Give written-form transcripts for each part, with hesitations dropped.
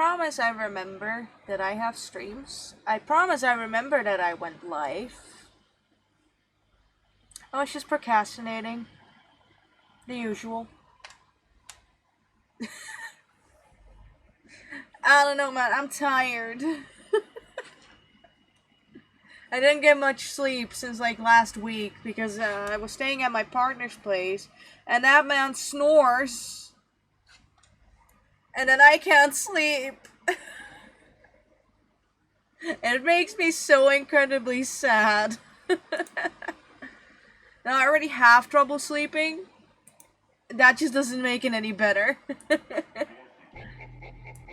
promise I remember that I have streams. I promise I remember that I went live. I was just procrastinating. The usual. I don't know, man. I'm tired. I didn't get much sleep since like last week because I was staying at my partner's place and that man snores. And then I can't sleep. It makes me so incredibly sad. Now I already have trouble sleeping. That just doesn't make it any better. Let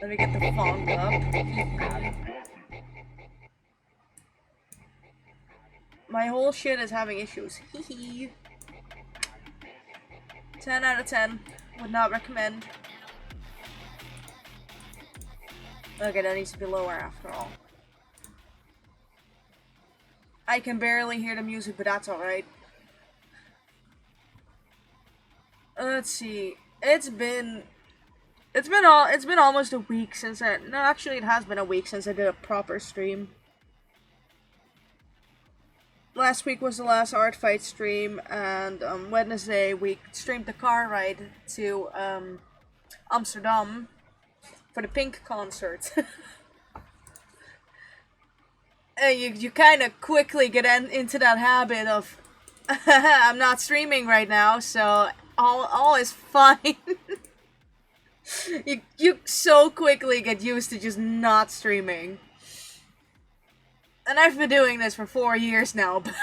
me get the font up. My whole shit is having issues. Hee 10 out of 10. Would not recommend. Okay, that needs to be lower after all. I can barely hear the music, but that's alright. Let's see. It's been almost a week since no, actually it has been a week since I did a proper stream. Last week was the last art fight stream, and Wednesday we streamed the car ride to Amsterdam for the Pink concert. You kind of quickly get into that habit of I'm not streaming right now, so all is fine. you so quickly get used to just not streaming. And I've been doing this for 4 years now, but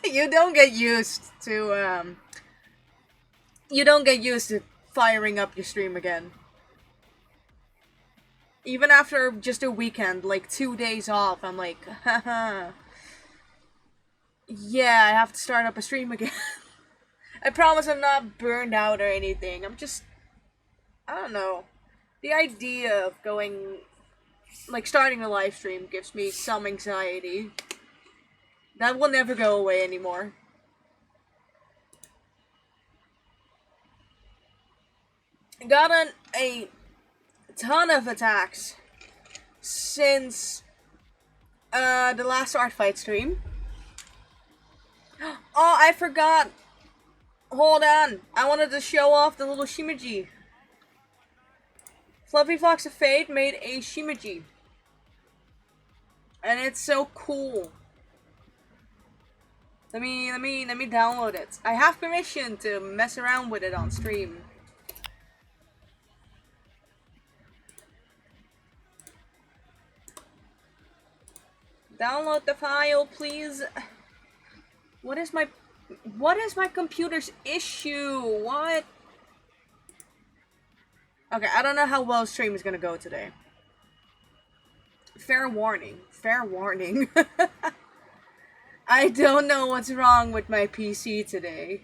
you don't get used to firing up your stream again. Even after just a weekend, like 2 days off, I'm like, haha. Yeah, I have to start up a stream again. I promise I'm not burned out or anything. I'm just, I don't know. The idea of starting a live stream gives me some anxiety. That will never go away anymore. Gotten a ton of attacks since the last art fight stream. Oh, I forgot. Hold on. I wanted to show off the little Shimaji. Fluffy Fox of Fate made a Shimaji. And it's so cool. Let me download it. I have permission to mess around with it on stream. Download the file, please. What is my computer's issue? What? Okay, I don't know how well stream is gonna go today. Fair warning. Fair warning. I don't know what's wrong with my PC today.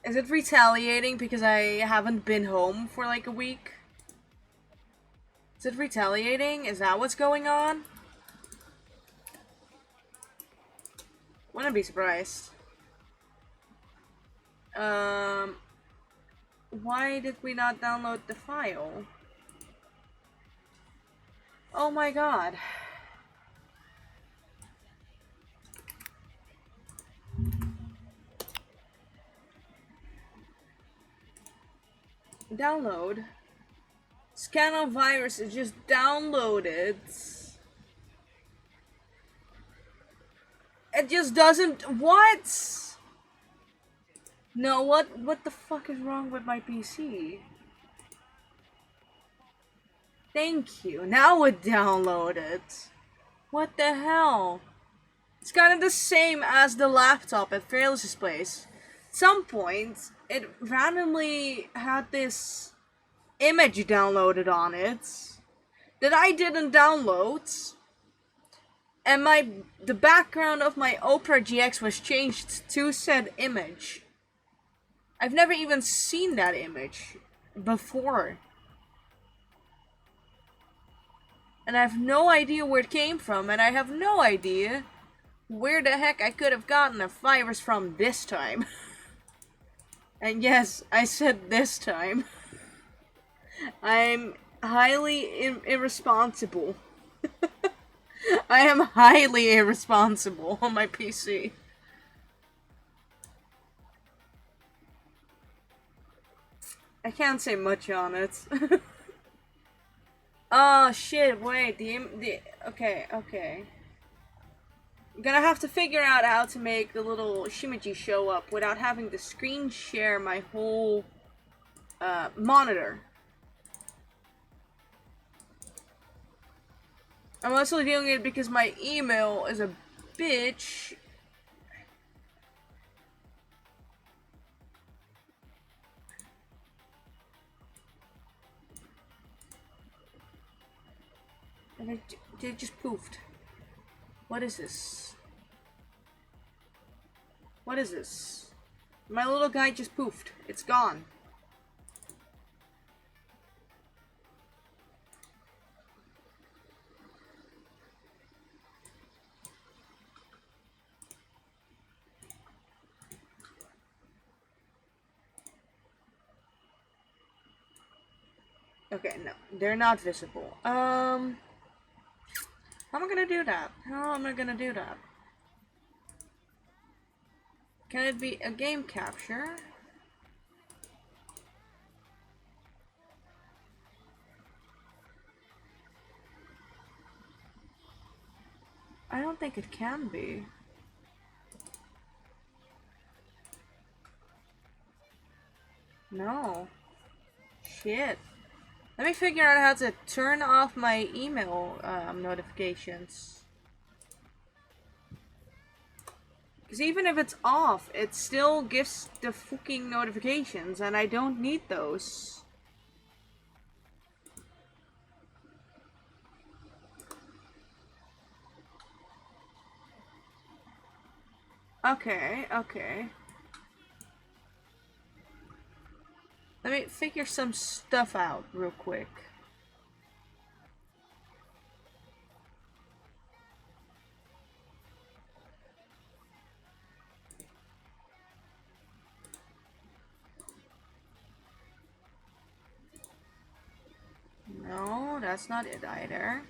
Is it retaliating because I haven't been home for like a week? Is it retaliating? Is that what's going on? Wouldn't be surprised. Why did we not download the file? Oh my god. Download. Scan on virus is just downloaded. It just doesn't. What? No, what the fuck is wrong with my PC? Thank you. Now it downloaded. What the hell? It's kind of the same as the laptop at Fearless's place. At some point, it randomly had this image downloaded on it that I didn't download. And the background of my Opera GX was changed to said image. I've never even seen that image before. And I have no idea where it came from, and I have no idea where the heck I could have gotten a virus from this time. And yes, I said this time. I'm highly irresponsible. I am highly irresponsible on my PC. I can't say much on it. Oh shit, wait, okay. I'm gonna have to figure out how to make the little Shimiji show up without having to screen share my whole monitor. I'm also doing it because my email is a bitch. And it just poofed. What is this? What is this? My little guy just poofed. It's gone. Okay, no, they're not visible. How am I gonna do that? How am I gonna do that? Can it be a game capture? I don't think it can be. No. Shit. Let me figure out how to turn off my email notifications. Because even if it's off, it still gives the fucking notifications, and I don't need those. Okay. Let me figure some stuff out real quick. No, that's not it either.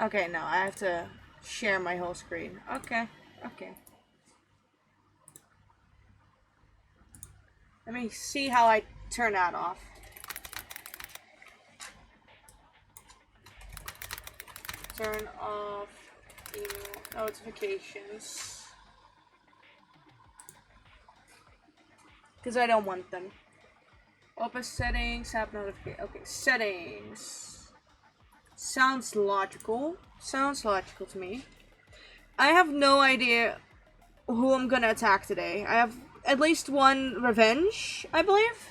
Okay, no, I have to share my whole screen. Okay. Let me see how I turn that off. Turn off email notifications. Because I don't want them. Open settings, app notification. Okay, settings. Sounds logical. Sounds logical to me. I have no idea who I'm gonna attack today. I have at least one revenge, I believe.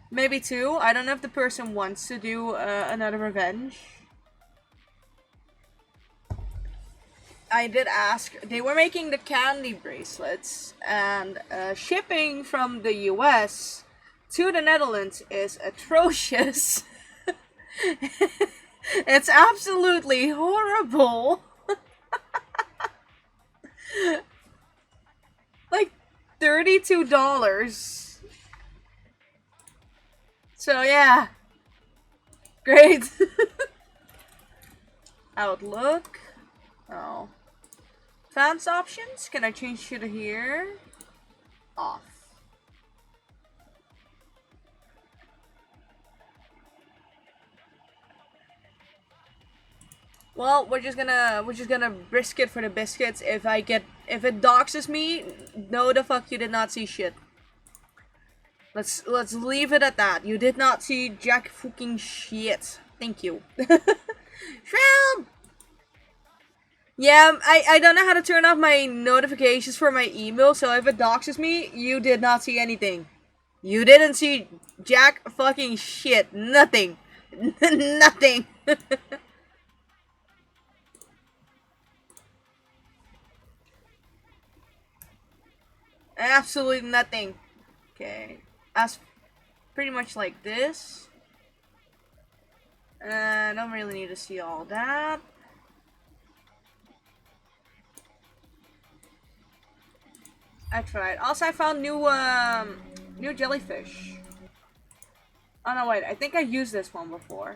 Maybe two. I don't know if the person wants to do another revenge. I did ask. They were making the candy bracelets, and shipping from the US to the Netherlands is atrocious. It's absolutely horrible. Like $32. So yeah. Great. Outlook. Oh. Fans options? Can I change it here? Off. Well, we're just gonna risk it for the biscuits. If it doxes me, no the fuck you did not see shit. Let's leave it at that. You did not see jack fucking shit. Thank you. Shroud! Yeah, I don't know how to turn off my notifications for my email, so if it doxes me, you did not see anything. You didn't see jack fucking shit. Nothing. Nothing. Absolutely nothing. Okay. As pretty much like this. I don't really need to see all that. I tried. Also, I found new jellyfish. Oh no, wait. I think I used this one before.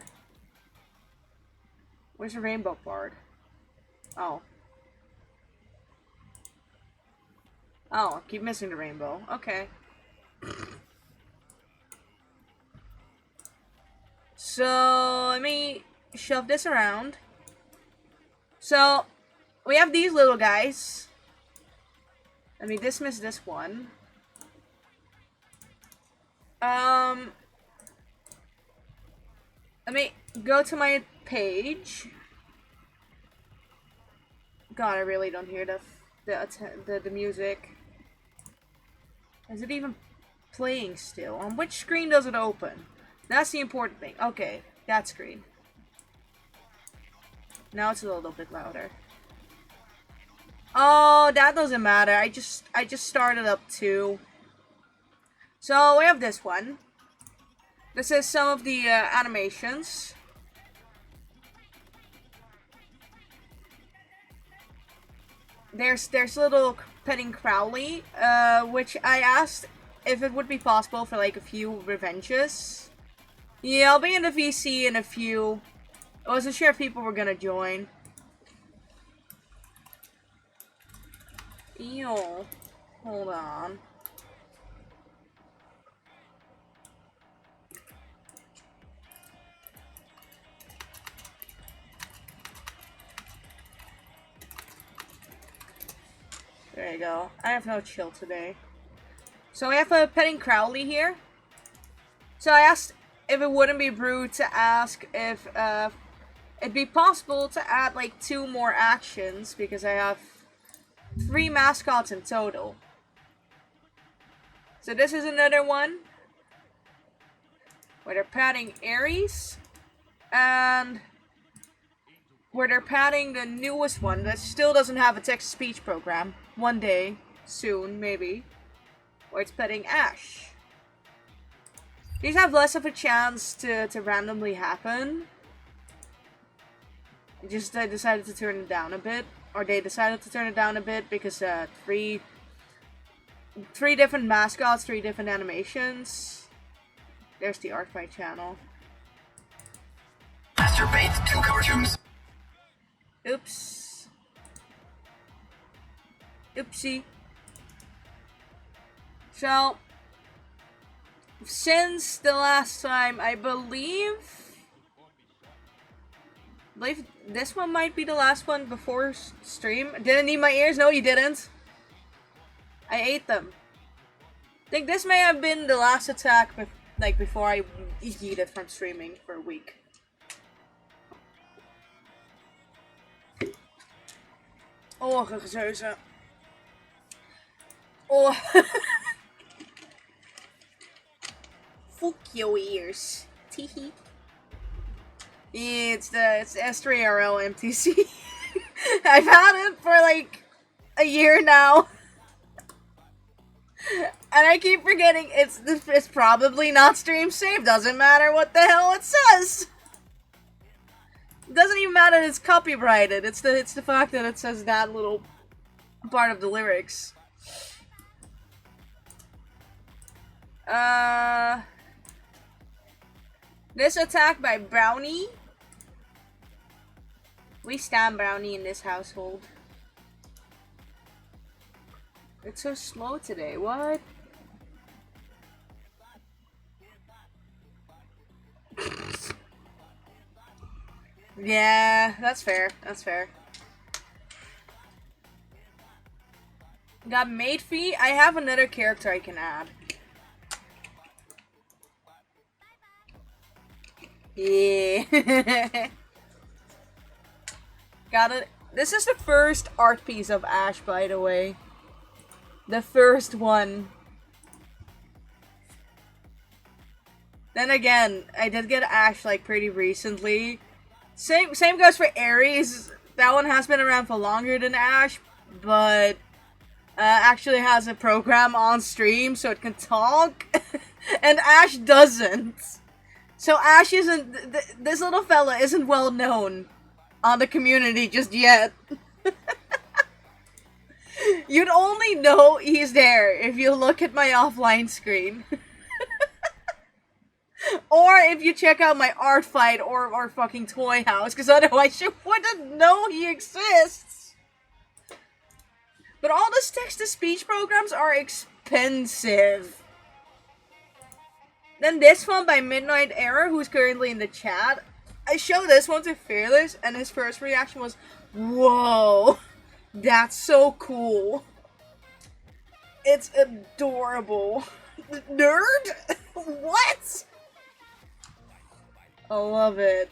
Where's the rainbow part? Oh. Oh, I keep missing the rainbow. Okay. So, let me shove this around. So, we have these little guys. Let me dismiss this one. Let me go to my page. God, I really don't hear the music. Is it even playing still? On which screen does it open? That's the important thing. Okay, that screen. Now it's a little bit louder. Oh, that doesn't matter. I just started up too. So we have this one. This is some of the animations. There's little petting Crowley, which I asked if it would be possible for like a few revenges. Yeah, I'll be in the VC in a few. I wasn't sure if people were gonna join. Ew. Hold on. There you go. I have no chill today. So we have a petting Crowley here. So I asked if it wouldn't be rude to ask if it'd be possible to add like 2 more actions because I have 3 mascots in total. So this is another one where they're patting Aries and where they're patting the newest one that still doesn't have a text-to-speech program. One day, soon, maybe, where it's petting Ash. These have less of a chance to randomly happen. Just I decided to turn it down a bit. Or they decided to turn it down a bit because three different mascots, 3 different animations. There's the Artfight channel. Masturbate to cartoons. Oops. Oopsie. So, since the last time, I believe this one might be the last one before stream. Didn't need my ears? No, you didn't. I ate them. I think this may have been the last attack, like before I yeeted from streaming for a week. Oh, gezeuze. Oh. Fuck your ears. Teehee. Yeah, it's the S3RL MTC. I've had it for like a year now. And I keep forgetting it's probably not stream safe. Doesn't matter what the hell it says. It doesn't even matter that it's copyrighted. It's the fact that it says that little part of the lyrics. This attack by Brownie. We stand Brownie in this household. It's so slow today, what? Yeah, that's fair, that's fair. Got maid fee? I have another character I can add. Yeah. Got it. This is the first art piece of Ash, by the way. The first one. Then again, I did get Ash like pretty recently. Same goes for Aries. That one has been around for longer than Ash, but actually has a program on stream so it can talk, and Ash doesn't. So Ash isn't. This little fella isn't well known on the community just yet. You'd only know he's there if you look at my offline screen. Or if you check out my art fight or fucking toy house, because otherwise you wouldn't know he exists. But all those text-to-speech programs are expensive. Then this one by Midnight Era, who's currently in the chat, I showed this one to Fearless, and his first reaction was, "Whoa, that's so cool. It's adorable." Nerd? What? I love it.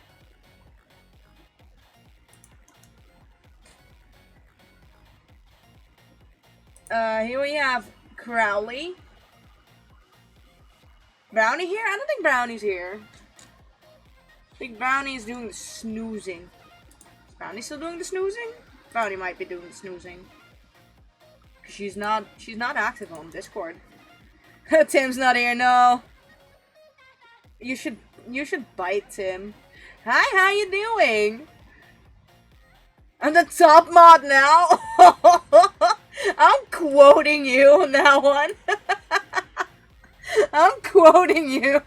Here we have Crowley. Brownie here? I don't think Brownie's here. I think Brownie's doing the snoozing. Is Brownie still doing the snoozing? Brownie might be doing the snoozing. She's not active on Discord. Tim's not here, no. You should bite Tim. Hi, how you doing? I'm the top mod now. I'm quoting you on that one. I'm quoting you.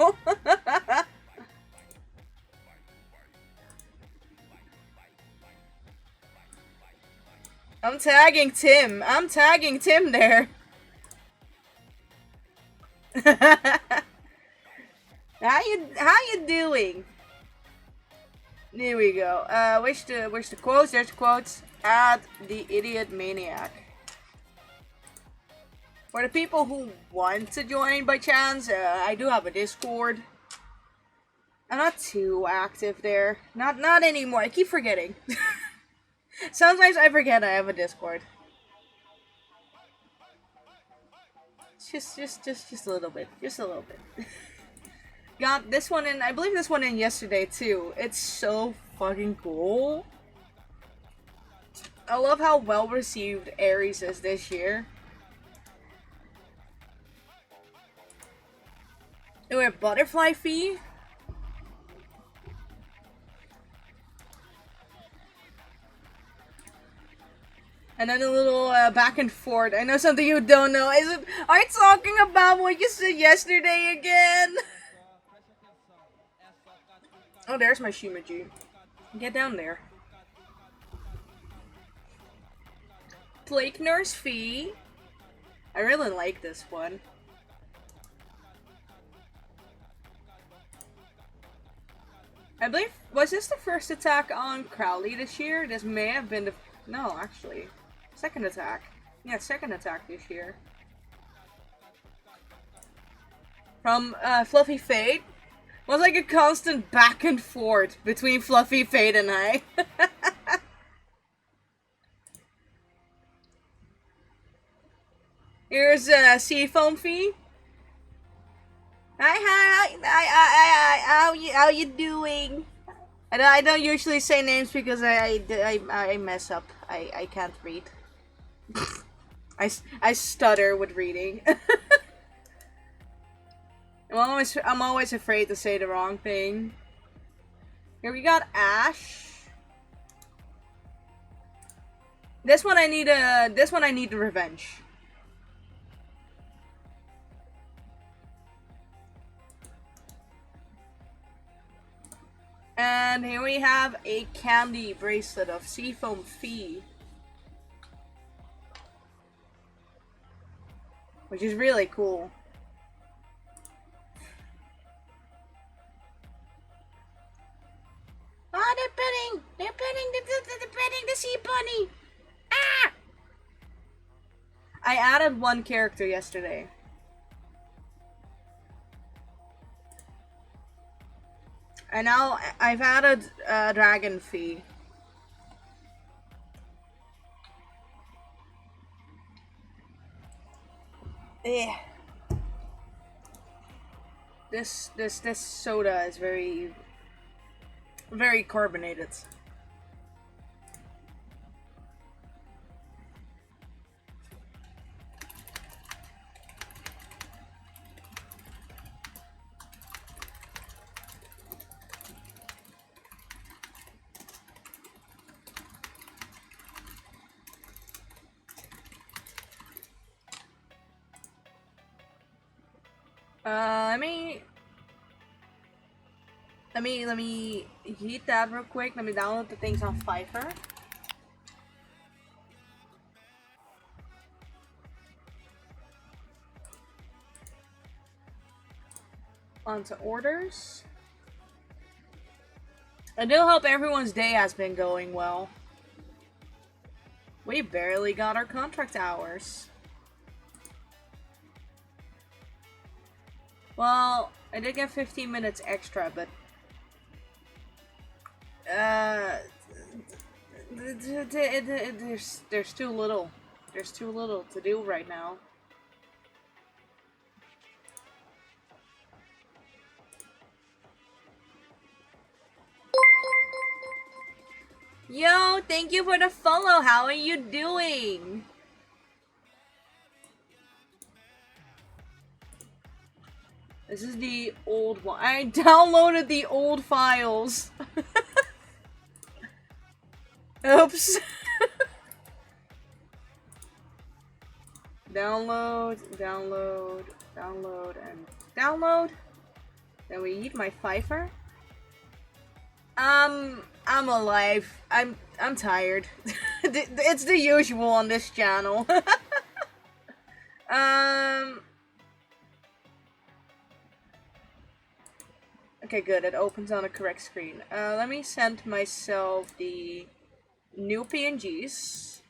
I'm tagging Tim. I'm tagging Tim there. How you doing? There we go. Where's the quotes? There's the quotes. Add the idiot maniac. For the people who want to join by chance, I do have a Discord. I'm not too active there. Not anymore. I keep forgetting. Sometimes I forget I have a Discord. Just a little bit. Just a little bit. Got this one in, I believe this one in yesterday too. It's so fucking cool. I love how well received Ares is this year. Anyway, Butterfly Fee. And then a little back and forth. I know something you don't know. Are you talking about what you said yesterday again? Oh, there's my Shimaji. Get down there. Plague Nurse Fee. I really like this one. I believe, was this the first attack on Crowley this year? This may have been the, no, actually. Second attack. Yeah, second attack this year. From Fluffy Fate. It was like a constant back and forth between Fluffy Fate and I. Here's Seafoam Fee. Hi, how you doing? I don't usually say names because I mess up. I can't read. I stutter with reading. I'm always afraid to say the wrong thing. Here we got Ash. This one I need the revenge. And here we have a candy bracelet of Seafoam Fee. Which is really cool. Oh, they're petting the sea bunny. Ah! I added one character yesterday. And now I've added Dragon Fee. Eh. This soda is very carbonated. Let me heat that real quick. Let me download the things on Fiverr. Onto orders. I do hope everyone's day has been going well. We barely got our contract hours. Well, I did get 15 minutes extra, but there's too little. There's too little to do right now. Yo, thank you for the follow. How are you doing? This is the old one. I downloaded the old files. Oops. Download, download, download, and download. Then we eat my Fiverr. I'm alive. I'm tired. It's the usual on this channel. Okay, good. It opens on a correct screen. Let me send myself the new PNGs.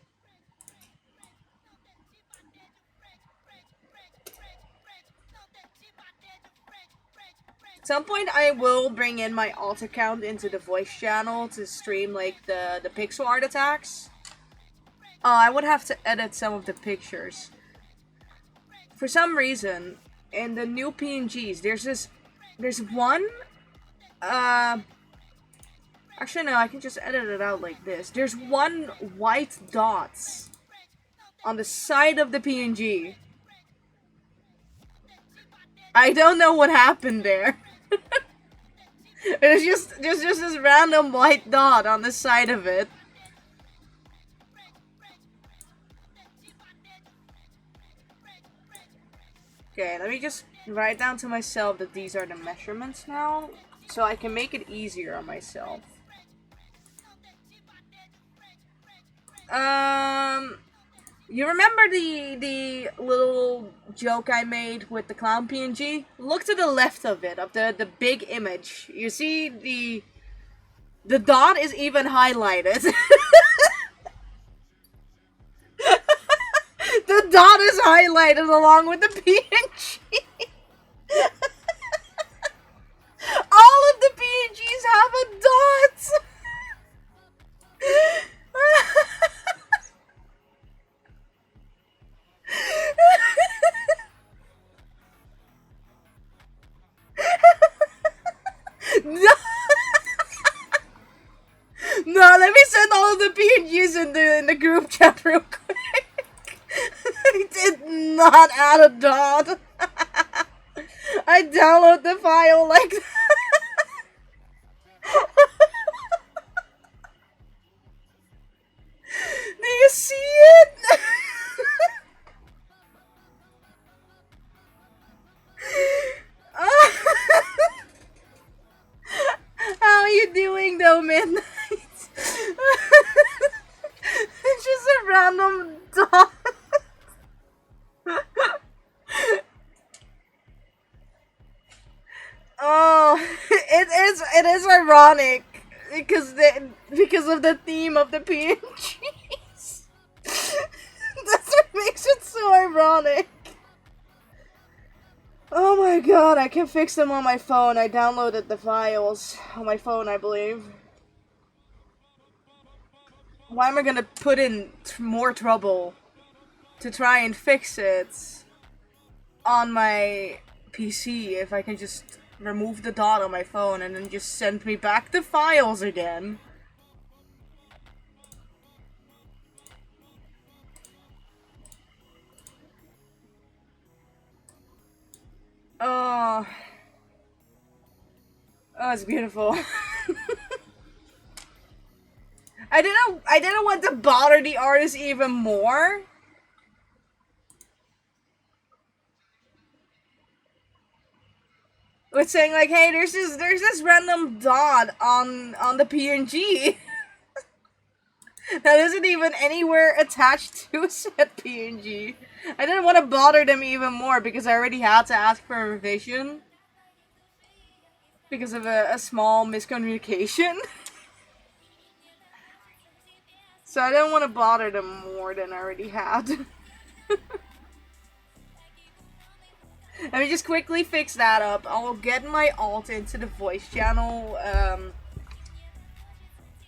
At some point, I will bring in my alt account into the voice channel to stream like the pixel art attacks. I would have to edit some of the pictures. For some reason, in the new PNGs, there's one. Actually, no, I can just edit it out like this. There's one white dots on the side of the PNG. I don't know what happened there. There's just this random white dot on the side of it. Okay, let me just write down to myself that these are the measurements now, so I can make it easier on myself. You remember the little joke I made with the clown PNG? Look to the left of it, of the big image. You see the dot is even highlighted. The dot is highlighted along with the PNG. All of the PNGs have a dot. No, let me send all of the PNGs in the group chat real quick. I did not add a dot. I download the file like that. Do you see it? How are you doing though, Midnight? It's just a random dot. Oh, it is ironic because of the theme of the PNGs. That's what makes it so ironic. Oh my god, I can fix them on my phone. I downloaded the files on my phone, I believe. Why am I gonna put in more trouble to try and fix it on my PC if I can just remove the dot on my phone and then just send me back the files again? Oh, it's beautiful. I didn't want to bother the artist even more. with saying like, hey, there's this random dot on the PNG that isn't even anywhere attached to said PNG. I didn't want to bother them even more because I already had to ask for a revision because of a small miscommunication. So I didn't want to bother them more than I already had. Let me just quickly fix that up. I will get my alt into the voice channel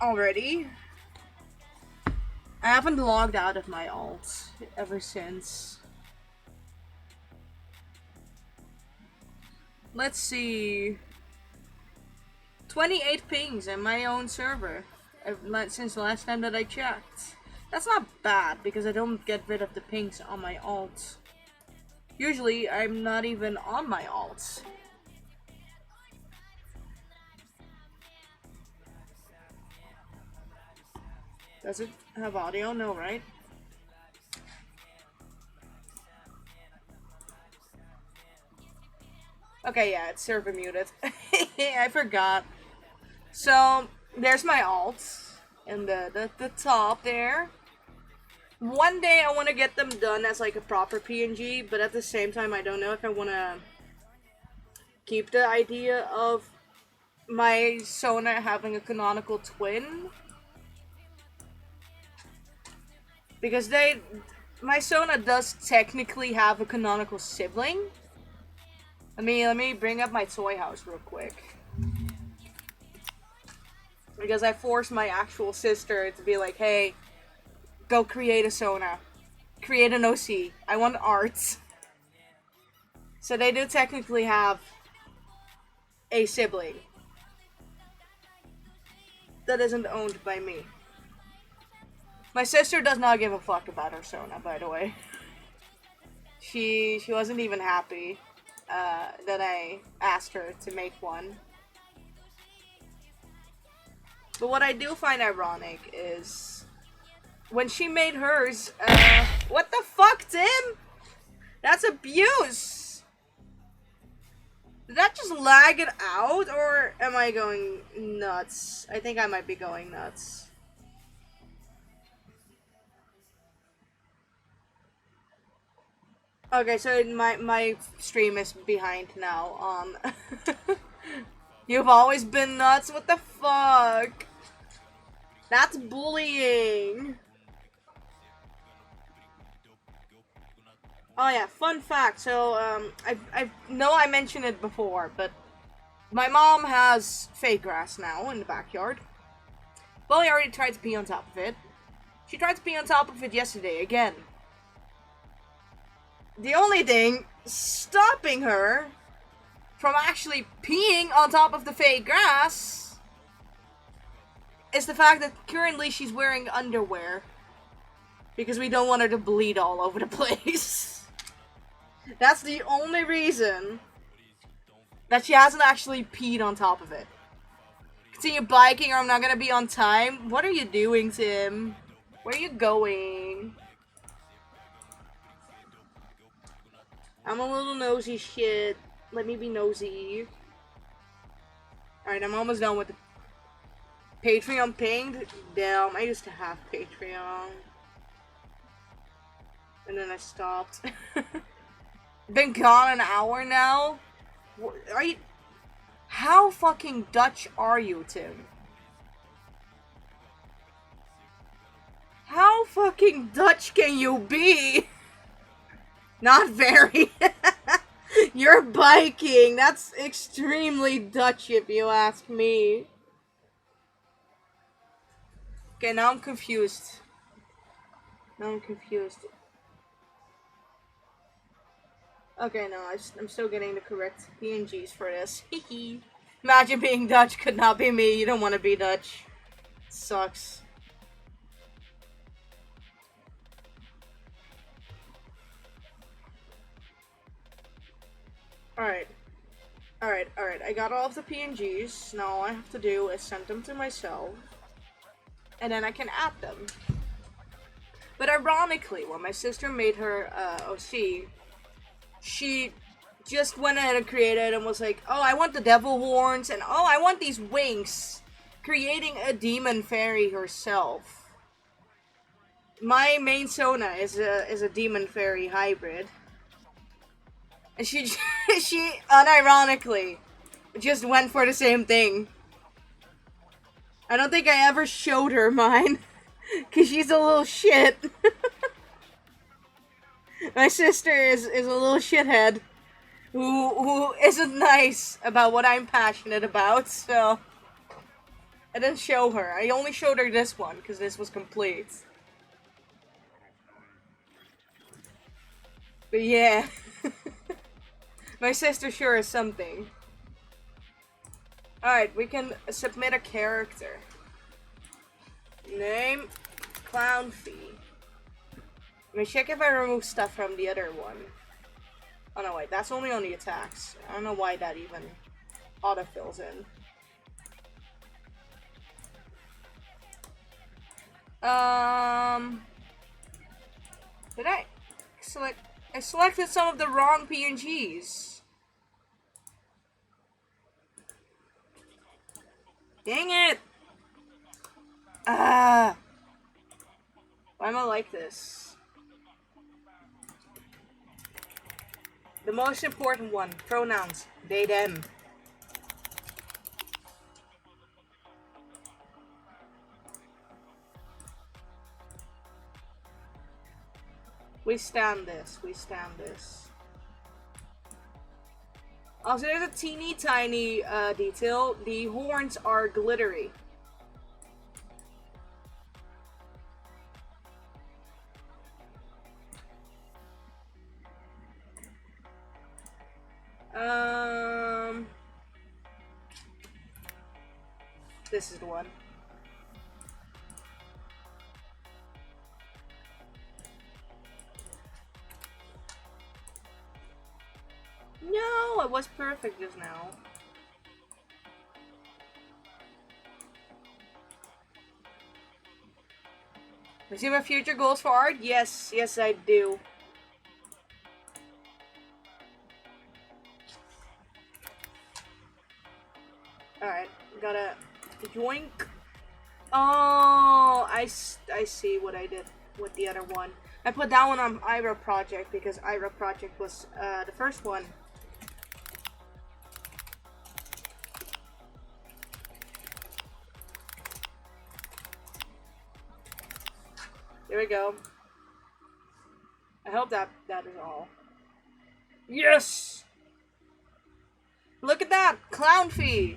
already. I haven't logged out of my alt ever since. Let's see. 28 pings in my own server since the last time that I checked. That's not bad because I don't get rid of the pings on my alt. Usually I'm not even on my alt. Does it have audio? No, right? Okay, yeah, it's server muted. I forgot. So, there's my alt in the top there. One day I want to get them done as like a proper PNG, but at the same time I don't know if I want to keep the idea of my Sona having a canonical twin. Because my Sona does technically have a canonical sibling. Let me bring up my toy house real quick. Because I forced my actual sister to be like, hey, go create a Sona. Create an OC. I want arts. So they do technically have a sibling that isn't owned by me. My sister does not give a fuck about her Sona, by the way. She wasn't even happy that I asked her to make one. But what I do find ironic is when she made hers, what the fuck, Tim? That's abuse! Did that just lag it out, or am I going nuts? I think I might be going nuts. Okay, so my stream is behind now. You've always been nuts? What the fuck? That's bullying. Oh yeah, fun fact. So, I know I mentioned it before, but my mom has fake grass now in the backyard. Bully already tried to pee on top of it. She tried to pee on top of it yesterday again. The only thing stopping her from actually peeing on top of the fake grass is the fact that currently she's wearing underwear. Because we don't want her to bleed all over the place. That's the only reason that she hasn't actually peed on top of it. Continue biking or I'm not gonna be on time. What are you doing, Tim? Where are you going? I'm a little nosy shit. Let me be nosy. Alright, I'm almost done with the Patreon pinged. Damn, I used to have Patreon. And then I stopped. Been gone an hour now? Are you... How fucking Dutch are you, Tim? How fucking Dutch can you be? Not very. You're biking. That's extremely Dutch if you ask me. Okay, now I'm confused. Okay, no, I'm still getting the correct PNGs for this. Imagine being Dutch could not be me. You don't want to be Dutch. Sucks. Alright. I got all of the PNGs. Now all I have to do is send them to myself. And then I can add them. But ironically, when my sister made her OC, she just went ahead and created and was like, oh, I want the devil horns, and oh, I want these wings. Creating a demon fairy herself. My main Sona is a demon fairy hybrid. And she she unironically just went for the same thing. I don't think I ever showed her mine. Cause she's a little shit. My sister is a little shithead. Who isn't nice about what I'm passionate about, so I didn't show her. I only showed her this one, because this was complete. But yeah. My sister sure is something. Alright, we can submit a character. Name, Clown Fee. Let me check if I remove stuff from the other one. Oh no, wait, that's only on the attacks. I don't know why that even autofills in. Did I select? I selected some of the wrong PNGs. Dang it! Ah! Why am I like this? The most important one, pronouns, they, them. We stand this, we stand this. Also, there's a teeny tiny detail. The horns are glittery. This is the one. No, it was perfect just now. Resume my future goals for art? Yes, yes I do. Alright, gotta yoink. Oh, I see what I did with the other one. I put that one on Ira Project because Ira Project was the first one. There we go. I hope that is all. Yes! Look at that! Clown Fee!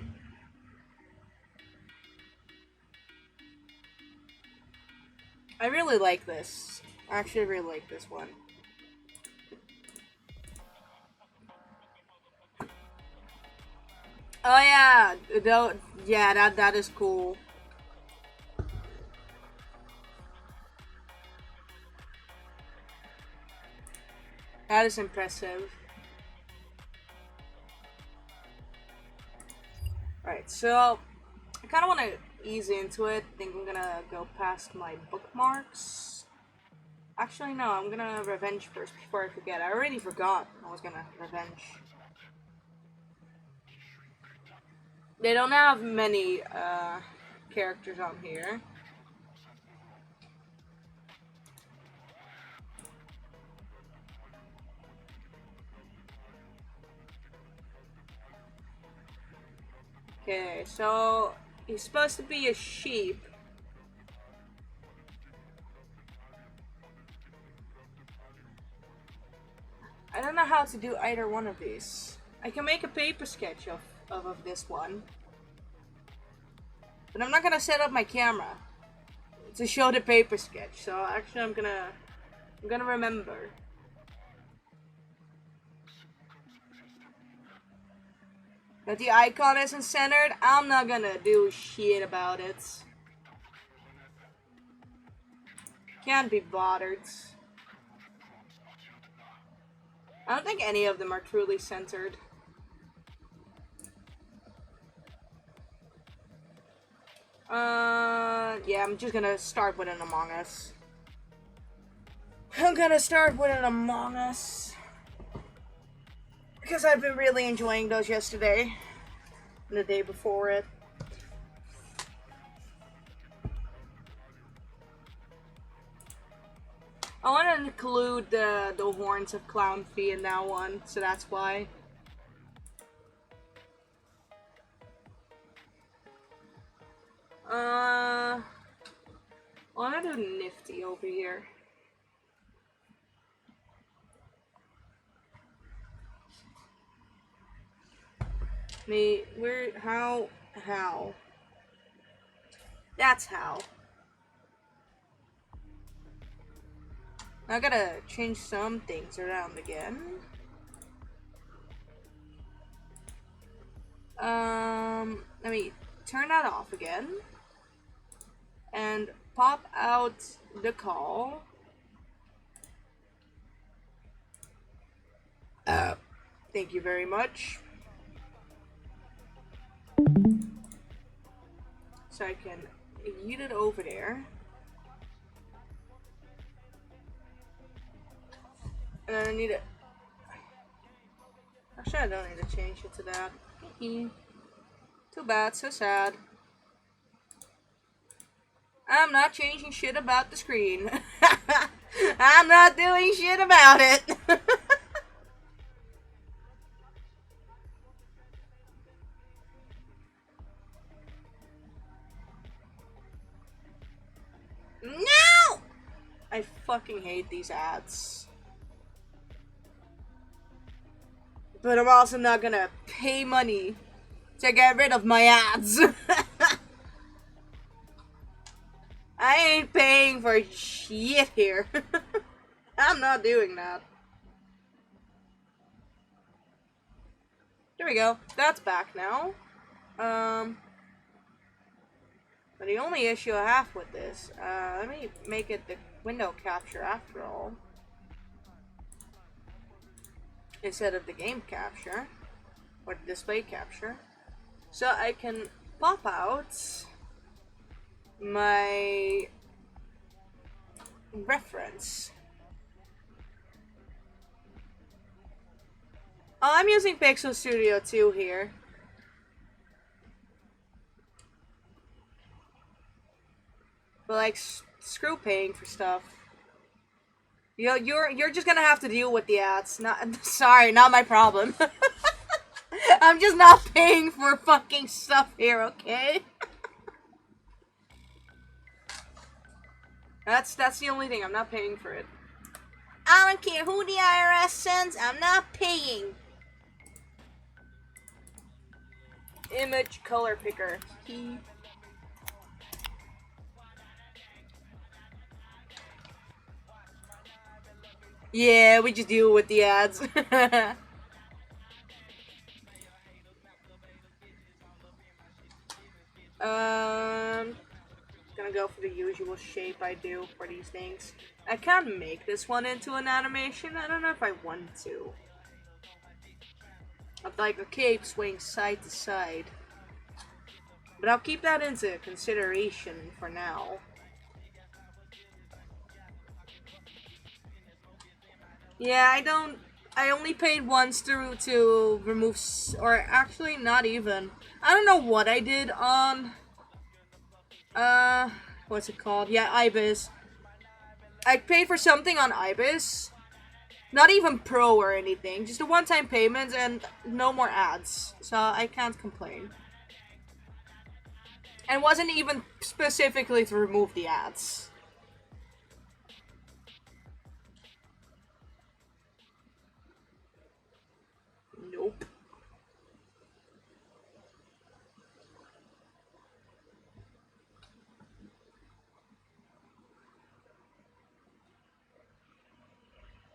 I really like this. I actually really like this one. Oh yeah! Yeah, that is cool. That is impressive. Alright, so I kind of want to ease into it. I think I'm gonna go past my bookmarks. Actually, no, I'm gonna revenge first before I forget. I already forgot I was gonna revenge. They don't have many characters on here. Okay, so he's supposed to be a sheep. I don't know how to do either one of these. I can make a paper sketch of this one. But I'm not gonna set up my camera to show the paper sketch, so actually I'm gonna remember. That the icon isn't centered, I'm not gonna do shit about it. Can't be bothered. I don't think any of them are truly centered. Yeah, I'm just gonna start with an Among Us. I'm gonna start with an Among Us. Because I've been really enjoying those yesterday and the day before it. I want to include the horns of Clownfee in that one, so that's why. I want to do Nifty over here. How? That's how. I gotta change some things around again. Let me turn that off again. And pop out the call. Thank you very much. So I can yeet it over there. And then I need it. Actually, I don't need to change it to that. Too bad, so sad. I'm not changing shit about the screen. I'm not doing shit about it. No! I fucking hate these ads. But I'm also not gonna pay money to get rid of my ads. I ain't paying for shit here. I'm not doing that. There we go. That's back now. But the only issue I have with this, let me make it the window capture after all. Instead of the game capture. Or the display capture. So I can pop out my reference. Oh, I'm using Pixel Studio 2 here. But like, screw paying for stuff. You're just gonna have to deal with the ads. Not sorry, not my problem. I'm just not paying for fucking stuff here, okay? That's the only thing. I'm not paying for it. I don't care who the IRS sends. I'm not paying. Image color picker. Yeah, we just deal with the ads. Gonna go for the usual shape I do for these things. I can't make this one into an animation. I don't know if I want to. Of like a cape swing side to side. But I'll keep that into consideration for now. Yeah, I only paid once to remove, or actually not even. I don't know what I did on, what's it called? Yeah, Ibis. I paid for something on Ibis. Not even pro or anything. Just a one-time payment and no more ads. So I can't complain. And wasn't even specifically to remove the ads. Nope.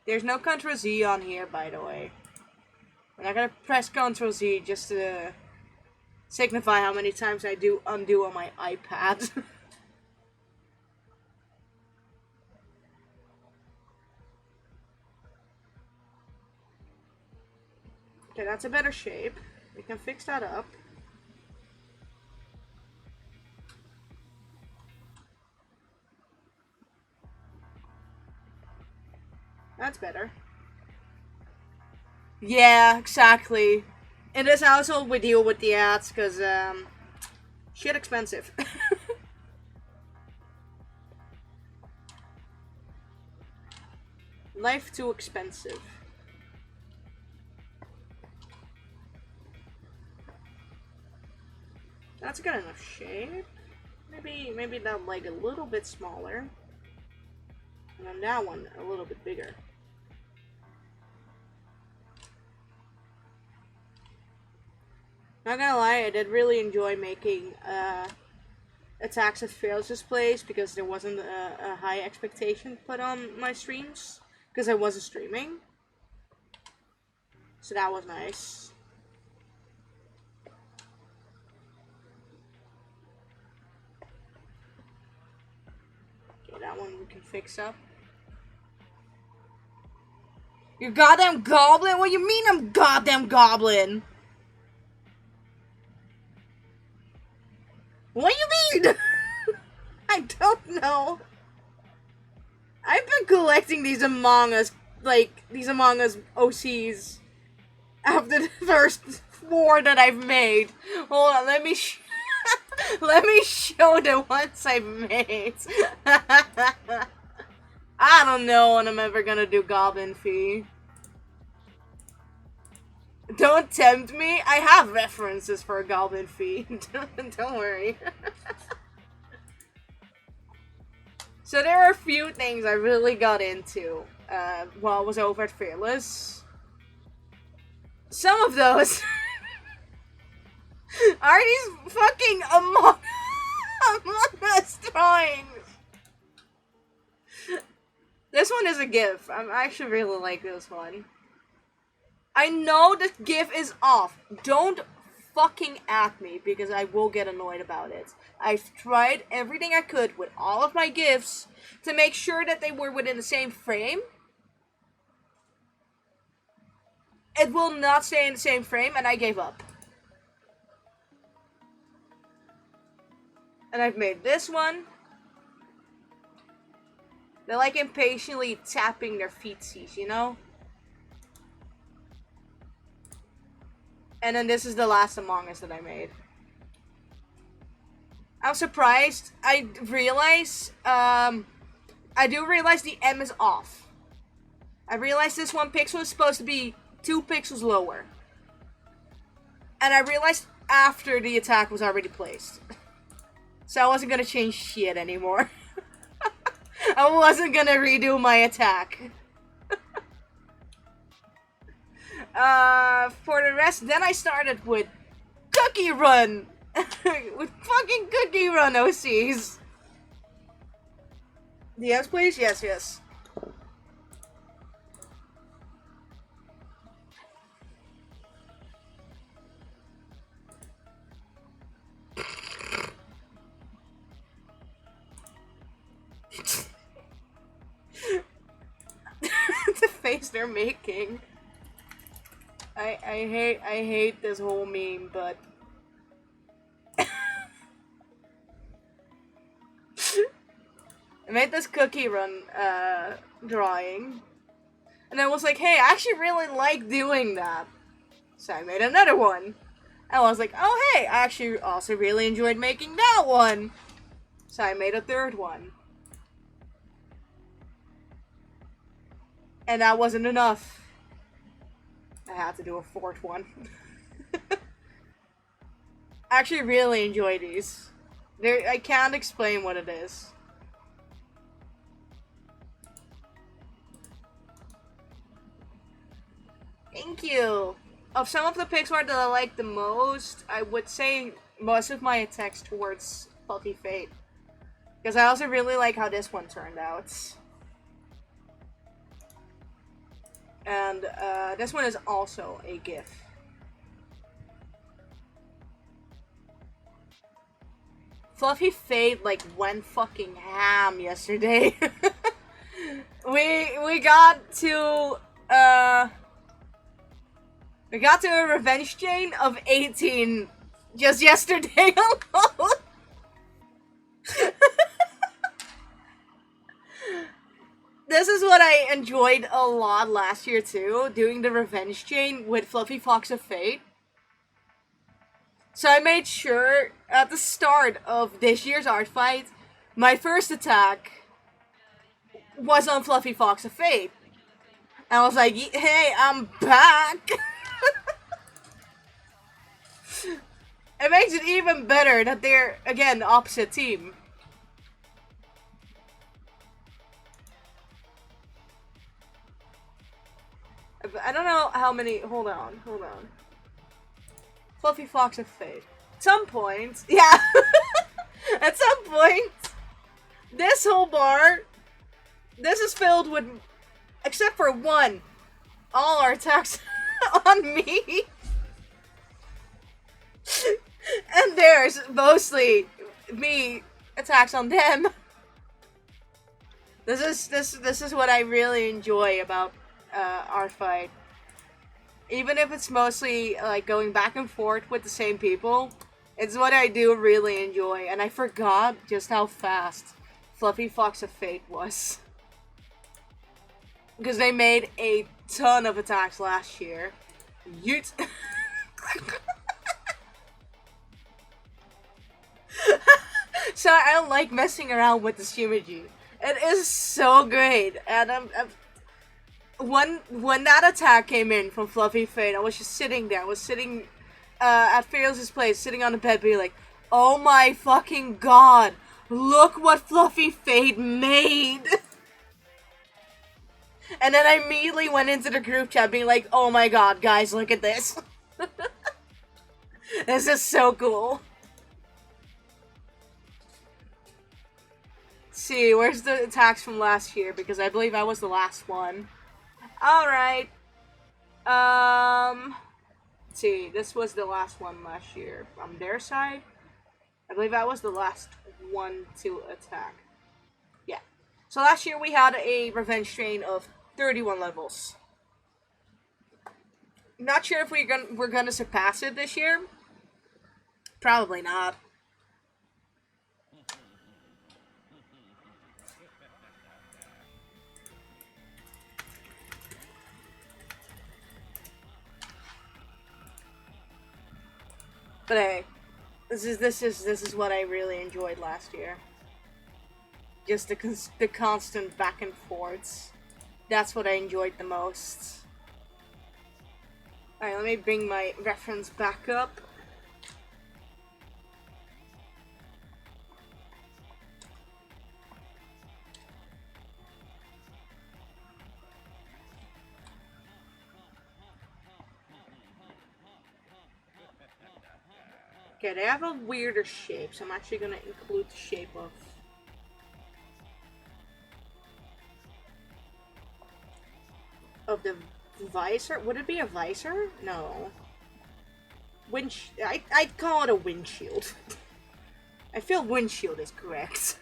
There's no Ctrl Z on here, by the way. I'm not gonna press Ctrl Z just to signify how many times I do undo on my iPad. Okay, that's a better shape. We can fix that up. That's better. Yeah, exactly. In this household, we deal with the ads because, shit expensive. Life too expensive. That's good enough shape. Maybe that like a little bit smaller. And then that one a little bit bigger. Not gonna lie, I did really enjoy making attacks at Fails' place because there wasn't a high expectation put on my streams because I wasn't streaming. So that was nice. Okay, that one we can fix up. You goddamn goblin? What do you mean I'm goddamn goblin? What do you mean? I don't know. I've been collecting these Among Us, these Among Us OCs after the first 4 that I've made. Hold on, let me let me show the ones I've made. I don't know when I'm ever gonna do Goblin Fee. Don't tempt me. I have references for a Goblin Fee. Don't worry. So there are a few things I really got into while I was over at Fearless. Some of those are these fucking Among Us drawings. This one is a GIF. I actually really like this one. I know the GIF is off. Don't fucking at me because I will get annoyed about it. I've tried everything I could with all of my GIFs to make sure that they were within the same frame. It will not stay in the same frame, and I gave up. And I've made this one. They're like impatiently tapping their feetsies, you know? And then this is the last Among Us that I made. I'm surprised. I do realize the M is off. I realized this one pixel is supposed to be 2 pixels lower. And I realized after the attack was already placed. So I wasn't gonna change shit anymore. I wasn't gonna redo my attack. For the rest, then I started with Cookie Run! With fucking Cookie Run OCs. DMs, please? Yes, yes. The face they're making. I hate this whole meme, but I made this Cookie Run drawing. And I was like, hey, I actually really like doing that. So I made another one. And I was like, oh hey, I actually also really enjoyed making that one. So I made a third one. And that wasn't enough. I had to do a fourth one. I actually really enjoy these. I can't explain what it is. Thank you. Of some of the Pixar that I like the most, I would say most of my attacks towards Fluffy Fate. Because I also really like how this one turned out. And this one is also a GIF. Fluffy Fate like went fucking ham yesterday. we got to a revenge chain of 18 just yesterday alone. this is what I enjoyed a lot last year too, doing the revenge chain with Fluffy Fox of Fate. So I made sure at the start of this year's art fight, my first attack was on Fluffy Fox of Fate. And I was like, hey, I'm back! It makes it even better that they're, again, the opposite team. I don't know how many. Hold on. Fluffy Fox of Fate. At some point, yeah. At some point, this whole bar, this is filled with, except for one, all our attacks on me. And there's mostly me attacks on them. This is what I really enjoy about our fight. Even if it's mostly like going back and forth with the same people, it's what I do really enjoy. And I forgot just how fast Fluffy Fox of Fate was. Because they made a ton of attacks last year. Yeet. So I don't like messing around with the Shimaji. It is so great, and when that attack came in from Fluffy Fate, I was just sitting there. I was sitting at Fearless's place, sitting on the bed, being like, "Oh my fucking god! Look what Fluffy Fate made!" And then I immediately went into the group chat, being like, "Oh my god, guys, look at this! This is so cool." See, where's the attacks from last year? Because I believe I was the last one. Alright. Let's see, this was the last one last year. From their side, I believe I was the last one to attack. Yeah. So last year we had a revenge train of 31 levels. Not sure if we're gonna surpass it this year. Probably not. But hey, this is what I really enjoyed last year. Just the constant back and forths. That's what I enjoyed the most. Alright, let me bring my reference back up. Okay, they have a weirder shape, so I'm actually gonna include the shape of the visor. Would it be a visor? No. I'd call it a windshield. I feel windshield is correct.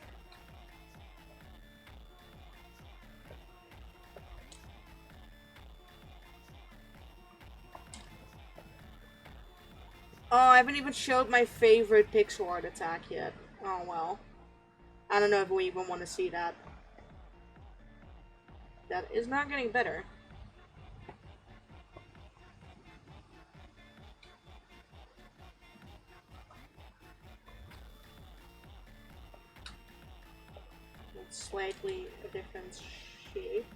Oh, I haven't even showed my favorite pixel art attack yet. Oh well. I don't know if we even want to see that. That is not getting better. It's slightly a different shape.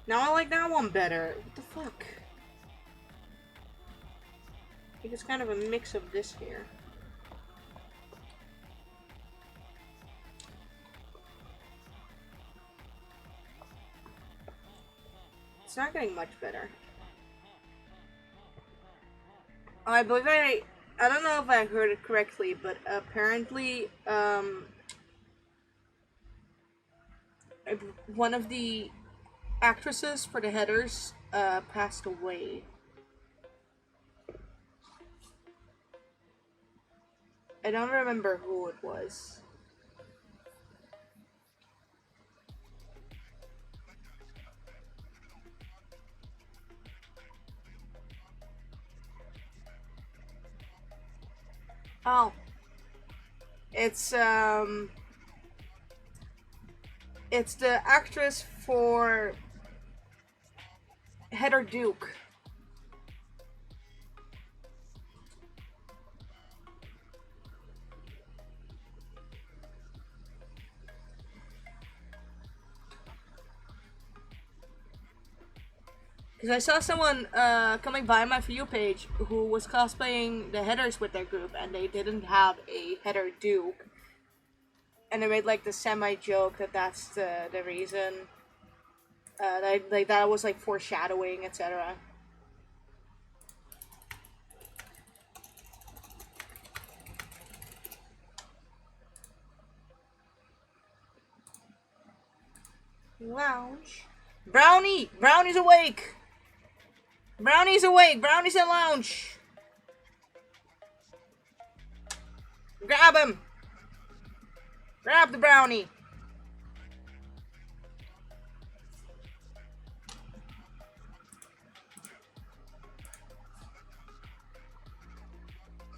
Now I like that one better. What the fuck? I think it's kind of a mix of this here. It's not getting much better. I believe I don't know if I heard it correctly, but apparently, one of the actresses for the headers, passed away. I don't remember who it was. Oh, it's it's the actress for Heather Duke. Because I saw someone coming by my For You page who was cosplaying the Heathers with their group, and they didn't have a Heather Duke, and they made like the semi joke that that's the reason. Like that was like foreshadowing, etc. Lounge. Brownie! Brownie's awake! Brownie's awake! Brownie's in lounge! Grab him! Grab the brownie!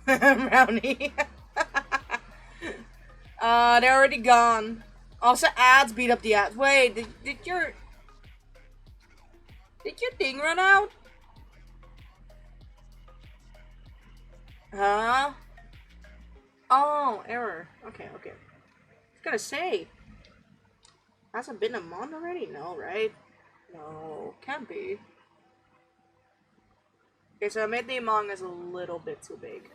Brownie. They're already gone. Also, ads beat up the ads. Wait, did your thing run out? Huh? Oh, error. Okay, okay. I was gonna say, hasn't been a month already? No, right? No, can't be. Okay, so I made the Among Us a little bit too big.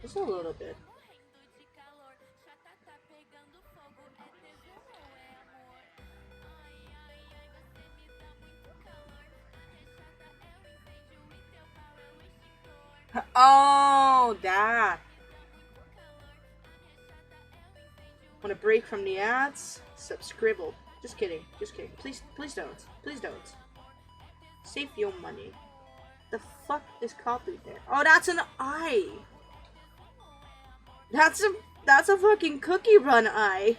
Just a little bit. Oh, that. Want a break from the ads? Subscribble. Just kidding. Just kidding. Please, please don't. Please don't. Save your money. The fuck is copied there? Oh, that's an eye. That's a fucking cookie run eye.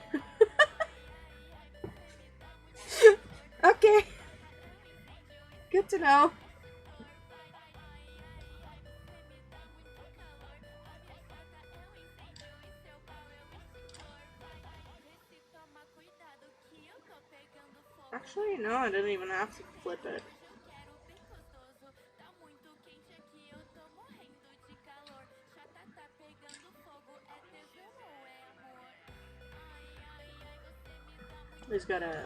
Okay. Good to know. Actually, no, I didn't even have to flip it. Just gotta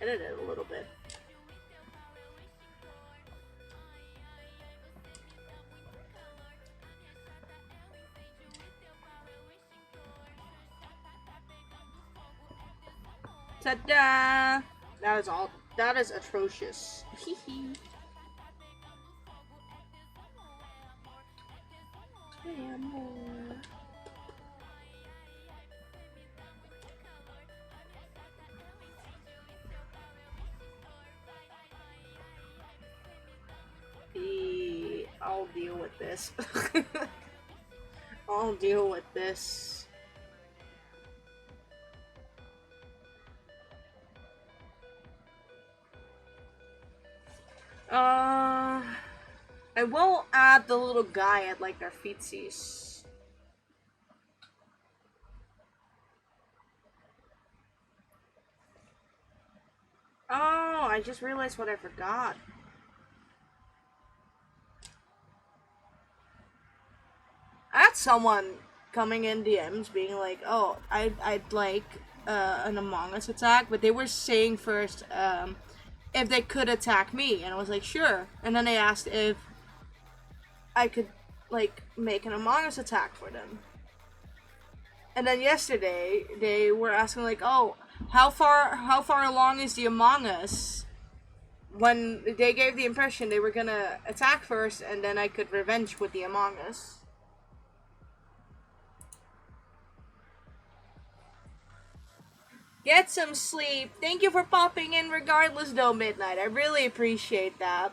edit it a little bit. Ta-da! That is all. That is atrocious. I'll deal with this. I'll deal with this. I will add the little guy at like their feetsies. Oh, I just realized what I forgot. I had someone coming in DMs being like, "Oh, I'd like an Among Us attack," but they were saying first if they could attack me, and I was like, "Sure." And then they asked if I could like make an Among Us attack for them. And then yesterday they were asking like, "Oh, how far along is the Among Us?" When they gave the impression they were gonna attack first, and then I could revenge with the Among Us. Get some sleep. Thank you for popping in regardless though, Midnight. I really appreciate that.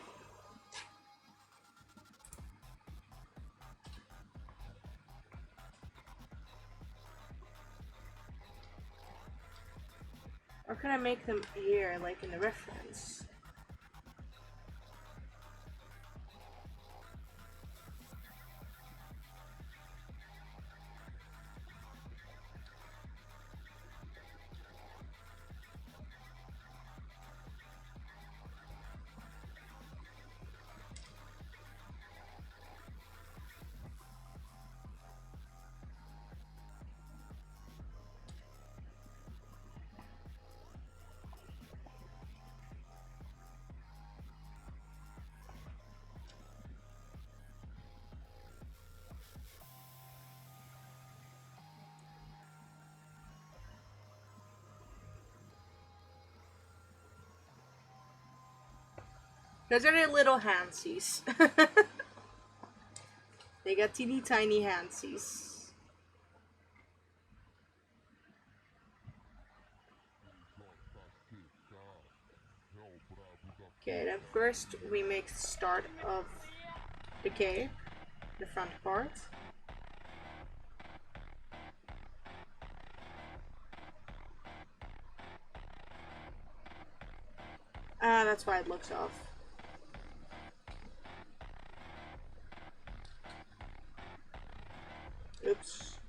Or can I make them here, like in the reference? Those are the little handsies. They got teeny tiny handsies. Okay, then first we make the start of the cave, the front part. Ah, that's why it looks off. Oops.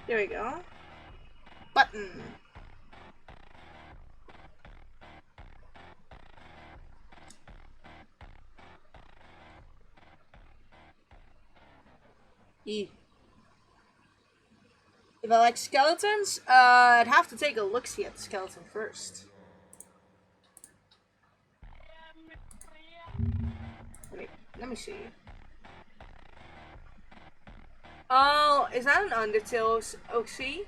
There we go. Button. E. If I like skeletons, I'd have to take a look-see at the skeleton first. Let me see. Oh, is that an Undertale OC?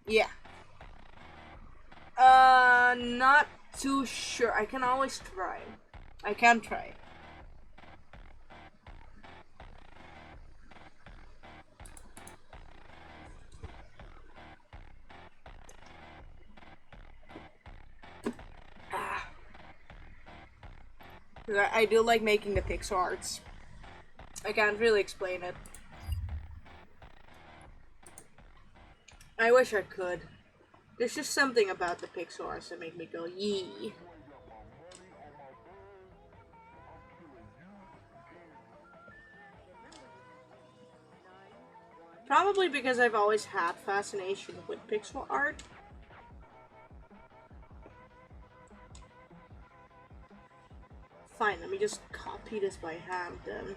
Yeah. Not too sure. I can always try. I can try. I do like making the pixel arts. I can't really explain it. I wish I could. There's just something about the pixel arts that make me go, yee. Probably because I've always had fascination with pixel art. Fine, let me just copy this by hand then.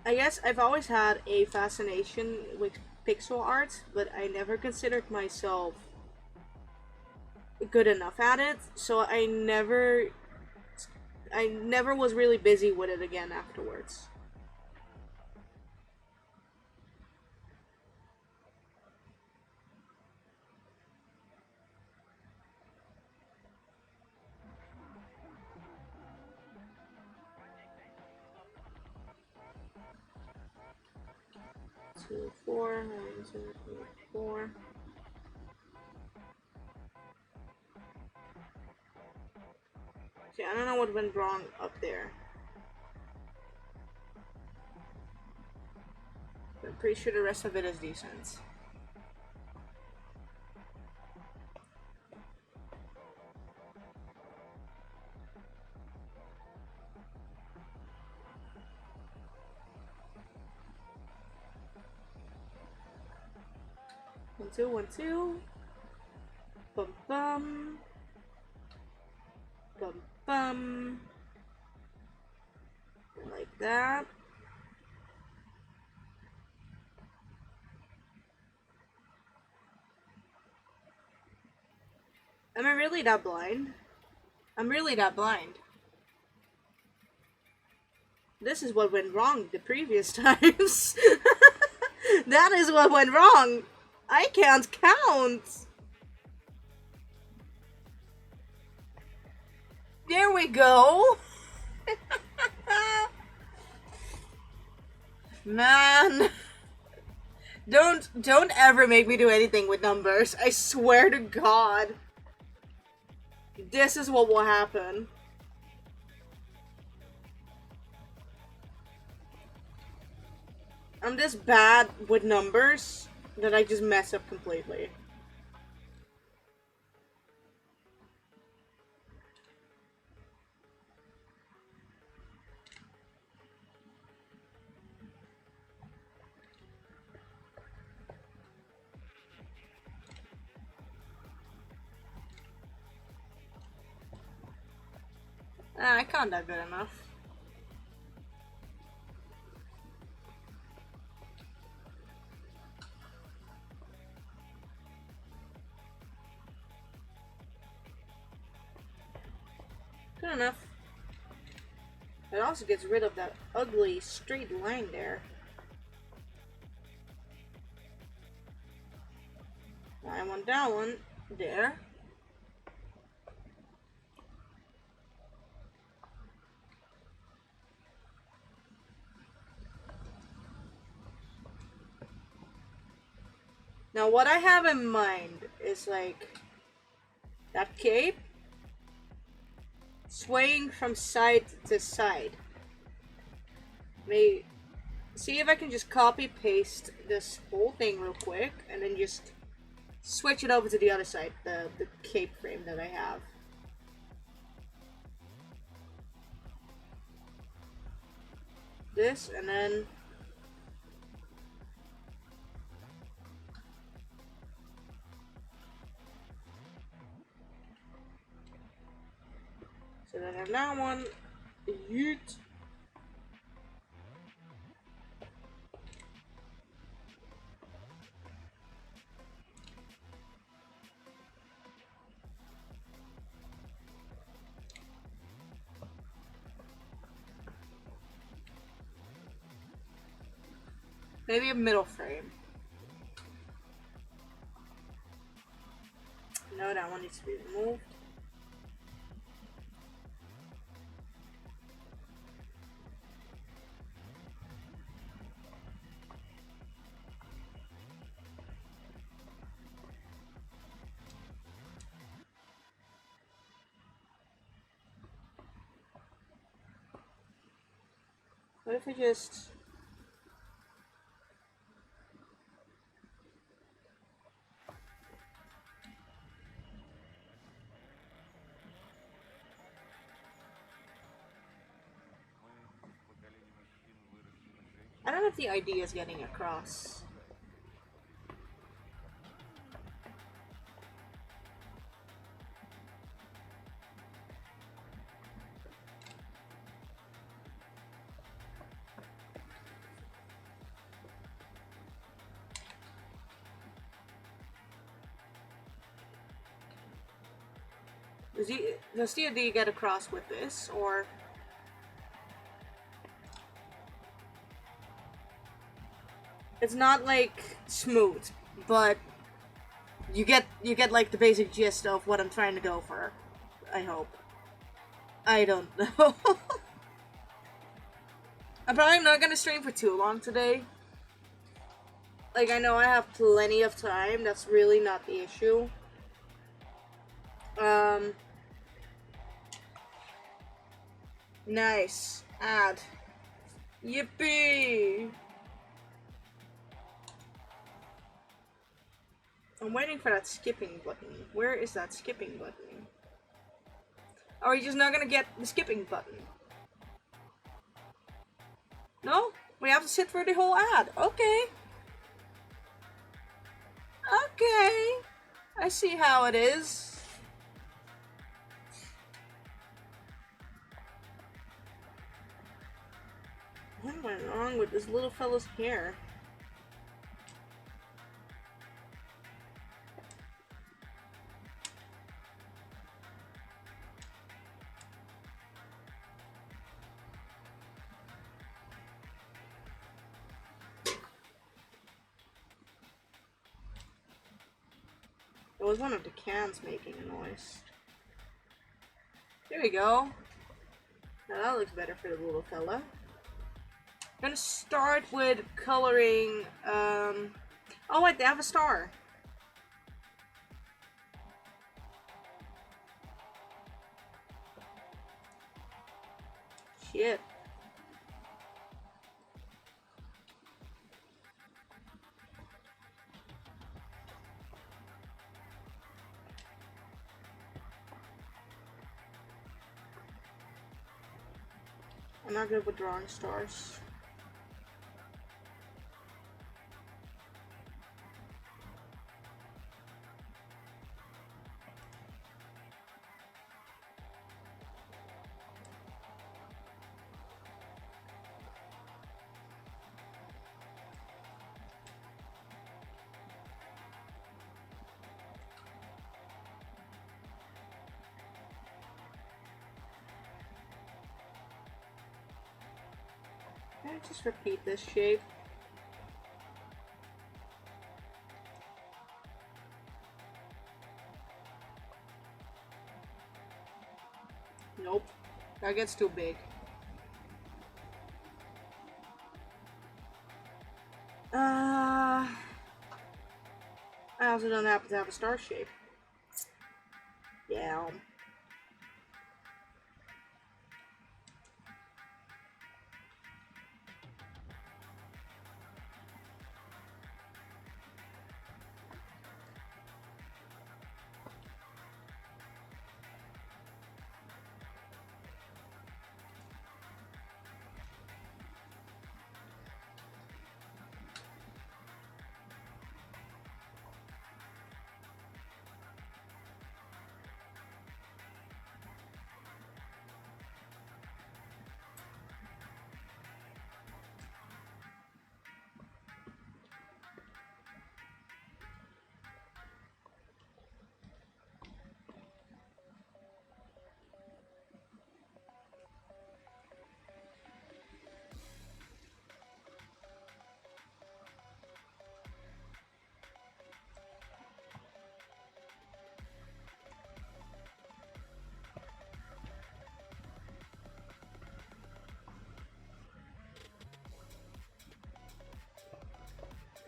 I guess I've always had a fascination with pixel art, but I never considered myself good enough at it, so I never was really busy with it again afterwards. 2, 4, 1, 2, 3, 4. See, I don't know what went wrong up there. But I'm pretty sure the rest of it is decent. One, two, 1, 2. Bum bum. Bum bum. Like that. Am I really that blind? I'm really that blind. This is what went wrong the previous times. That is what went wrong. I can't count. There we go. Man. Don't ever make me do anything with numbers. I swear to God. This is what will happen. I'm this bad with numbers that I just mess up completely. I can't do good enough. enough. It also gets rid of that ugly straight line there. I want that one there. Now what I have in mind is like that cape swaying from side to side. Maybe see if I can just copy paste this whole thing real quick and then just switch it over to the other side, the cape frame that I have. This and then so then I have that one. Yeet. Maybe a middle frame. No, that one needs to be removed. What if we just... I don't know if the idea is getting across. Does the idea get across with this, or... It's not like smooth, but you get like the basic gist of what I'm trying to go for. I hope. I don't know. I'm probably not gonna stream for too long today. Like, I know I have plenty of time. That's really not the issue. Nice. Add. Yippee! I'm waiting for that skipping button. Where is that skipping button? Are we just not gonna get the skipping button? No? We have to sit through the whole ad. Okay. Okay. I see how it is. What went wrong with this little fella's hair? It was one of the cans making a noise. There we go. Now that looks better for the little fella. I'm gonna start with coloring, oh wait, they have a star. Shit. I'm not good with drawing stars. Can I just repeat this shape? Nope. That gets too big. I also don't happen to have a star shape. Yeah.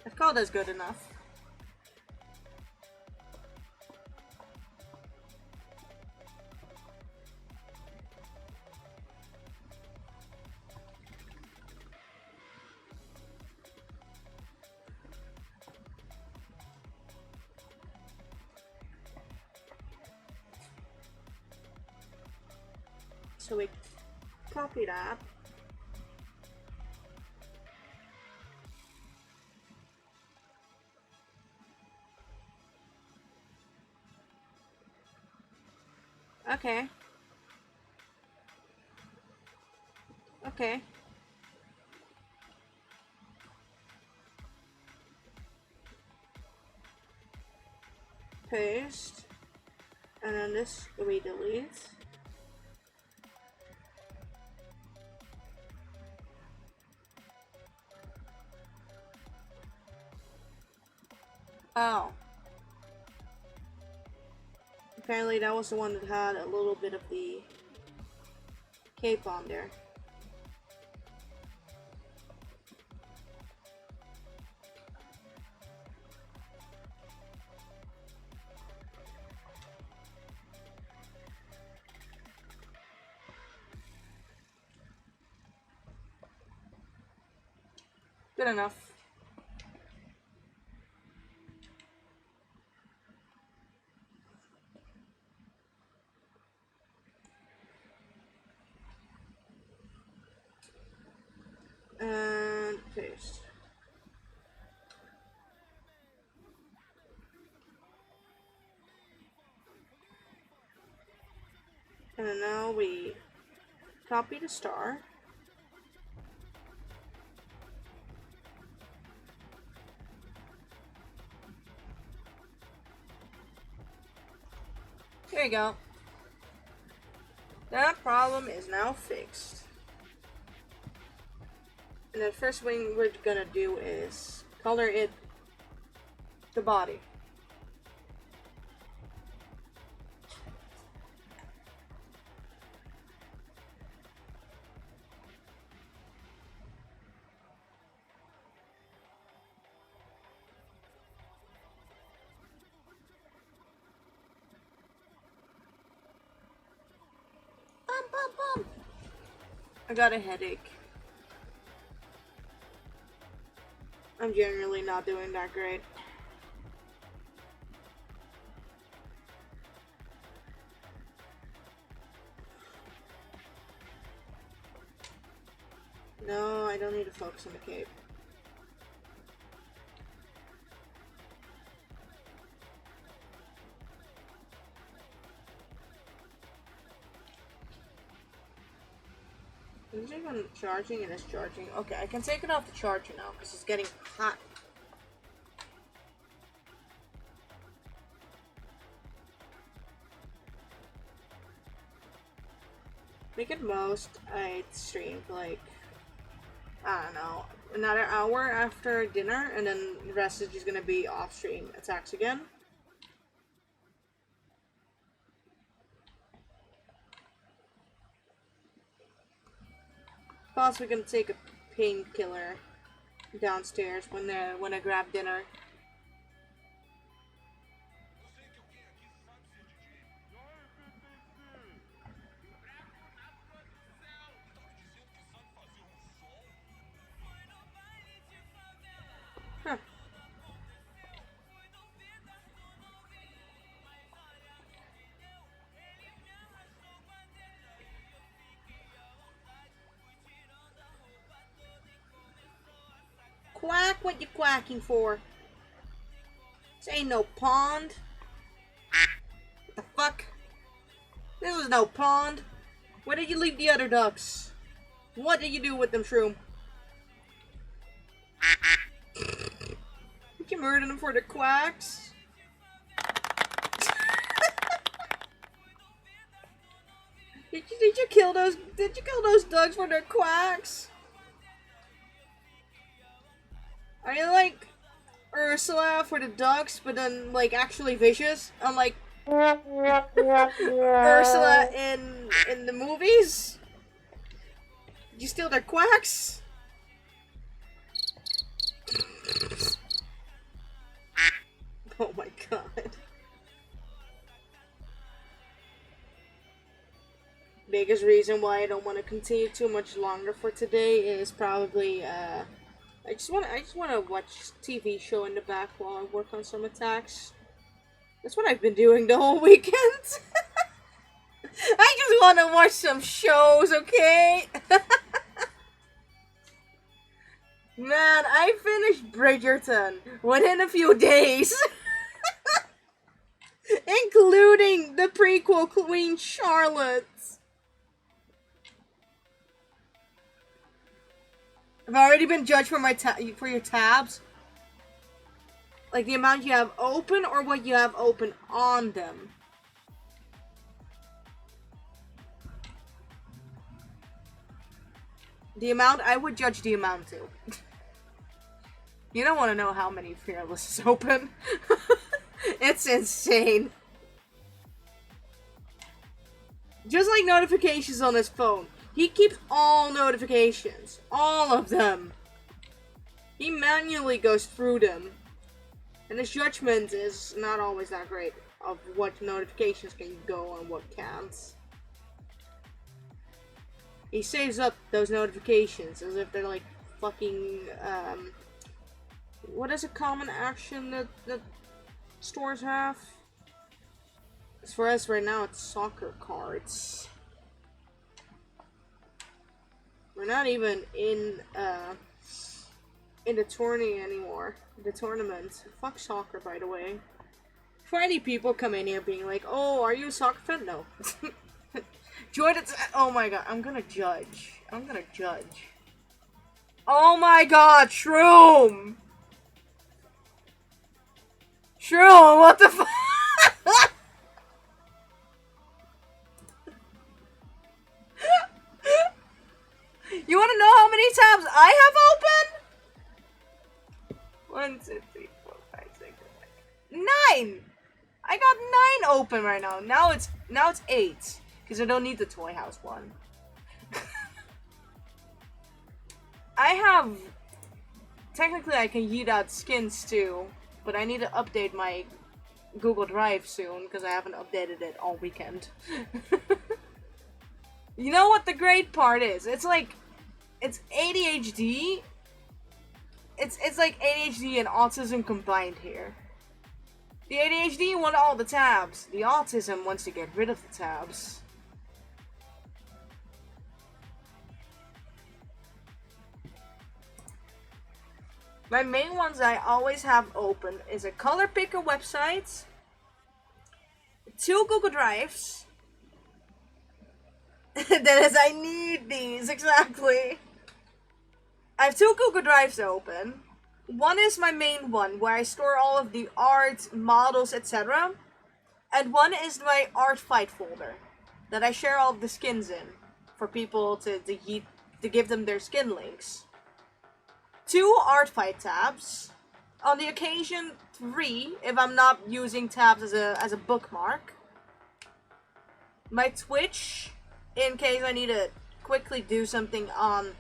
I've called this good enough. So we copy that. Okay. Okay. Paste. And then this we delete. Oh. Apparently that was the one that had a little bit of the cape on there. Good enough. And paste. And then now we copy the star. There you go. That problem is now fixed. And the first thing we're gonna do is color it the body. I got a headache. I'm generally not doing that great. No, I don't need to focus on the cape. Is it even charging? It is charging. Okay, I can take it off the charger now because it's getting hot. Make it most I'd stream like I don't know, another hour after dinner, and then the rest is just gonna be off-stream attacks again. Plus, we can take a painkiller downstairs when I grab dinner. Huh. Quack, what you quacking for? This ain't no pond. What the fuck? This is no pond. Where did you leave the other ducks? What did you do with them, Shroom? Did you murder them for the quacks? Did you kill those ducks for their quacks? Are you like Ursula for the ducks, but then like actually vicious? Unlike Ursula in the movies? Did you steal their quacks? Oh my god. Biggest reason why I don't want to continue too much longer for today is probably I just want to watch TV show in the back while I work on some attacks. That's what I've been doing the whole weekend. I just want to watch some shows, okay? Man, I finished Bridgerton within a few days. Including the prequel Queen Charlotte. I've already been judged for for your tabs. Like the amount you have open or what you have open on them. The amount, I would judge the amount too. You don't want to know how many Fearless is open. It's insane. Just like notifications on his phone. He keeps all notifications. All of them. He manually goes through them. And his judgment is not always that great of what notifications can go and what can't. He saves up those notifications as if they're like fucking, what is a common action that stores have? As for us right now, it's soccer cards. We're not even in the tourney anymore. The tournament. Fuck soccer, by the way. Friday people come in here being like, oh, are you a soccer fan? No. Jordan, oh my god, I'm gonna judge. Oh my god, Shroom! Shroom, what the fuck? You wanna know how many tabs I have open? 1, 2, 3, 4, 5, 6, 7, 9! I got 9 open right now. Now it's 8. Because I don't need the Toy House one. I have... Technically I can yeet out skins too. But I need to update my Google Drive soon. Because I haven't updated it all weekend. You know what the great part is? It's like... It's ADHD. It's like ADHD and autism combined here. The ADHD wants all the tabs. The autism wants to get rid of the tabs. My main ones I always have open is a color picker website, 2 Google Drives. That is, I need these, exactly. I have 2 Google Drives open. One is my main one, where I store all of the art, models, etc. And one is my art fight folder, that I share all of the skins in, for people to give them their skin links. 2 art fight tabs. On the occasion, 3 if I'm not using tabs as a bookmark. My Twitch, in case I need to quickly do something on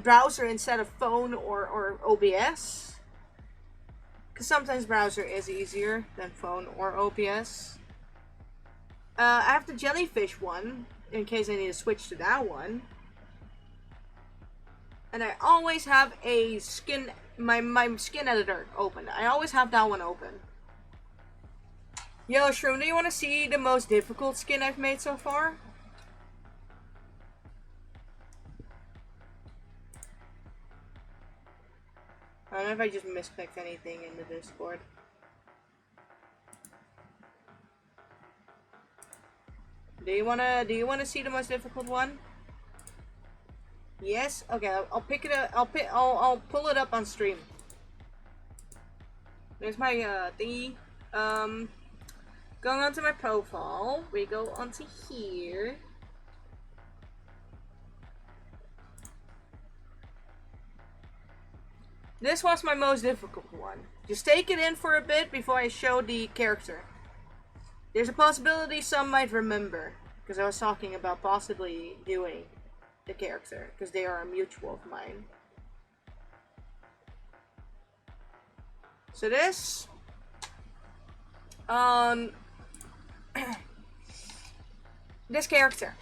browser instead of phone or OBS. Because sometimes browser is easier than phone or OBS. I have the jellyfish one, in case I need to switch to that one. And I always have a skin, my skin editor open. I always have that one open. Yo, Shroom, do you want to see the most difficult skin I've made so far? I don't know if I just misclicked anything in the Discord. Do you wanna see the most difficult one? Yes? Okay, I'll pick it up. I'll pull it up on stream. There's my thingy. Going onto my profile, we go onto here. This was my most difficult one. Just take it in for a bit before I show the character. There's a possibility some might remember, because I was talking about possibly doing the character, because they are a mutual of mine. So this, this character.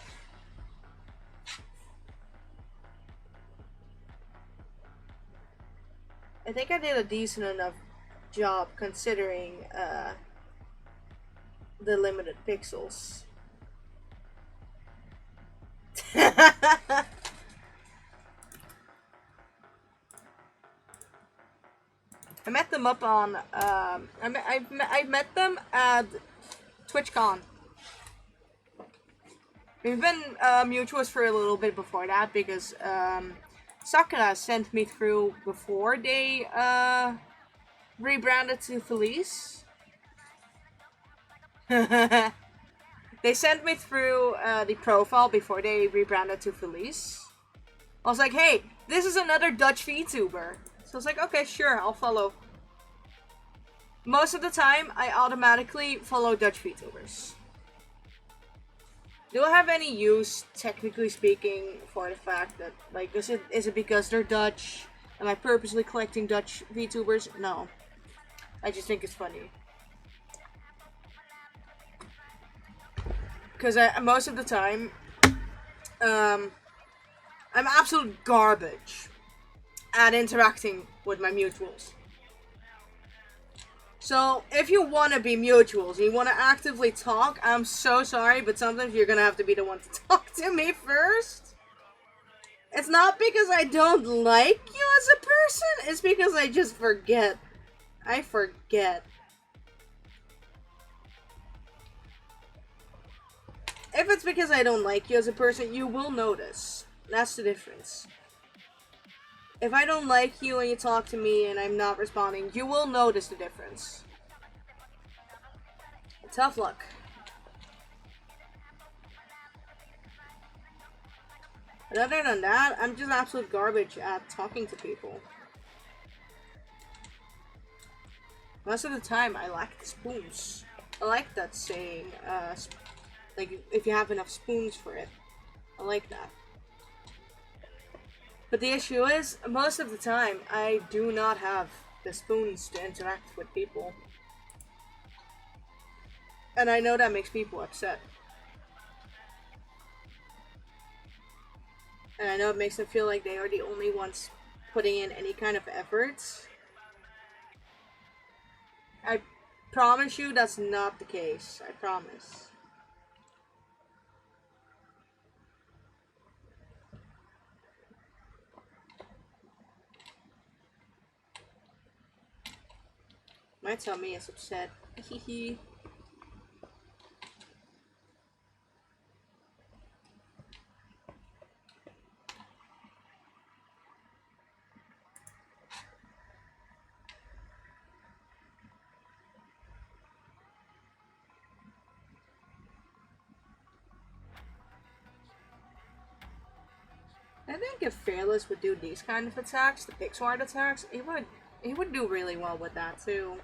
I think I did a decent enough job considering the limited pixels. I met them up on I met them at TwitchCon. We've been mutuals for a little bit before that because Sakura sent me through before they rebranded to Felice. They sent me through the profile before they rebranded to Felice. I was like, hey, this is another Dutch VTuber. So I was like, okay, sure, I'll follow. Most of the time, I automatically follow Dutch VTubers. Do I have any use, technically speaking, for the fact that, like, is it because they're Dutch? Am I purposely collecting Dutch VTubers? No. I just think it's funny. Because most of the time, I'm absolute garbage at interacting with my mutuals. So, if you want to be mutuals, you want to actively talk, I'm so sorry, but sometimes you're going to have to be the one to talk to me first. It's not because I don't like you as a person, it's because I just forget. I forget. If it's because I don't like you as a person, you will notice. That's the difference. If I don't like you and you talk to me and I'm not responding, you will notice the difference. Tough luck. But other than that, I'm just absolute garbage at talking to people. Most of the time, I lack the spoons. I like that saying, like, if you have enough spoons for it. I like that. But the issue is, most of the time, I do not have the spoons to interact with people. And I know that makes people upset. And I know it makes them feel like they are the only ones putting in any kind of efforts. I promise you that's not the case. I promise. My tummy is upset. Hehe. I think if Fearless would do these kind of attacks, the Pixward attacks, he would do really well with that too.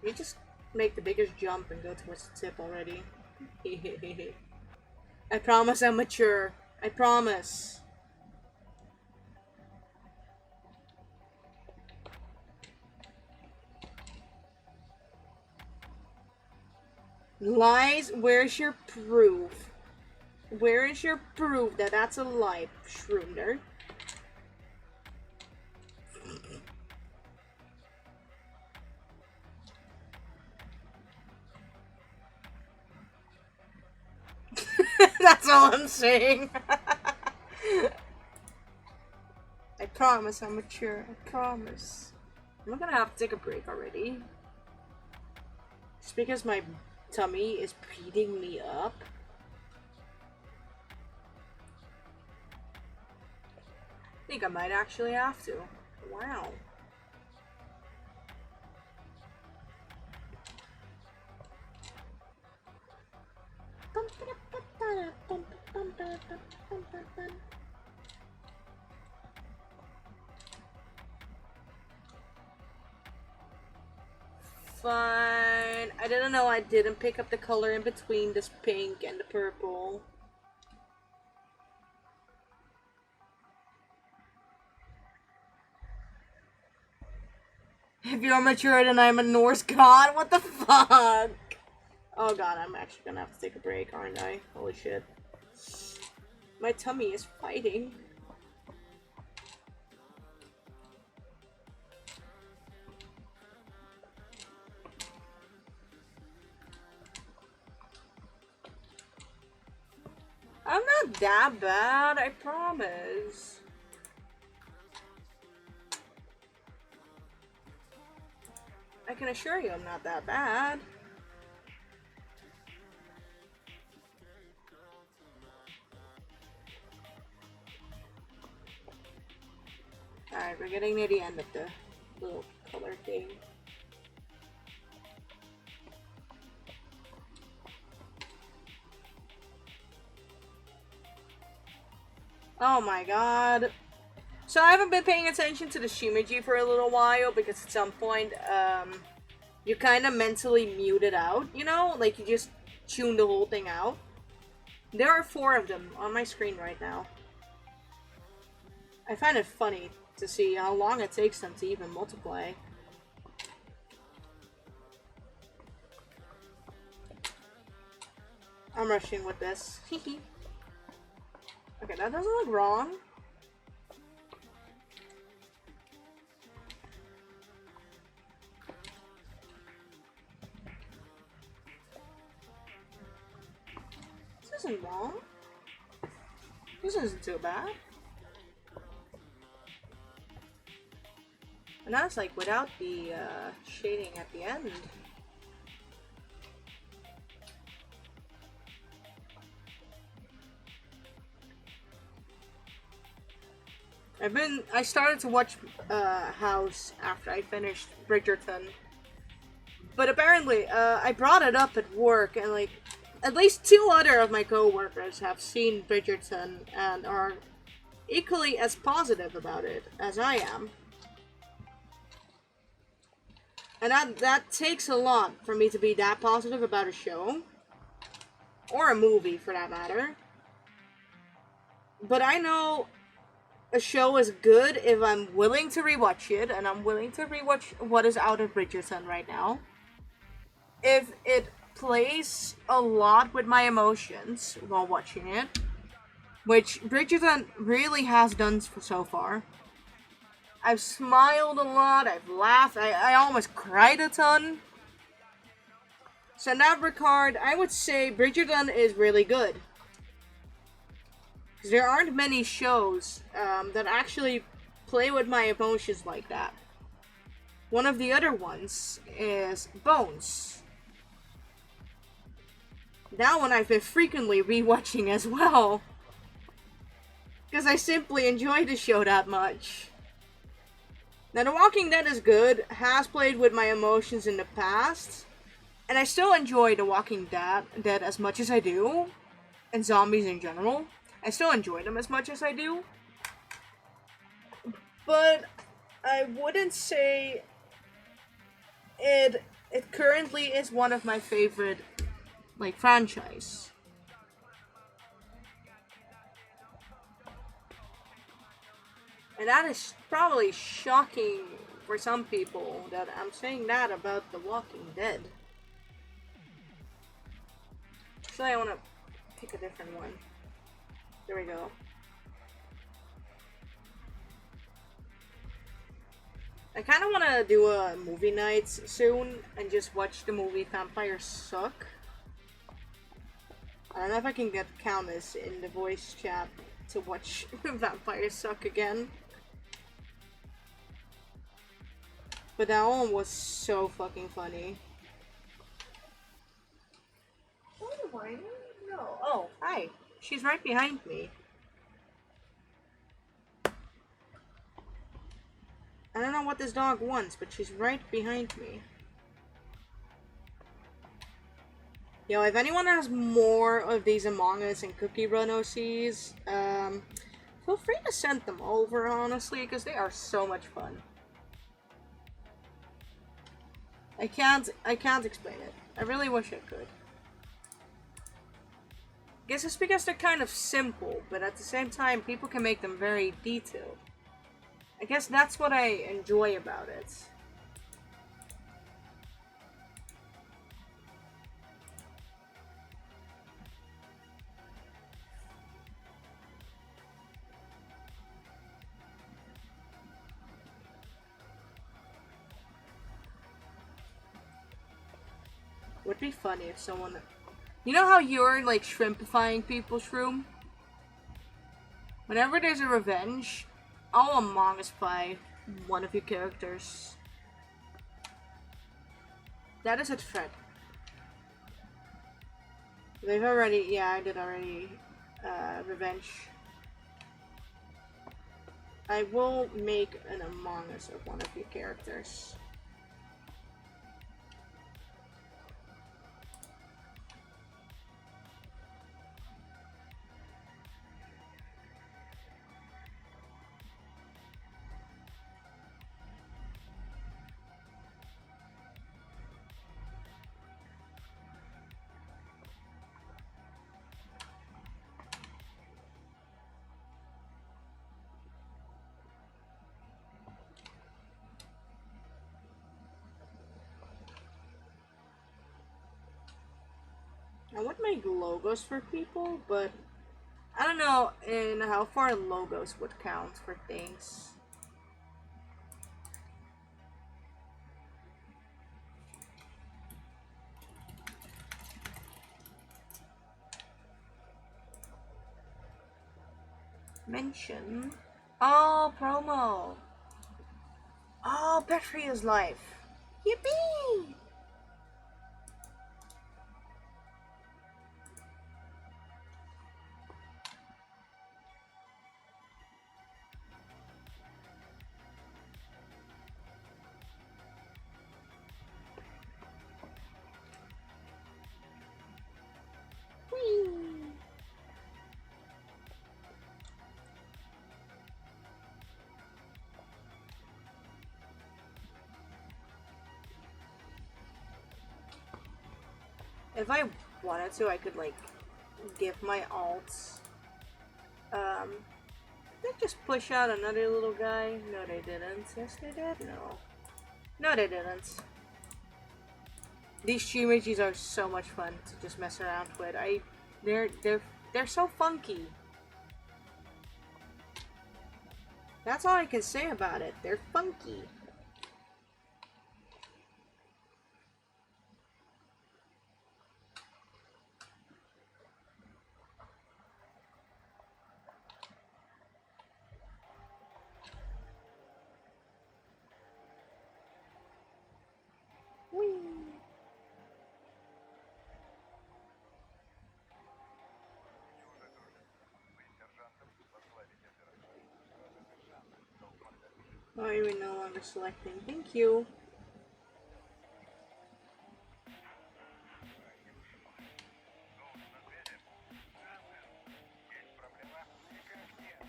We just make the biggest jump and go towards the tip already. I promise I'm mature. I promise. Lies, where's your proof? Where is your proof that that's a lie, Schroeder? That's all I'm saying. I promise I'm mature. I promise. I'm gonna have to take a break already. Just because my tummy is beating me up. I think I might actually have to. Wow. Fine. I didn't know I didn't pick up the color in between this pink and the purple. If you're mature then I'm a Norse god, what the fuck? Oh god, I'm actually gonna have to take a break, aren't I? Holy shit. My tummy is fighting. I'm not that bad, I promise. I can assure you I'm not that bad. Alright, we're getting near the end of the little color thing. Oh my god. So I haven't been paying attention to the Shimeji for a little while because at some point, you kind of mentally mute it out, you know? Like you just tune the whole thing out. There are 4 of them on my screen right now. I find it funny to see how long it takes them to even multiply. I'm rushing with this. Okay, that doesn't look wrong. This isn't wrong. This isn't too bad. And that's like without the shading at the end. I started to watch House after I finished Bridgerton. But apparently, I brought it up at work and like, at least 2 other of my co-workers have seen Bridgerton and are equally as positive about it as I am. And that takes a lot for me to be that positive about a show. Or a movie, for that matter. But I know a show is good if I'm willing to rewatch it, and I'm willing to rewatch what is out of Bridgerton right now. If it plays a lot with my emotions while watching it, which Bridgerton really has done so far. I've smiled a lot, I've laughed, I almost cried a ton. So in that regard, I would say Bridgerton is really good. There aren't many shows that actually play with my emotions like that. One of the other ones is Bones. That one I've been frequently rewatching as well. because I simply enjoy the show that much. Now, The Walking Dead is good, has played with my emotions in the past, and I still enjoy The Walking Dead as much as I do, and zombies in general. I still enjoy them as much as I do, but I wouldn't say it currently is one of my favorite like franchise. And that is probably shocking for some people that I'm saying that about The Walking Dead. Actually, I want to pick a different one. There we go. I kind of want to do a movie night soon and just watch the movie Vampires Suck. I don't know if I can get Countess in the voice chat to watch Vampires Suck again. But that one was so fucking funny. No. Oh, hi. She's right behind me. I don't know what this dog wants, but she's right behind me. Yo, if anyone has more of these Among Us and Cookie Run OCs, feel free to send them over, honestly, because they are so much fun. I can't explain it. I really wish I could. Guess it's because they're kind of simple, but at the same time, people can make them very detailed. I guess that's what I enjoy about it. Would be funny if someone... You know how you're, like, shrimpifying people's room? Whenever there's a revenge, I'll Among Us by one of your characters. That is a threat. They've already... Yeah, I did already... revenge. I will make an Among Us of one of your characters. I would make logos for people, but I don't know in how far logos would count for things. Mention. Oh, promo. Oh, Petria's life. Yippee! Whee! If I wanted to, I could like give my alts. They just push out another little guy. No, they didn't. Yes, they did. No, no, they didn't. These Shimijis are so much fun to just mess around with. They're so funky. That's all I can say about it. They're funky. Whee! I don't even know what I'm selecting. Thank you.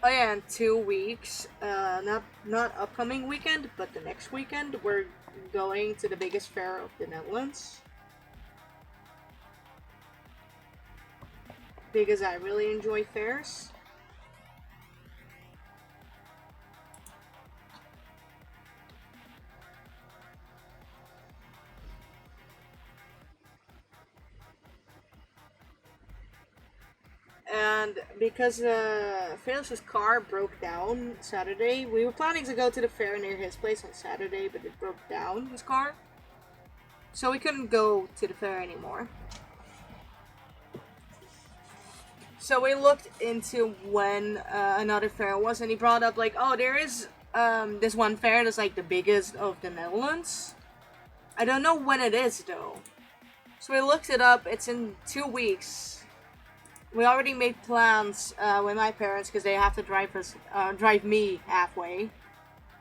Oh yeah, in 2 weeks, not upcoming weekend, but the next weekend, we're going to the biggest fair of the Netherlands. Because I really enjoy fairs. And because Felix's car broke down Saturday, we were planning to go to the fair near his place on Saturday, but it broke down, his car. So we couldn't go to the fair anymore. So we looked into when another fair was, and he brought up like, oh, there is this one fair that's like the biggest of the Netherlands. I don't know when it is though. So we looked it up. It's in 2 weeks. We already made plans with my parents because they have to drive me halfway.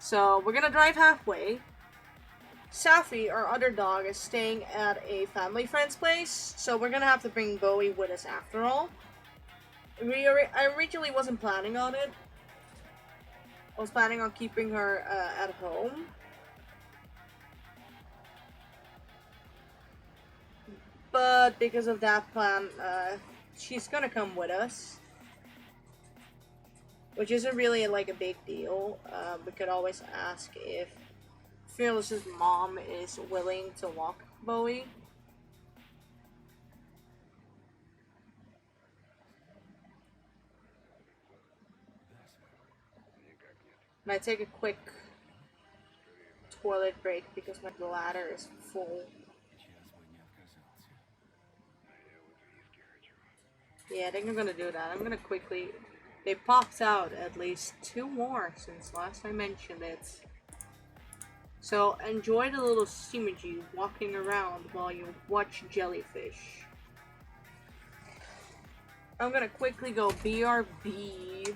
So we're gonna drive halfway. Safi, our other dog, is staying at a family friend's place, so we're gonna have to bring Bowie with us after all. I originally wasn't planning on it. I was planning on keeping her at home. But because of that plan, she's gonna come with us. Which isn't really like a big deal. We could always ask if Fearless's mom is willing to walk Bowie. Might take a quick toilet break because my bladder is full. Yeah, I think I'm gonna do that. I'm gonna quickly. They popped out at least 2 more since last I mentioned it. So enjoy the little Simaji walking around while you watch jellyfish. I'm gonna quickly go BRB.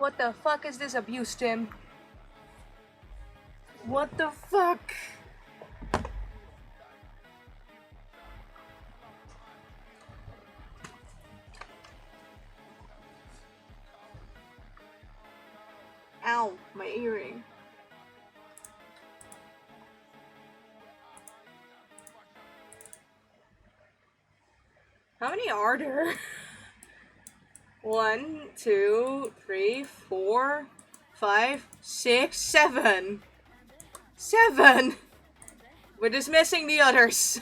What the fuck is this abuse, Tim? What the fuck? Ow, my earring. How many are there? 1, 2, 3, 4, 5, 6, 7. 7! We're dismissing the others.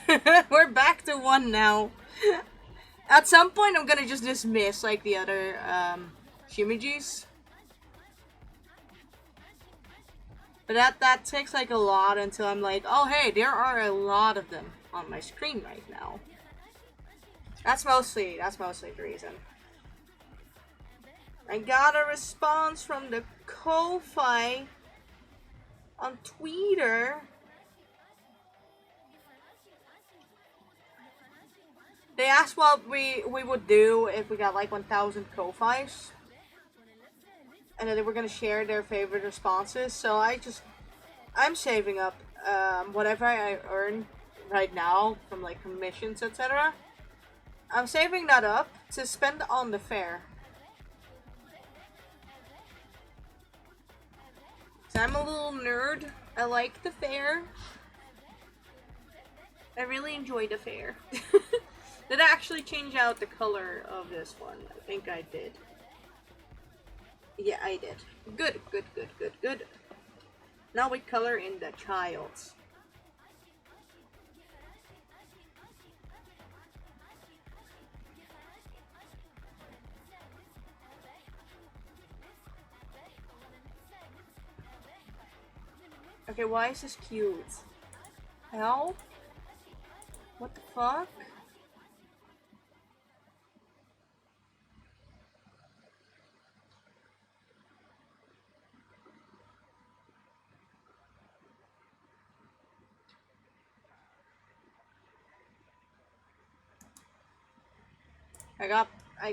We're back to 1 now. At some point, I'm gonna just dismiss, like, the other, Shimijis. But that takes, like, a lot until I'm like, oh, hey, there are a lot of them on my screen right now. That's mostly the reason. I got a response from the Ko-Fi on Twitter. They asked what we would do if we got like 1,000 Ko-Fis. And then they were gonna share their favorite responses. So I'm saving up whatever I earn right now from like commissions, etc. I'm saving that up to spend on the fair. So I'm a little nerd. I like the fair. I really enjoy the fair. Did I actually change out the color of this one? I think I did. Yeah, I did. Good, good, good, good, good. Now we color in the childs. Okay, why is this cute? Hell? What the fuck? I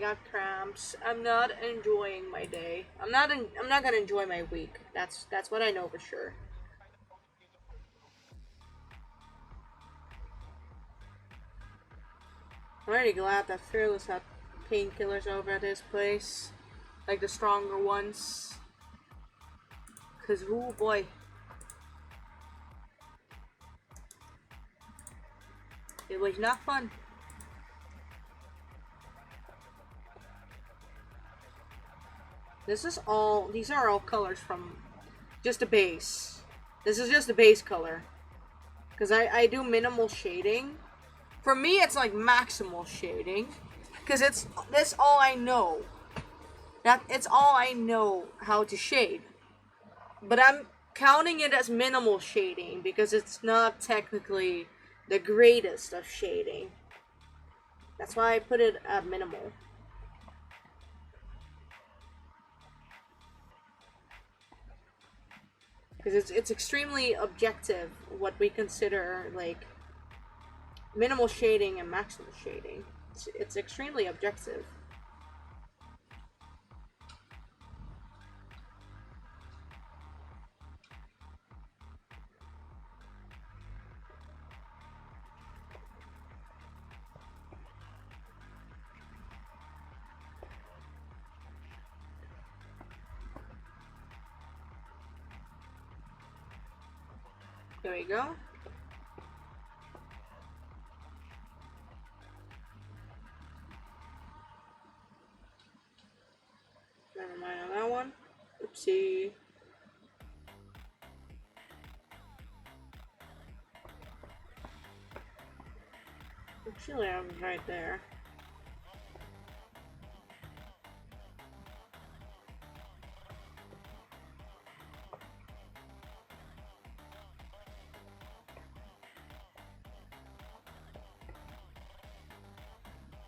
got cramps. I'm not enjoying my day. I'm not gonna enjoy my week. That's what I know for sure. I'm already glad that Fearless had painkillers over at his place. Like the stronger ones. Cause oh boy. It was not fun. These are all colors from just the base. This is just the base color. Because I do minimal shading. For me, it's like maximal shading. Because that's all I know. It's all I know how to shade. But I'm counting it as minimal shading because it's not technically the greatest of shading. That's why I put it at minimal. Because it's extremely objective what we consider like minimal shading and maximal shading. It's extremely objective. There we go. Never mind on that one. Oopsie. Actually, I was right there.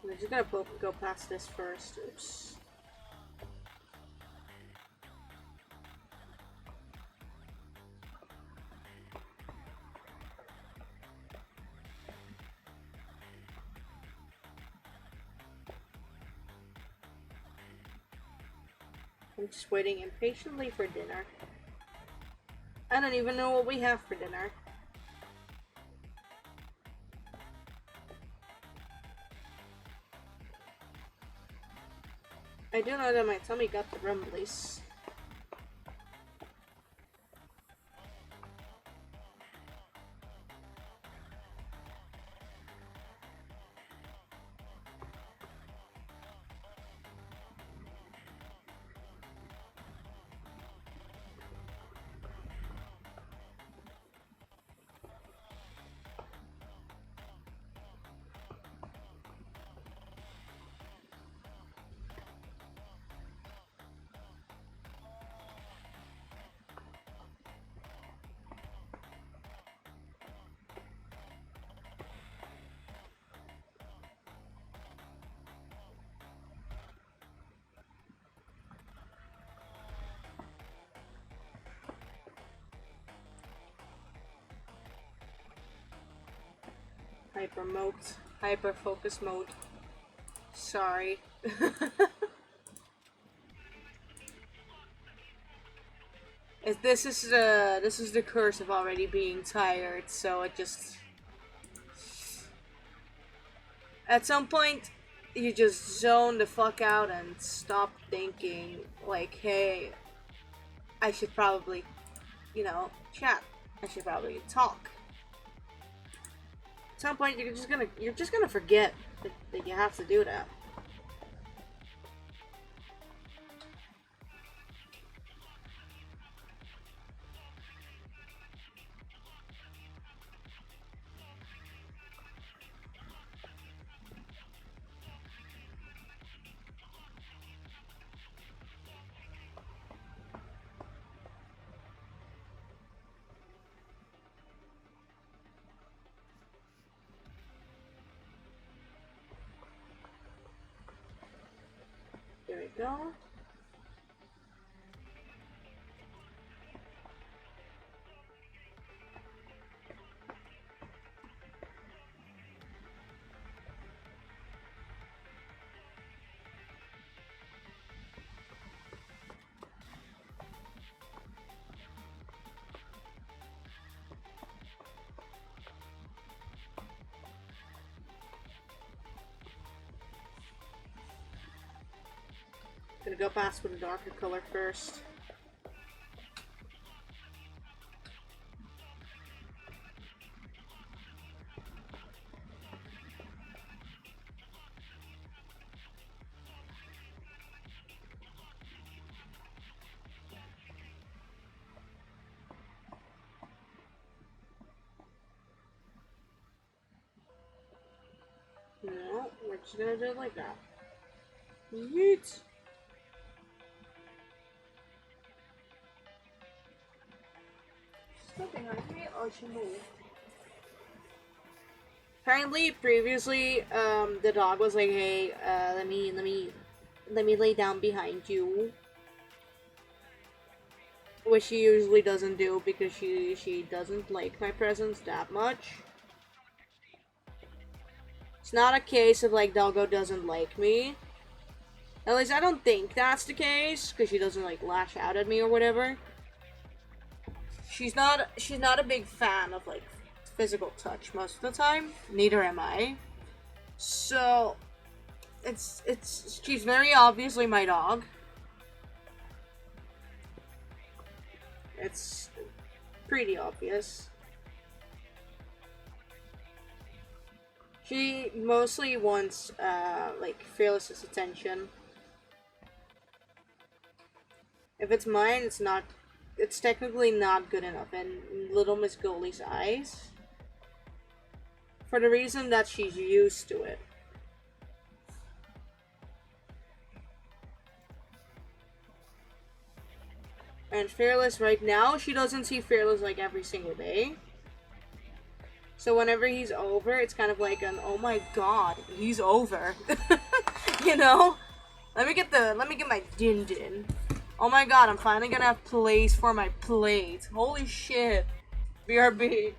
We're just gonna go past this first. Oops. I'm just waiting impatiently for dinner. I don't even know what we have for dinner. I do know that my tummy got the rumblies. Hyper mode. Hyper focus mode. Sorry. This is the curse of already being tired, so it just at some point you just zone the fuck out and stop thinking like, hey, I should probably, chat. I should probably talk. At some point you're just gonna forget that you have to do that. There we go. Gonna go past with a darker color first. No, we're just gonna do it like that. Yeet! Apparently, previously, the dog was like, "Hey, let me lay down behind you," which she usually doesn't do because she doesn't like my presence that much. It's not a case of like Doggo doesn't like me. At least I don't think that's the case because she doesn't like lash out at me or whatever. She's not a big fan of like physical touch most of the time. Neither am I. So she's very obviously my dog. It's pretty obvious. She mostly wants like Fearless's attention. If it's mine, it's technically not good enough in Little Miss Goldie's eyes. For the reason that she's used to it. And Fearless right now, she doesn't see Fearless like every single day. So whenever he's over, it's kind of like an, oh my god, he's over. You know? Let me get my din din. Oh my god, I'm finally gonna have place for my plate. Holy shit. BRB.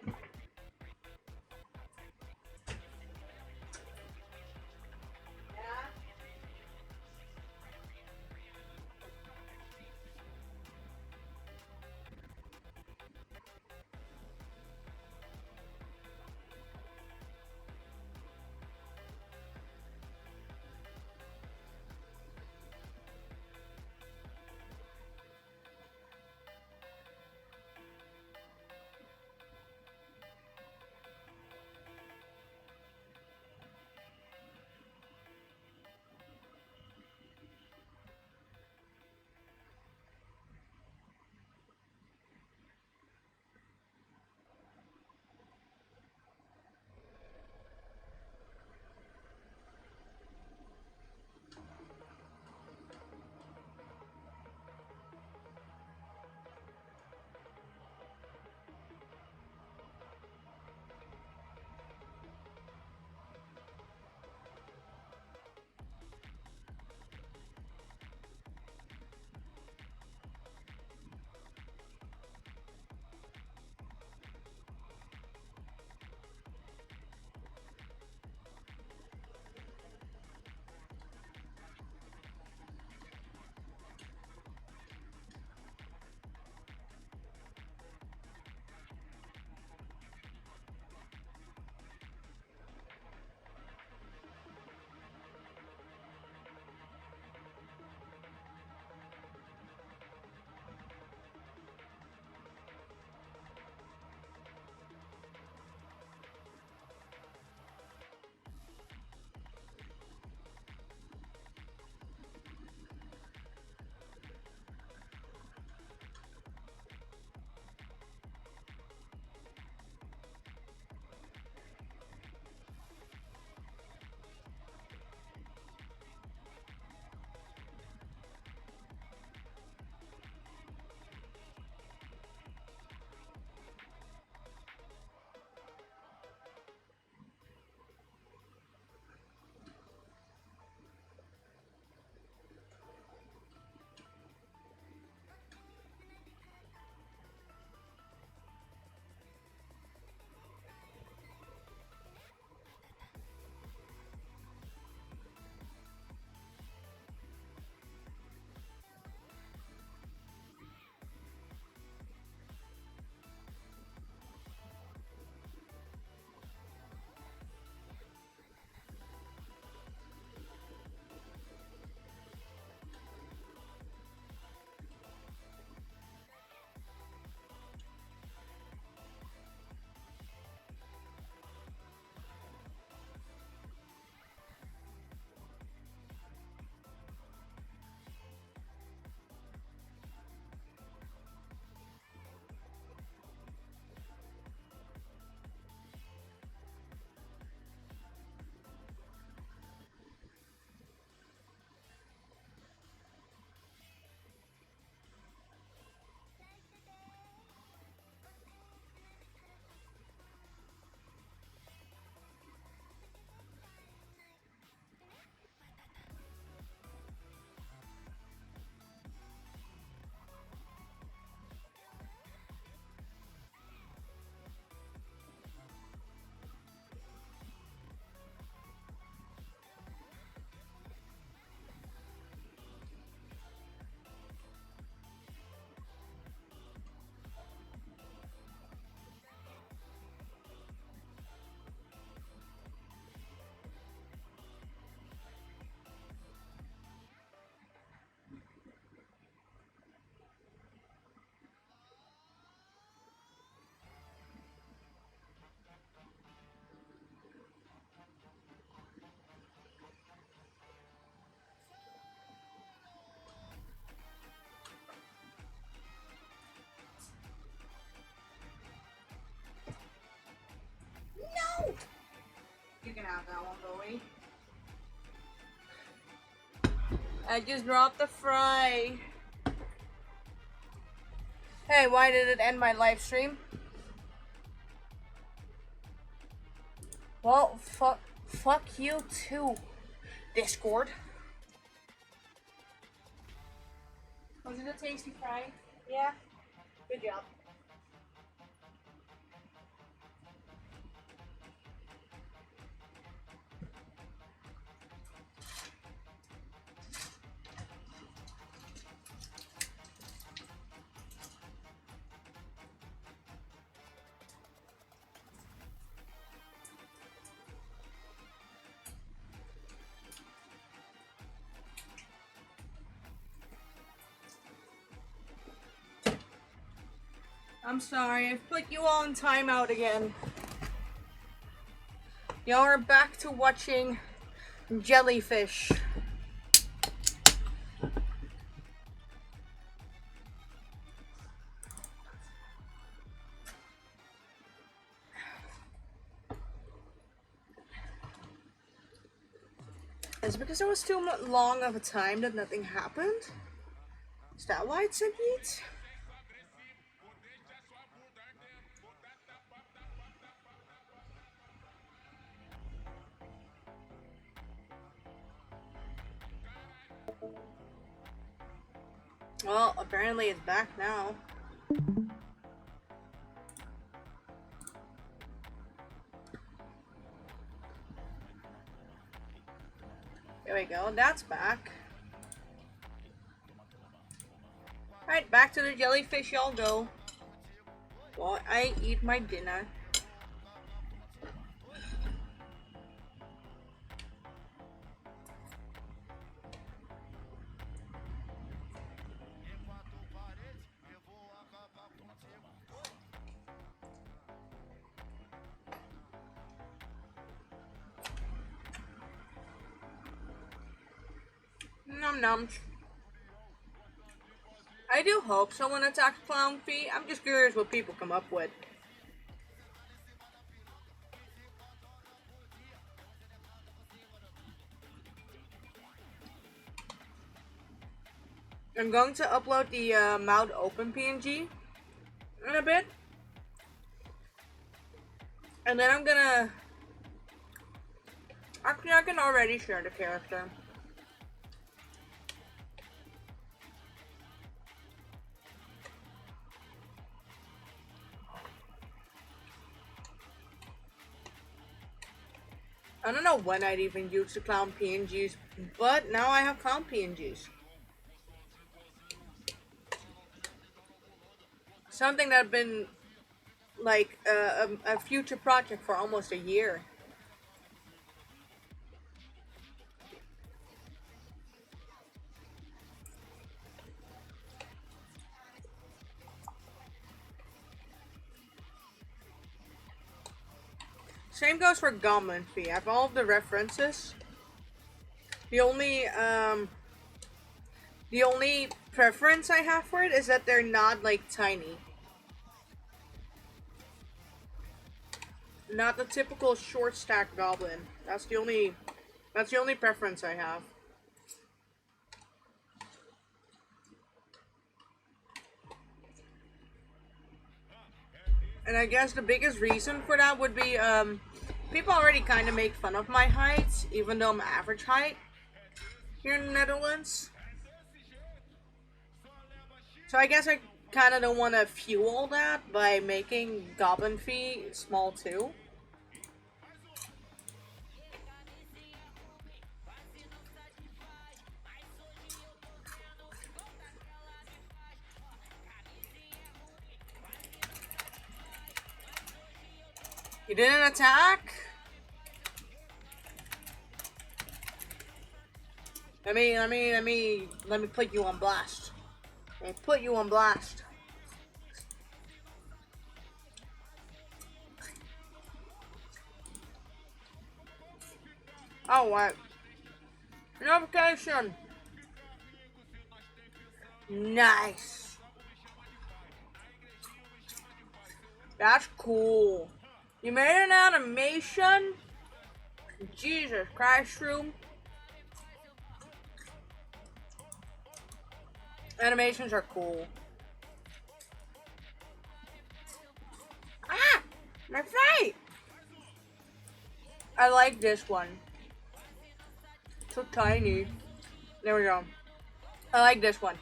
I just dropped the fry. Hey, why did it end my live stream? Well, fuck you too, Discord. Was it a tasty fry? Yeah. Good job. I'm sorry, I've put you all in timeout again. Y'all are back to watching Jellyfish. Is it because there was too long of a time that nothing happened? Is that why it said yeet? Well, apparently it's back now. There we go, that's back. Alright, back to the jellyfish y'all go. While I eat my dinner. Num nums. I do hope someone attacks Clownfi. I'm just curious what people come up with. I'm going to upload the Mouth Open PNG in a bit. And then I'm gonna... Actually, I can already share the character. I don't know when I'd even use the clown PNGs, but now I have clown PNGs. Something that I've been like a future project for almost a year. Same goes for Goblin Fee. I have all of the references. The only preference I have for it is that they're not like tiny. Not the typical short stack goblin. That's the only preference I have. And I guess the biggest reason for that would be people already kind of make fun of my height, even though I'm average height here in the Netherlands. So I guess I kind of don't want to fuel that by making Goblin Fee small too. You didn't attack? Let me put you on blast. Let me put you on blast. Oh, what? Notification. Nice. That's cool. You made an animation? Jesus Christ, room. Animations are cool. Ah! My feet! I like this one. So tiny. There we go. I like this one.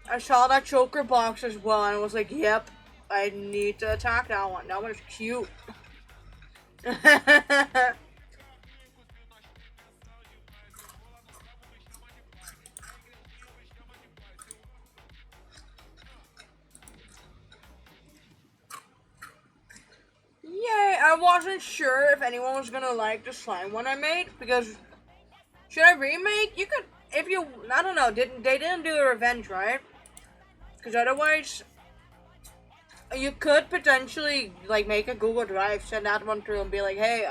I saw that choker box as well and I was like, yep, I need to attack that one. That one is cute. Yay! I wasn't sure if anyone was gonna like the slime one I made because should I remake? You could if you I don't know. They didn't do a revenge, right? Because otherwise, you could potentially like make a Google Drive, send that one through, and be like, hey,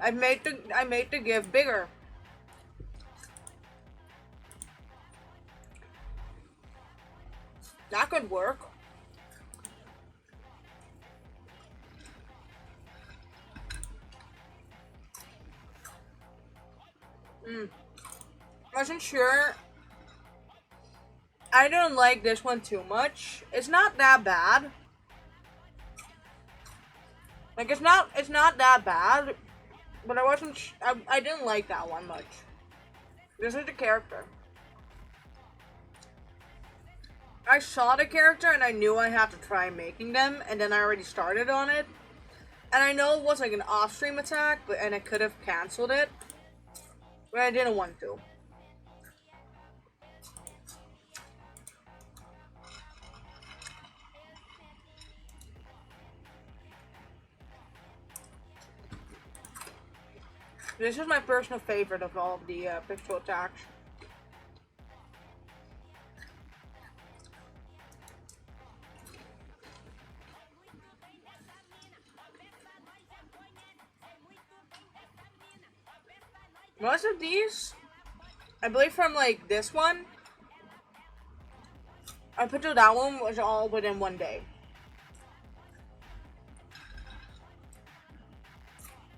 I made the gift bigger. That could work. Wasn't sure. I don't like this one too much. It's not that bad. Like it's not that bad, but I wasn't. I didn't like that one much. This is the character. I saw the character and I knew I had to try making them, and then I already started on it. And I know it was like an off-stream attack, and I could have canceled it, but I didn't want to. This is my personal favorite of all of the pixel attacks. Most of these, I believe from like this one, up until that one was all within 1 day.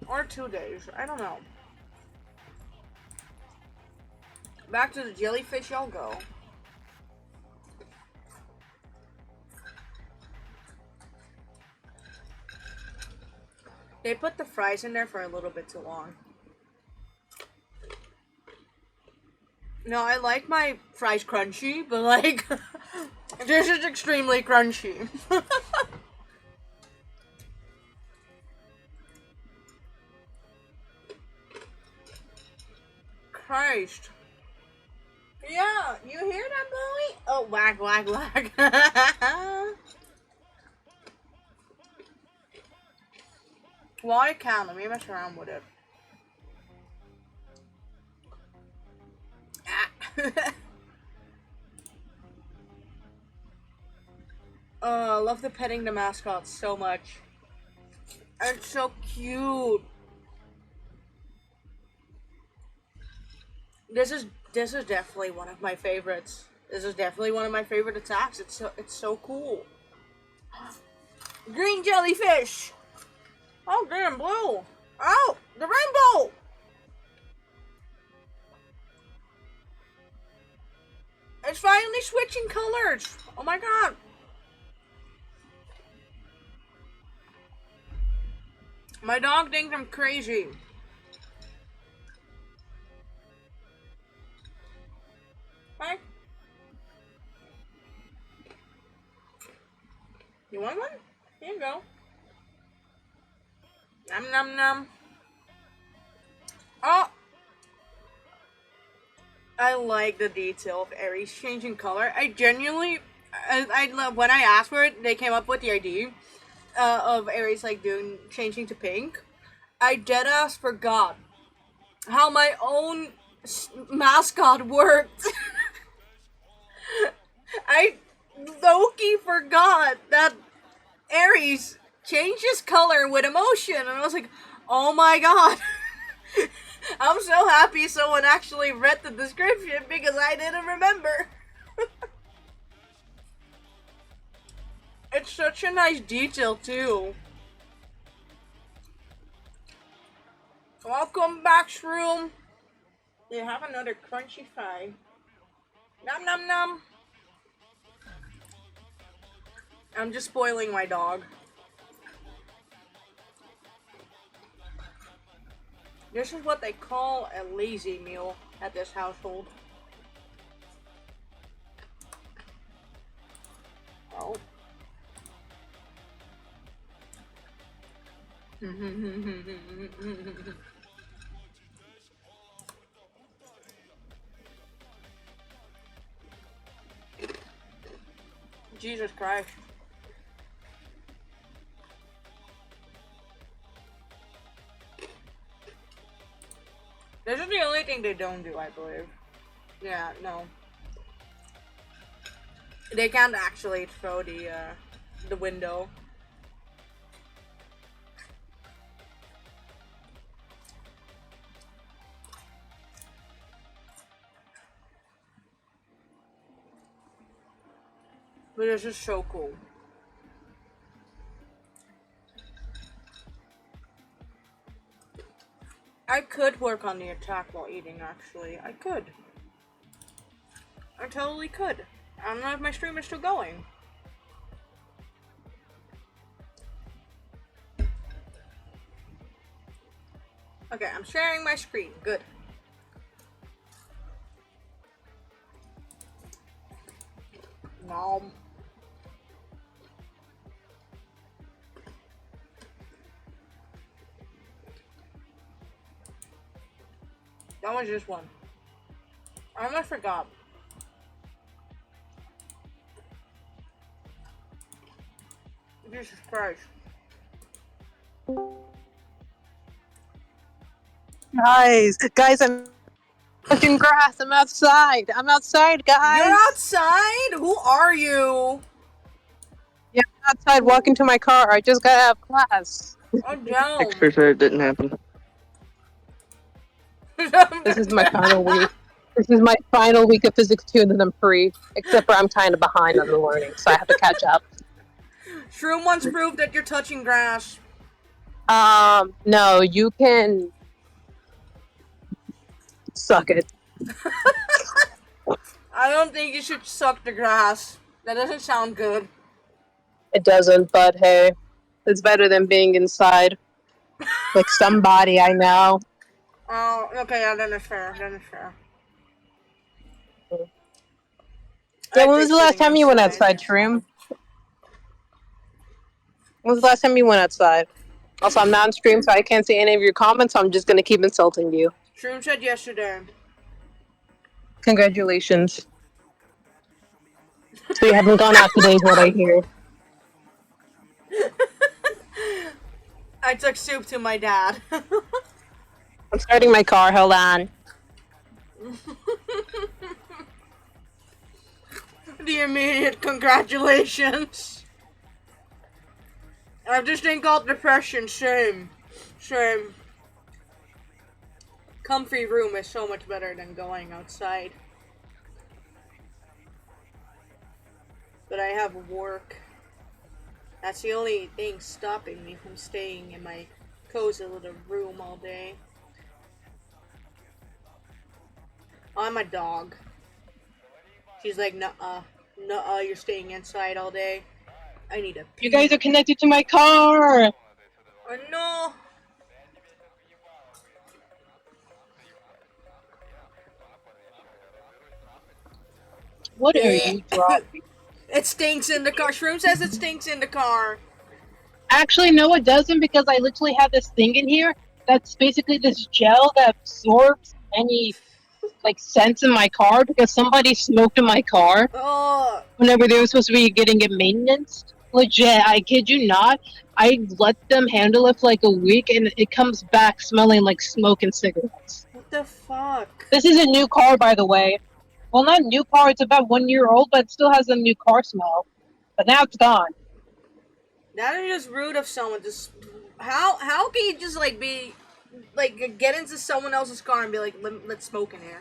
Or 2 days, I don't know. Back to the jellyfish y'all go. They put the fries in there for a little bit too long. No, I like my fries crunchy, but like, this is extremely crunchy. Christ. Yeah, you hear that, boy? Oh, whack, whack, whack. Well, I can. Let me mess around with it. I love the petting the mascot so much. It's so cute. This is definitely one of my favorites. This is definitely one of my favorite attacks. It's so cool. Green jellyfish. Oh, green and blue. Oh, the rainbow. It's finally switching colors. Oh my god. My dog thinks I'm crazy. Hi. You want one? Here you go. Nom nom nom. Oh! I like the detail of Aries changing color. I genuinely, I love when I asked for it, they came up with the idea of Aries like changing to pink. I deadass forgot how my own mascot worked. I low-key forgot that Aries changes color with emotion, and I was like, oh my god. I'm so happy someone actually read the description because I didn't remember. It's such a nice detail too. Welcome back, Shroom. You have another crunchy fry. Nom nom nom. I'm just spoiling my dog. This is what they call a lazy meal at this household. Oh. Jesus Christ. This is the only thing they don't do, I believe. Yeah, no. They can't actually throw the window. But this is so cool. I could work on the attack while eating, actually. I could. I totally could. I don't know if my stream is still going. Okay, I'm sharing my screen. Good. Nom. That was just one. I almost forgot. Jesus Christ. Guys, I'm touching grass. I'm outside. Guys. You're outside? Who are you? Yeah, I'm outside walking to my car. I just got out of class. Oh, no. Extra sure it didn't happen. This is my final week. This is my final week of physics 2, and then I'm free. Except for I'm kind of behind on the learning, so I have to catch up. Shroom once proved that you're touching grass. No, you can suck it. I don't think you should suck the grass. That doesn't sound good. It doesn't, but hey, it's better than being inside. Like somebody I know. Oh, okay, yeah, then it's fair. Yeah, when was the last time you went outside, Shroom? When was the last time you went outside? Also, I'm not on stream, so I can't see any of your comments, so I'm just gonna keep insulting you. Shroom said yesterday. Congratulations. So you haven't gone out today, is what I hear. I took soup to my dad. I'm starting my car, hold on. The immediate congratulations. I have this thing called depression. Shame. Comfy room is so much better than going outside. But I have work. That's the only thing stopping me from staying in my cozy little room all day. I'm a dog. She's like, nuh-uh, you're staying inside all day. I need a pee. You guys are connected to my car! Oh no! What are you dropping? It stinks in the car. Shroom says it stinks in the car. Actually, no, it doesn't, because I literally have this thing in here that's basically this gel that absorbs any, like, scents in my car, because somebody smoked in my car whenever they were supposed to be getting it maintenance. Legit, I kid you not. I let them handle it for like a week, and it comes back smelling like smoke and cigarettes. What the fuck? This is a new car, by the way. Well, not a new car, it's about 1 year old, but it still has a new car smell. But now it's gone. That is just rude of someone. Just how can you just like be like get into someone else's car and be like, let's smoke in here?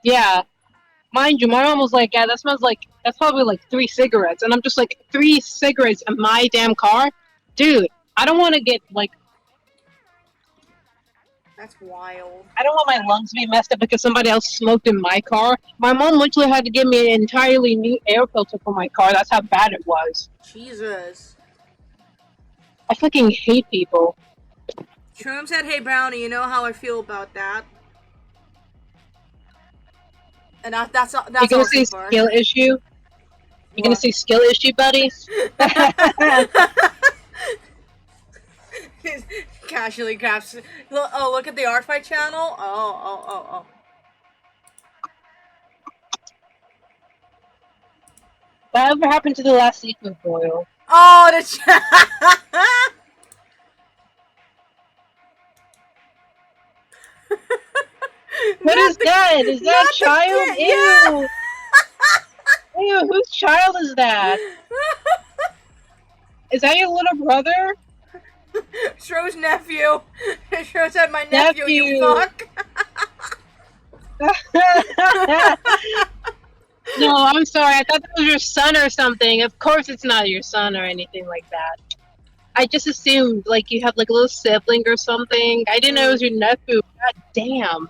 Yeah. Mind you, my mom was like, yeah, that smells like, that's probably like 3 cigarettes. And I'm just like, 3 cigarettes in my damn car? Dude, I don't want to get like... That's wild. I don't want my lungs to be messed up because somebody else smoked in my car. My mom literally had to give me an entirely new air filter for my car. That's how bad it was. Jesus. I fucking hate people. Shroom said, "Hey Brownie, you know how I feel about that." And that's You're that's gonna all say so far. skill issue? You're gonna What? say skill issue, buddy? Casually grabs. Oh, look at the art fight channel. Oh. Whatever happened to the last sequence, Boyle? Oh, the chat. What is that? Is that a Not the child? kid. Ew! Ew, whose child is that? Is that your little brother? Shro's nephew. Shro said, "My nephew, you fuck." No, I'm sorry. I thought that was your son or something. Of course it's not your son or anything like that. I just assumed, like, you have, like, a little sibling or something. I didn't know it was your nephew. God damn.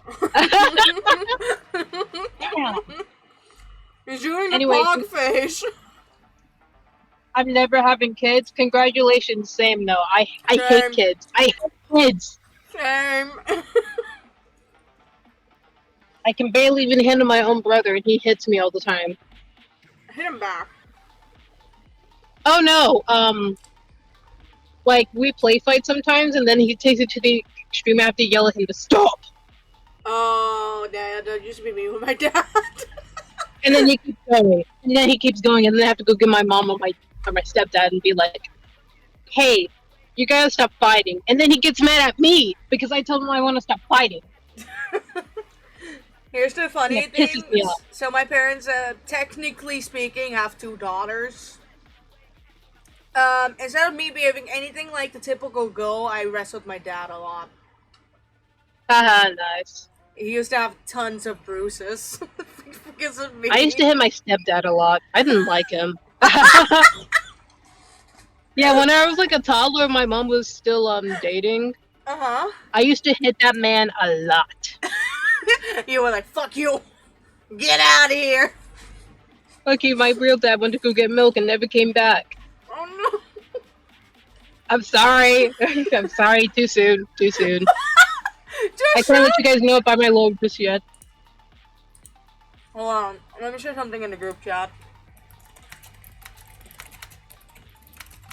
Damn. He's doing the Anyway, pog face. I'm never having kids. Congratulations, same though. I hate Same. kids. I hate kids. Same. I can barely even handle my own brother, and he hits me all the time. Hit him back. Oh no, like we play fight sometimes, and then he takes it to the extreme. I have to yell at him to stop, Oh, Dad, that used to be me with my dad. and then he keeps going, and then he keeps going, and then I have to go get my mom or my stepdad and be like, "Hey, you gotta stop fighting." And then he gets mad at me because I told him I want to stop fighting. Here's the funny It thing. pisses me off. So my parents, technically speaking, have 2 daughters. Instead of me behaving anything like the typical girl, I wrestled my dad a lot. Haha, nice. He used to have tons of bruises because of me. I used to hit my stepdad a lot. I didn't like him. Yeah, when I was like a toddler, my mom was still dating. Uh-huh. I used to hit that man a lot. You were like, "Fuck you! Get out of here!" Okay, my real dad went to go get milk and never came back. Oh no. I'm sorry. I'm sorry. Too soon. Too soon. I Just can't let you guys know about my load just yet. Hold on. Let me share something in the group chat.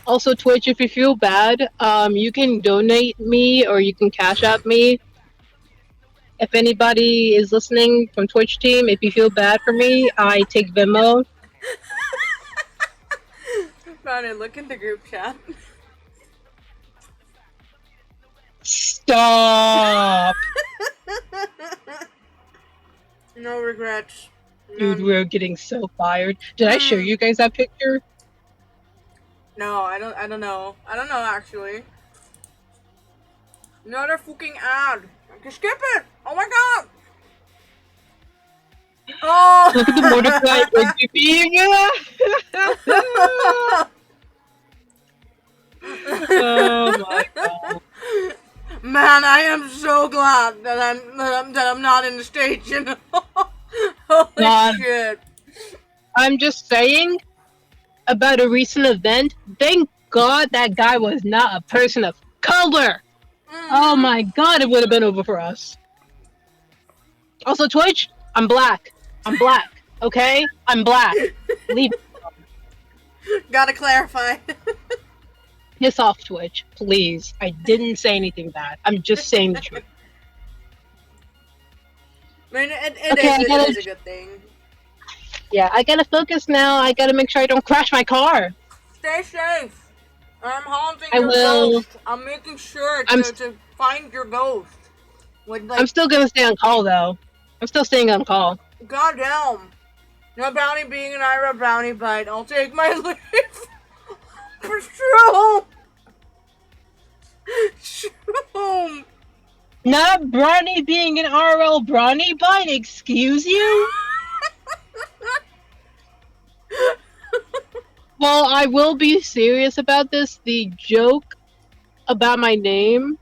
Also, Twitch, if you feel bad, you can donate me or you can cash out me. If anybody is listening from Twitch team, if you feel bad for me, I take Venmo. Brandon, look in the group chat. Stop! No regrets. Dude, None. we're getting so fired. Did I show you guys that picture? No, I don't know. I don't know actually. Another fucking ad. I can skip it. Oh my god. Oh. Look at the Mordecai being. Oh my god. Man, I am so glad that I'm not in the station. Holy God. shit. I'm just saying about a recent event. Thank God that guy was not a person of color. Oh my god, it would have been over for us. Also, Twitch, I'm black. I'm black. Okay? I'm black. Leave. Gotta clarify. Piss off, Twitch, please. I didn't say anything bad. I'm just saying the truth. I mean, it is a good thing. Yeah, I gotta focus now. I gotta make sure I don't crash my car. Stay safe. I'm haunting I your will. ghost. I'm making sure to find your ghost. With, like, I'm still gonna stay on call, though. I'm still staying on call. goddamn. No Brownie being an Ira Brownie bite. I'll take my leave. For sure. Shroom. Not Brawny being an RL Brawny bite, excuse you? Well, I will be serious about this. The joke about my name,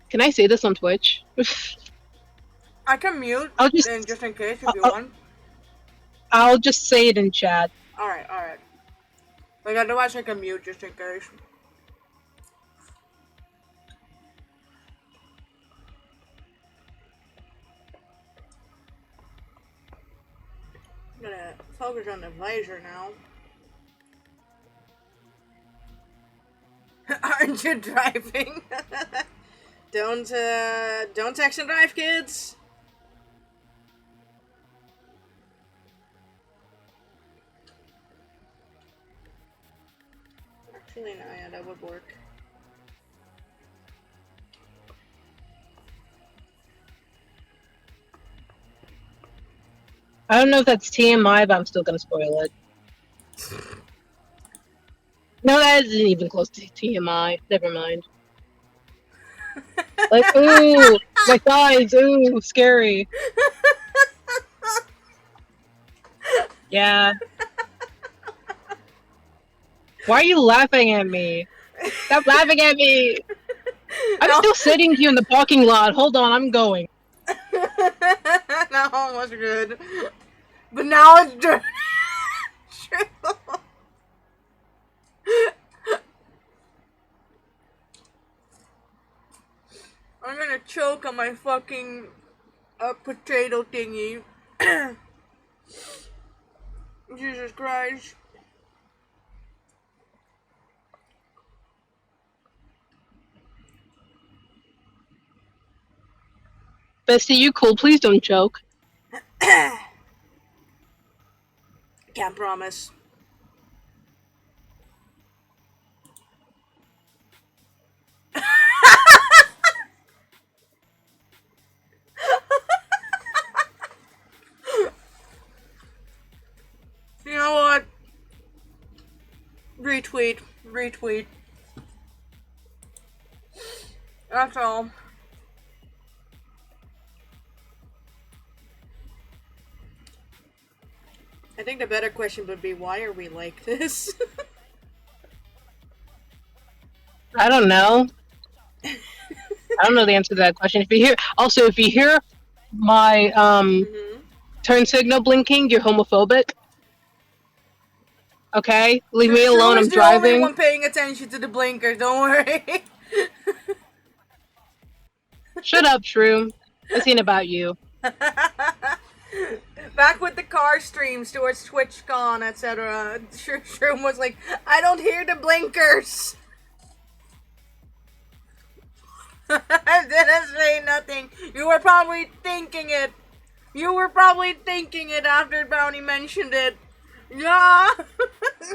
Can I say this on Twitch? I can mute, I'll just just in case if you want. I'll just say it in chat. Alright. Like, otherwise I can mute just in case. I'm gonna focus on the visor now. Aren't you driving? Don't text and drive, kids. Actually, no, yeah, that would work. I don't know if that's TMI, but I'm still gonna spoil it. No, that isn't even close to TMI. Never mind. Like, ooh, my thighs, ooh, scary. Yeah. Why are you laughing at me? Stop laughing at me! I'm still sitting here in the parking lot. Hold on, I'm going. That one was good. But now it's true. I'm gonna choke on my fucking potato thingy. Jesus Christ. Bestie, you cool? Please don't choke. Can't promise. You know what? Retweet. That's all. I think the better question would be, why are we like this? I don't know. I don't know the answer to that question. If you hear my turn signal blinking, you're homophobic. Okay, leave me alone. I'm driving. The only one paying attention to the blinkers. Don't worry. Shut up, Shroom. This ain't about you. Back with the car streams towards TwitchCon, etc. Shroom was like, I don't hear the blinkers. I didn't say nothing. You were probably thinking it. After Brownie mentioned it. Yeah.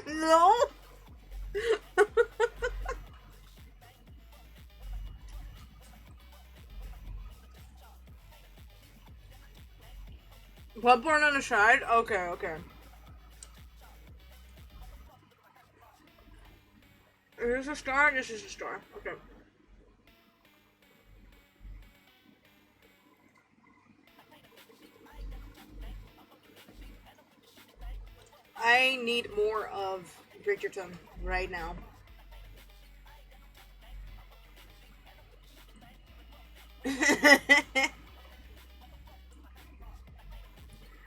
No. Popcorn on the side? Okay. Is this a star? This is a star. Okay. I need more of Bridgerton right now.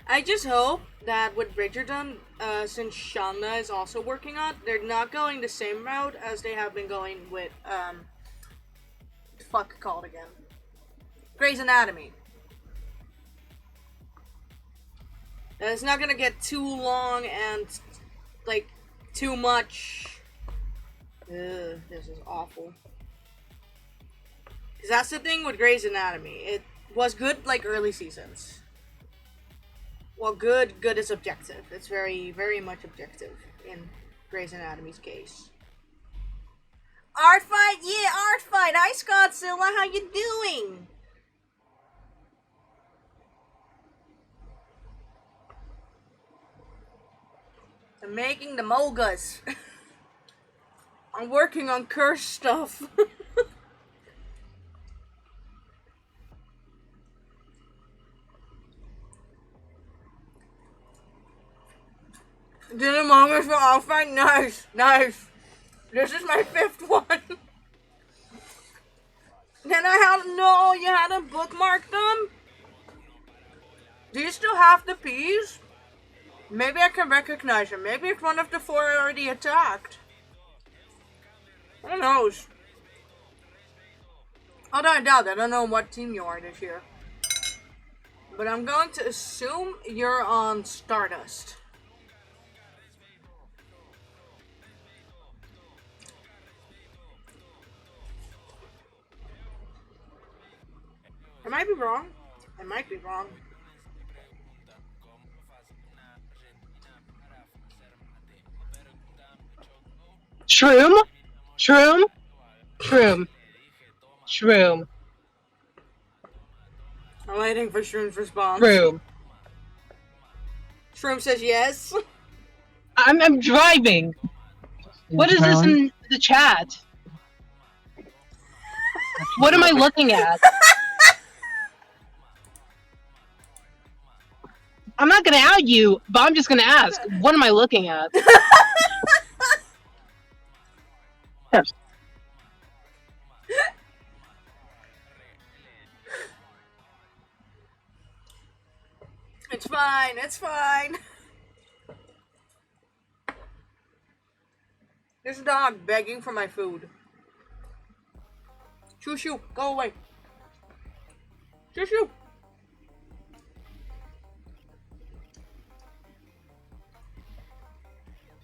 I just hope that with Bridgerton, since Shonda is also working on, they're not going the same route as they have been going with, fuck called again? Grey's Anatomy. It's not gonna get too long and, like, too much. Ugh, this is awful. Because that's the thing with Grey's Anatomy. It was good, like, early seasons. Well, good is objective. It's very, very much objective in Grey's Anatomy's case. Art fight? Yeah, art fight! Hi, Scottzilla, how you doing? I'm making the mogas. I'm working on curse stuff. Did Among Us for all fight? Nice. This is my 5th one. Then I had no. You hadn't bookmarked them. Do you still have the peas? Maybe I can recognize him. Maybe it's one of the four I already attacked. Who knows? Although I doubt it. I don't know what team you are this year. But I'm going to assume you're on Stardust. I might be wrong. I might be wrong. Shroom? Shroom? Shroom. Shroom. I'm waiting for Shroom's response. Shroom. Shroom says yes. I'm driving. What is this in the chat? What am I looking at? I'm not gonna out you, but I'm just gonna ask. What am I looking at? It's fine. It's fine. There's a dog begging for my food. Shoo shoo, go away. Shoo shoo.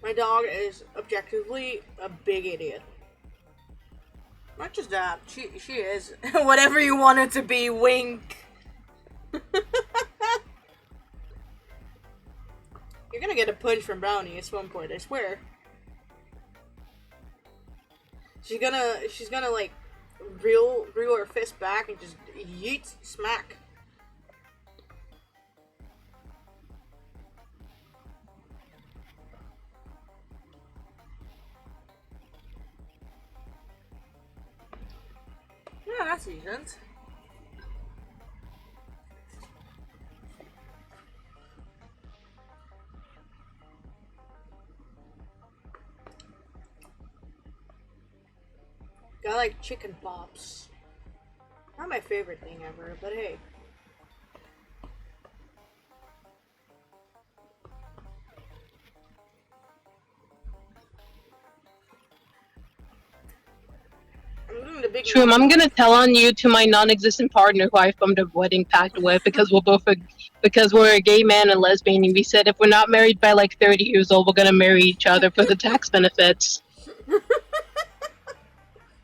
My dog is objectively a big idiot. Not just that, she is whatever you want it to be. Wink. You're gonna get a punch from Brownie at some point, I swear. She's gonna like reel her fist back and just yeet smack. Yeah, that's decent. I like chicken pops. Not my favorite thing ever, but hey. Shroom, I'm gonna tell on you to my non-existent partner who I formed a wedding pact with because we're a gay man and lesbian, and we said if we're not married by like 30 years old, we're gonna marry each other for the tax benefits.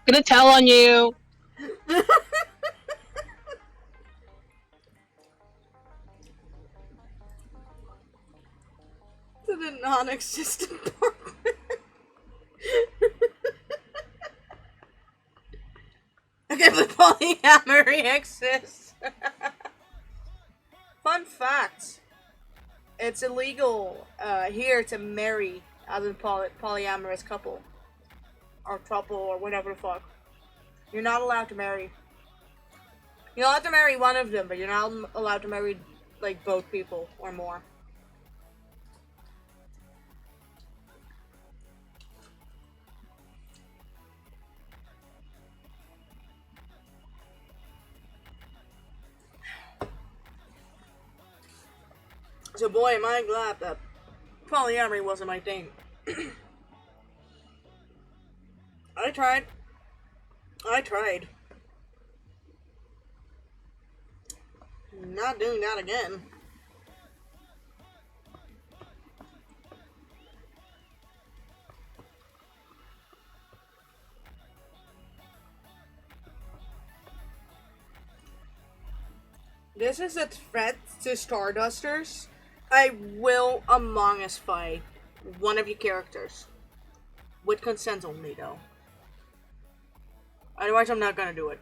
Gonna tell on you. To the non-existent partner. Okay, but polyamory exists. Fun fact. It's illegal here to marry as a polyamorous couple. Or couple, or whatever the fuck. You're not allowed to marry. You're allowed to marry one of them, but you're not allowed to marry, like, both people or more. So boy, am I glad that polyamory wasn't my thing. I tried. Not doing that again. This is a threat to Stardusters. I will Among Us fight one of your characters. With consent only, though. Otherwise, I'm not gonna do it.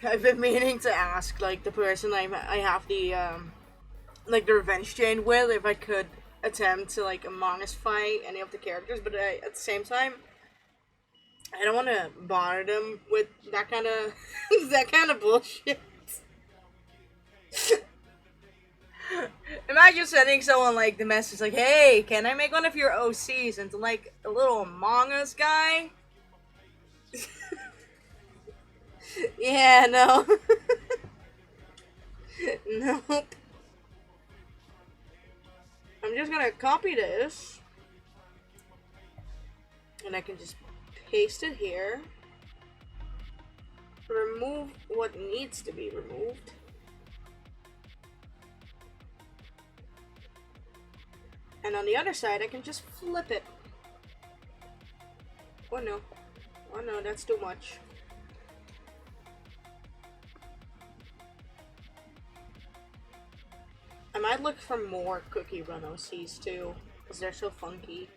I've been meaning to ask, like, the person I have the, like, the revenge chain with, if I could attempt to, like, Among Us fight any of the characters, but at the same time, I don't want to bother them with that kind of, that kind of bullshit. Imagine sending someone like the message like, "Hey, can I make one of your OCs into like a little Among Us guy?" Yeah, no. Nope. I'm just gonna copy this. And I can just paste it here. Remove what needs to be removed. And on the other side, I can just flip it. Oh no. Oh no, that's too much. I might look for more Cookie Run OCs too, because they're so funky.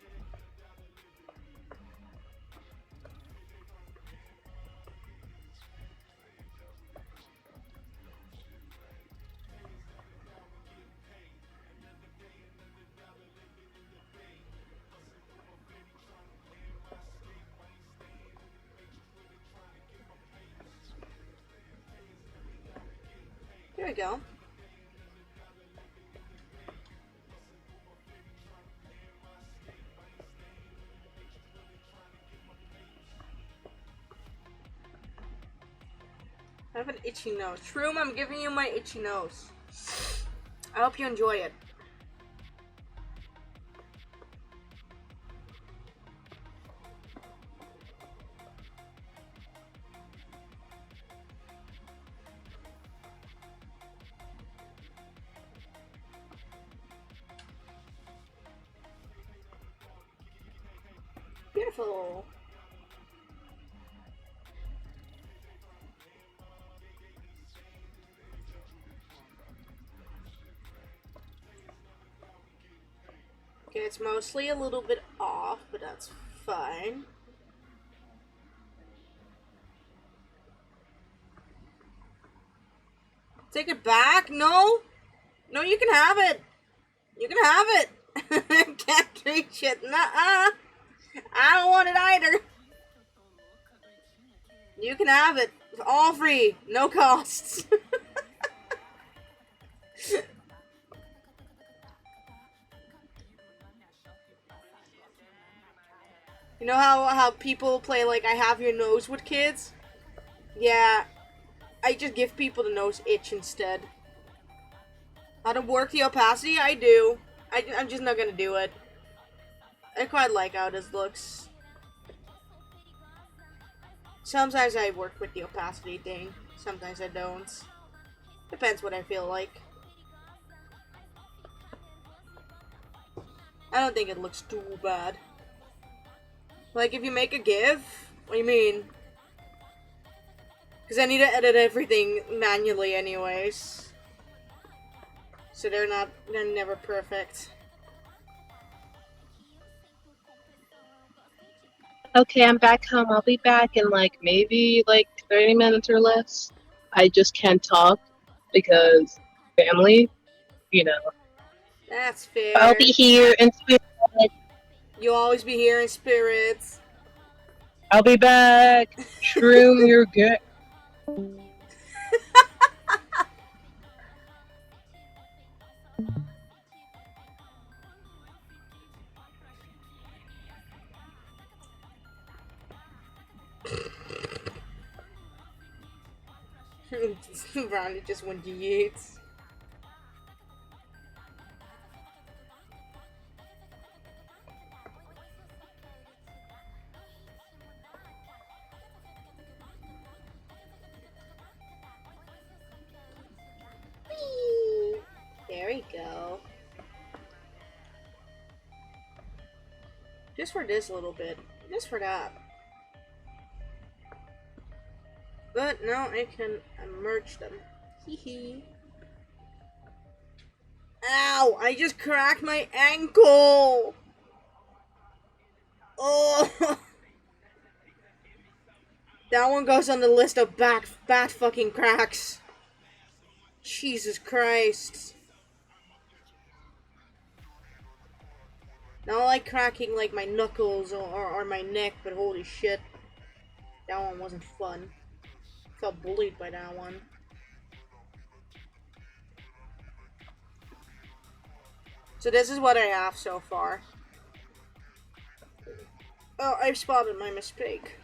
Here we go. I have an itchy nose. Shroom, I'm giving you my itchy nose. I hope you enjoy it. Beautiful. Okay, it's mostly a little bit off, but that's fine. Take it back? No? No, you can have it. You can have it. Can't reach it. Nuh-uh. I don't want it either. You can have it. All free. No costs. You know how people play like I have your nose with kids? Yeah. I just give people the nose itch instead. How to work the opacity? I do. I'm just not gonna do it. I quite like how this looks. Sometimes I work with the opacity thing. Sometimes I don't. Depends what I feel like. I don't think it looks too bad. Like if you make a GIF? What do you mean? Because I need to edit everything manually anyways. So they're never perfect. Okay, I'm back home. I'll be back in like maybe like 30 minutes or less. I just can't talk because family, you know. That's fair. I'll be here in spirit. You'll always be here in spirits. I'll be back. Shroom, you're good. Ronnie just went to Yates. Whee! There we go. Just for this little bit. Just for that. But now I can merge them. Hee. Ow! I just cracked my ankle! Oh! That one goes on the list of bat fucking cracks. Jesus Christ. Not like cracking like my knuckles or my neck, but holy shit. That one wasn't fun. Felt bullied by that one. So this is what I have so far. Oh, I've spotted my mistake.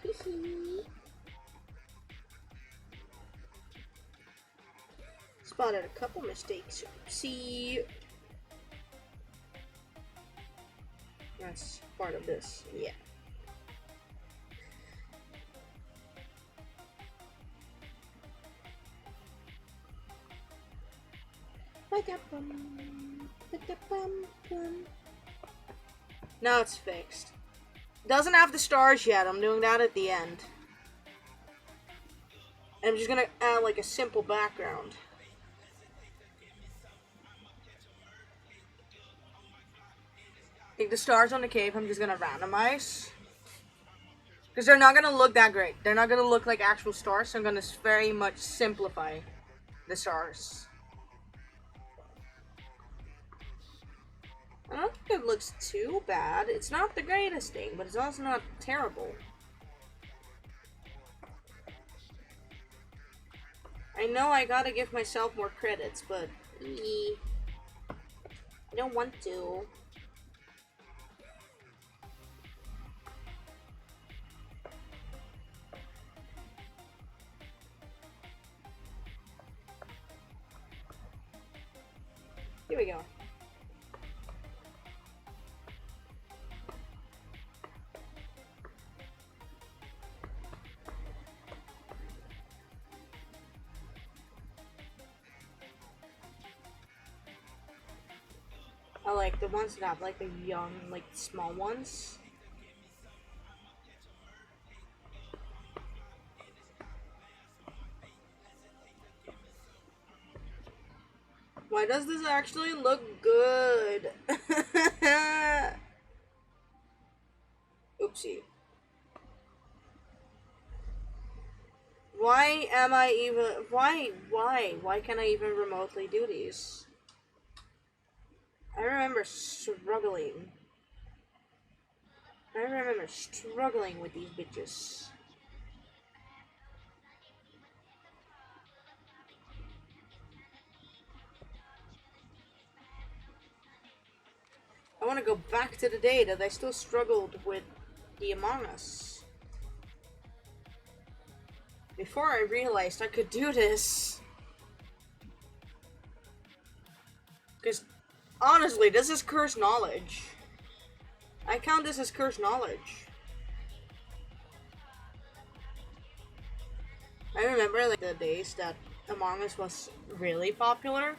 Spotted a couple mistakes. See, that's part of this. Yeah. Now it's fixed. Doesn't have the stars yet. I'm doing that at the end. And I'm just gonna add like a simple background. Take the stars on the cave, I'm just gonna randomize. Because they're not gonna look that great. They're not gonna look like actual stars, so I'm gonna very much simplify the stars. I don't think it looks too bad. It's not the greatest thing, but it's also not terrible. I know I gotta give myself more credits, but I don't want to. Here we go. I like the ones that have like the young, like small ones. Why does this actually look good? Oopsie. Why am I even, why can't I even remotely do these? I remember struggling. With these bitches. I want to go back to the day that I still struggled with the Among Us. Before I realized I could do this. Because, honestly, this is cursed knowledge. I count this as cursed knowledge. I remember like the days that Among Us was really popular.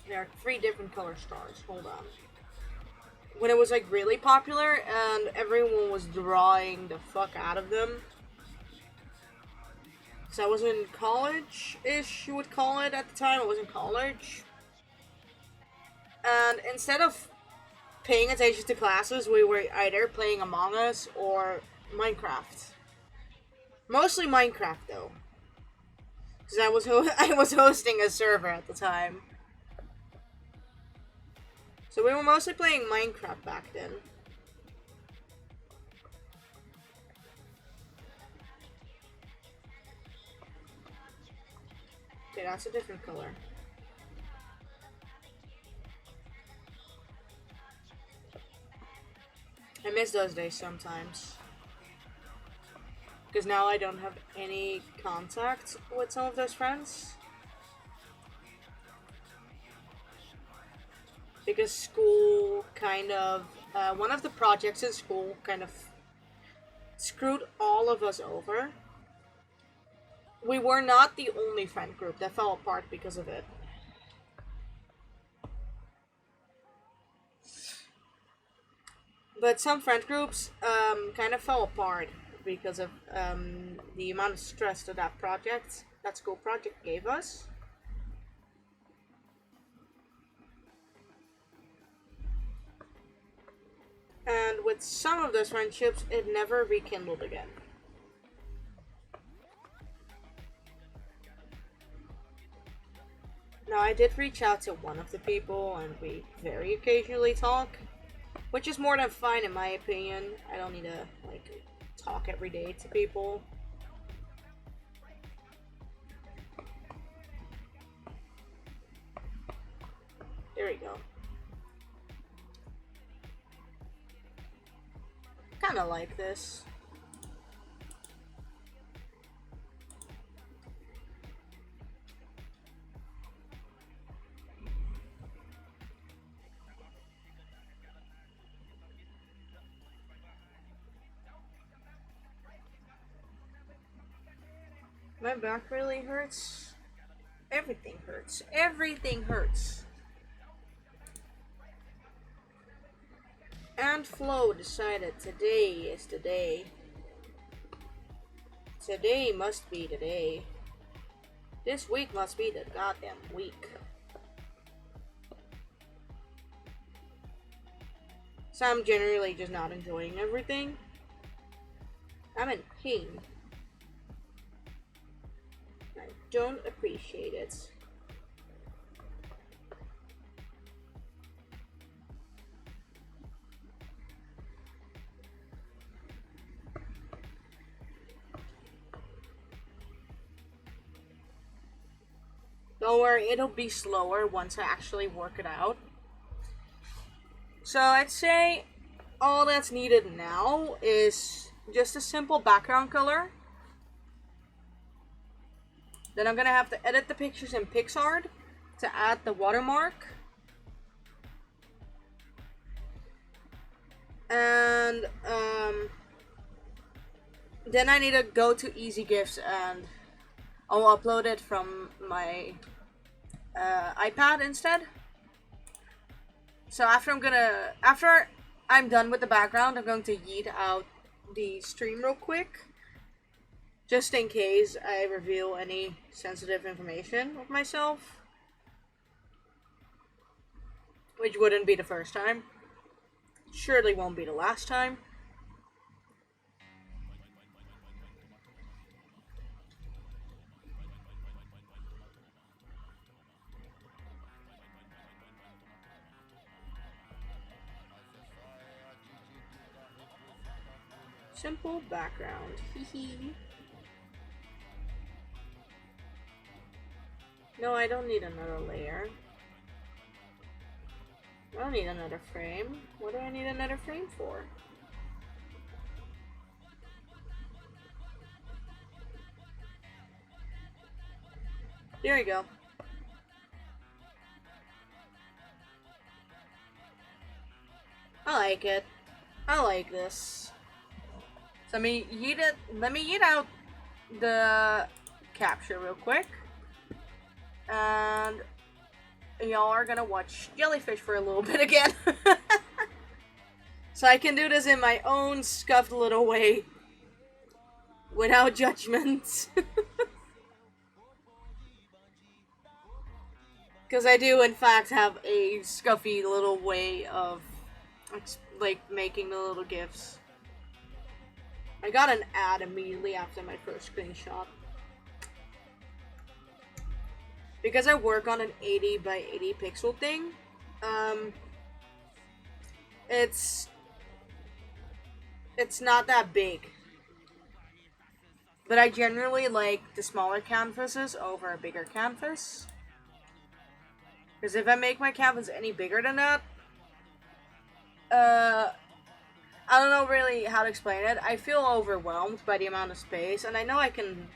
There are 3 different color stars. Hold on. When it was like really popular and everyone was drawing the fuck out of them. So I was in college-ish, you would call it at the time. I was in college. And instead of paying attention to classes, we were either playing Among Us or Minecraft. Mostly Minecraft though. Because I was hosting a server at the time. So we were mostly playing Minecraft back then. Okay, that's a different color. I miss those days sometimes. Because now I don't have any contact with some of those friends. Because school kind of, one of the projects in school kind of screwed all of us over. We were not the only friend group that fell apart because of it. But some friend groups kind of fell apart because of the amount of stress that school project gave us. And with some of those friendships, it never rekindled again. Now, I did reach out to one of the people, and we very occasionally talk, which is more than fine in my opinion. I don't need to, like, talk every day to people. There we go. Kinda like this. My back really hurts. Everything hurts. Everything hurts. And Flo decided today is the day. Today must be the day. This week must be the goddamn week. So I'm generally just not enjoying everything. I'm in pain. I don't appreciate it. Don't worry, it'll be slower once I actually work it out. So I'd say all that's needed now is just a simple background color. Then I'm gonna have to edit the pictures in PicsArt to add the watermark. And then I need to go to Easy GIFs and I'll upload it from my iPad instead. So after I'm done with the background, I'm going to yeet out the stream real quick, just in case I reveal any sensitive information of myself, which wouldn't be the first time. Surely won't be the last time. Simple background. Hee. No, I don't need another layer. I don't need another frame. What do I need another frame for? There we go. I like it. I like this. So let me yeet out the capture real quick. And y'all are gonna watch Jellyfish for a little bit again. So I can do this in my own scuffed little way. Without judgment. Because I do in fact have a scuffy little way of like making the little GIFs. I got an ad immediately after my first screenshot. Because I work on an 80 by 80 pixel thing, it's not that big. But I generally like the smaller canvases over a bigger canvas. Because if I make my canvas any bigger than that, I don't know really how to explain it. I feel overwhelmed by the amount of space, and I know I can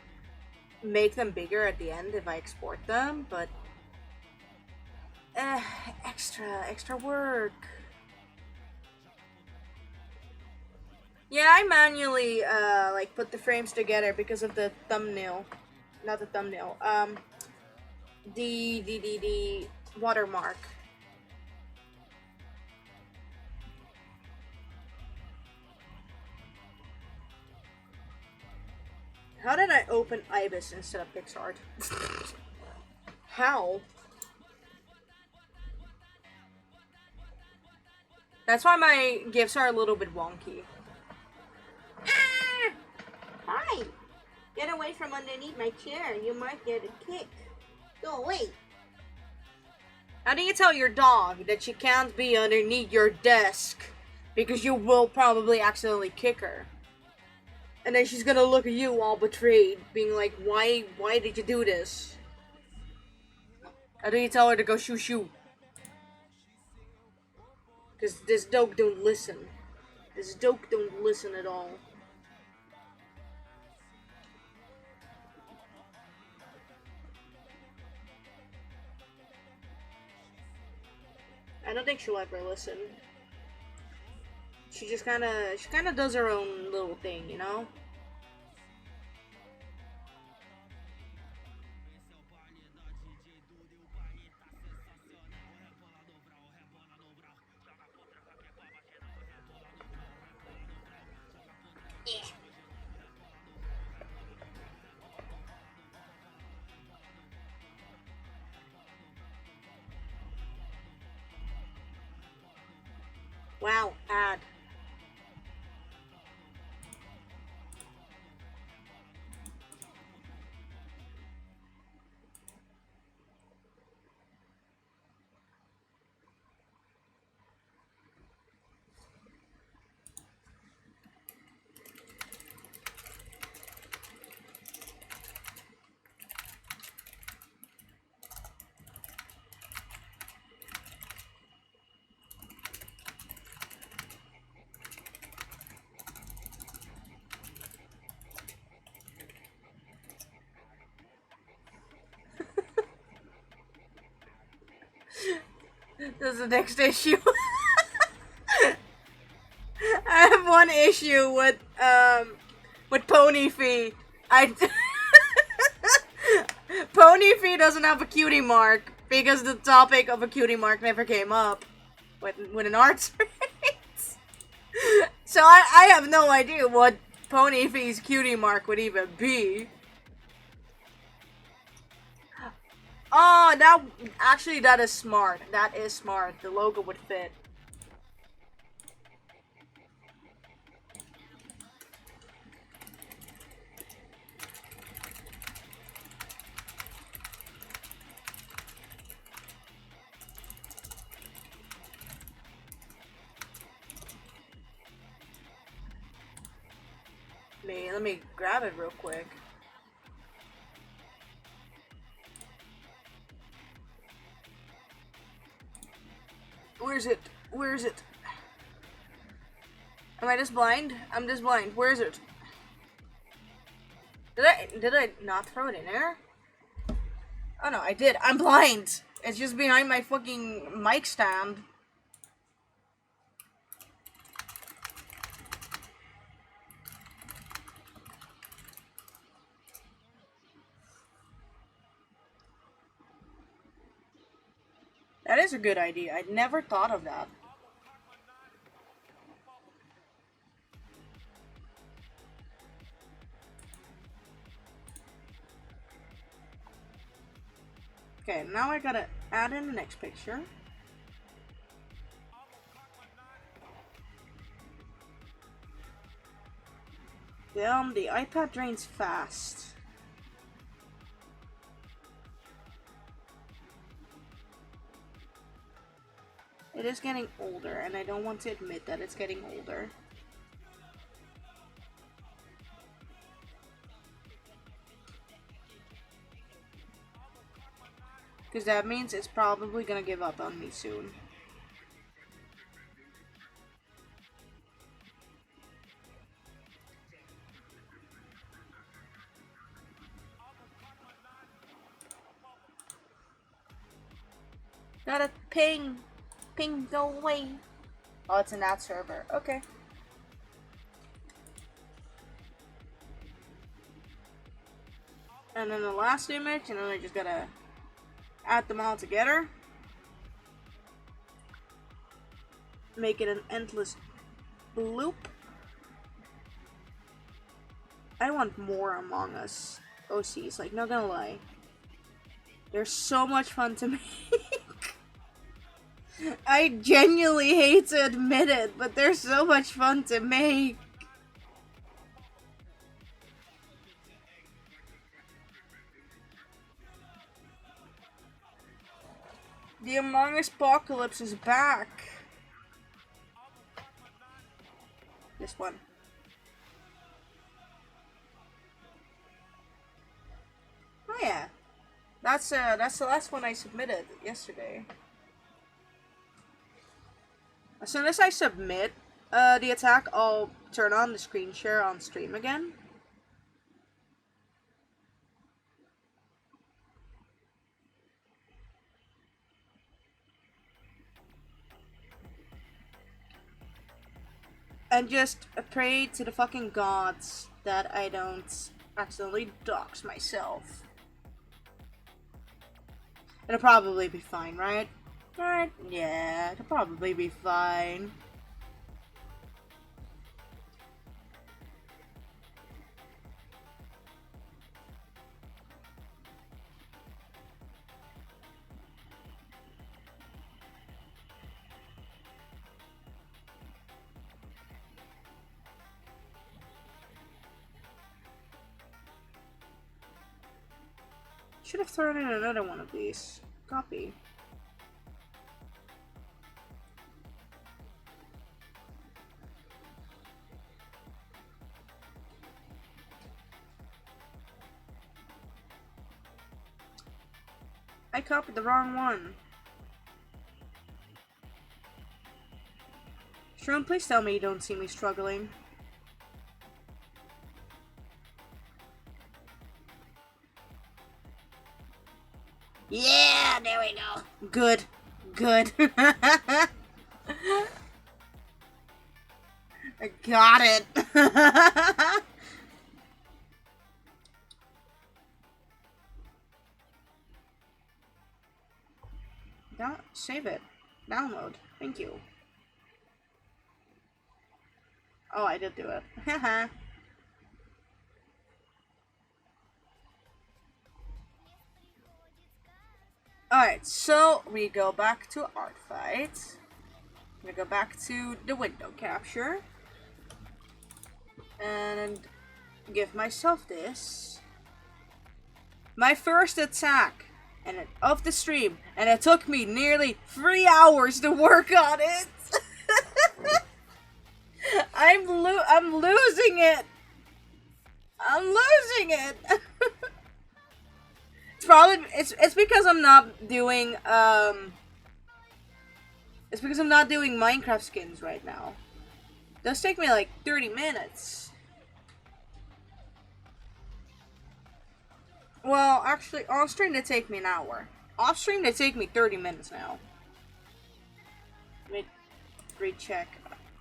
make them bigger at the end if I export them, but extra work. Yeah, I manually like put the frames together because of the thumbnail, not the thumbnail. The watermark. How did I open Ibis instead of PicsArt? How? That's why my GIFs are a little bit wonky. Ah! Hi! Get away from underneath my chair. You might get a kick. Go away. How do you tell your dog that she can't be underneath your desk? Because you will probably accidentally kick her. And then she's gonna look at you all betrayed, being like, why did you do this? How do you tell her to go shoo shoo? Because this dog don't listen. This dog don't listen at all. I don't think she'll ever listen. She kinda does her own little thing, you know? Wow, ad. This is the next issue. I have one issue with Pony Fee. I Pony Fee doesn't have a cutie mark because the topic of a cutie mark never came up with an arts race. So I have no idea what Pony Fee's cutie mark would even be. Oh, that is smart. That is smart. The logo would fit. Let me grab it real quick. Where is it? Where is it? Am I just blind? I'm just blind. Where is it? Did I not throw it in there? Oh no, I did. I'm blind. It's just behind my fucking mic stand. That is a good idea. I'd never thought of that. Okay, now I gotta add in the next picture. Damn, the iPad drains fast. It is getting older, and I don't want to admit that it's getting older. Because that means it's probably gonna give up on me soon. Got a ping! Ping, go away! Oh, it's in that server. Okay. And then the last image, and then I just gotta add them all together. Make it an endless loop. I want more Among Us OCs, like, not gonna lie. They're so much fun to make. I genuinely hate to admit it, but they're so much fun to make. The Among Us Apocalypse is back. This one. Oh yeah. That's the last one I submitted yesterday. As soon as I submit the attack, I'll turn on the screen share on stream again. And just pray to the fucking gods that I don't accidentally dox myself. It'll probably be fine, right? Right? Yeah, it'll probably be fine. Should have thrown in another one of these. Copy. I copied the wrong one. Shroom, please tell me you don't see me struggling. Yeah, there we go. Good. Good. I got it. Save it. Download. Thank you. Oh, I did do it. Haha. Alright, so we go back to art fight. We go back to the window capture. And give myself this. My first attack of the stream. And it took me nearly 3 hours to work on it. I'm losing it. I'm losing it. It's because I'm not doing it's because I'm not doing Minecraft skins right now. It does take me like 30 minutes. Well, actually, on stream they take me an hour. Off stream they take me 30 minutes now. Let me recheck.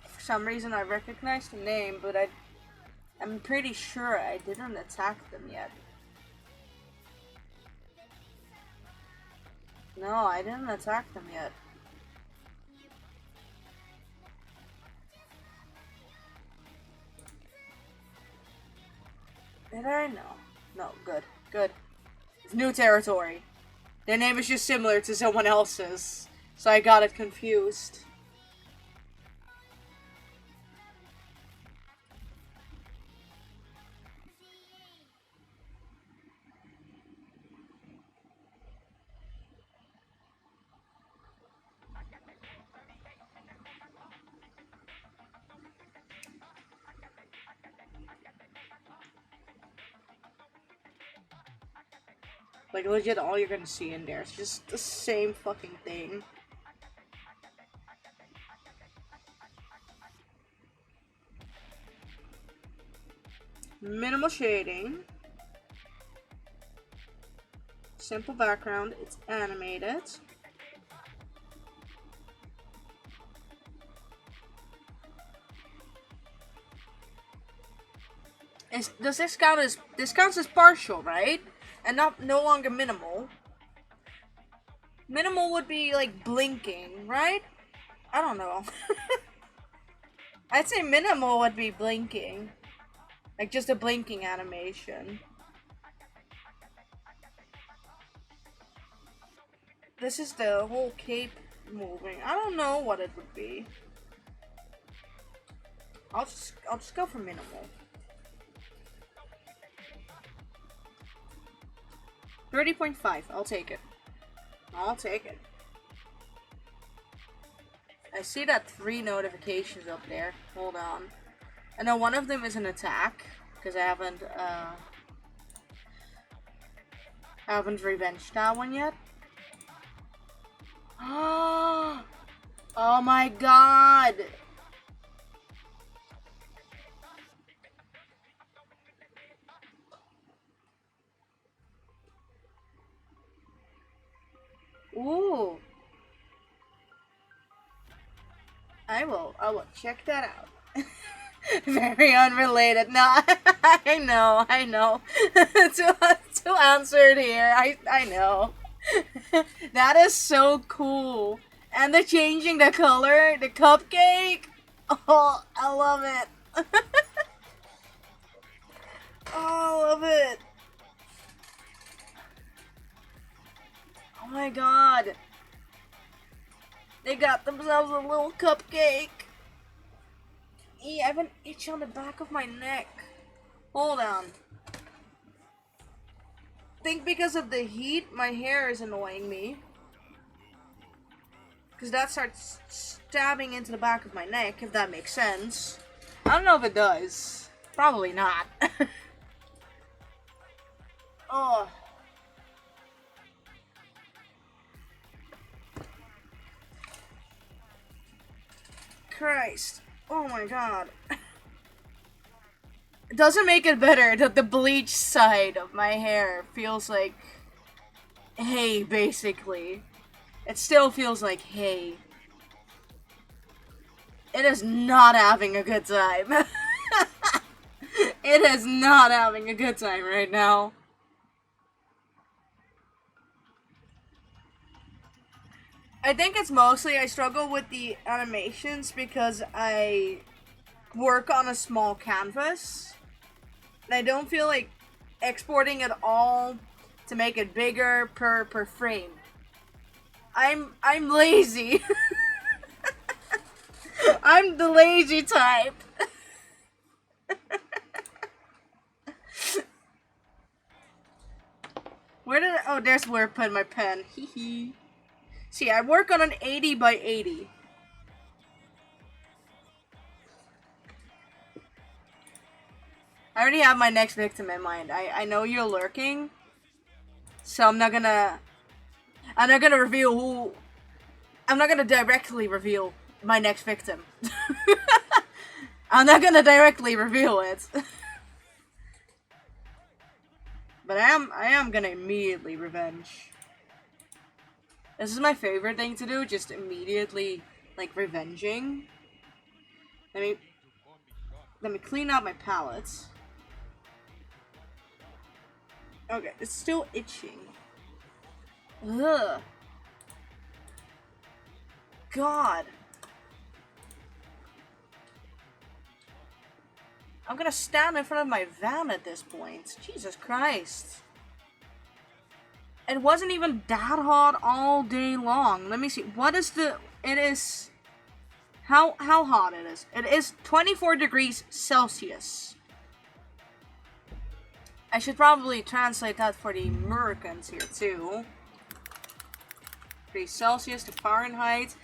For some reason I recognize the name, but I'm pretty sure I didn't attack them yet. No, I didn't attack them yet. Did I? No. No, good. Good. It's new territory. Their name is just similar to someone else's, so I got it confused. Like, legit, all you're gonna see in there is just the same fucking thing. Minimal shading. Simple background. It's animated. Does this count as... This counts as partial, right? And no longer minimal. Minimal would be like blinking, right? I don't know. I'd say minimal would be blinking. Like just a blinking animation. This is the whole cape moving. I don't know what it would be. I'll just go for minimal. 30.5, I'll take it. I'll take it. I see that 3 notifications up there. Hold on. I know one of them is an attack, because I haven't revenged that one yet. Oh my god! Ooh. I will check that out. Very unrelated. No, I know. to answer it here, I know. That is so cool. And they're changing the color, the cupcake. Oh, I love it. Oh, I love it. Oh my god. They got themselves a little cupcake. I have an itch on the back of my neck. Hold on. think because of the heat, my hair is annoying me. Because that starts stabbing into the back of my neck, if that makes sense. I don't know if it does. Probably not. Oh. Christ. Oh my god. It doesn't make it better that the bleach side of my hair feels like hay, basically. It still feels like hay. It is not having a good time. It is not having a good time right now. I think it's mostly I struggle with the animations because I work on a small canvas. And I don't feel like exporting it all to make it bigger per frame. I'm lazy. I'm the lazy type. Where did oh, there's where I put my pen. Hee hee. See, I work on an 80 by 80. I already have my next victim in mind. I know you're lurking. So I'm not gonna reveal who I'm not gonna directly reveal my next victim. I'm not gonna directly reveal it. But I am gonna immediately revenge. This is my favorite thing to do, just immediately like revenging. Let me clean out my palettes. Okay, it's still itching. Ugh. God. I'm gonna stand in front of my van at this point. Jesus Christ. It wasn't even that hot all day long. Let me see. What is the... It is... How hot it is? It is 24 degrees Celsius. I should probably translate that for the Americans here too. Degrees Celsius to Fahrenheit.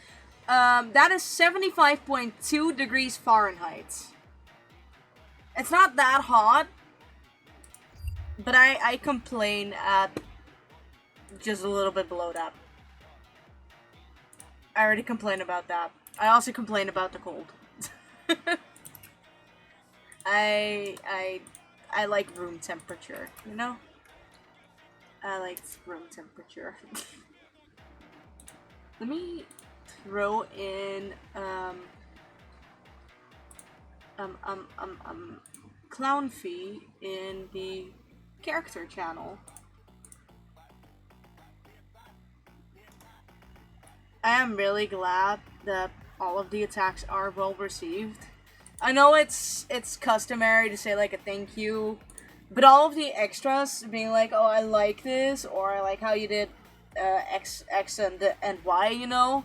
That is 75.2 degrees Fahrenheit. It's not that hot, but I complain at just a little bit below that. I already complained about that. I also complain about the cold. I like room temperature, you know? I like room temperature. Let me throw in Clownfee in the character channel. I am really glad that all of the attacks are well received. I know it's customary to say like a thank you, but all of the extras being like, oh, I like this, or I like how you did X and Y, you know.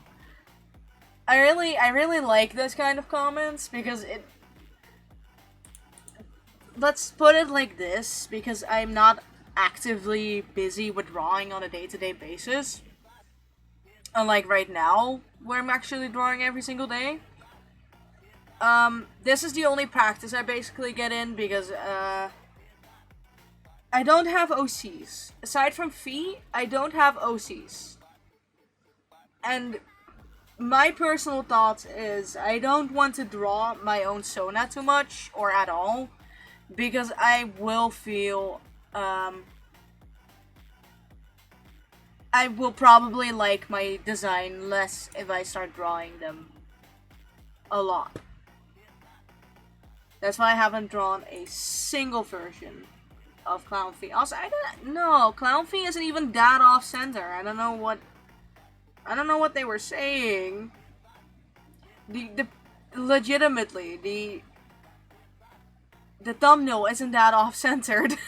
I really like this kind of comments because it. Let's put it like this, because I'm not actively busy with drawing on a day-to-day basis. Unlike right now, where I'm actually drawing every single day. This is the only practice I basically get in because, I don't have OCs. Aside from Fee, I don't have OCs. And my personal thoughts is I don't want to draw my own Sona too much, or at all, because I will feel, I will probably like my design less if I start drawing them a lot. That's why I haven't drawn a single version of Clownfee. Also, Clownfee isn't even that off center. I don't know what they were saying. Legitimately, the thumbnail isn't that off centered.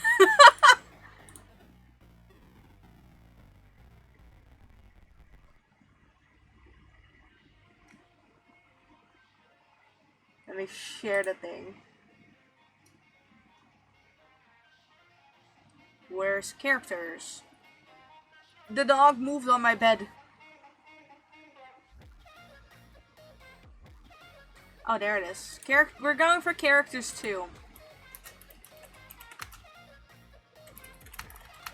Let me share the thing. Where's characters? The dog moved on my bed. Oh, there it is. We're going for characters too.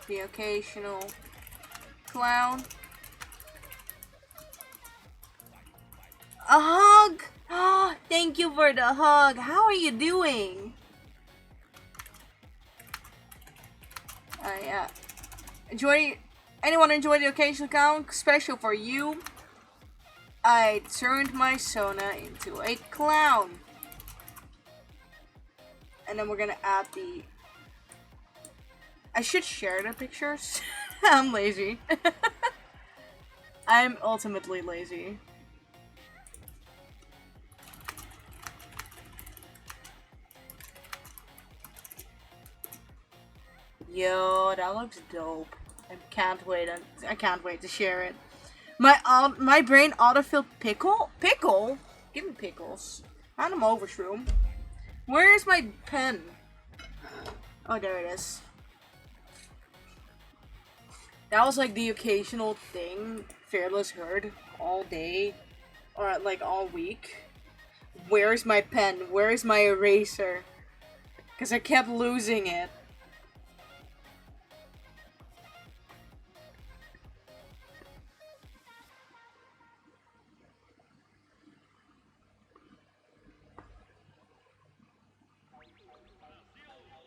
The occasional clown. A hug! Oh, thank you for the hug. How are you doing? Yeah. Anyone enjoy the occasional clown? Special for you. I turned my Sona into a clown. And then we're gonna add the... I should share the pictures. I'm lazy. I'm ultimately lazy. Yo, that looks dope. I can't wait to share it. My brain autofilled pickle? Pickle? Give me pickles. Random overshroom. Where's my pen? Oh, there it is. That was like the occasional thing Fearless heard all day. Or like all week. Where's my pen? Where's my eraser? Because I kept losing it.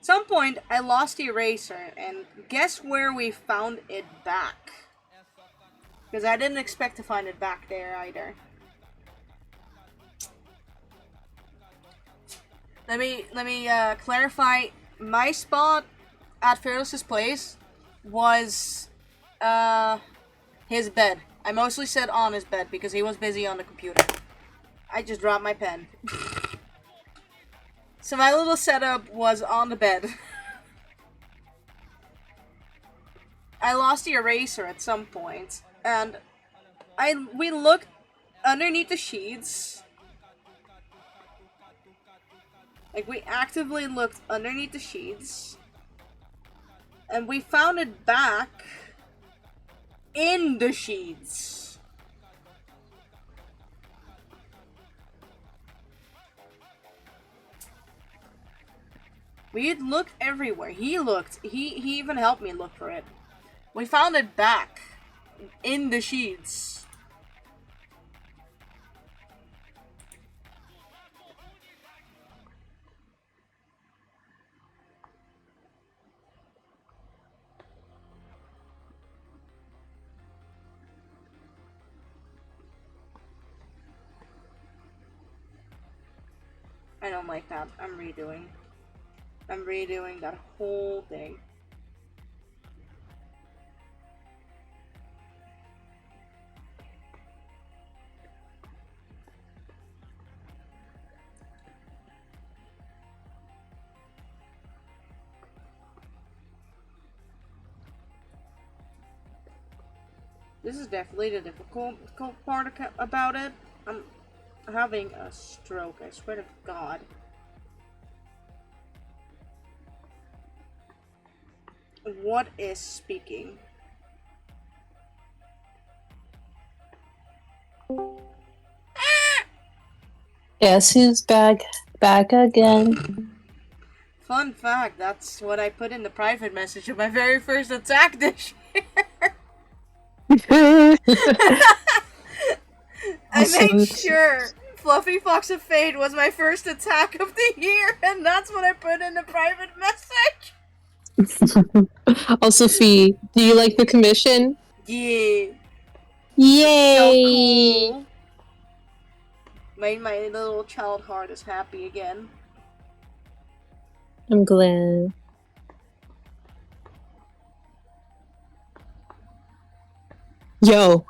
Some point I lost the eraser, and guess where we found it back? Because I didn't expect to find it back there either. Let me clarify. My spot at Fearless's place was his bed. I mostly said on his bed because he was busy on the computer. I just dropped my pen. So my little setup was on the bed. I lost the eraser at some point, and we looked underneath the sheets. Like, we actively looked underneath the sheets, and we found it back in the sheets. We looked everywhere. He looked. He even helped me look for it. We found it back in the sheets. I don't like that. I'm redoing that whole thing. This is definitely the difficult part about it. I'm having a stroke, I swear to God. What is speaking? Guess who's back again? Fun fact, that's what I put in the private message of my very first attack this year. I made sure Fluffy Fox of Fate was my first attack of the year, and that's what I put in the private message. Also, Fee, do you like the commission? Yeah. Yay! So cool. Made my little child heart is happy again. I'm glad. Yo,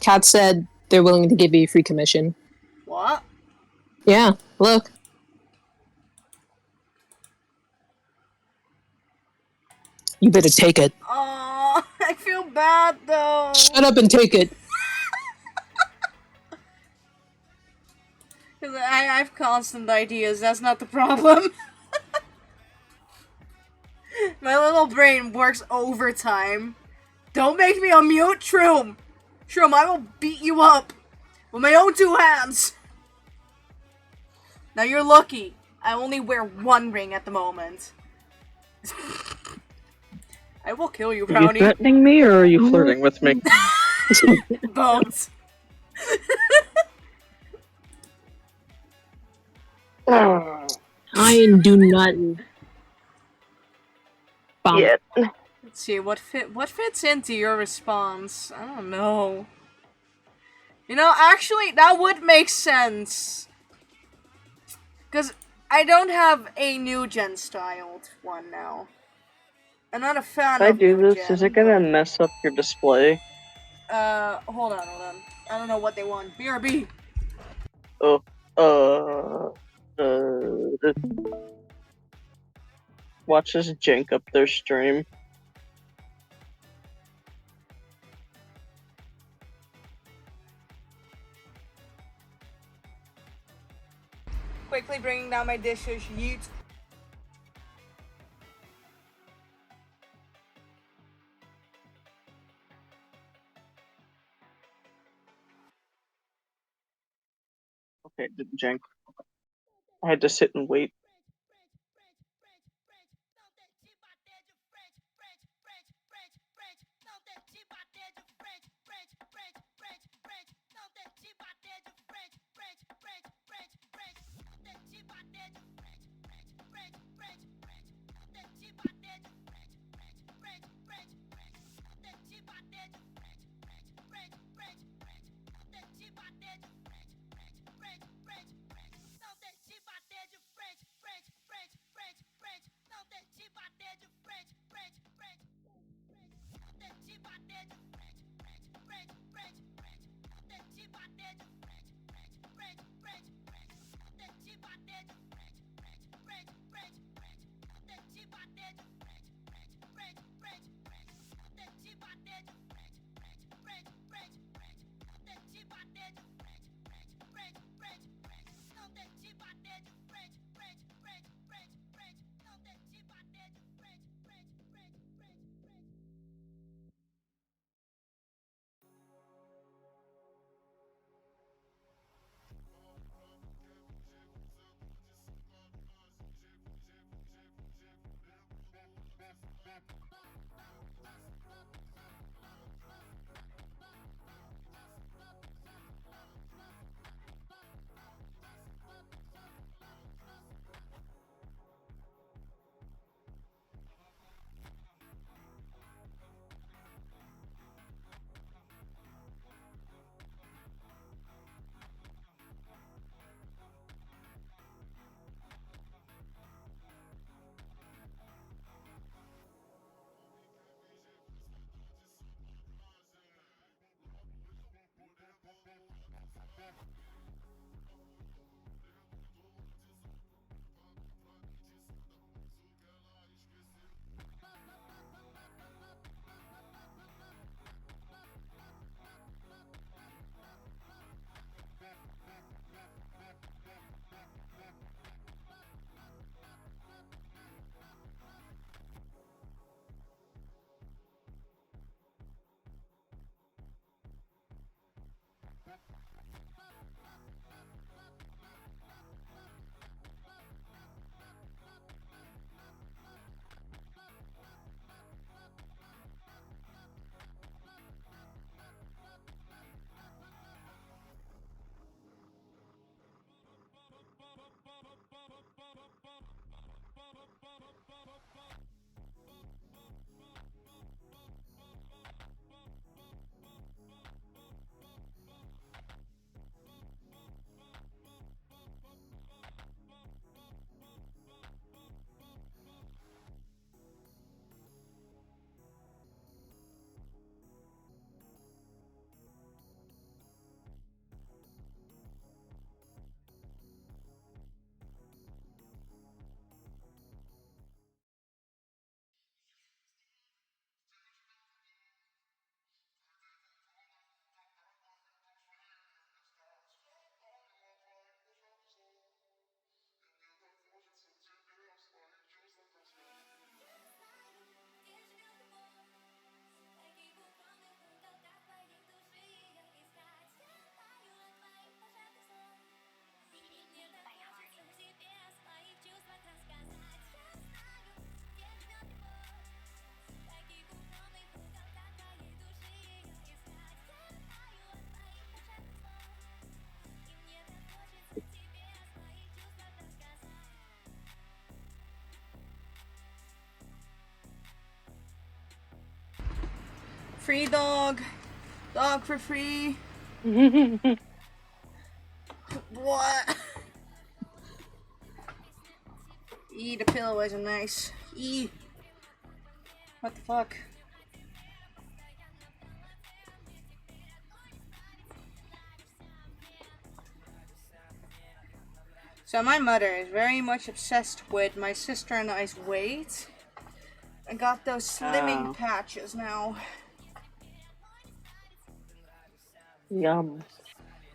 Kat said they're willing to give you a free commission. What? Yeah, look. You better take it. Oh, I feel bad though. Shut up and take it. Because I have constant ideas, that's not the problem. My little brain works overtime. Don't make me unmute, Shroom! Shroom, I will beat you up with my own 2 hands! Now you're lucky. I only wear 1 ring at the moment. I will kill you, Are you Brownie. threatening me or are you flirting with me? Bones. I do nothing. Bum. Yeah. Let's see, what fits into your response? I don't know. You know, actually, that would make sense. Because I don't have a new gen styled one now. I'm not a fan If I of do new this, gen. is it gonna mess up your display? Hold on. I don't know what they want. BRB. Oh, uh, watch this jank up their stream. Quickly bringing down my dishes. Yeet. Okay, it didn't jank. I had to sit and wait. Free dog. Dog for free. What? The pillow isn't nice. What the fuck? So my mother is very much obsessed with my sister and I's weight. I got those slimming Oh. patches now. Yum.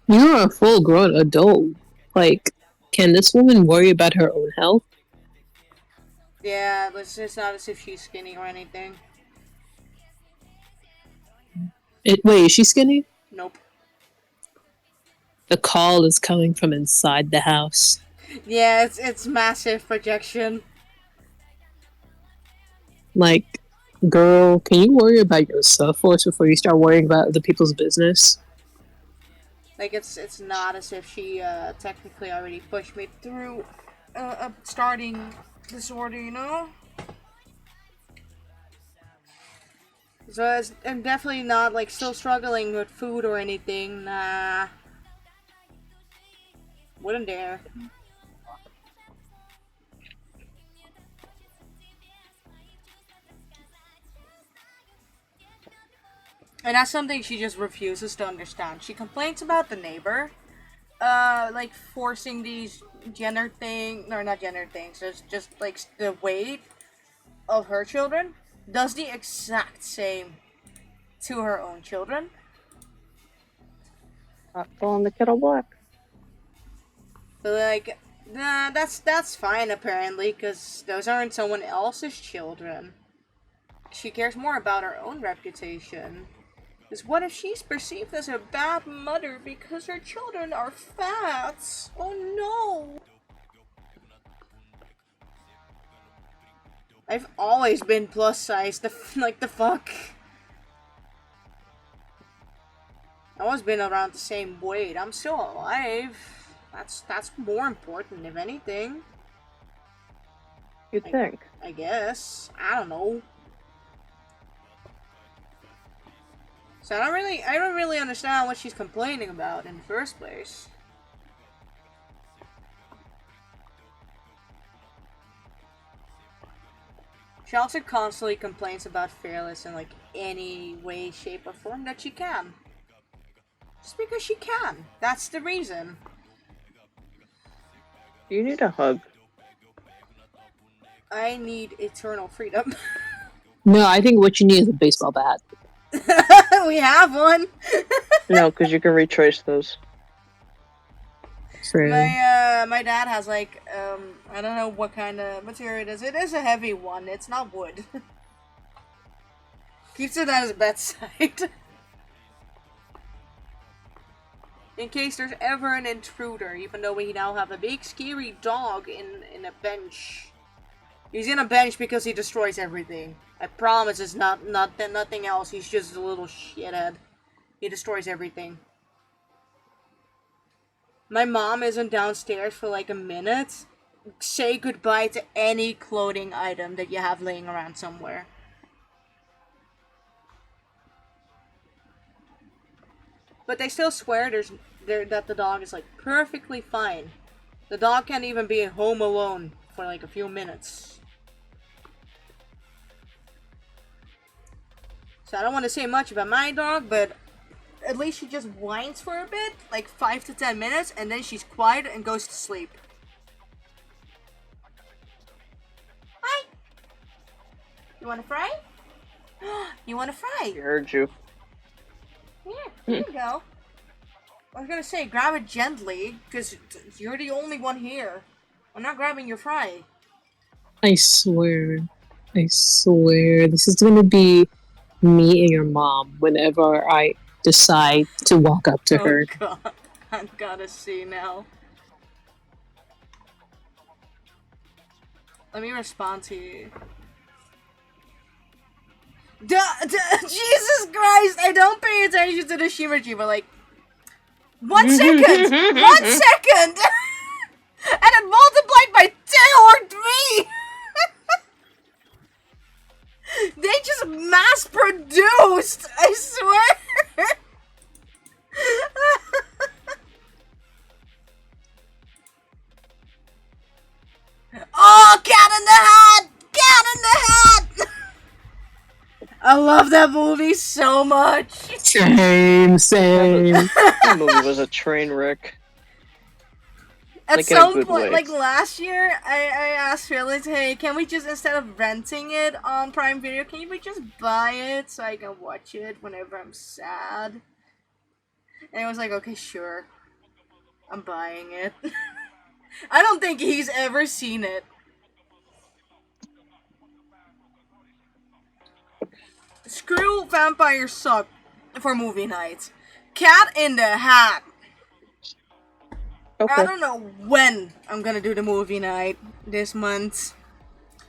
You're a full-grown adult. Like, can this woman worry about her own health? Yeah, it's not as if she's skinny or anything. Wait, is she skinny? Nope. The call is coming from inside the house. Yeah, it's massive projection. Like, girl, can you worry about yourself first before you start worrying about other people's business? Like it's not as if she technically already pushed me through a starting disorder, you know? So I'm definitely not like still struggling with food or anything. Nah. Wouldn't dare. And that's something she just refuses to understand. She complains about the neighbor, like forcing these gender things, or not gender things, it's just like the weight of her children. Does the exact same to her own children. Not calling the kettle black. But like, nah, that's fine apparently, because those aren't someone else's children. She cares more about her own reputation. Because what if she's perceived as a bad mother because her children are fat? Oh no! I've always been plus size. Like the fuck. I've always been around the same weight. I'm still alive. That's more important, if anything. You'd think. I guess. I don't know. So I don't really understand what she's complaining about in the first place. She also constantly complains about Fearless in like any way, shape, or form that she can. Just because she can. That's the reason. You need a hug. I need eternal freedom. No, I think what you need is a baseball bat. We have one. No, because you can retrace those. True. My dad has like I don't know what kind of material it is. It is a heavy one. It's not wood. Keeps it at his bedside. In case there's ever an intruder, even though we now have a big scary dog in a bench. He's in a bench because he destroys everything. I promise it's nothing else. He's just a little shithead. He destroys everything. My mom isn't downstairs for like a minute. Say goodbye to any clothing item that you have laying around somewhere. But they still swear that the dog is like perfectly fine. The dog can't even be home alone for like a few minutes. So I don't want to say much about my dog, but at least she just whines for a bit, like 5 to 10 minutes, and then she's quiet and goes to sleep. Hi! You want to fry? You want to fry? He heard you. Here you go. I was gonna say, grab it gently, because you're the only one here. I'm not grabbing your fry. I swear, this is gonna be me and your mom whenever I decide to walk up to her. Oh god, I gotta see now. Let me respond to you. Jesus Christ! I don't pay attention to the Shimaji, but like, 1 second! 1 second! And then multiplied by 2 or 3! They just mass produced! I swear! Oh, Cat in the Hat! Cat in the Hat! I love that movie so much. Same. That movie was a train wreck. At Like, in a some good point, way. like last year, I asked Phyllis, hey, can we just, instead of renting it on Prime Video, can we just buy it so I can watch it whenever I'm sad? And I was like, okay, sure. I'm buying it. I don't think he's ever seen it. Screw Vampires Suck for movie nights. Cat in the Hat. I Okay. don't know when I'm gonna do the movie night this month.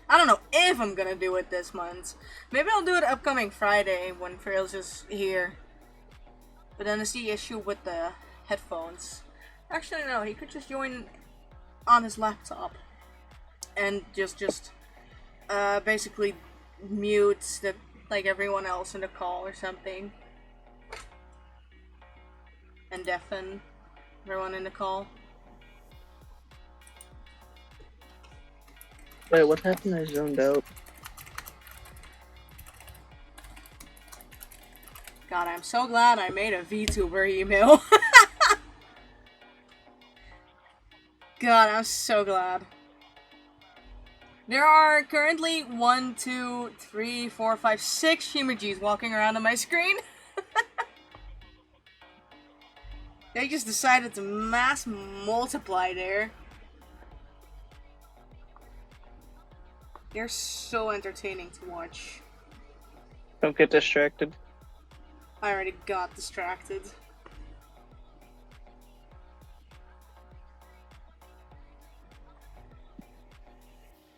I don't know if I'm gonna do it this month. Maybe I'll do it upcoming Friday when Frails is here. But then it's the issue with the headphones. Actually, no, he could just join on his laptop and just basically mute the like everyone else in the call or something, and deafen everyone in the call. Wait, what happened? I zoned out. God, I'm so glad I made a VTuber email. God, I'm so glad. There are currently 1, 2, 3, 4, 5, 6 Shimajis walking around on my screen. They just decided to mass multiply there. They're so entertaining to watch. Don't get distracted. I already got distracted.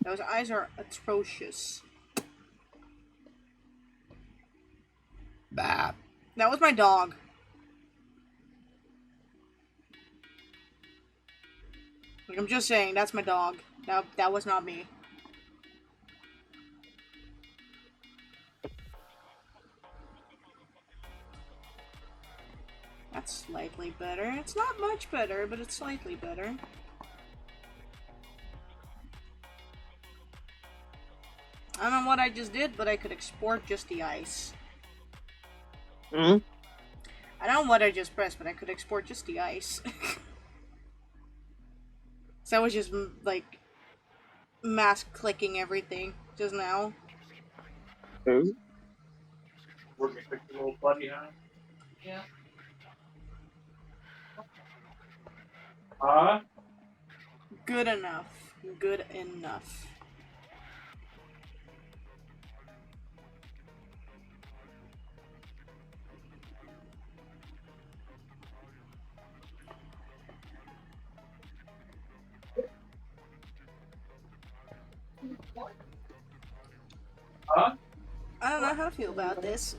Those eyes are atrocious. Bah. That was my dog. Like, I'm just saying, that's my dog. That was not me. That's slightly better. It's not much better, but it's slightly better. I don't know what I just did, but I could export just the ice. Hmm? I don't know what I just pressed, but I could export just the ice. So I was just, like, mass clicking everything just now. Who? Good enough. Good enough. I don't know how to feel about this.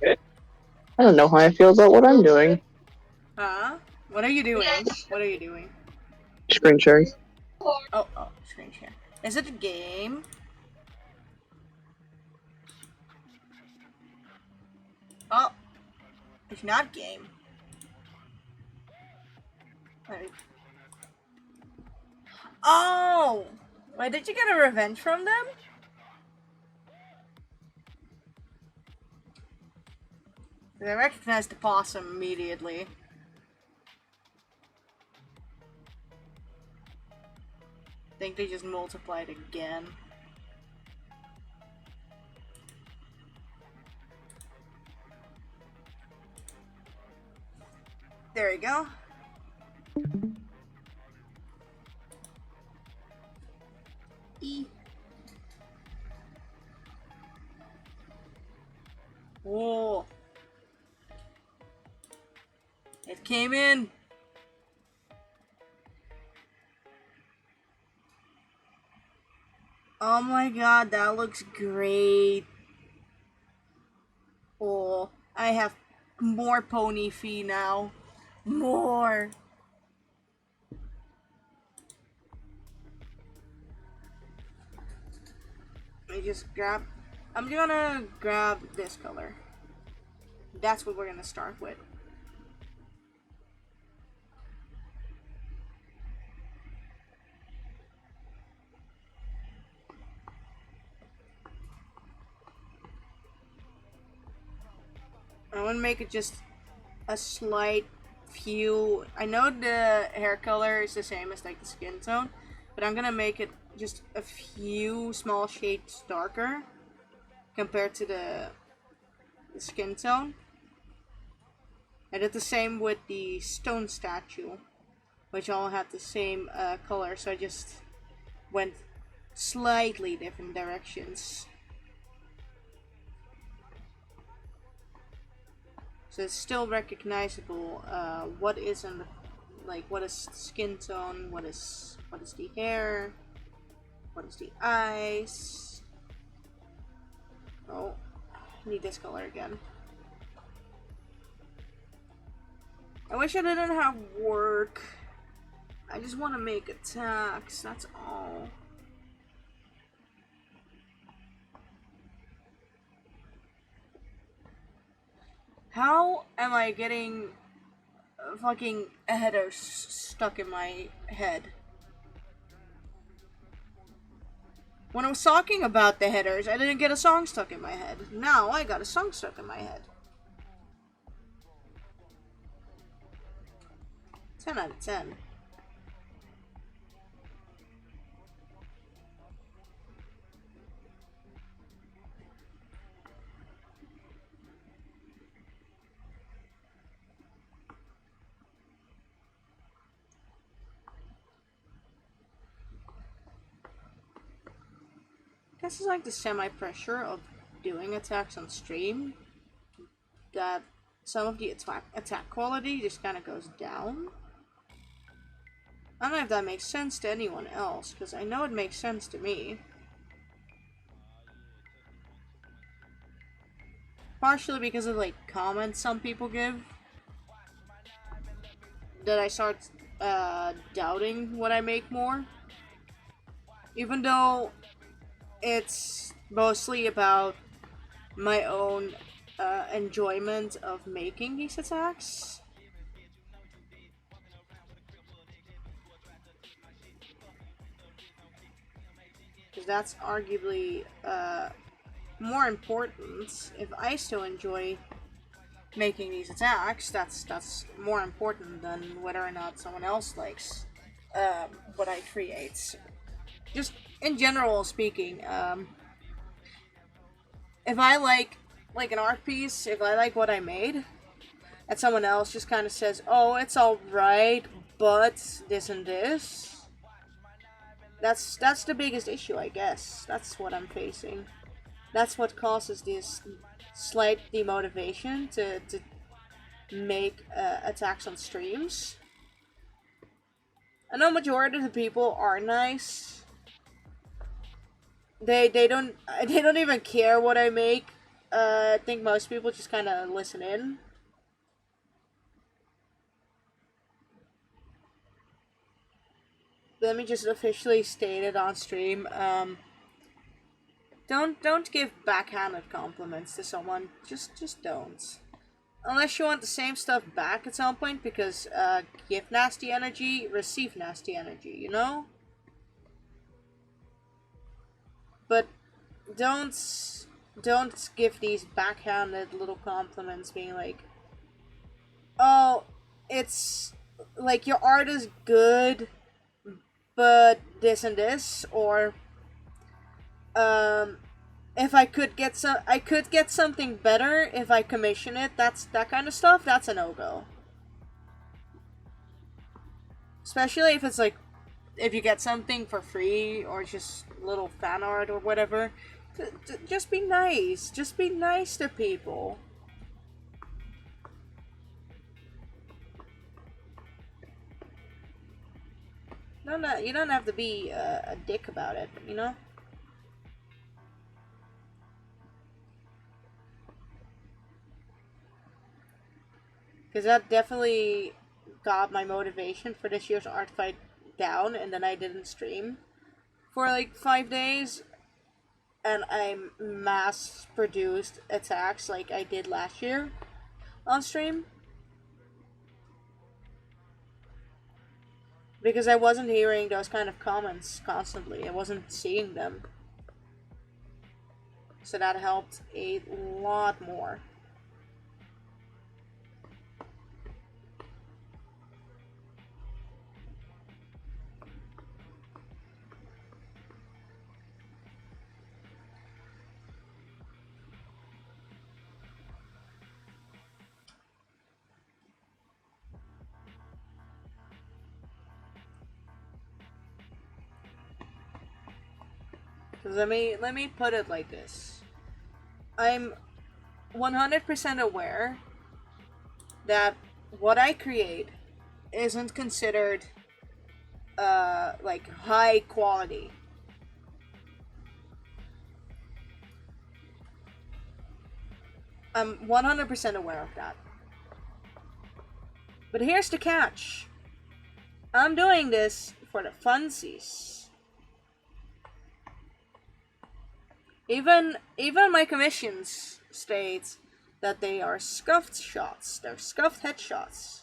I don't know how I feel about what I'm doing. Huh? What are you doing? What are you doing? Screen sharing. Oh, screen share. Is it a game? Oh, it's not game. Oh! Wait, did you get a revenge from them? I recognized the possum immediately. I think they just multiplied again. There you go. E. Whoa. It came in. Oh my god, that looks great. Oh, I have more pony fee now. More. I'm gonna grab this color. That's what we're gonna start with. I want to make it just a slight few. I know the hair color is the same as like the skin tone, but I'm gonna make it just a few small shades darker compared to the skin tone. I did the same with the stone statue, which all had the same color, so I just went slightly different directions. So it's still recognizable. What is in the, like, what is skin tone? What is the hair? What is the eyes? Oh, I need this color again. I wish I didn't have work. I just want to make attacks. That's all. How am I getting fucking headers stuck in my head? When I was talking about the headers, I didn't get a song stuck in my head. Now I got a song stuck in my head. 10 out of 10. This is like the semi-pressure of doing attacks on stream. That some of the attack quality just kind of goes down. I don't know if that makes sense to anyone else, because I know it makes sense to me. Partially because of like comments some people give, that I start doubting what I make more. Even though it's mostly about my own enjoyment of making these attacks. Because that's arguably more important. If I still enjoy making these attacks, that's more important than whether or not someone else likes what I create. Just in general speaking, if I like an art piece, if I like what I made, and someone else just kind of says, "Oh, it's all right, but this and this," that's the biggest issue, I guess. That's what I'm facing. That's what causes this slight demotivation to make attacks on streams. I know majority of the people are nice. They don't even care what I make. I think most people just kind of listen in. Let me just officially state it on stream. Don't give backhanded compliments to someone. Just don't. Unless you want the same stuff back at some point, because give nasty energy, receive nasty energy, you know? But don't give these backhanded little compliments being like, "Oh, it's like your art is good, but this and this," or if I could get something better if I commission it. That kind of stuff. That's a no-go. Especially if it's like, if you get something for free or just little fan art or whatever. Just be nice. Just be nice to people. No, you don't have to be a dick about it, you know? Because that definitely got my motivation for this year's art fight down, and then I didn't stream for like 5 days. and I mass produced attacks like I did last year on stream. Because I wasn't hearing those kind of comments constantly. I wasn't seeing them. So that helped a lot more. Let me put it like this. I'm 100% aware that what I create isn't considered like high quality. I'm 100% aware of that. But here's the catch. I'm doing this for the funsies. Even my commissions state that they are scuffed shots. They're scuffed headshots.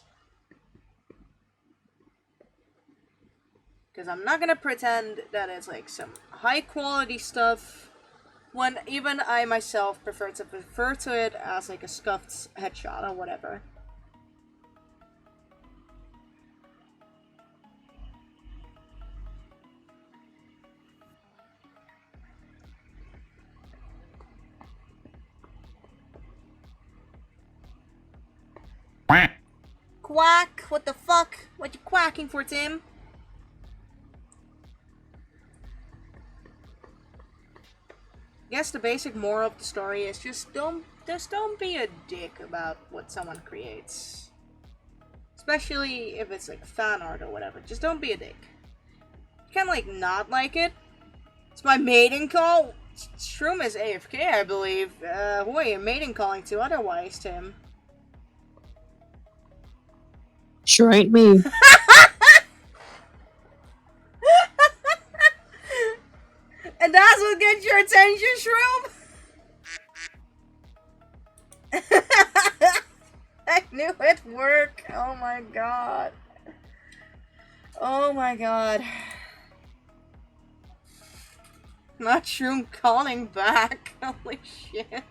Because I'm not gonna pretend that it's like some high quality stuff when even I myself prefer to it as like a scuffed headshot or whatever. Quack! What the fuck? What you quacking for, Tim? I guess the basic moral of the story is just don't be a dick about what someone creates. Especially if it's like fan art or whatever. Just don't be a dick. You can't like not like it. It's my mating call. Shroom is AFK, I believe. Who are you mating calling to otherwise, Tim? Sure ain't me. And that's what gets your attention, Shroom? I knew it'd work. Oh my god. Oh my god. Not Shroom calling back. Holy shit.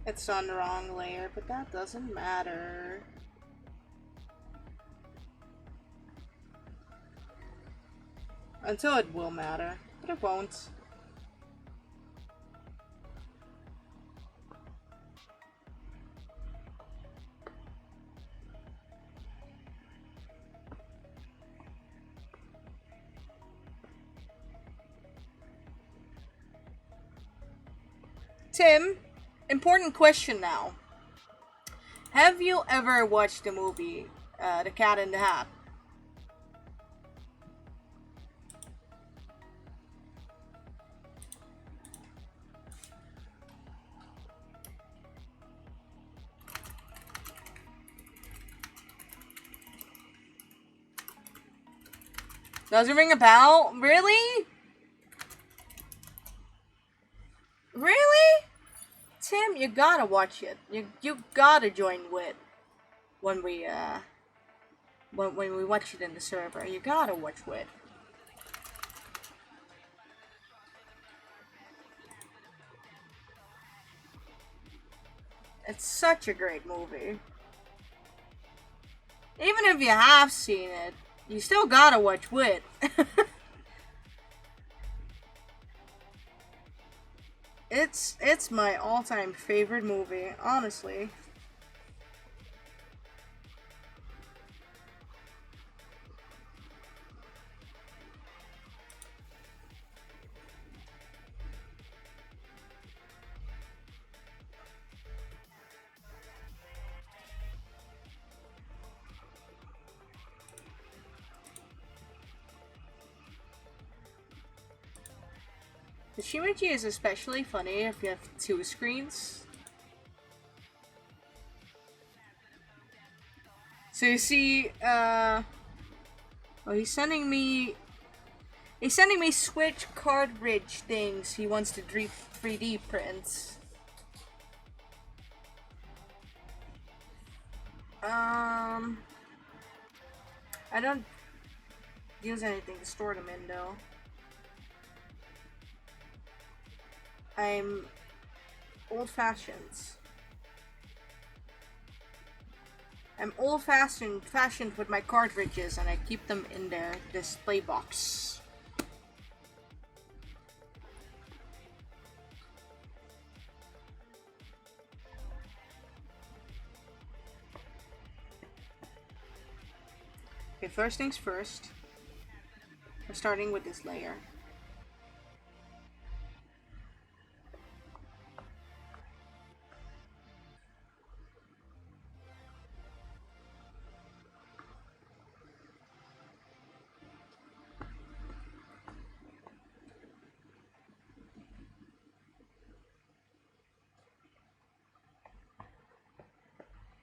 It's on the wrong layer, but that doesn't matter. Until it will matter, but it won't. Tim, important question now. Have you ever watched the movie The Cat in the Hat? Does it ring a bell? Really? Really? Tim, you gotta watch it. You gotta join with when we when we watch it in the server. You gotta watch with. It's such a great movie. Even if you have seen it, you still gotta watch with. It's my all-time favorite movie, honestly. The Shimaji is especially funny if you have 2 screens. So you see, oh, he's sending me Switch cartridge things he wants to 3D print. I don't use anything to store them in though. I'm old-fashioned. I'm old-fashioned with my cartridges, and I keep them in their display box. Okay, first things first. We're starting with this layer.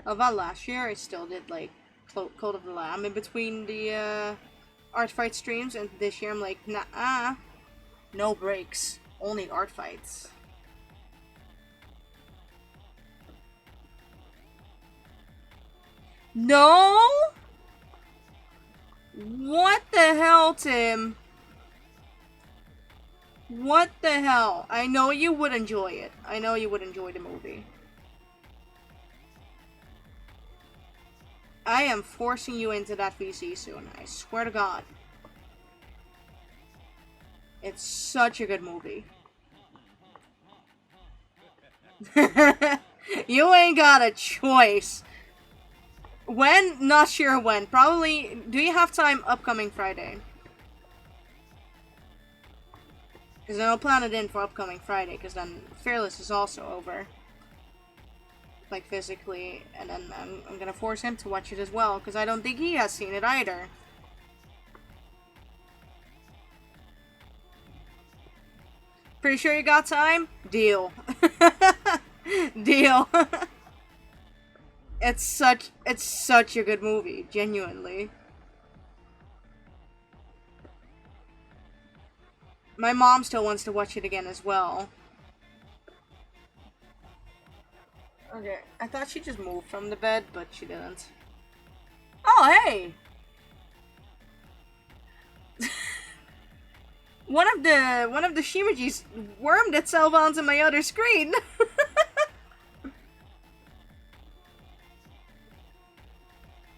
About last year, I still did like Code of the Lamb in between the art fight streams, and this year I'm like, nah, no breaks, only art fights. No? What the hell, Tim? What the hell? I know you would enjoy it. I know you would enjoy the movie. I am forcing you into that VC soon. I swear to God. It's such a good movie. You ain't got a choice. When? Not sure when. Probably. Do you have time upcoming Friday? Because then I'll plan it in for upcoming Friday, because then Fearless is also over. Like, physically. And then I'm gonna force him to watch it as well, because I don't think he has seen it either. Pretty sure you got time? Deal. Deal. It's such a good movie, genuinely. My mom still wants to watch it again as well. Okay, I thought she just moved from the bed, but she didn't. Oh, hey! One of the Shimajis wormed itself onto my other screen.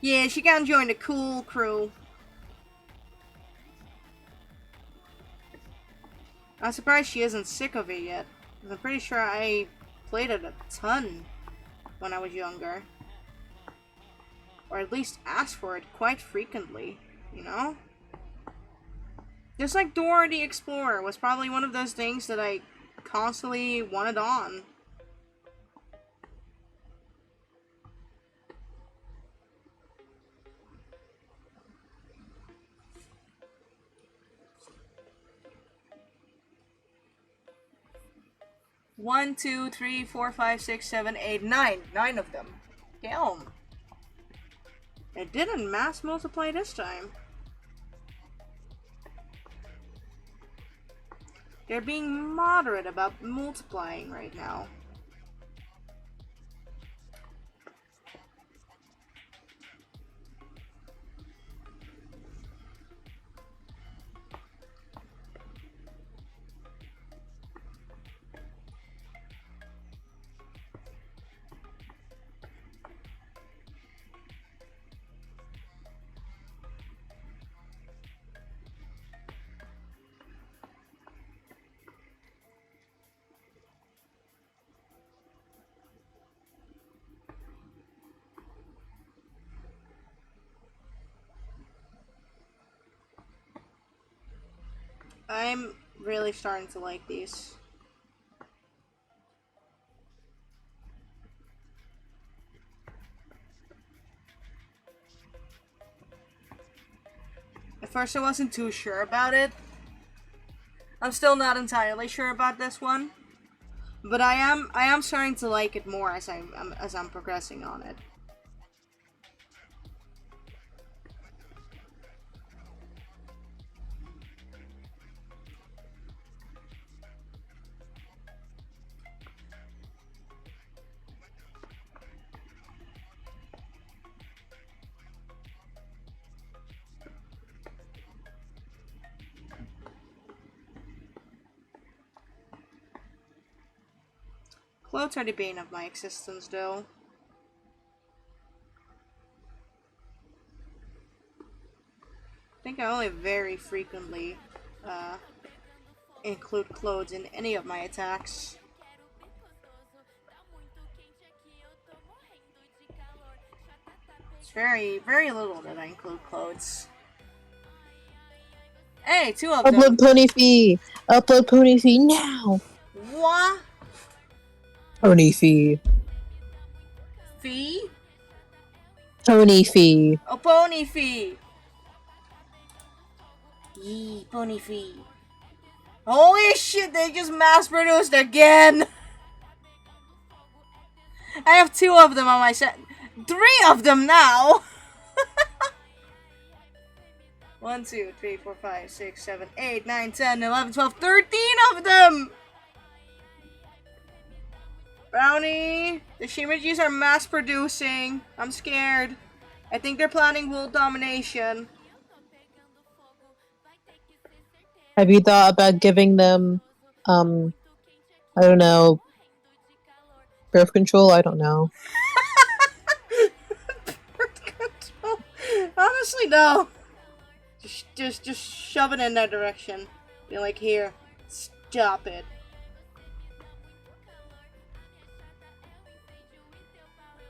Yeah, she can join the cool crew. I'm surprised she isn't sick of it yet. I'm pretty sure I played it a ton when I was younger. Or at least asked for it quite frequently, you know? Just like Dora the Explorer was probably one of those things that I constantly wanted on. One, two, three, four, five, six, seven, eight, nine. 9 of them. Damn. It didn't mass multiply this time. They're being moderate about multiplying right now. I'm really starting to like these. At first I wasn't too sure about it. I'm still not entirely sure about this one, but I am starting to like it more as I'm progressing on it. Clothes are the bane of my existence, though. I think I only very frequently include clothes in any of my attacks. It's very little that I include clothes. Hey, 2 of them. Upload Pony Fee! Upload Pony Fee now! What? Pony Fee. Fee? Pony Fee. A pony fee. Yee, pony fee. Holy shit, they just mass produced again! I have 2 of them on my set. 3 of them now! 1, 2, 3, 4, 5, 6, 7, 8, 9, 10, 11, 12, 13 of them! Brownie! The Shimajis are mass producing. I'm scared. I think they're planning world domination. Have you thought about giving them, I don't know, birth control? I don't know. Birth control. Honestly, no. Just shove it in that direction. Be like, here, stop it.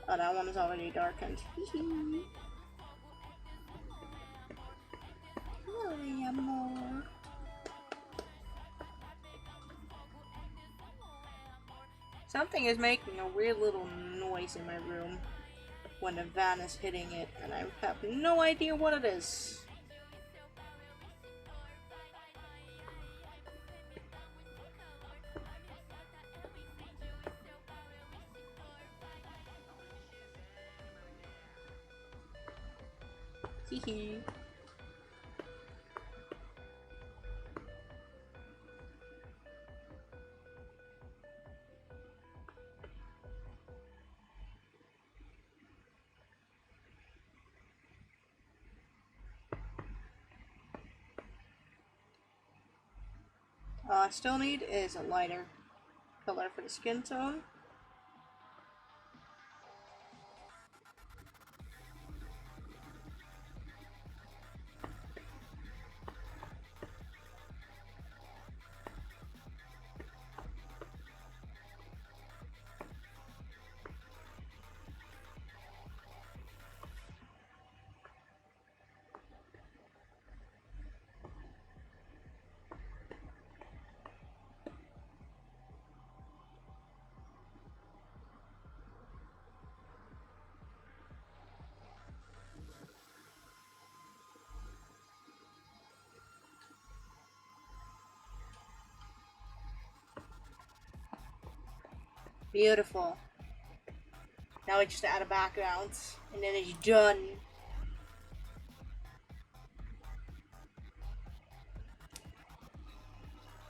Oh, that one is already darkened. Hurry, amor. Something is making a weird little noise in my room when the van is hitting it, and I have no idea what it is. Hee. All I still need is a lighter color for the skin tone. Beautiful. Now we just add a background, and then it's done.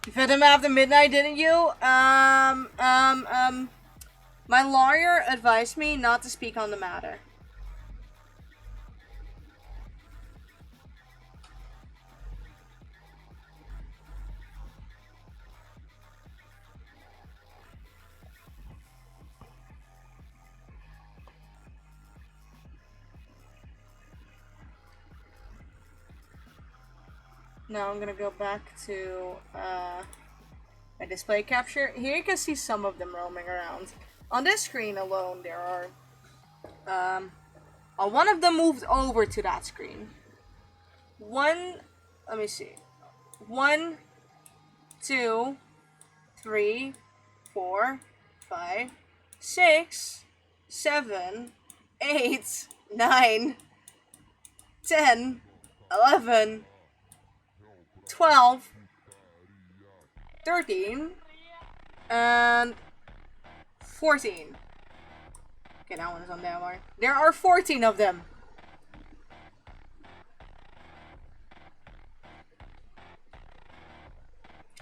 You fed him after midnight, didn't you? My lawyer advised me not to speak on the matter. Now I'm gonna go back to my display capture. Here you can see some of them roaming around. On this screen alone, there are one of them moved over to that screen. Let me see. 1, 2, 3, 4, 5, 6, 7, 8, 9, 10, 11, 12, 13, and 14. Okay, that one is on that one. There are 14 of them.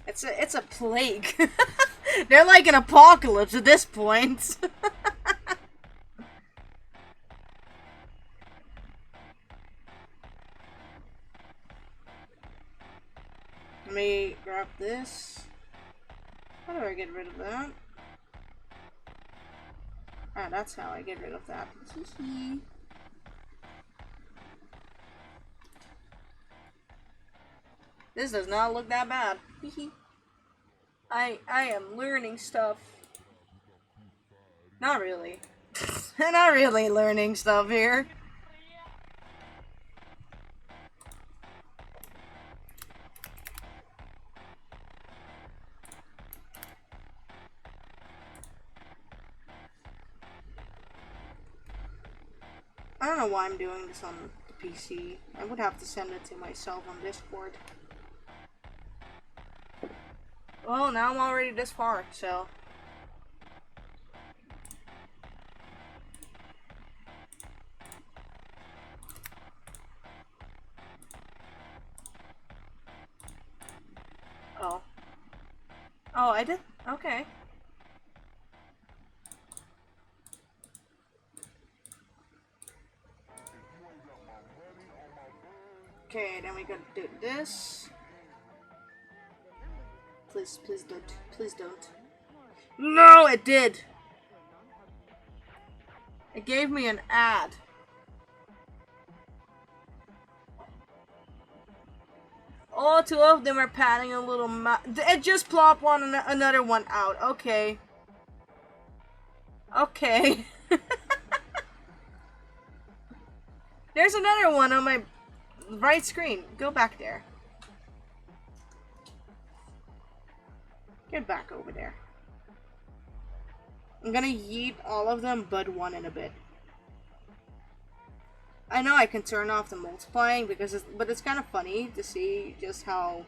It's a plague. They're like an apocalypse at this point. Let me grab this. How do I get rid of that? Ah, that's how I get rid of that. This does not look that bad. I am learning stuff. Not really. Not really learning stuff here. I don't know why I'm doing this on the PC. I would have to send it to myself on Discord. Well, now I'm already this far, so... Oh. Oh, I did? Okay. Okay, then we gotta do this. Please, please don't. Please don't. No, it did! It gave me an ad. All two of them are padding a little it just plopped another one out. Okay. Okay. There's another one on my right screen. Go back there. Get back over there. I'm gonna yeet all of them but one in a bit. I know I can turn off the multiplying but it's kind of funny to see just how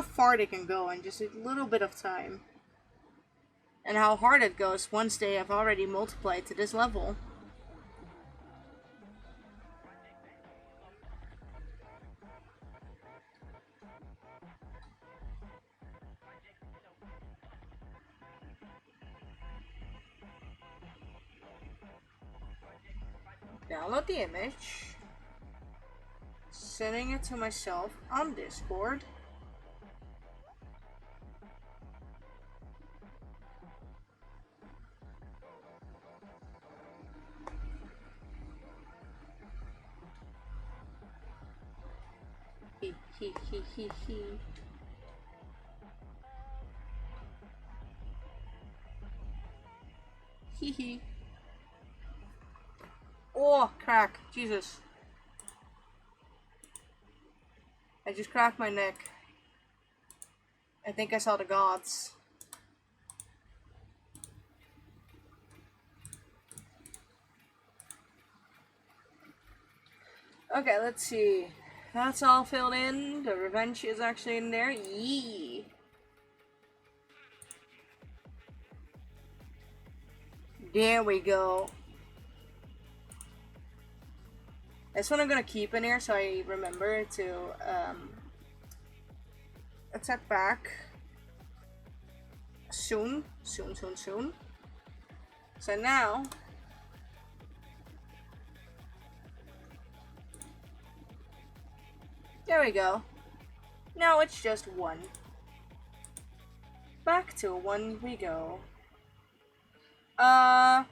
far they can go in just a little bit of time. And how hard it goes once they have already multiplied to this level. Download the image, sending it to myself on Discord. Hee hee hee hee hee. Hee hee. Oh, crack. Jesus. I just cracked my neck. I think I saw the gods. Okay, let's see. That's all filled in. The revenge is actually in there. Yee. There we go. This one I'm gonna keep in here so I remember to attack back soon. So now there we go. Now it's just one. Back to one we go. I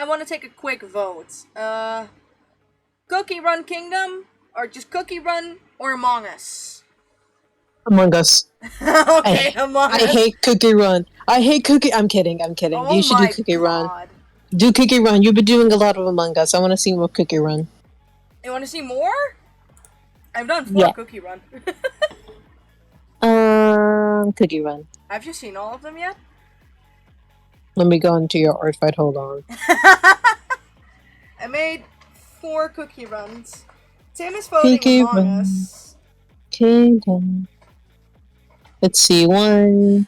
want to take a quick vote. Cookie Run Kingdom, or just Cookie Run, or Among Us? Among Us. Okay, Among Us. I hate Cookie Run. I hate Cookie. I'm kidding. Oh You should do my Cookie Run. God. Do Cookie Run. You've been doing a lot of Among Us. I want to see more Cookie Run. You want to see more? I've done 4 Cookie Run. Cookie Run. Have you seen all of them yet? Let me go into your art fight. Hold on. I made 4 Cookie Runs. Tim is voting Cookie Among Run. Us. Okay, then. Let's see, one.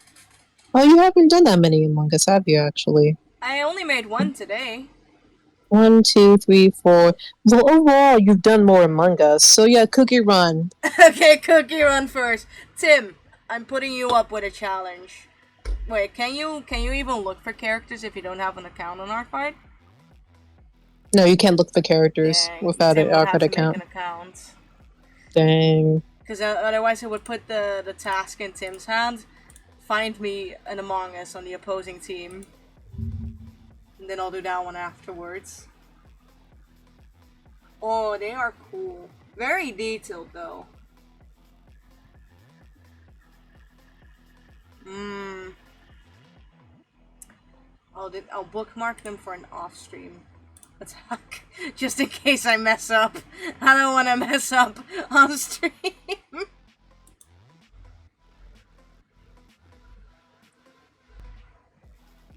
Oh, you haven't done that many Among Us, have you, actually? I only made one today. 1, 2, 3, 4. Well, overall, you've done more Among Us. So yeah, Cookie Run. Okay, Cookie Run first. Tim, I'm putting you up with a challenge. Wait, can you even look for characters if you don't have an account on Arclight? No, you can't look for characters Dang, without Tim an would have Arcade to make account. an account. Dang. Because otherwise it would put the task in Tim's hands. Find me an Among Us on the opposing team. And then I'll do that one afterwards. Oh, they are cool. Very detailed though. I'll bookmark them for an off-stream attack. Just in case I mess up. I don't want to mess up on stream.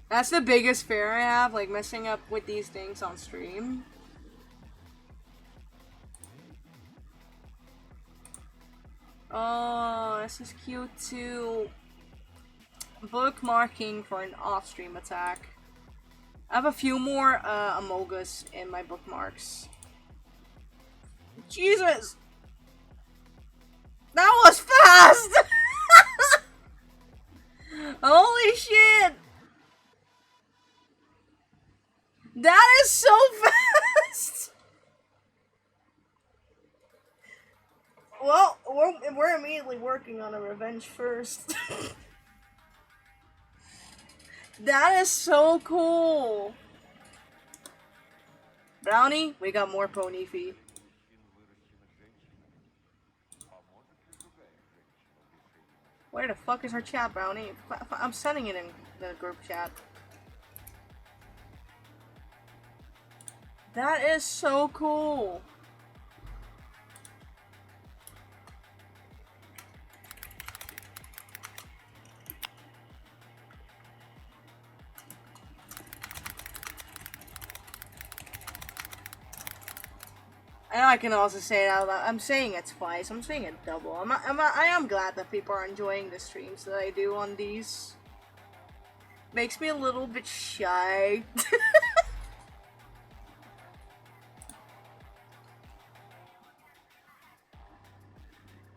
That's the biggest fear I have, like messing up with these things on stream. Oh, this is cute too. Bookmarking for an off-stream attack. I have a few more Amogus in my bookmarks. Jesus! That was fast! Holy shit! That is so fast! Well, we're immediately working on a revenge first. That is so cool! Brownie, we got more pony feet. Where the fuck is our chat, Brownie? I'm sending it in the group chat. That is so cool! I know I can also say it out loud. I'm saying it twice. I'm saying it double. I am glad that people are enjoying the streams that I do on these. Makes me a little bit shy.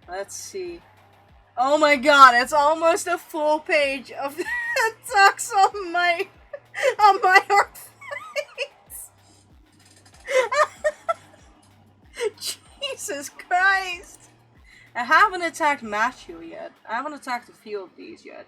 Let's see. Oh my god, it's almost a full page of attacks on my art fights. Jesus Christ! I haven't attacked Matthew yet. I haven't attacked a few of these yet.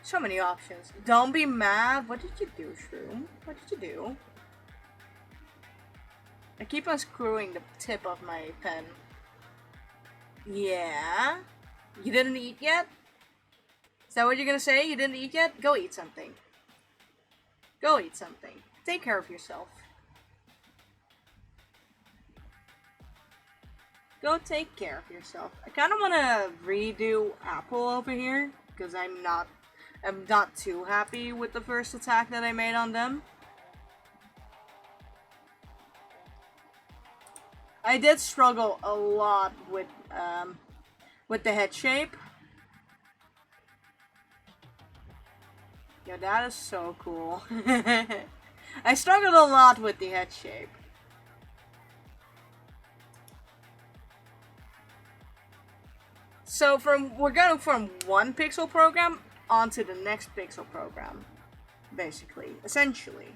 So many options. Don't be mad. What did you do, Shroom? What did you do? I keep unscrewing the tip of my pen. Yeah? You didn't eat yet? Is that what you're gonna say? You didn't eat yet? Go eat something. Go eat something. Take care of yourself. Go take care of yourself. I kind of want to redo Apple over here because I'm not too happy with the first attack that I made on them. I did struggle a lot with the head shape. Yeah, that is so cool. I struggled a lot with the head shape. So we're going from one pixel program onto the next pixel program, basically, essentially.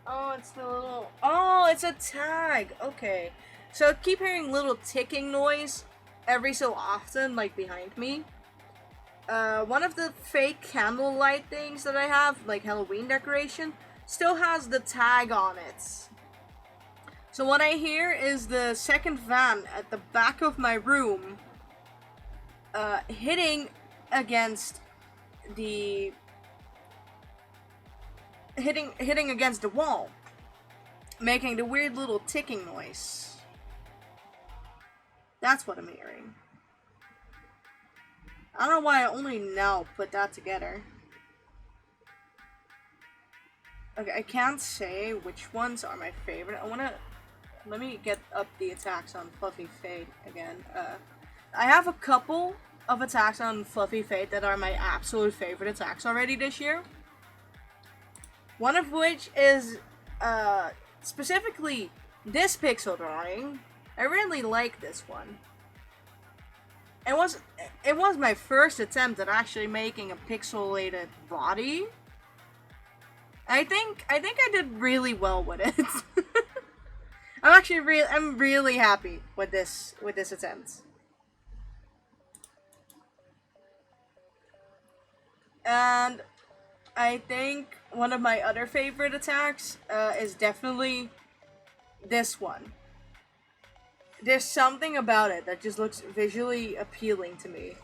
Oh, it's the little... Oh, it's a tag! Okay. So I keep hearing little ticking noise every so often, like behind me. One of the fake candlelight things that I have, like Halloween decoration, still has the tag on it. So what I hear is the second van at the back of my room hitting against the hitting against the wall, making the weird little ticking noise. That's what I'm hearing. I don't know why I only now put that together. Okay, I can't say which ones are my favorite. Let me get up the attacks on Fluffy Fate again. I have a couple of attacks on Fluffy Fate that are my absolute favorite attacks already this year. One of which is, specifically this pixel drawing. I really like this one. It was my first attempt at actually making a pixelated body. I think I did really well with it. I'm really happy with this attempt. And I think one of my other favorite attacks is definitely this one. There's something about it that just looks visually appealing to me.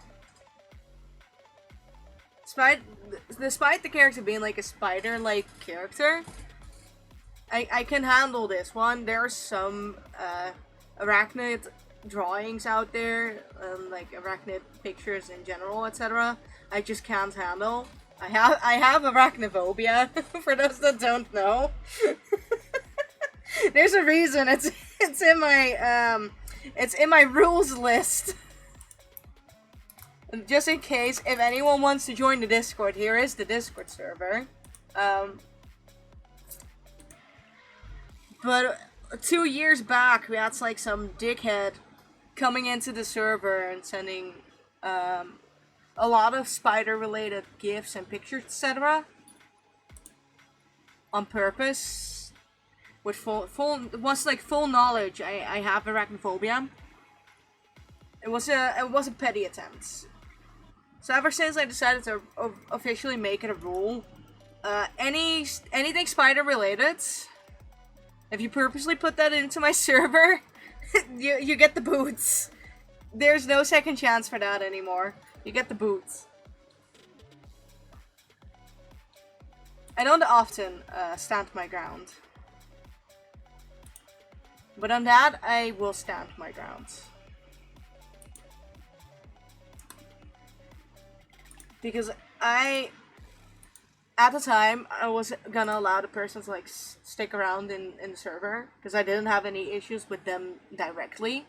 Despite the character being like a spider-like character, I can handle this one. There are some arachnid drawings out there, like arachnid pictures in general, etc. I just can't handle. I have arachnophobia, for those that don't know. There's a reason it's in my rules list. Just in case, if anyone wants to join the Discord, here is the Discord server. But 2 years back, we had like some dickhead coming into the server and sending a lot of spider-related gifs and pictures, etc. on purpose, with full knowledge. I have arachnophobia. It was a petty attempt. So ever since I decided to officially make it a rule, anything spider related, if you purposely put that into my server, you get the boots. There's no second chance for that anymore. You get the boots. I don't often stand my ground, but on that I will stand my ground. Because at the time, I was gonna allow the person to like stick around in the server, because I didn't have any issues with them directly.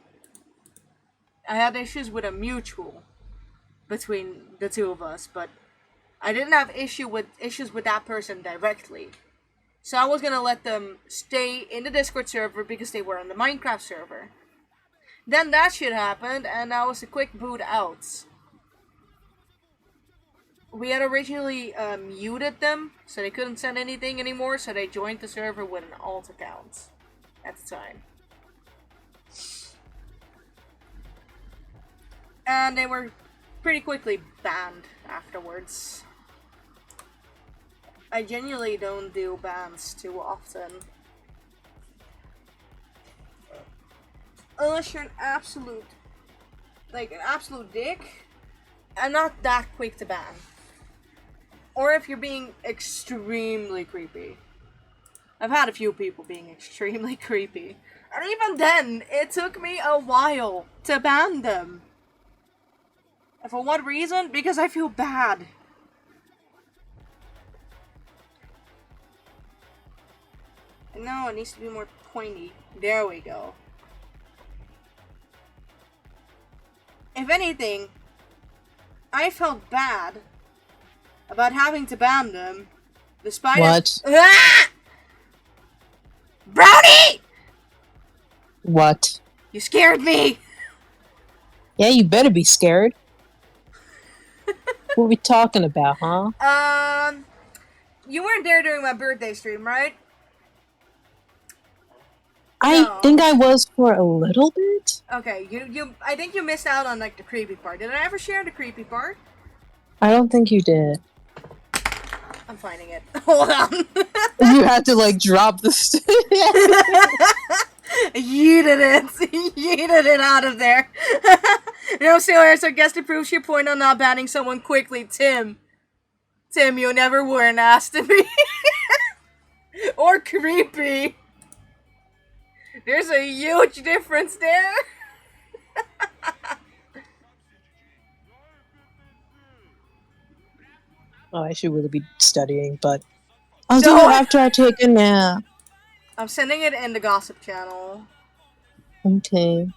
I had issues with a mutual between the two of us, but I didn't have issues with that person directly. So I was gonna let them stay in the Discord server because they were on the Minecraft server. Then that shit happened, and that was a quick boot out. We had originally muted them, so they couldn't send anything anymore, so they joined the server with an alt account at the time. And they were pretty quickly banned afterwards. I genuinely don't do bans too often. Unless you're an absolute dick, I'm not that quick to ban. Or if you're being extremely creepy. I've had a few people being extremely creepy. And even then, it took me a while to ban them. And for what reason? Because I feel bad. No, it needs to be more pointy. There we go. If anything, I felt bad about having to ban them, despite What? Ah! Brownie! What? You scared me! Yeah, you better be scared. What are we talking about, huh? You weren't there during my birthday stream, right? I No. think I was for a little bit. Okay, I think you missed out on like the creepy part. Did I ever share the creepy part? I don't think you did. I'm finding it. Hold on. You had to like drop the Pharaoh's still here, so I guess to prove your point on not banning someone quickly, Tim, you never were an ass to me. Or creepy. There's a huge difference there. Oh, I should really be studying, but I'll do No. it after I take a nap. I'm sending it in the gossip channel. Okay.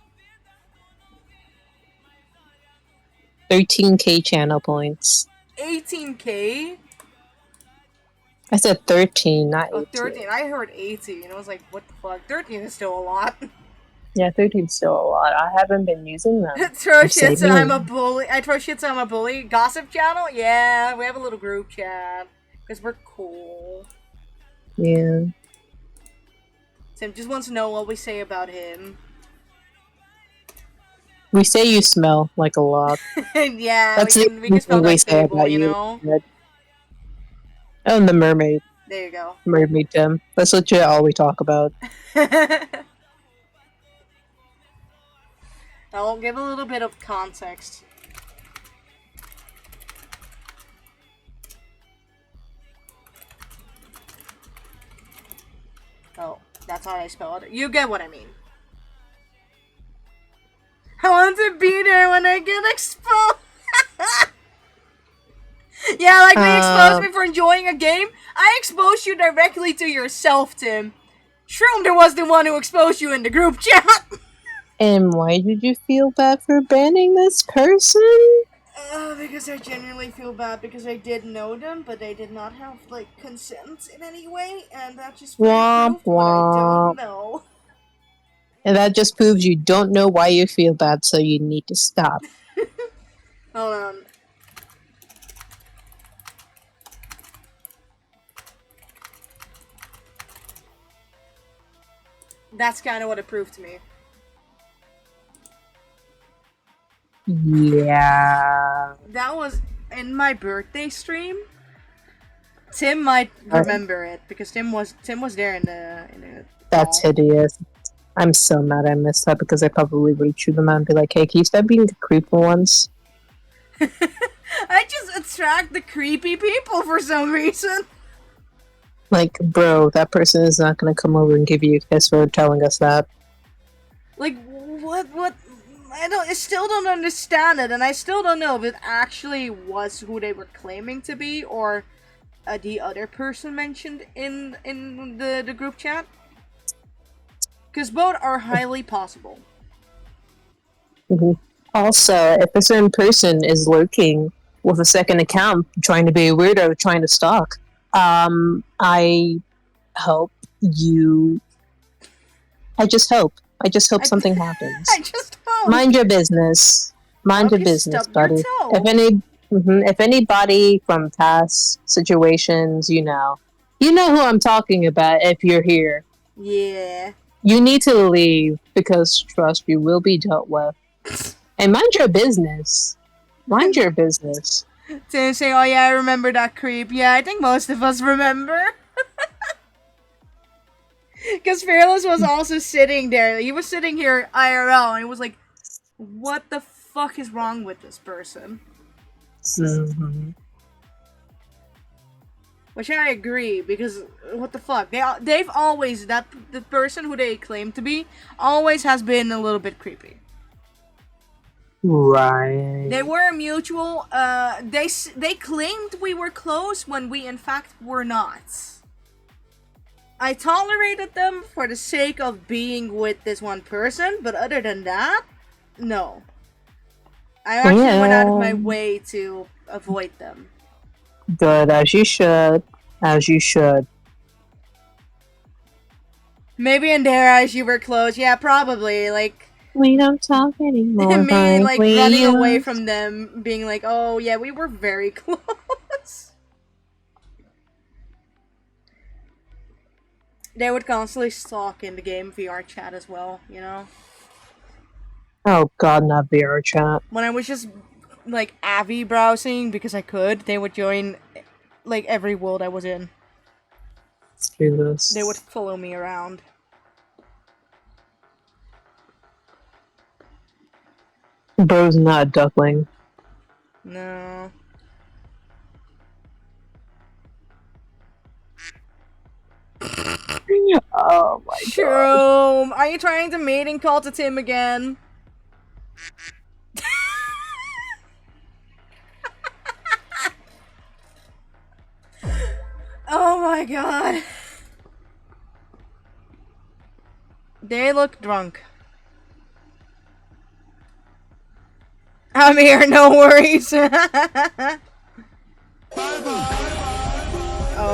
13k channel points. 18k? I said 13, not 18. Oh, 13. I heard 18. I was like, what the fuck? 13 is still a lot. Yeah, 13's still a lot. I haven't been using them. Throw I'm shit, so saving I'm a them. bully. I throw shit, so I'm a bully. Gossip channel? Yeah, we have a little group chat. Because we're cool. Yeah. Tim just wants to know what we say about him. We say you smell like a lot. Yeah, That's we can spell we that say table, about you you. know? Oh, and the mermaid. There you go. Mermaid Tim. That's legit all we talk about. I'll give a little bit of context. Oh, that's how I spell it. You get what I mean. I want to be there when I get exposed. Yeah, like when you exposed me for enjoying a game, I exposed you directly to yourself, Tim. Shroomder was the one who exposed you in the group chat. And why did you feel bad for banning this person? Because I genuinely feel bad because I did know them, but they did not have, like, consent in any way, and that just Womp proved what I womp. don't know. And that just proves you don't know why you feel bad, so you need to stop. Hold on. That's kind of what it proved to me. Yeah. That was in my birthday stream. Tim might remember it because Tim was there in the That's call. hideous. I'm so mad I missed that because I probably would shoot them out and be like, hey, can you stop being the creepy ones? I just attract the creepy people for some reason. Like, bro, that person is not gonna come over and give you a kiss for telling us that. Like, what? I still don't understand it, and I still don't know if it actually was who they were claiming to be, or the other person mentioned in the group chat. Because both are highly possible. Mhm. Also, if a certain person is lurking with a second account, trying to be a weirdo, trying to stalk, I hope you. I just hope something happens. I just hope. Mind your business. Mind your business, Stub buddy. your toe. If anybody from past situations, you know who I'm talking about. If you're here, Yeah. you need to leave because trust you will be dealt with. And mind your business. Mind your business. To say, oh yeah, I remember that creep. Yeah, I think most of us remember. Because Fearless was also sitting there. He was sitting here IRL, and he was like, what the fuck is wrong with this person? Mm-hmm. Which I agree, because what the fuck? They've always, the person who they claim to be, always has been a little bit creepy. Right. They were mutual, they claimed we were close when we in fact were not. I tolerated them for the sake of being with this one person, but other than that, no. I actually went out of my way to avoid them. Good, as you should. As you should. Maybe in their eyes you were close. Yeah, probably. Like, we don't talk anymore. me, like, we running used- away from them, being like, oh, yeah, we were very close. They would constantly stalk in the game VR chat as well, you know? Oh god, not VR chat. When I was just, like, Avi browsing, because I could, they would join, like, every world I was in. Jesus. They would follow me around. Bro's not a duckling. No. Oh my god. Shroom, are you trying to mating call to Tim again? Oh my god. They look drunk. I'm here, no worries. Oh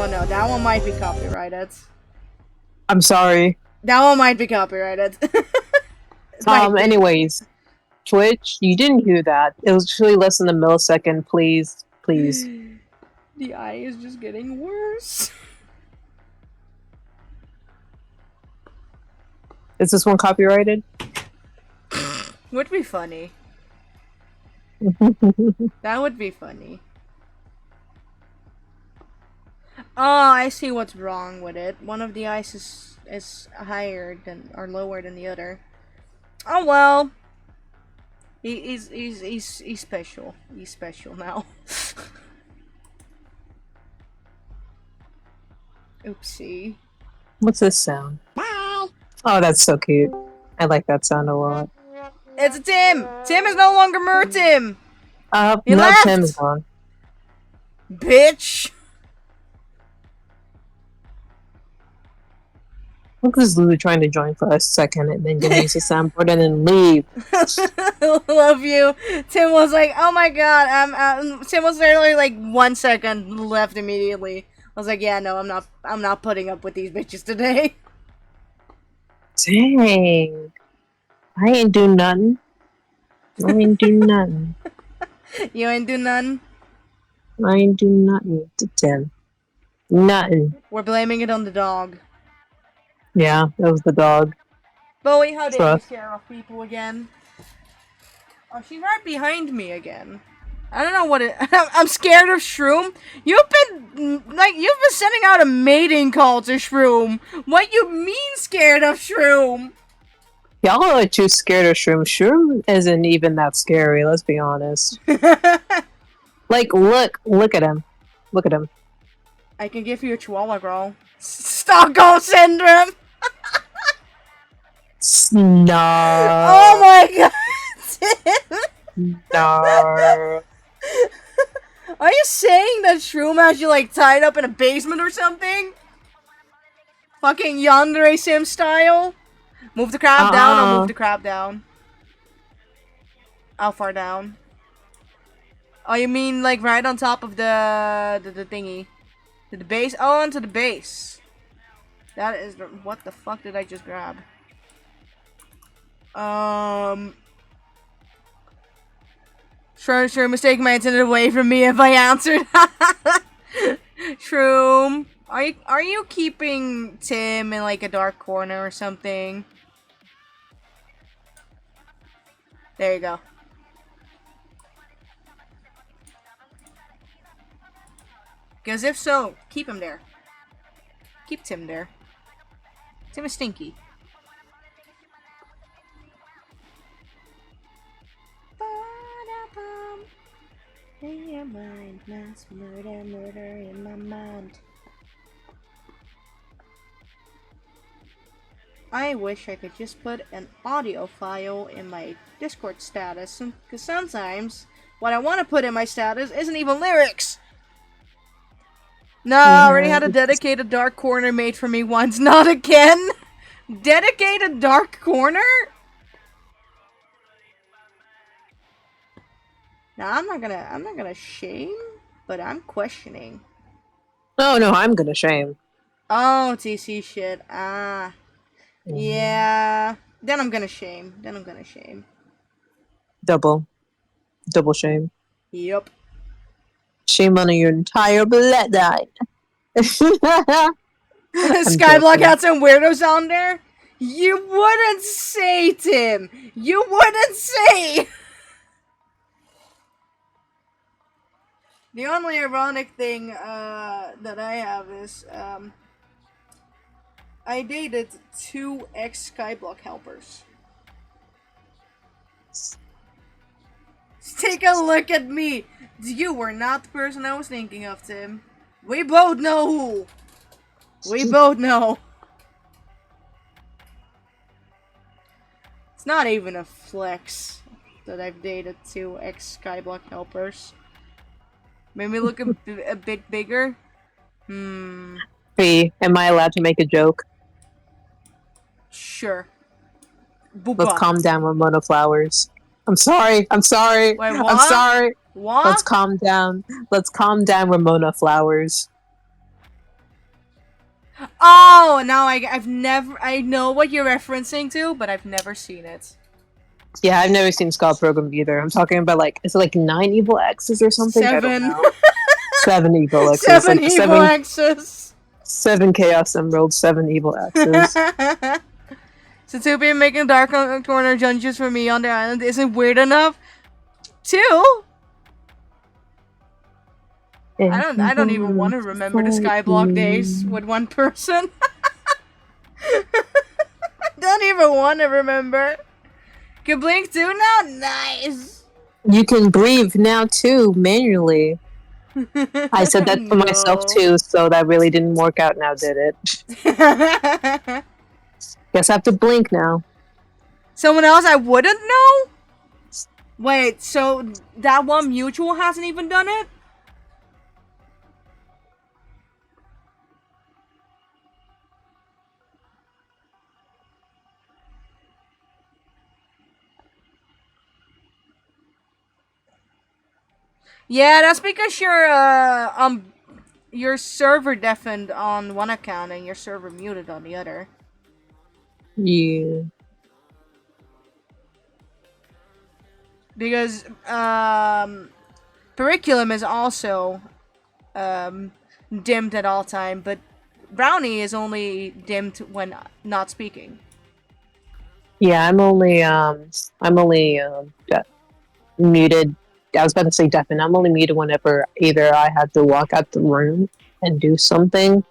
no, that one might be copyrighted. I'm sorry. That one might be copyrighted. It might be. Anyways, Twitch, you didn't hear that. It was truly less than a millisecond. Please, please. The eye is just getting worse. Is this one copyrighted? Would be funny. That would be funny. Oh, I see what's wrong with it. One of the eyes is higher than or lower than the other. Oh well. He's special. He's special now. Oopsie. What's this sound? Oh, that's so cute. I like that sound a lot. It's a Tim! Tim is no longer Mertim! He No, left! Tim's gone. Bitch! Look at this Lulu trying to join for a second and then go use the soundboard and then leave. Love you. Tim was like, oh my god, Tim was literally like 1 second left immediately. I was like, yeah, no, I'm not putting up with these bitches today. Dang. I ain't do nothing. I ain't do nothing. You ain't do none? I ain't do nothing to Tim. Nothing. We're blaming it on the dog. Yeah, it was the dog. Bowie, how did you Trust. scare off people again? Oh, she's right behind me again. I don't know what it. I'm scared of Shroom. You've been sending out a mating call to Shroom. What you mean scared of Shroom? Y'all are too scared of Shroom. Shroom isn't even that scary, let's be honest. Like, look at him. Look at him. I can give you a chihuahua, girl. Stockholm syndrome. No. Oh my god. No. Are you saying that Shroom has you like tied up in a basement or something? Fucking Yandere Sim style? Move the crab down, I'll move the crab down. How far down? Oh, you mean like right on top of the thingy? To the base? Oh, onto the base. That is the, what the fuck did I just grab? Sure, mistake my intended away from me if I answered. Shroom, are you keeping Tim in like a dark corner or something? There you go. Because if so, keep him there. Keep Tim there. Tim is stinky. In your mind, mass murder, murder in my mind. I wish I could just put an audio file in my Discord status, because sometimes what I want to put in my status isn't even lyrics. No, I already had a dedicated dark corner made for me once. Not again. Dedicated dark corner? Now I'm not gonna shame, but I'm questioning. Oh no, I'm gonna shame. Oh, TC shit. Ah. Yeah. Then I'm gonna shame. Double shame. Yup. Shame on your entire bloodline. Skyblock had some weirdos on there? You wouldn't say, Tim! You wouldn't say! The only ironic thing that I have is I dated 2 ex-Skyblock helpers. Take a look at me. You were not the person I was thinking of, Tim. We both know who. We both know. It's not even a flex that I've dated two ex-Skyblock helpers. Maybe look a bit bigger. Hey, am I allowed to make a joke? Sure. Let's Booba. calm down, Ramona Flowers. I'm sorry. I'm sorry. Wait, I'm what? sorry. What? Let's calm down. Let's calm down, Ramona Flowers. Oh, now I know what you're referencing to, but I've never seen it. Yeah, I've never seen Scott Pilgrim either. I'm talking about like, is it like 9 evil X's or something? I don't 7. know. 7 evil X's. 7 like evil X's. 7 Chaos Emeralds, 7 evil X's. So 2 people making dark corner dungeons for me on the island isn't weird enough. 2? I don't even want to remember the Skyblock days with one person. I don't even want to remember. Can blink too now? Nice. You can breathe now too, manually. I said that to myself too, so that really didn't work out now, did it? Guess I have to blink now. Someone else I wouldn't know? Wait, so that one mutual hasn't even done it? Yeah, that's because your server deafened on one account and your server muted on the other. Yeah. Because Periculum is also dimmed at all time, but Brownie is only dimmed when not speaking. Yeah, I'm only muted. I was about to say deafened. I'm only muted whenever either I have to walk out the room and do something,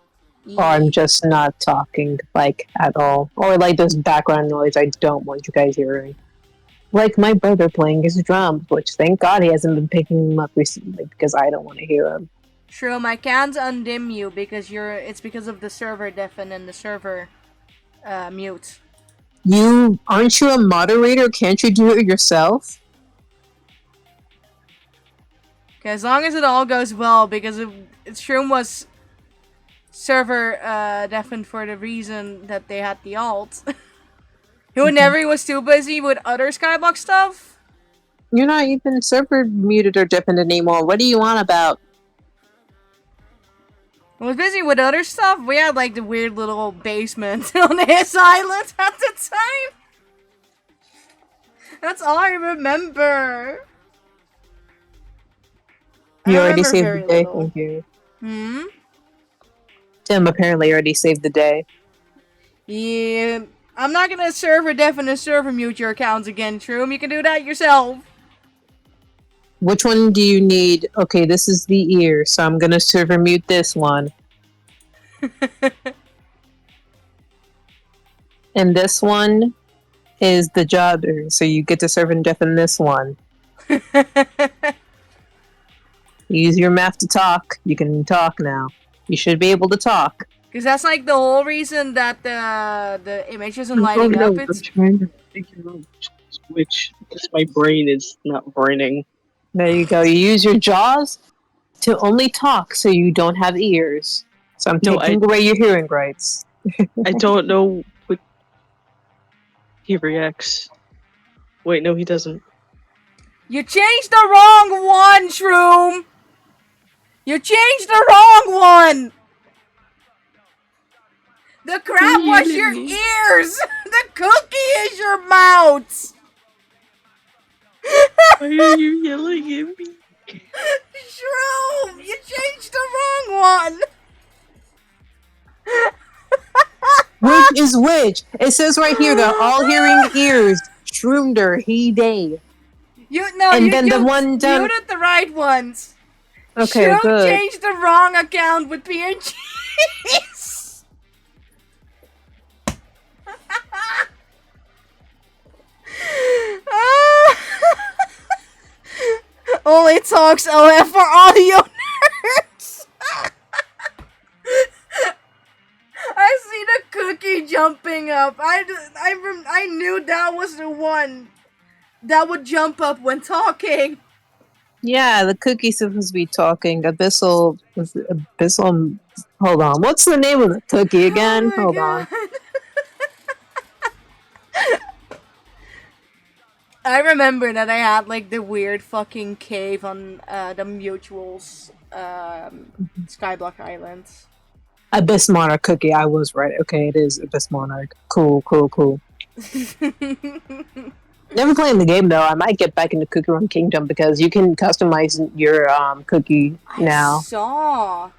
or I'm just not talking like at all, or like there's background noise I don't want you guys hearing. Like my brother playing his drums, which thank God he hasn't been picking them up recently because I don't want to hear him. Shroom, I can't undim you because it's because of the server deafen and the server mute. Aren't you a moderator? Can't you do it yourself? Okay, as long as it all goes well, because Shroom was server deafened for the reason that they had the alt. Whenever he was too busy with other Skyblock stuff. You're not even server muted or deafened anymore. What do you want about? I was busy with other stuff. We had like the weird little basement on his island at the time. That's all I remember. You I already remember saved very the day. little. Thank you. Hmm? Tim apparently already saved the day. Yeah. I'm not gonna server deafen and server mute your accounts again, Shroom. You can do that yourself. Which one do you need? Okay, this is the ear, so I'm gonna server mute this one. And this one is the jobber, so you get to serve and deafen this one. Use your mouth to talk. You can talk now. You should be able to talk. Because that's like the whole reason that the image isn't lighting up. I'm trying to figure out which because my brain is not braining. There you go. You use your jaws to only talk, so you don't have ears. So I'm No, taking away your hearing rights. I don't know what he reacts. Wait, no, he doesn't. You changed the wrong one, Shroom! You changed the wrong one! The crab was your ears! The cookie is your mouth! Why are you yelling at me? Shroom! You changed the wrong one! Which is which? It says right here, the all hearing ears. Shroomder, he day. You The one down. muted the right ones. Okay, Shroom good. changed the wrong account with PNGs. Only talks OF for audio nerds. I see the cookie jumping up. I knew that was the one that would jump up when talking. Yeah, the cookie's supposed to be talking. Abyssal. Abyssal. Hold on. What's the name of the cookie again? Oh my Hold on. god. I remember that I had like the weird fucking cave on the Mutual's Skyblock Island. Abyss Monarch cookie. I was right. Okay, it is Abyss Monarch. Cool, cool, cool. Never playing the game though. I might get back into Cookie Run Kingdom because you can customize your cookie now. I saw.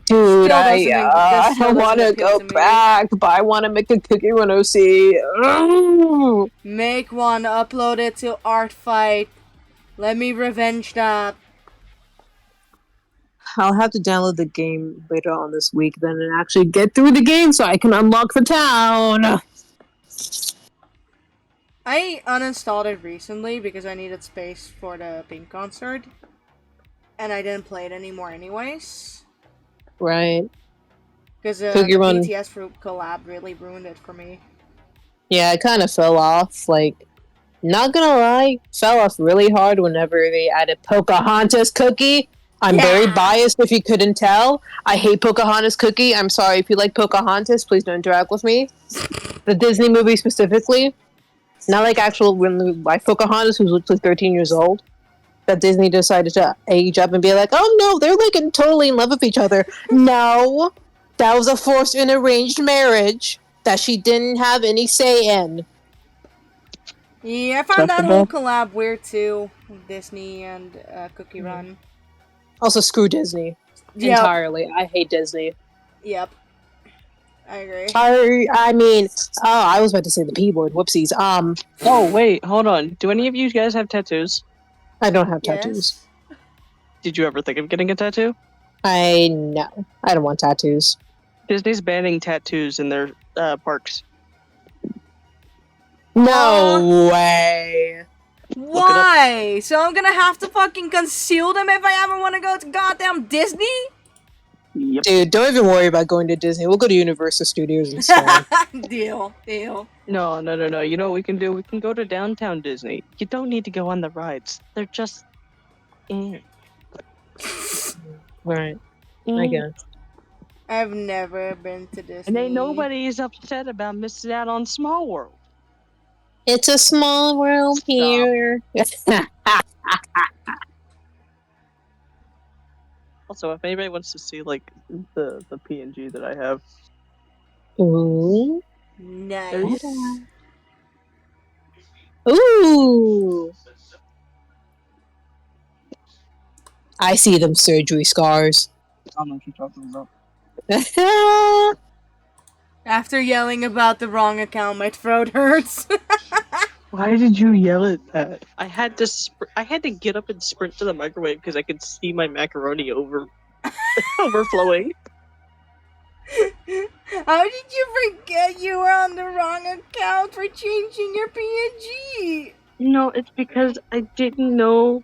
Dude, Still I doesn't- that still doesn't want to appeal go to me. back, but I want to make a Cookie Run OC. Ugh. Make one, upload it to Artfight. Let me revenge that. I'll have to download the game later on this week then and actually get through the game so I can unlock the town. I uninstalled it recently because I needed space for the Pink concert. And I didn't play it anymore anyways. Right. Because the Cookie Run- BTS Fruit collab really ruined it for me. Yeah, it kind of fell off. Like, not gonna lie, fell off really hard whenever they added Pocahontas cookie. I'm very Yeah. biased if you couldn't tell. I hate Pocahontas cookie. I'm sorry if you like Pocahontas, please don't interact with me. The Disney movie specifically. Not like actual like Pocahontas, who's literally 13 years old. That Disney decided to age up and be like, oh no, they're like totally in love with each other. No, that was a forced and arranged marriage that she didn't have any say in. Yeah, I found that Acceptable. whole collab weird too. Disney and Cookie Run. Also, screw Disney Yep. entirely. I hate Disney. Yep. I agree. I mean, oh, I was about to say the P word. Whoopsies. Oh wait, hold on. Do any of you guys have tattoos? I don't have tattoos. Yes. Did you ever think of getting a tattoo? I don't want tattoos. Disney's banning tattoos in their parks. No way. Why? So I'm gonna have to fucking conceal them if I ever want to go to goddamn Disney? Yep. Dude, don't even worry about going to Disney. We'll go to Universal Studios instead. Deal. No. You know what we can do? We can go to downtown Disney. You don't need to go on the rides. They're just. Right. I guess. I've never been to Disney. And ain't nobody is upset about missing out on Small World. It's a small world here. Also, if anybody wants to see like the PNG that I have, Ooh. Nice. Ooh. I see them surgery scars. I don't know what you're talking about. After yelling about the wrong account, my throat hurts. Why did you yell at that? I had to get up and sprint to the microwave because I could see my macaroni overflowing. How did you forget you were on the wrong account for changing your PNG? No, it's because I didn't know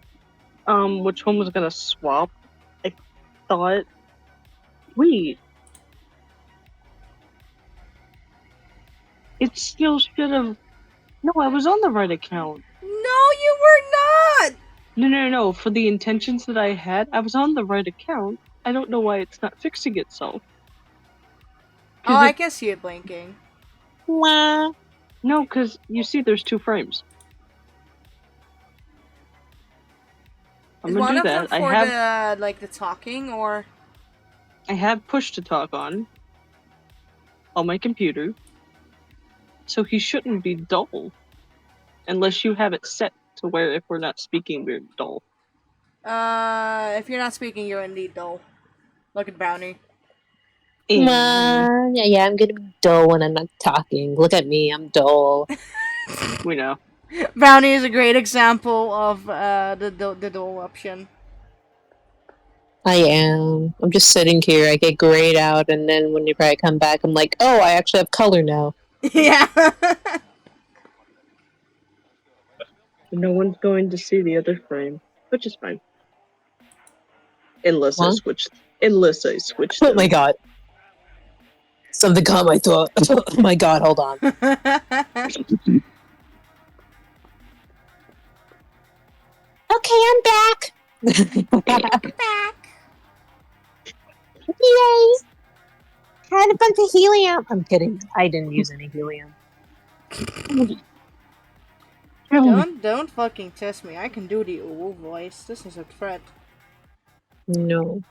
which one was gonna swap. I thought, wait, it still should have. No, I was on the right account. No, you were not! No. For the intentions that I had, I was on the right account. I don't know why it's not fixing itself. Oh, I can see it blinking. Wah. No, because you see, there's 2 frames. I'm Is gonna one do of them that. for the like the talking or? I have push to talk on my computer, so he shouldn't be dull, unless you have it set to where if we're not speaking, we're dull. If you're not speaking, you're indeed dull. Look at Brownie. Wah. Yeah, I'm gonna be dull when I'm not talking. Look at me, I'm dull. We know. Brownie is a great example of the dull option. I am. I'm just sitting here. I get grayed out, and then whenever I come back, I'm like, oh, I actually have color now. Yeah. No one's going to see the other frame, which is fine. Unless I Huh? switch. Unless I switch. Oh them. my god. Something caught my throat. Oh my god, hold on. Okay, I'm back. Back. Yay! Had a bunch of helium. I'm kidding. I didn't use any helium. Don't fucking test me. I can do the ooh voice. This is a threat. No.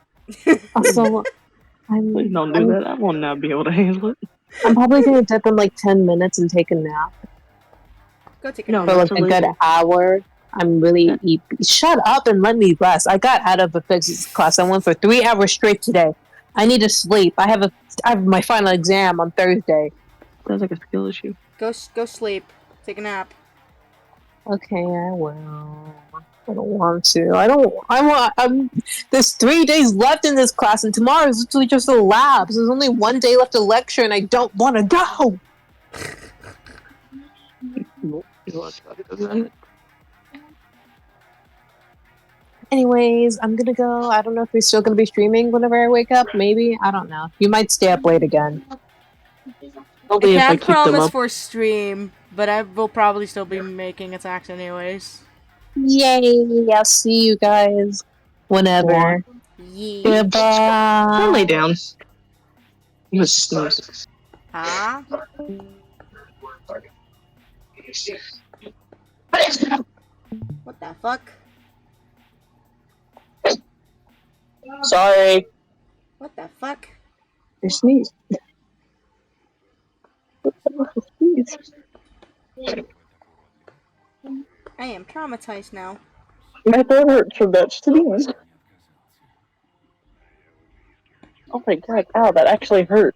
Also, Please don't do that. I will not be able to handle it. I'm probably gonna dip in like 10 minutes and take a nap Go take a No, nap. for like that's a good illegal. hour. I'm really shut up and let me rest. I got out of a physics class. I went for 3 hours straight today. I need to sleep. I have my final exam on Thursday. Sounds like a skill issue. Go sleep. Take a nap. Okay, I will. I don't want to. There's 3 days left in this class, and tomorrow is literally just a lab. So there's only 1 day left of lecture, and I don't want to go. Anyways, I'm gonna go. I don't know if we're still gonna be streaming whenever I wake up. Maybe. I don't know. You might stay up late again. Only I if I can't keep them promise up. for stream, but I will probably still be making attacks anyways. Yay! I'll see you guys whenever. Yee. I'll lay Goodbye. down. I'm gonna snooze. Huh? What the fuck? Sorry. What the fuck? I sneezed. I am traumatized now. My throat hurts from that sneeze. Oh my god, ow, that actually hurt.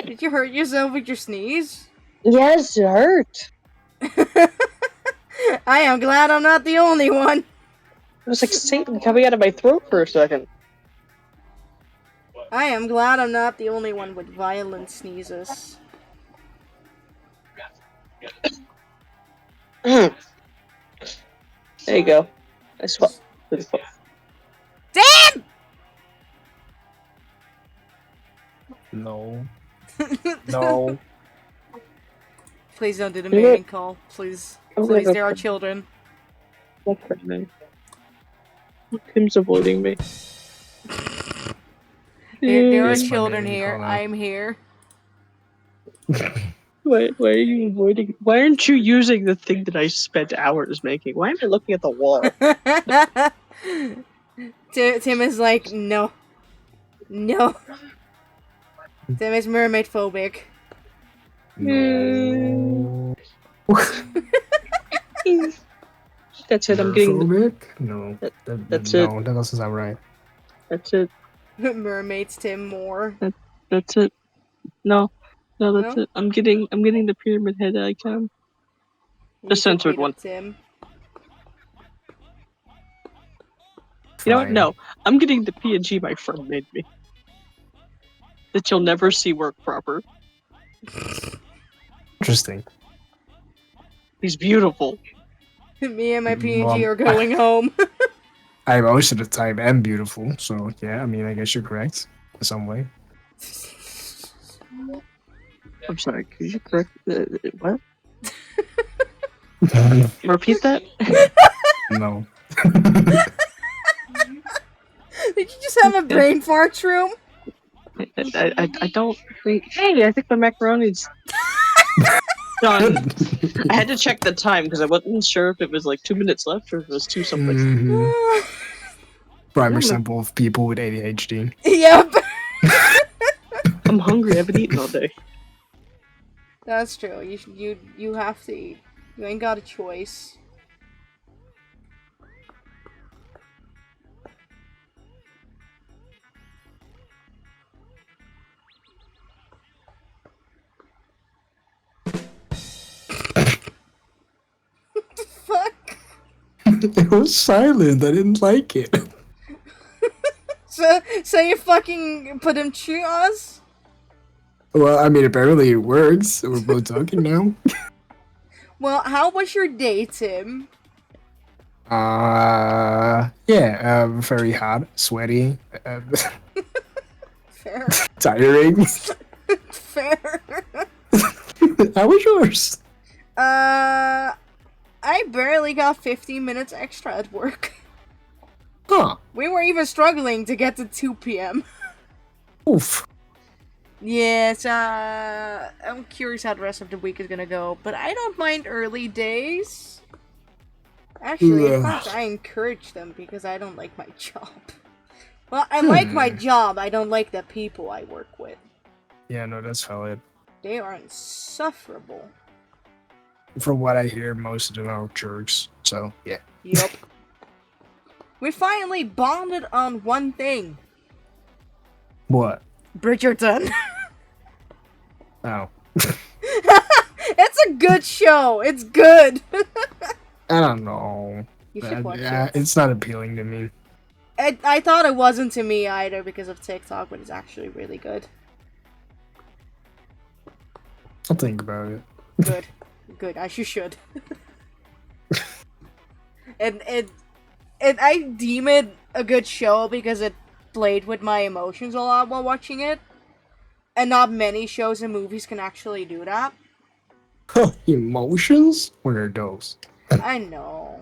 Did you hurt yourself with your sneeze? Yes, it hurt. I am glad I'm not the only one. It was like Satan coming out of my throat for a second. I am glad I'm not the only one with violent sneezes. There you go. I swapped. Damn! No. No. Please don't do the You know- mating call. Please. I'm Please, gonna there go are children. What's her name? Tim's avoiding me. There are Yes, my children mating here. call now. I'm here. Why are you avoiding? Why aren't you using the thing that I spent hours making? Why am I looking at the wall? Tim is like, no. No. Tim is mermaid phobic. No. That's it. I'm getting. Phobic? No. That's no, that doesn't sound right. That's it. Mermaids Tim more. That's it. No, that's No? it. I'm getting the pyramid head icon. You The should censored beat up one. Tim. You know what? Fine. No, I'm getting the PNG my friend made me. That you'll never see work proper. Interesting. He's beautiful. Me and my PNG Well, are going home. I most of the time am beautiful, so yeah, I mean, I guess you're correct in some way. I'm sorry. Could you correct what? Repeat that. No. Did you just have a brain fart, Shroom? I don't think. Hey, I think my macaroni's done. I had to check the time because I wasn't sure if it was like 2 minutes left or if it was 2 something. Mhm. Prime Yeah, example of people with ADHD. Yep. I'm hungry. I haven't eaten all day. That's true. You have to eat. You ain't got a choice. Fuck. It was silent. I didn't like it. So you fucking put him to us? Well, I mean, apparently it works. We're both talking now. Well, how was your day, Tim? Very hot, sweaty, Fair. tiring. Fair. How was yours? I barely got 15 minutes extra at work. Huh. We were even struggling to get to 2 p.m. Oof. Yes, I'm curious how the rest of the week is gonna go, but I don't mind early days. Actually, in Ugh. fact, I encourage them because I don't like my job. Well, I like my job, I don't like the people I work with. Yeah, no, that's valid. They are insufferable. From what I hear, most of them are jerks. So yeah. Yup. We finally bonded on one thing. What? Bridgerton. Oh. It's a good show. It's good. I don't know. You should watch it. It's not appealing to me. I thought it wasn't to me either because of TikTok, but it's actually really good. I'll think about it. Good. Good, as you should. and I deem it a good show because it played with my emotions a lot while watching it. And not many shows and movies can actually do that. Emotions? What are those? I know.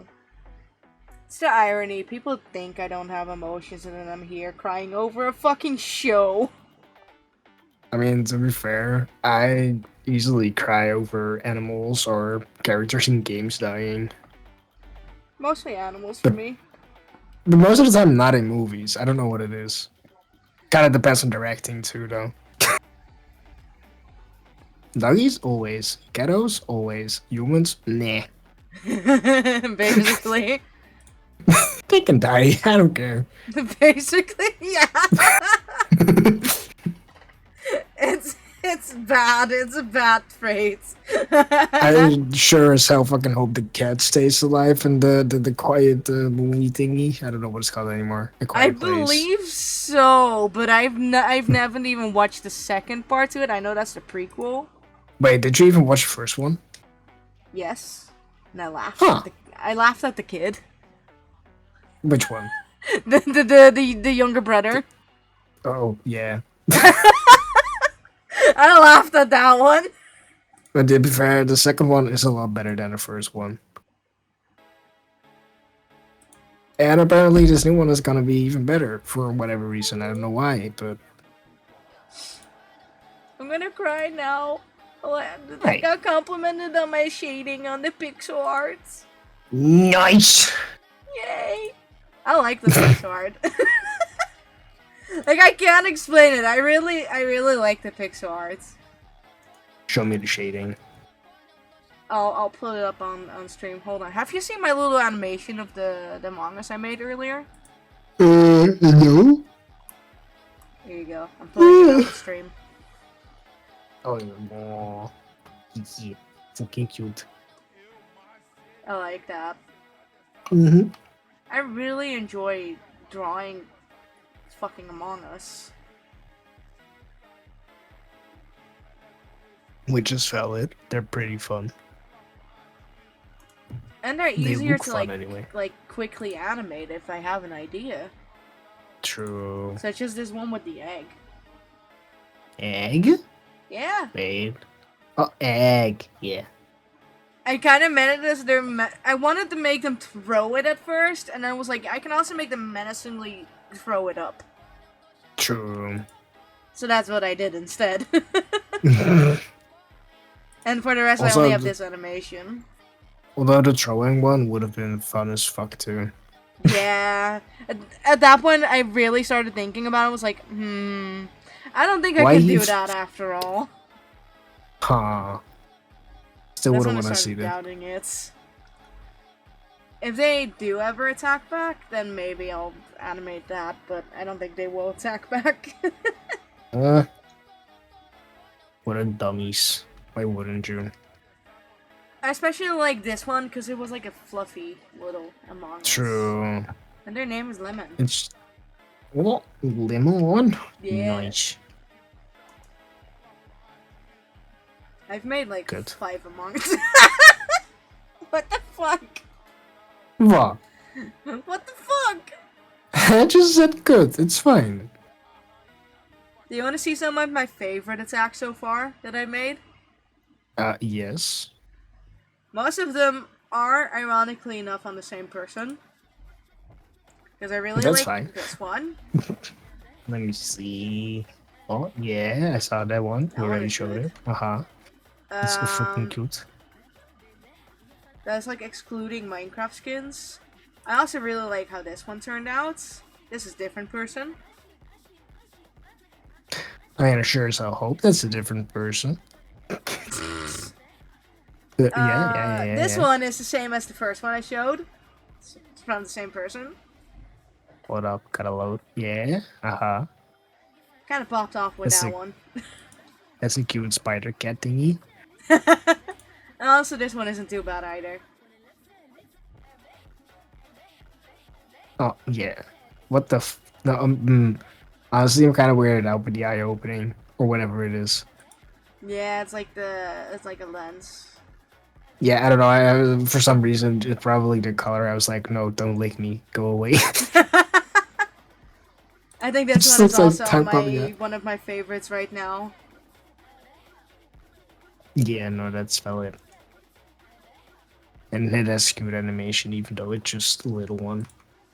It's the irony. People think I don't have emotions and then I'm here crying over a fucking show. I mean, to be fair, I easily cry over animals or characters in games dying. Mostly animals for me. But most of the time, not in movies. I don't know what it is. Kind of depends on directing too, though. Doggies, always. Ghettos, always. Humans, nah. Basically. They can die. I don't care. Basically, yeah. It's bad. It's a bad phrase. I sure as hell fucking hope the cat stays alive and the quiet movie thingy. I don't know what it's called anymore. A I Quiet Place. believe so, but I've never even watched the second part to it. I know that's the prequel. Wait, did you even watch the first one? Yes, and I laughed. Huh. I laughed at the kid, Which one? the younger brother. Oh, yeah. I laughed at that one. But to be fair, the second one is a lot better than the first one. And apparently this new one is gonna be even better for whatever reason. I don't know why, but I'm gonna cry now. I Right. got complimented on my shading on the pixel arts. nice. Yay! I like the pixel art. Like I can't explain it. I really like the pixel arts. Show me the shading. I'll put it up on stream. Hold on. Have you seen my little animation of the mangas I made earlier? No. Here you go. I'm putting it on the stream. Oh, no. Yeah, fucking cute. I like that. Mm-hmm. I really enjoy drawing fucking Among Us. Which is valid. They're pretty fun. And they're They easier look to fun anyway. like quickly animate if I have an idea. True. Such as this one with the egg. Egg? Yeah. Wait. Oh, egg. Yeah. I kind of meant it as I wanted to make them throw it at first, and I was like, I can also make them menacingly throw it up. True. So that's what I did instead. And for the rest, I Also, only have this animation. Although the throwing one would have been fun as fuck too. Yeah. At that point, I really started thinking about it. I was like, I don't think I Why can do you- that after all. Huh. Still That's wouldn't when I want to see started that. doubting it. If they do ever attack back, then maybe I'll animate that, but I don't think they will attack back. What a dummies. Why wouldn't you? I especially like this one because it was like a fluffy little Among Us. True. And their name is Lemon. It's what lemon? Yeah. Nice. I've made like Good. 5 Among Us. What the fuck? What? What the fuck? I just said good. It's fine. Do you want to see some of my favorite attacks so far that I made? Yes. Most of them are, ironically enough, on the same person. Because I really That's like fine. this one. Let me see. Oh, yeah, I saw that one. That You one already is showed good. it. Uh-huh. It's so fucking cute. That's like excluding Minecraft skins. I also really like how this one turned out. This is different person. I sure as hell hope that's a different person. Yeah. This one is the same as the first one I showed. It's from the same person. What up? Gotta load. Yeah. Uh-huh. Kind of popped off with That's that a- one. That's a cute spider cat thingy. And also, this one isn't too bad either. Oh, yeah. What the No, honestly, I'm kind of weirded out with the eye opening. Or whatever it is. Yeah, it's like a lens. Yeah, I don't know. I for some reason, it's probably the color. I was like, no, don't lick me. Go away. I think this Just one is looks like also time puppy, yeah. one of my favorites right now. Yeah, no, that's valid. And it has cute animation, even though it's just a little one.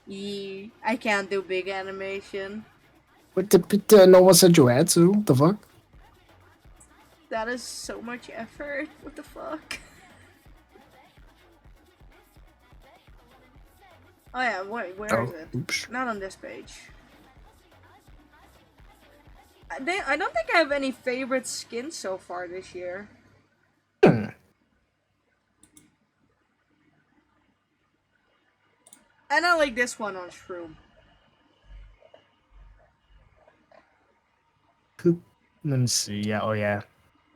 Yeah, I can't do big animation. But no one said you had to. What the fuck? That is so much effort. What the fuck? Oh yeah, wait, where is it? Oops. Not on this page. I don't think I have any favorite skins so far this year. Hmm. And I like this one on Shroom. Let me see. Yeah, oh yeah.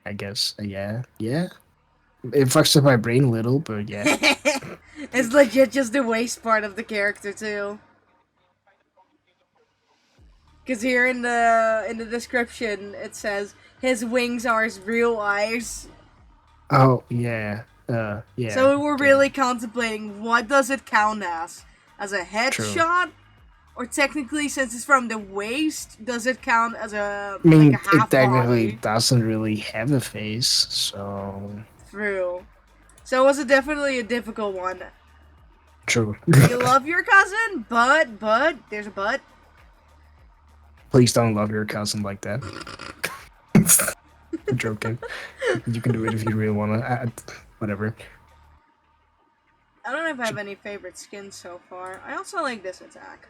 I guess. Yeah. Yeah. It fucks up my brain a little, but yeah. It's legit just the waist part of the character too. Cause here in the description it says his wings are his real eyes. Oh, yeah. Yeah. So we were okay. really contemplating what does it count as a headshot, or technically since it's from the waist, does it count as a I mean, like a half it technically body? doesn't really have a face, so... True. So it was definitely a difficult one. True. You love your cousin, but there's a but. Please don't love your cousin like that. I'm joking. You can do it if you really want to. Whatever. I don't know if I have any favorite skins so far. I also like this attack.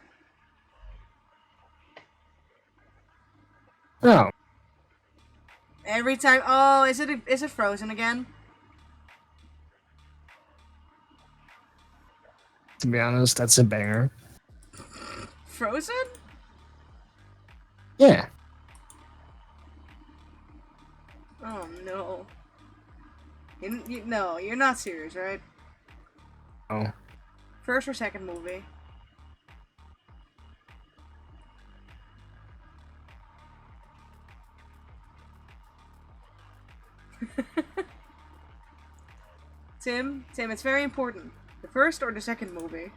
Oh, Every time. Oh, is it frozen again? to be honest, that's a banger. Frozen? Yeah. Oh no. No, you're not serious, right? Oh. First or second movie? Tim, it's very important. The first or the second movie?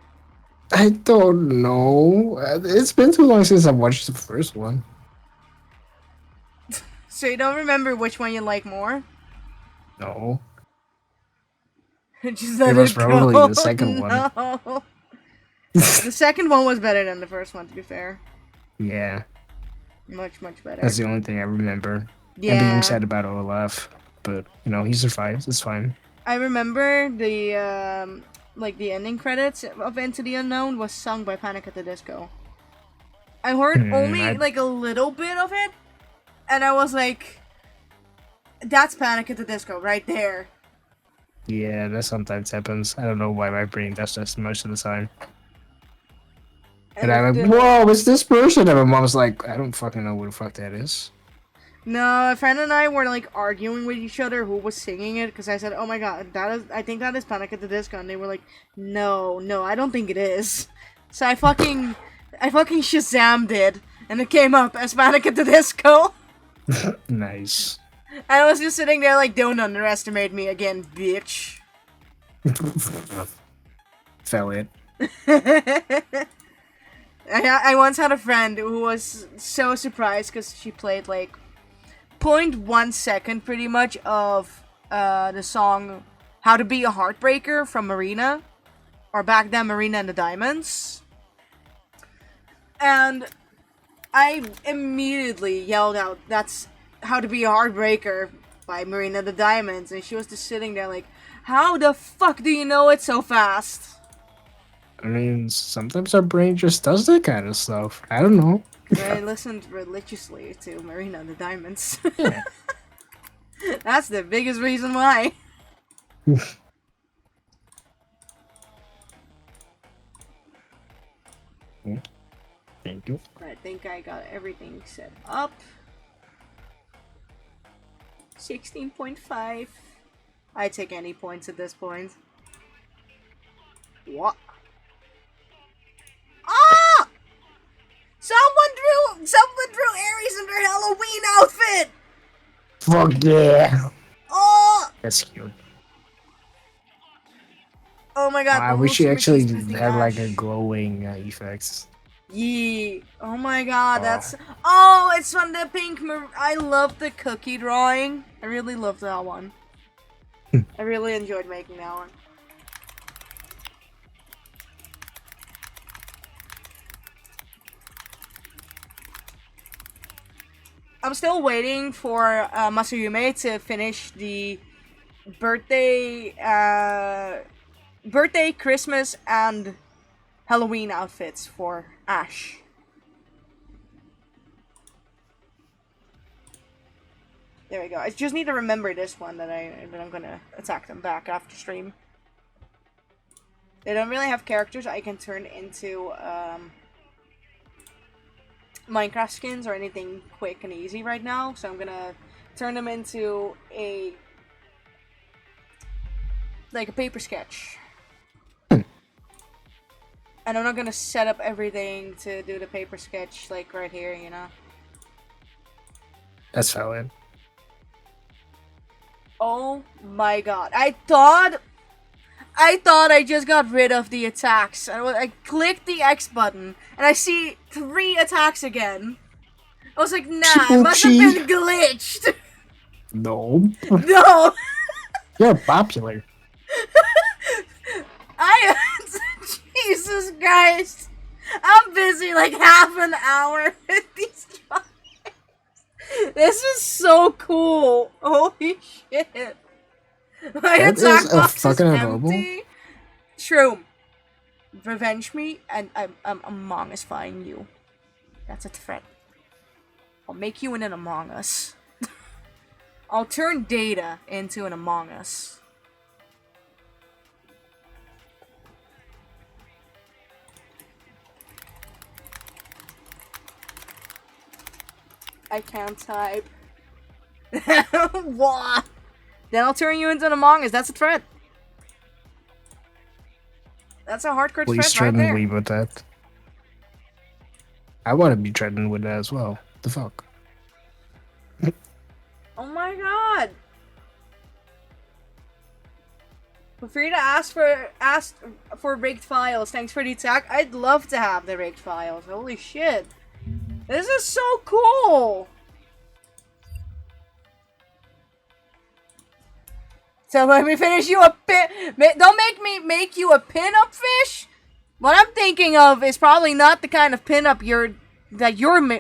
I don't know. It's been too long since I've watched the first one. So you don't remember which one you like more? No. Just let It was it probably go. the second one. No. The second one was better than the first one, to be fair. Yeah. Much better. That's the only thing I remember. And Yeah. being sad about Olaf. But, you know, he survives. It's fine. I remember the the ending credits of Into the Unknown was sung by Panic at the Disco. I heard only like a little bit of it, and I was like, "That's Panic at the Disco right there." Yeah, that sometimes happens. I don't know why my brain does this most of the time. And I'm like, whoa, it's this person. And my mom's like, I don't fucking know who the fuck that is. No, a friend and I were like arguing with each other who was singing it because I said, "Oh my god, I think that is Panic at the Disco," and they were like, "No, I don't think it is." So I fucking Shazammed it, and it came up as Panic at the Disco. Nice. I was just sitting there like, "Don't underestimate me again, bitch." Fell it. I once had a friend who was so surprised because she played like 0.1 second pretty much of the song How to Be a Heartbreaker from Marina. Or back then, Marina and the Diamonds. And I immediately yelled out, "That's How to Be a Heartbreaker by Marina and the Diamonds." And she was just sitting there like, how the fuck do you know it so fast? I mean, sometimes our brain just does that kind of stuff. I don't know. I listened religiously to Marina and the Diamonds. Yeah. That's the biggest reason why. Thank you. I think I got everything set up. 16.5. I take any points at this point. What? Ah! Someone drew Aries in their Halloween outfit! Fuck yeah. Oh! That's cute. Oh my god. I the wish she Wilson actually Richie's Disney had like a Ash. glowing effects. Yee. Oh my god, Oh. that's... Oh, it's from the pink... I love the cookie drawing. I really love that one. I really enjoyed making that one. I'm still waiting for Masayume to finish the birthday, Christmas, and Halloween outfits for Ash. There we go. I just need to remember this one that I'm gonna attack them back after stream. They don't really have characters I can turn into Minecraft skins or anything quick and easy right now, so I'm gonna turn them into a paper sketch. And I'm not gonna set up everything to do the paper sketch like right here, you know. That's valid. Oh my god. I thought I just got rid of the attacks. I clicked the X button and I see 3 attacks again. I was like, nah, it must have been glitched. No. No. You're popular. Jesus Christ. I'm busy like half an hour with these drawings. This is so cool. Holy shit. My That attack is a box is fucking adorable. empty. Shroom, revenge me and I'm Among Us-fying you. That's a threat. I'll make you an Among Us. I'll turn Data into an Among Us. I can't type. What? Then I'll turn you into an Among Us. That's a threat. That's a hardcore Please threat right threaten there. me with that. I want to be threatened with that as well. The fuck? Oh my god. Feel free to ask for rigged files. Thanks for the attack. I'd love to have the rigged files. Holy shit. This is so cool. So let me finish you a pin. Don't make me make you a pin-up fish. What I'm thinking of is probably not the kind of pin-up you're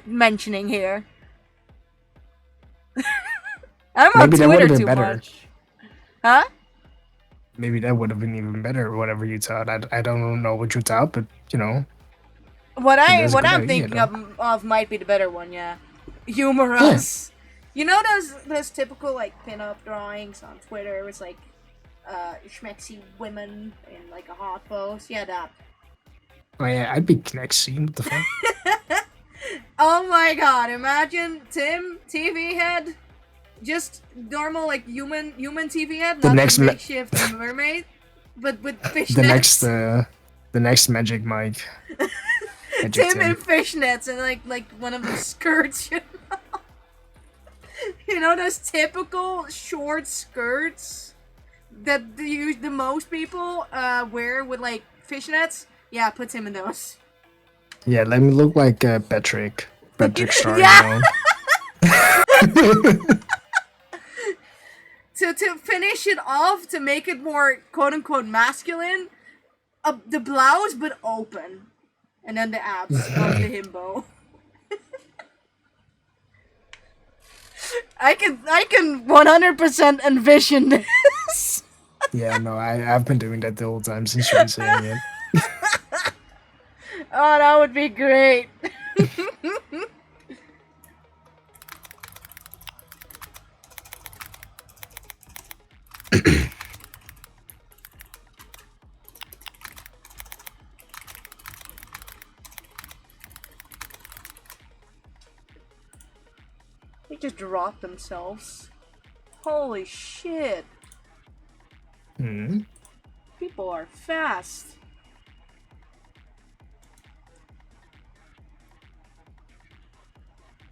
mentioning here. I'm on Maybe that Twitter would've been too better. much. Huh? Maybe that would have been even better, whatever you thought. I don't know what you thought, but, you know. What That's a I'm good idea, thinking though. of might be the better one, yeah. Humorous. You know those typical like pin-up drawings on Twitter with like schmexy women in like a hot pose? Yeah, that. Oh yeah, I'd be Knexy. What the fuck? Oh my god, imagine Tim TV head. Just normal like human TV head, The not next the ma- makeshift mermaid, but with fishnets. the next Magic Mike. Magic Tim in fishnets and like one of the skirts, you know? You know those typical short skirts that the most people wear with like fishnets? Yeah, put him in those. Yeah, let me look like Patrick. Patrick Star, Yeah. you know? To finish it off, to make it more quote unquote masculine, the blouse but open, and then the abs of the himbo. I can 100% envision this. Yeah, no, I've been doing that the whole time since you've been saying it. Oh, that would be great. They just dropped themselves. Holy shit. Hmm. People are fast.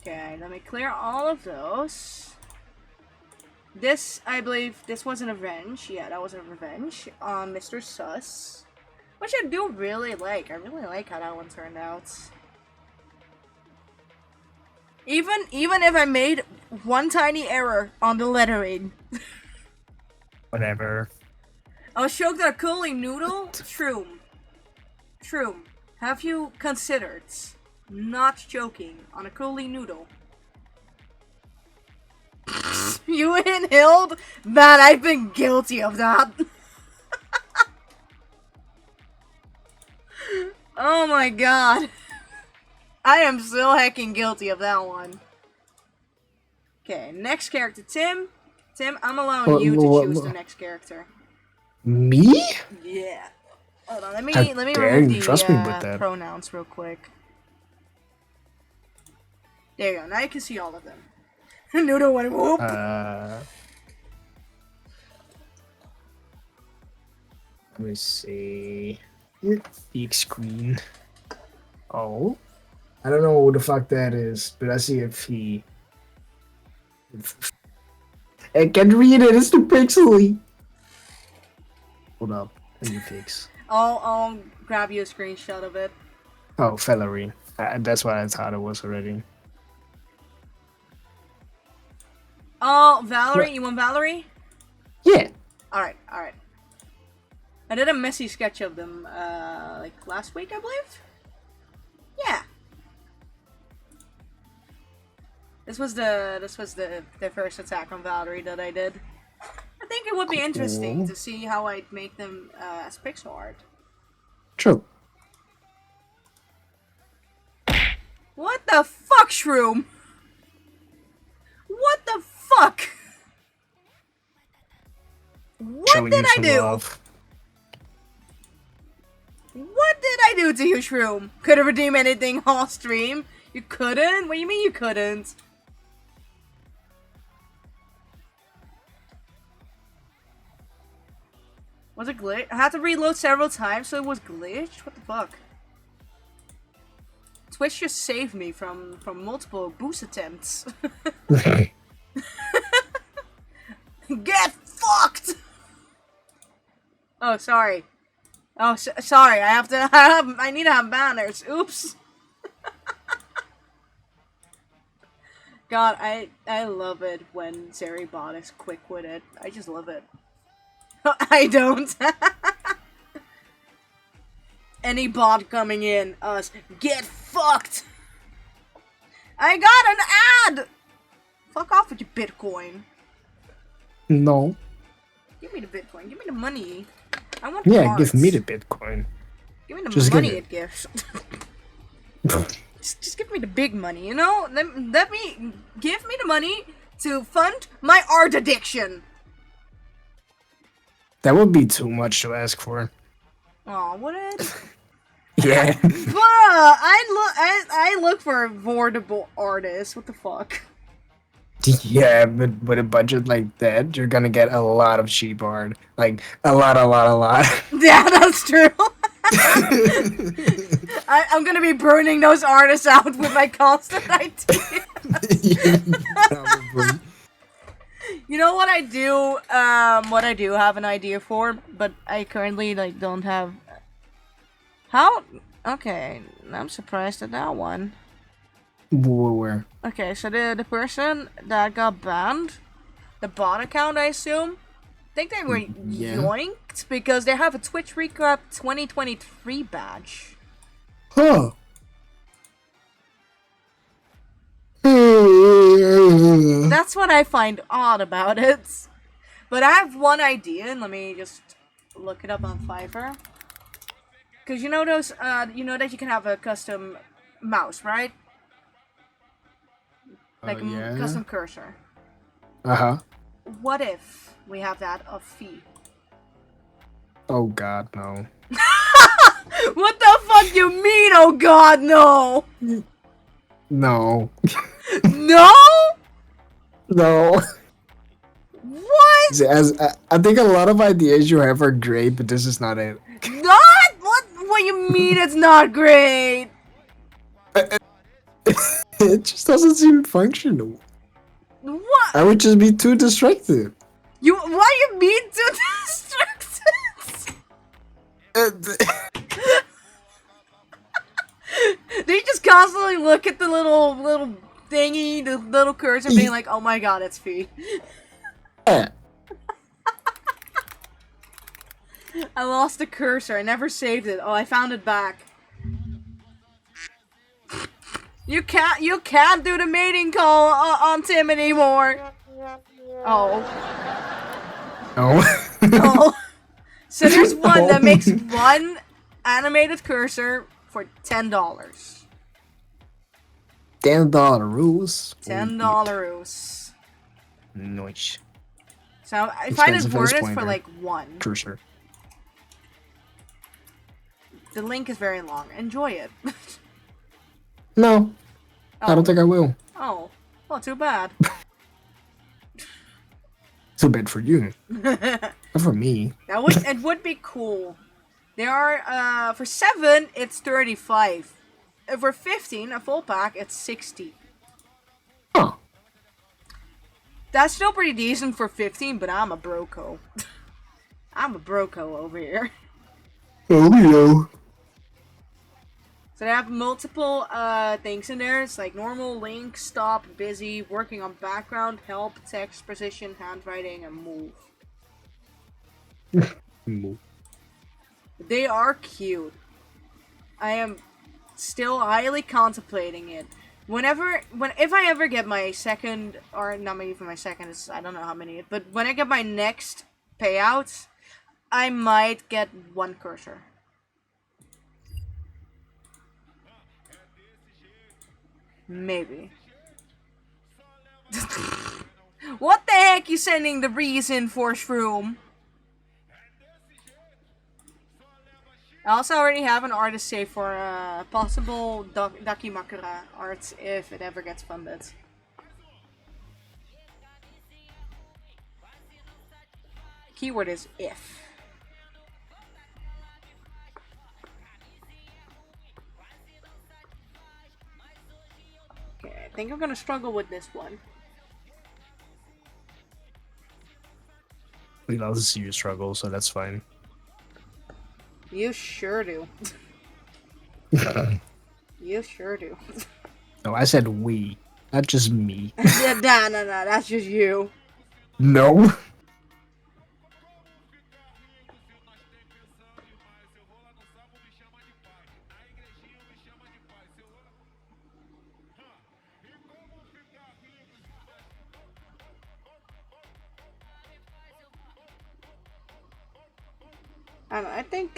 Okay, let me clear all of those. This, I believe, this was an revenge. Yeah, that was a revenge on Mr. Sus. Which I do really like. I really like how that one turned out. Even if I made one tiny error on the lettering. Whatever. Ashok the cooling noodle? Shroom. Shroom, have you considered not joking on a cooling noodle? You inhaled? Man, I've been guilty of that. Oh my god. I am so hecking guilty of that one. Okay, next character, Tim. Tim, I'm allowing you to choose the next character. Me? Yeah. Hold on, let me How remove dare you the trust me with that. pronouns real quick. There you go. Now you can see all of them. Noodle went whoop. Let me see. Big screen. Oh. I don't know what the fuck that is, but I see if he. I can't read it, it's too pixely. Hold up. Let me fix. I'll grab you a screenshot of it. Oh, Valerie. That's what I thought it was already. Oh, Valerie? What? You want Valerie? Yeah. Alright. I did a messy sketch of them, like last week, I believe? Yeah. This was the first attack on Valerie that I did. I think it would be interesting to see how I'd make them as pixel art. True. What the fuck, Shroom? What the fuck? What Showing did you I some do? love. What did I do to you, Shroom? Could have redeemed anything off stream? You couldn't? What do you mean you couldn't? Was it glitch? I had to reload several times, so it was glitched? What the fuck? Twitch just saved me from multiple boost attempts. Get fucked! Oh, sorry. Oh, sorry. I need to have banners. Oops. God, I love it when Zeribot is quick with it. I just love it. I don't. Any bot coming in, us, get fucked! I got an ad! Fuck off with your Bitcoin. No. Give me the Bitcoin. Give me the money. I want Yeah, parts. give me the Bitcoin. Give me the Just give money it. it gives. just give me the big money, you know? Let me give me the money to fund my art addiction. That would be too much to ask for. Aw, would it? Yeah. Bruh, I look for affordable artists. What the fuck? Yeah, but with a budget like that, you're gonna get a lot of cheap art. Like, a lot. Yeah, that's true. I'm gonna be burning those artists out with my constant idea. Probably. You know what I do? What I do have an idea for, but I currently like don't have How? Okay, I'm surprised at that one. Where? Okay, so the person that got banned, the bot account, I assume, I think they were Yeah. yoinked because they have a Twitch Recap 2023 badge. Huh. That's what I find odd about it. But I have one idea, and let me just look it up on Fiverr. Because you know those, you know that you can have a custom mouse, right? Like a Yeah. custom cursor. Uh-huh. What if we have that of fee? Oh god, no. What the fuck you mean? Oh god, no! No. No? No. What? See, I think a lot of ideas you have are great, but this is not it. Not? What you mean it's not great? It just doesn't seem functional. What? I would just be too distracted. Why you mean to distracted? They just constantly look at the little thingy, the little cursor, being like, "Oh my god, it's fee." Yeah. I lost the cursor. I never saved it. Oh, I found it back. You can't do the mating call on Tim anymore. Oh. Oh. Oh. So there's one that makes one animated cursor for $10. $10 rules. $10. Nice. So I find it Expensive worth as it for pointer. like one. Cursor. The link is very long. Enjoy it. No, I don't think I will. Oh. Well, too bad. Too bad for you. Not for me. It would be cool. There are for 7 it's 35. For 15, a full pack, it's 60. Huh. That's still pretty decent for 15, but I'm a broco. I'm a broco over here. Oh, no. So they have multiple things in there. It's like normal, link, stop, busy, working on background, help, text, precision, handwriting, and move. They are cute. I am still highly contemplating it. If I ever get my second, or not even my second, I don't know how many, but when I get my next payout, I might get one cursor. Maybe. What the heck you sending the reason for Shroom? I also already have an artist saved for possible Dakimakura art if it ever gets funded. Keyword is if. Okay, I think I'm gonna struggle with this one. We love to see you struggle, so that's fine. You sure do. You sure do. No, I said we, not just me. Yeah, no, that's just you. No. I don't know,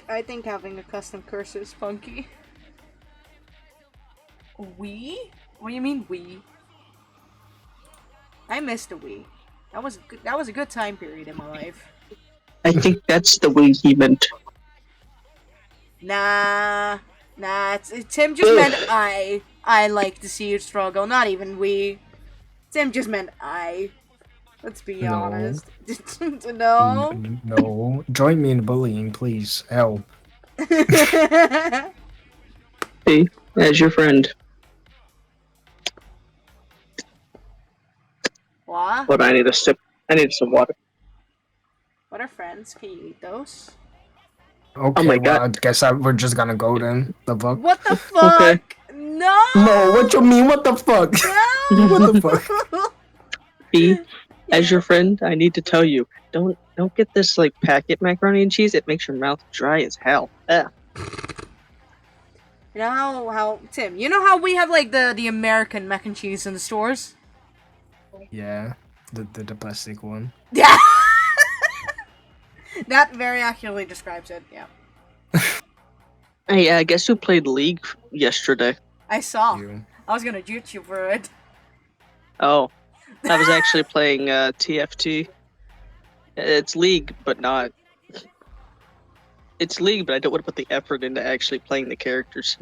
I think having a custom cursor is funky. We? What do you mean we? I missed a Wii. That was a good time period in my life. I think that's the way he meant. Nah, Tim just meant I. I like to see you struggle, not even we. Tim just meant I. Let's be No. honest. No? No. Join me in bullying, please. Help. Hey, as your friend. What? But I need some water. What are friends? Can you eat those? Okay, my well, God. I guess we're just gonna go then. The fuck? What the fuck? Okay. No! No, what you mean? What the fuck? No! What the fuck? B, as Yeah. your friend, I need to tell you, don't get this like packet macaroni and cheese. It makes your mouth dry as hell. Ugh. You know how Tim, you know how we have like the American mac and cheese in the stores? Yeah, the plastic one. Yeah. That very accurately describes it. Yeah. Hey, guess who played League yesterday? I saw. You. I was gonna shoot you for it. Oh, I was actually playing TFT. It's League, but not. It's League, but I don't want to put the effort into actually playing the characters.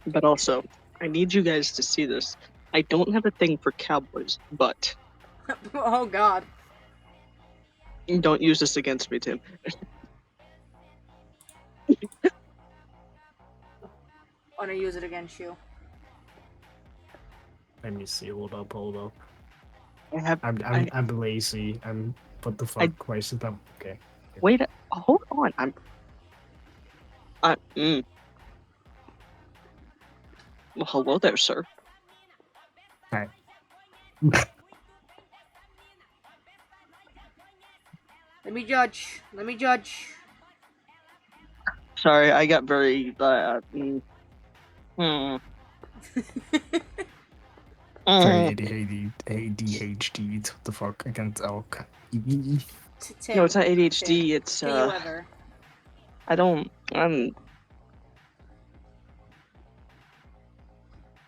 But also, I need you guys to see this. I don't have a thing for cowboys, but Oh god. don't use this against me, Tim. Wanna use it against you? Let me see. Hold up. I have. I'm lazy. What the fuck? Why is it up? Okay. Wait. Hold on. Well, hello there, sir. Hi. Let me judge. Sorry, I got very. Very ADHD. What the fuck? I can't talk. Tim, No, it's not ADHD. Tim, It's can you ever? I don't.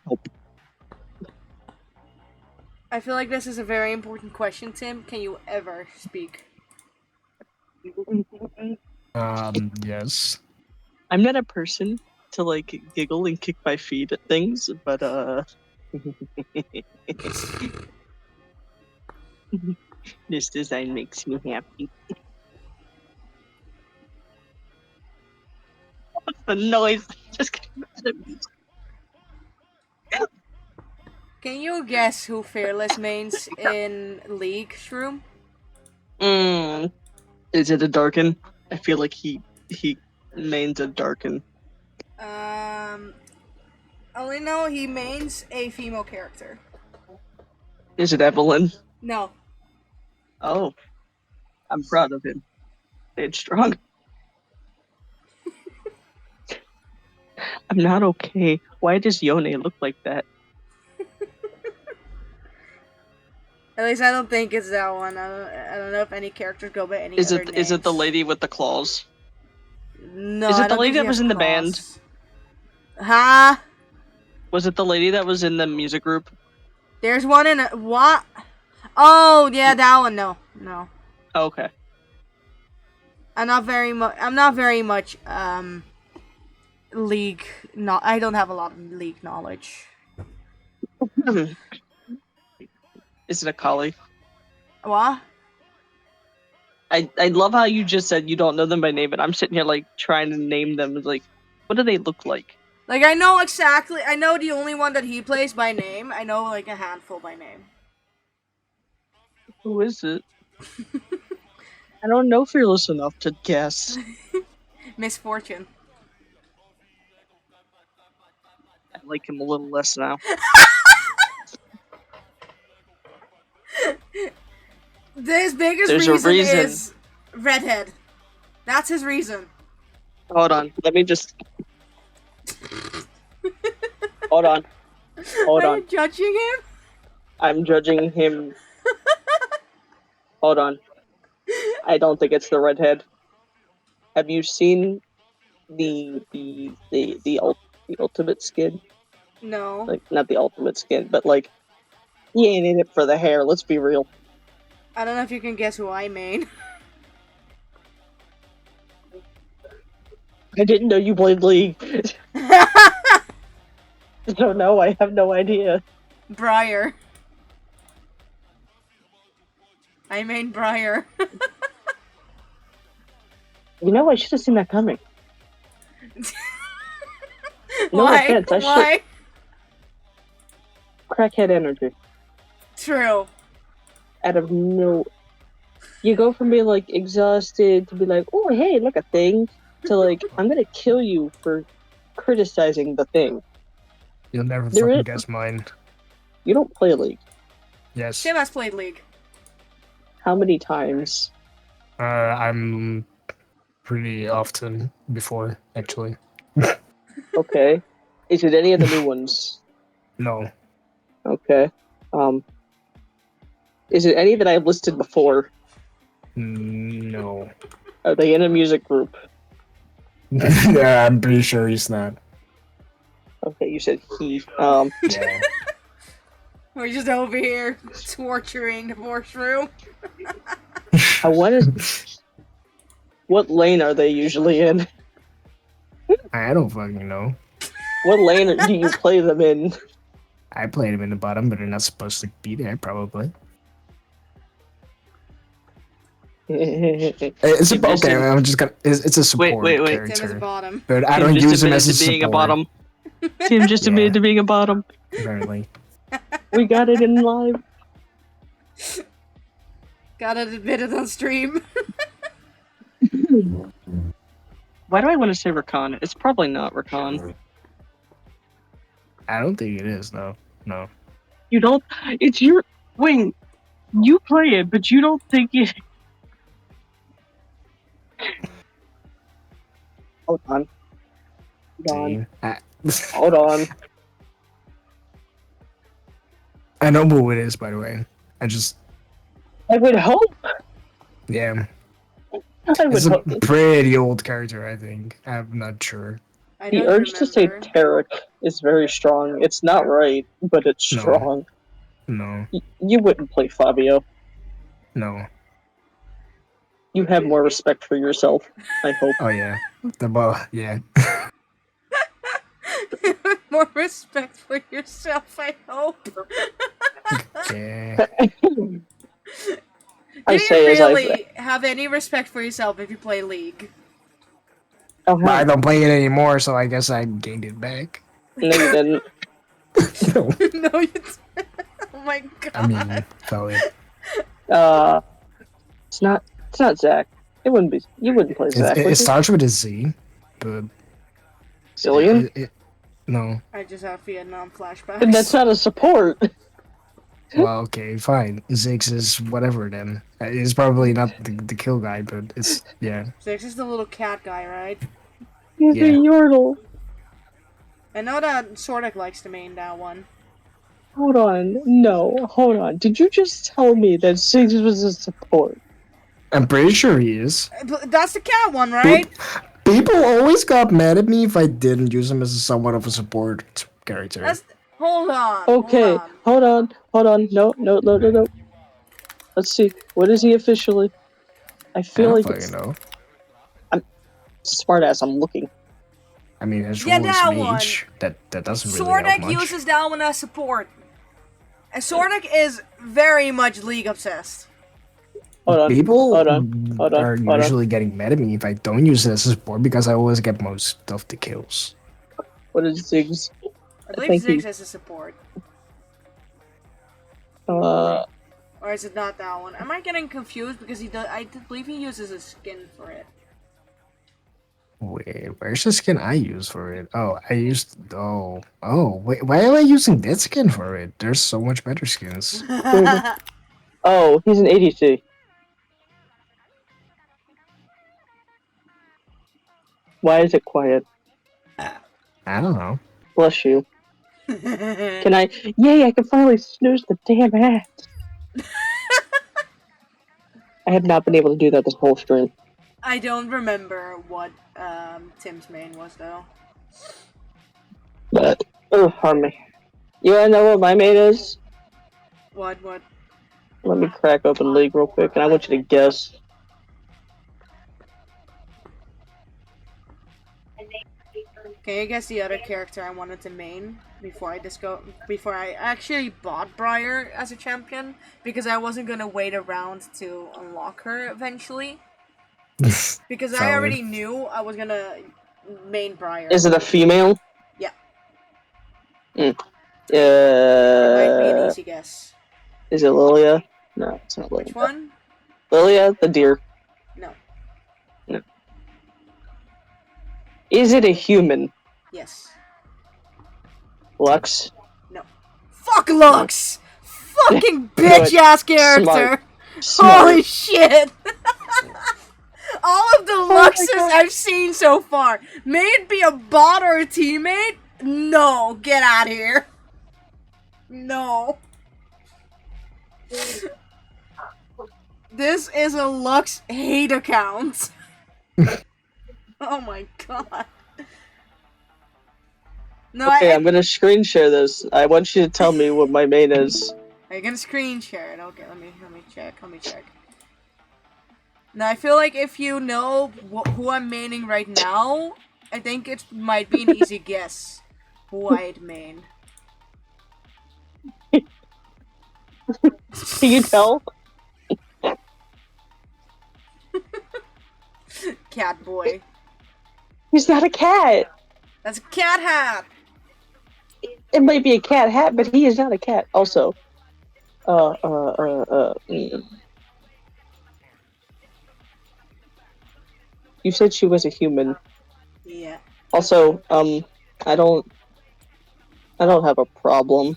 Nope. I feel like this is a very important question, Tim. Can you ever speak? Yes. I'm not a person to like giggle and kick my feet at things, but this design makes me happy. What's the noise? Just kidding. Can you guess who Fearless mains in League's room? Is it a Darkin? I feel like he mains a Darkin. Only know he mains a female character. Is it Evelyn? No. Oh, I'm proud of him. It's strong. I'm not okay. Why does Yone look like that? At least I don't think it's that one. I don't know if any characters go by any Is other it is it the names. lady with the claws? No. Is it I the don't lady think he that was has in the claws. Huh? Was it the lady that was in the music group? There's one in a what? Oh yeah, that one. No. Oh, okay. I'm not very much League. No, I don't have a lot of League knowledge. Is it a collie? What? I love how you just said you don't know them by name, but I'm sitting here like trying to name them. Like, what do they look like? Like I know exactly. I know the only one that he plays by name. I know like a handful by name. Who is it? I don't know Fearless enough to guess. Misfortune. I like him a little less now. His biggest There's a reason reason. is redhead. That's his reason. Hold on. Let me just. Hold on. Hold Are on. you judging him? I'm judging him. Hold on. I don't think it's the redhead. Have you seen the ultimate skin? No. Like, not the ultimate skin, but like, he ain't in it for the hair. Let's be real. I don't know if you can guess who I main. I didn't know you played League. So no, I have no idea. Briar. I main Briar. You know, I should have seen that coming. No Why? offense, I Why? Crackhead energy. True. Out of no. You go from being like exhausted to be like, oh hey, look a thing, to like, I'm gonna kill you for criticizing the thing. You'll never There fucking is- guess mine. You don't play League. Yes. Tim has played League. How many times? I'm pretty often before, actually. Okay. Is it any of the new ones? No. Okay. Is it any that I've listed before? No. Are they in a music group? Yeah, I'm pretty sure he's not. Okay, you said he. Yeah. We're just over here torturing the force room. I wanted. What lane are they usually in? I don't fucking know. What lane do you play them in? I played him in the bottom, but they're not supposed to be there, probably. It's Tim okay. just- I'm just gonna. It's a support wait. Tim is character, bottom. but I Tim don't just use him admitted as a to being support. a bottom. Tim just Yeah. admitted to being a bottom. Apparently, We got it in live. Got it admitted on stream. Why do I want to say Rakan? It's probably not Rakan. I don't think it is though. No. You don't. It's your. Wait. You play it, but you don't think it. Hold on. Hold on. Hold on. I know who it is, by the way. I would hope. Yeah, I would it's a hope. pretty old character. I think. I'm not sure. I The don't urge to say remember. Tarek is very strong. It's not right, but it's No. strong. No. You wouldn't play Fabio. No. You have more respect for yourself, I hope. Oh yeah. The ball. Yeah. More respect for yourself, I hope. Yeah. I Do say you as I really have any respect for yourself if you play League? Oh, But I hell, don't play it anymore, so I guess I gained it back. no, you didn't. No. No, you didn't. Oh my god. I mean, probably. It's not Zach. It wouldn't be. You wouldn't play Zach. It would you? starts with a Z, but Zillion? no. I just have Vietnam flashbacks. And that's not a support. Well, okay, fine. Ziggs is whatever then. It's probably not the kill guy, but it's yeah. Zix is the little cat guy, right? He's Yeah. a Yordle. I know that Sordek likes to main that one. Hold on. No, hold on. Did you just tell me that Ziggs was a support? I'm pretty sure he is. But that's the cat one, right? People always got mad at me if I didn't use him as somewhat of a support character. That's. Hold on. Okay, Hold on. hold on. No. Let's see. What is he officially? I I feel don't like it's fucking know. smartass. I'm looking. I mean, his Yeah, role is that mage. That doesn't really help Sordek much. uses that one as support. And Sordek is very much League obsessed. Hold on. People Hold on. are Hold on. usually getting mad at me if I don't use it as a support because I always get most of the kills. What is Ziggs? I believe Thank you. Ziggs is a support. Uh, Or is it not that one? Am I getting confused? Because I believe he uses a skin for it. Wait, where's the skin I use for it? Oh, I used. Oh, wait, why am I using that skin for it? There's so much better skins. oh, he's an ADC. Why is it quiet? I don't know. Bless you. Can I? Yay! I can finally snooze the damn ad. I have not been able to do that this whole stream. I don't remember what Tim's main was though. But oh, pardon me. You wanna know what my main is? What? Let me crack open League real quick, and I want you to guess. Can you guess the other character I wanted to main before I actually bought Briar as a champion because I wasn't gonna wait around to unlock her eventually. Because I Valid. already knew I was gonna main Briar. Is it a female? Yeah. Mm. It might be an easy guess. Is it Lilia? No, it's not Which Lilia. one? Lilia, the deer. No. Is it a human? Yes. Lux? Fuck Lux! Fucking Good. bitch ass character! Smart. Holy shit! All of the my Luxes God. I've seen so far, may it be a bot or a teammate? No, get out of here. No. This is a Lux hate account. Oh my god. No, Okay, I I'm gonna screen share this. I want you to tell me what my main is. I can screen share it. Okay, let me check. Let me check. Now I feel like if you know who I'm maining right now, I think it might be an easy guess who I'd main. Can you tell? Cat boy. He's not a cat. That's a cat hat. It might be a cat hat, but he is not a cat. Also, You said she was a human. Yeah. Also, I don't have a problem.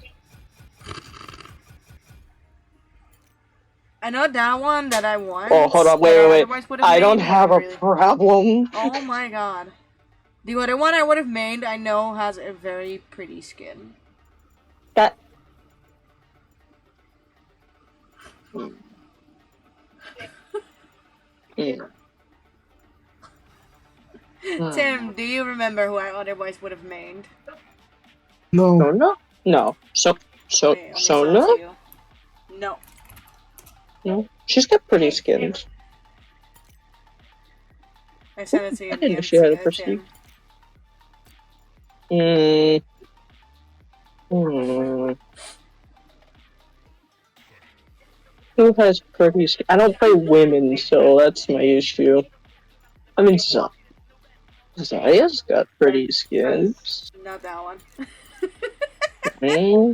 I know that one that I want. Oh, hold on, that I wait. otherwise would've I don't mained, have but a really- problem. Oh my god. The other one I would have mained, I know has a very pretty skin. That. Tim, do you remember who I otherwise would have mained? No. Sona? No. Wait, let me send it Sona? to you. No. No. She's got pretty skins. I sent it to you. I in didn't know the she had a Tim. prestige. Who has pretty skins? I don't play women, so that's my issue. I mean, Zaya's got pretty skins. Not that one.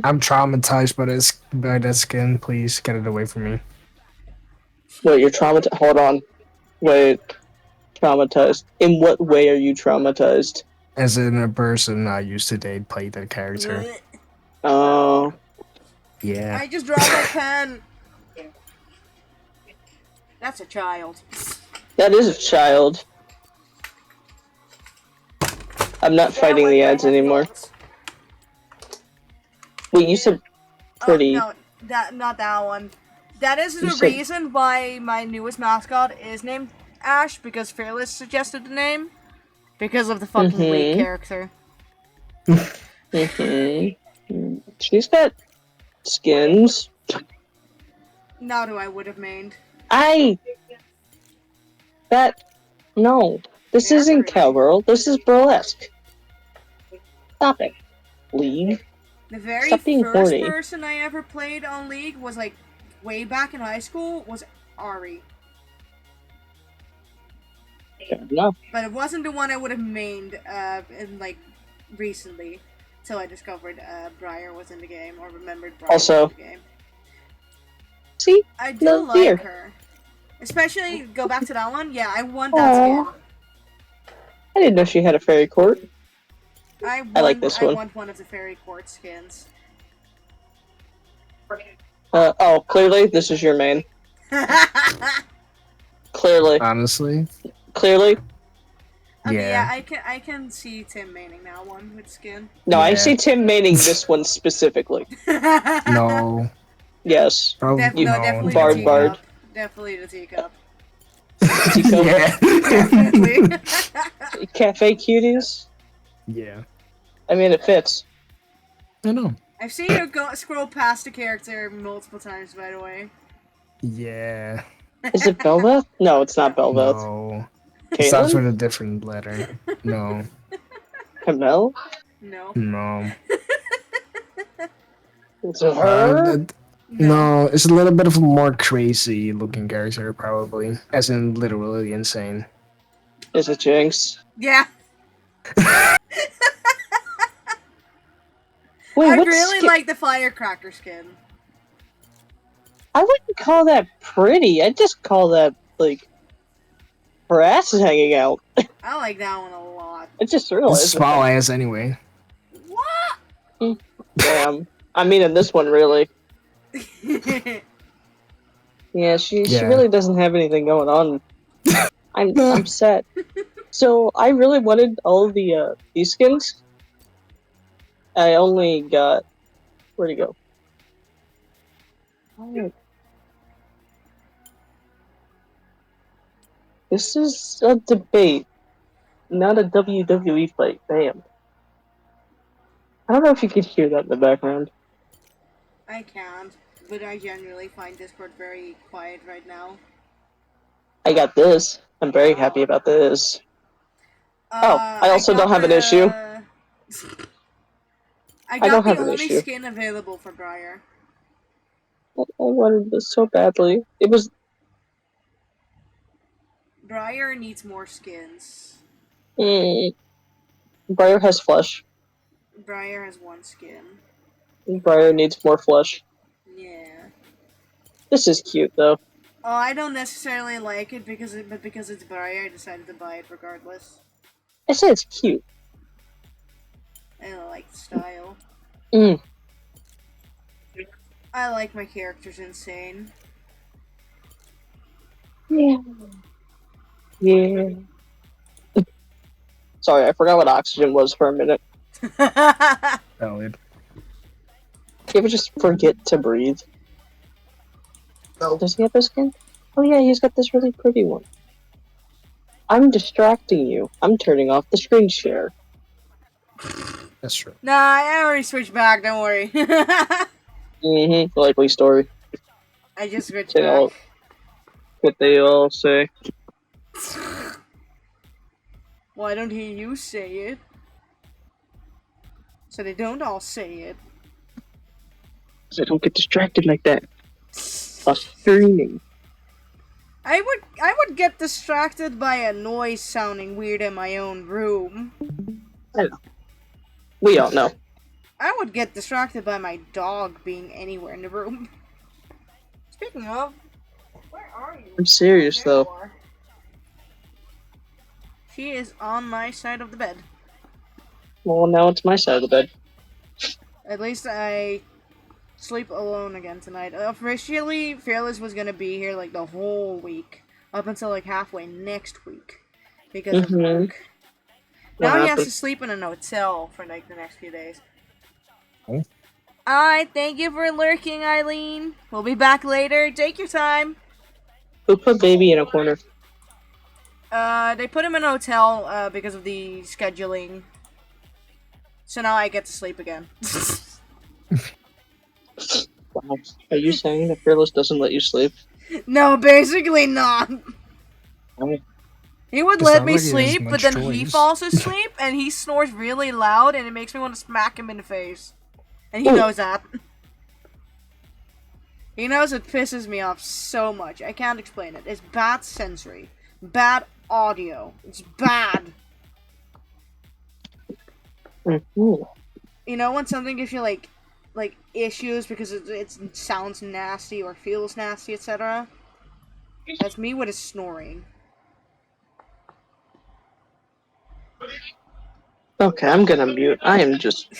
I'm traumatized by that skin. Please get it away from me. Wait, you're traumatized? Hold on. Wait. Traumatized. In what way are you traumatized? As in a person I used to date played that character. Oh. Yeah. I just dropped my pen. That's a child. That is a child. I'm not fighting the ads anymore. Wait, you said pretty. Oh, no, not that one. That is You the said- reason why my newest mascot is named Ash, because Fearless suggested the name. Because of the fucking weak character. She's got skins. Not who I would have mained. No. This They're isn't pretty. cowgirl. This is burlesque. Stop it. League. The very Stop being first horny. person I ever played on League was like way back in high school was Ari. Fair enough. But it wasn't the one I would have mained in like recently. Till I discovered Briar was in the game or remembered Briar Also- was in the game. See? I do No like fear. her. Especially go back to that one. Yeah, I want that skin. Aw. I didn't know she had a fairy court. I like this one. want one of the fairy court skins. Oh, clearly this is your main. Clearly. Honestly. Clearly. Okay, Yeah. I can see Tim maining that one with skin. No, I Yeah. see Tim maining this one specifically. No. Yes. Probably Definitely Bard, the Bard. teacup. Definitely the teacup. Yeah. Definitely. Cafe cuties. Yeah. I mean, it fits. I know. I've seen you scroll past the character multiple times, by the way. Yeah. Is it Belveth? No, it's not Belveth. No. It starts Caitlyn? with a different letter. No. Camille? No. No. Is it her? No, it's a little bit of a more crazy looking character, probably. As in literally insane. Is it Jinx? Yeah. Wait, I what really skin? like the firecracker skin. I wouldn't call that pretty. I'd just call that, like, her ass is hanging out. I like that one a lot. I just It's a realized. small ass anyway. What? Damn. I mean, in this one, really. Yeah, she Yeah. really doesn't have anything going on. I'm set. So I really wanted all the these skins. I only got where'd he go? Oh. This is a debate, not a WWE fight. Damn. I don't know if you could hear that in the background. I can't, but I genuinely find Discord very quiet right now. I got this. I'm very happy about this. I also got don't have an issue. I don't got the have an only issue. skin available for Briar. I wanted this so badly. It was Briar needs more skins. Briar has flesh. Briar has one skin. Briar needs more flesh. Yeah. This is cute though. Oh, I don't necessarily like it because it's Briar, I decided to buy it regardless. I said it's cute. I don't like the style. Mm. I like my characters insane. Yeah. Yeah. Sorry, I forgot what oxygen was for a minute. Valid. You ever just forget to breathe? Does he have a skin? Oh yeah, he's got this really pretty one. I'm distracting you. I'm turning off the screen share. That's true. Nah, I already switched back, don't worry. Likely story. I just switched They all, back. what they all say. Why don't hear you say it? So they don't all say it. So I don't get distracted like that. While streaming. I would get distracted by a noise sounding weird in my own room. We all know. I would get distracted by my dog being anywhere in the room. Speaking of, where are you? I'm serious There you though. are. She is on my side of the bed. Well, now it's my side of the bed. At least I sleep alone again tonight. Officially, Fearless was gonna be here like the whole week. Up until like halfway next week. Because of work. What Now he has happened? to sleep in an hotel for like the next few days. Oh. Alright, thank you for lurking, Eileen. We'll be back later. Take your time. Who put baby in a corner? They put him in a hotel because of the scheduling. So now I get to sleep again. Wow. Are you saying that Fearless doesn't let you sleep? No, basically not. Oh. He would It's let not me like he has sleep, but much then he choice. falls asleep and he snores really loud and it makes me want to smack him in the face. And he Ooh. knows that. He knows it pisses me off so much. I can't explain it. It's bad sensory. Bad audio. It's bad. Mm-hmm. You know when something gives you like issues because it sounds nasty or feels nasty, etc. That's me with his snoring. Okay, I'm gonna mute. I am just.